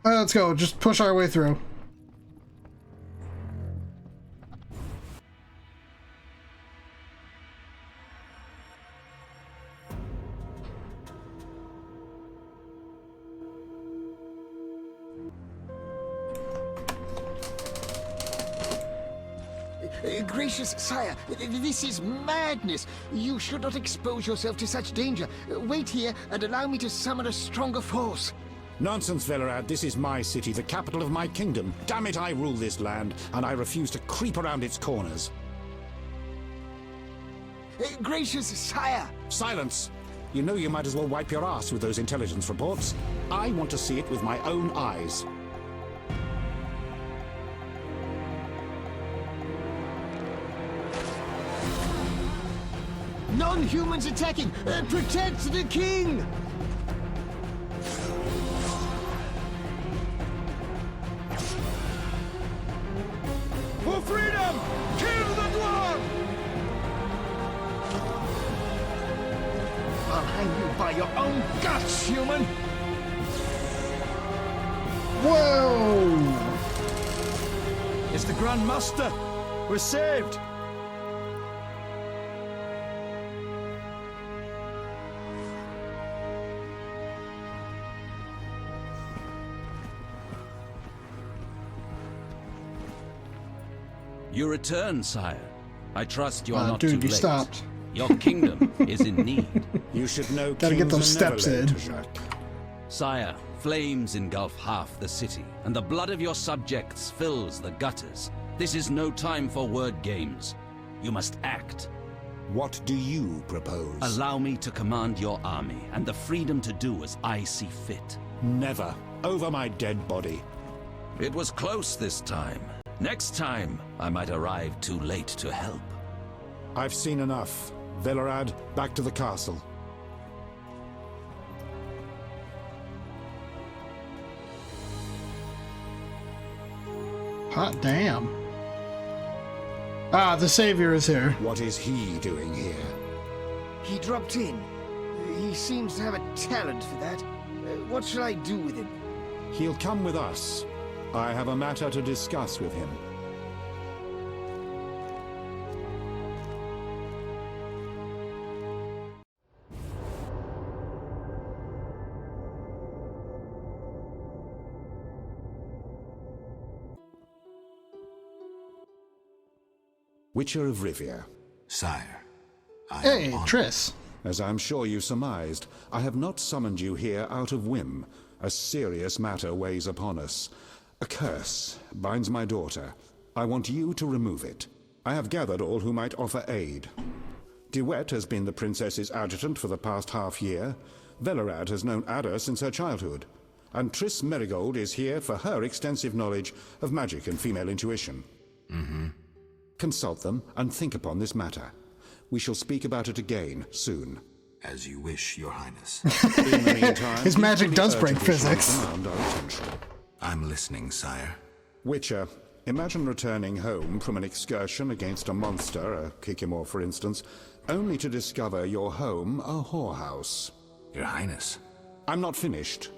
Alright, let's go. Just push our way through. Gracious sire, this is madness. You should not expose yourself to such danger. Wait here and allow me to summon a stronger force. Nonsense, Velerad. This is my city, the capital of my kingdom. Damn it, I rule this land, and I refuse to creep around its corners. Gracious sire! Silence! You know you might as well wipe your ass with those intelligence reports. I want to see it with my own eyes. Non-humans attacking! Protect the king! For freedom! Kill the dwarf! I'll hang you by your own guts, human! Whoa! It's the Grand Master! We're saved! You return, sire. I trust you are not dude, too you late. stopped. Your kingdom is in need. You should know Gotta get those steps in. Sire, flames engulf half the city, and the blood of your subjects fills the gutters. This is no time for word games. You must act. What do you propose? Allow me to command your army, and the freedom to do as I see fit. Never. Over my dead body. It was close this time. Next time, I might arrive too late to help. I've seen enough. Velerad, back to the castle. Hot damn. Ah, the Savior is here. What is he doing here? He dropped in. He seems to have a talent for that. What shall I do with him? He'll come with us. I have a matter to discuss with him. Witcher of Rivia. Sire, Hey, Triss. As I'm sure you surmised, I have not summoned you here out of whim. A serious matter weighs upon us. A curse binds my daughter. I want you to remove it. I have gathered all who might offer aid. DeWet has been the princess's adjutant for the past half-year. Velerad has known Ada since her childhood. And Triss Merigold is here for her extensive knowledge of magic and female intuition. Consult them and think upon this matter. We shall speak about it again soon. As you wish, Your Highness. In the meantime, his magic does break physics. I'm listening, sire. Witcher, imagine returning home from an excursion against a monster, a Kikimor for instance, only to discover your home a whorehouse. Your Highness. I'm not finished.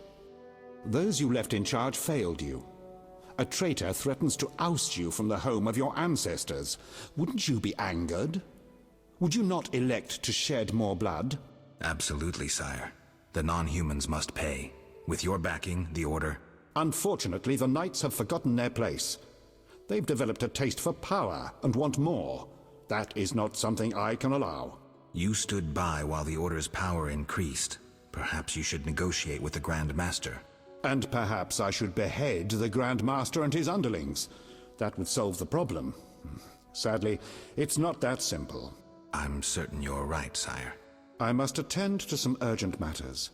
Those you left in charge failed you. A traitor threatens to oust you from the home of your ancestors. Wouldn't you be angered? Would you not elect to shed more blood? Absolutely, sire. The non-humans must pay. With your backing, the Order... Unfortunately, the Knights have forgotten their place. They've developed a taste for power and want more. That is not something I can allow. You stood by while the Order's power increased. Perhaps you should negotiate with the Grand Master. And perhaps I should behead the Grand Master and his underlings. That would solve the problem. Sadly, it's not that simple. I'm certain you're right, sire. I must attend to some urgent matters.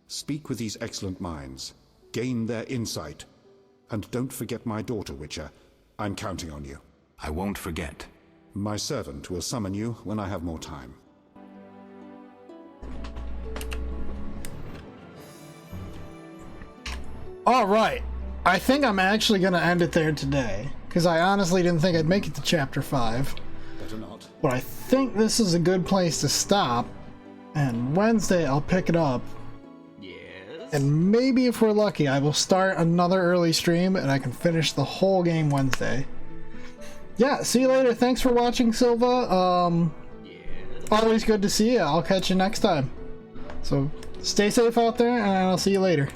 Speak with these excellent minds. Gain their insight. And don't forget my daughter, Witcher. I'm counting on you. I won't forget. My servant will summon you when I have more time. All right. I think I'm actually going to end it there today, because I honestly didn't think I'd make it to Chapter 5. Better not. But I think this is a good place to stop, and Wednesday I'll pick it up. Yes. And maybe if we're lucky, I will start another early stream, and I can finish the whole game Wednesday. Yeah, see you later. Thanks for watching, Silva. Always good to see you. I'll catch you next time. So stay safe out there, and I'll see you later.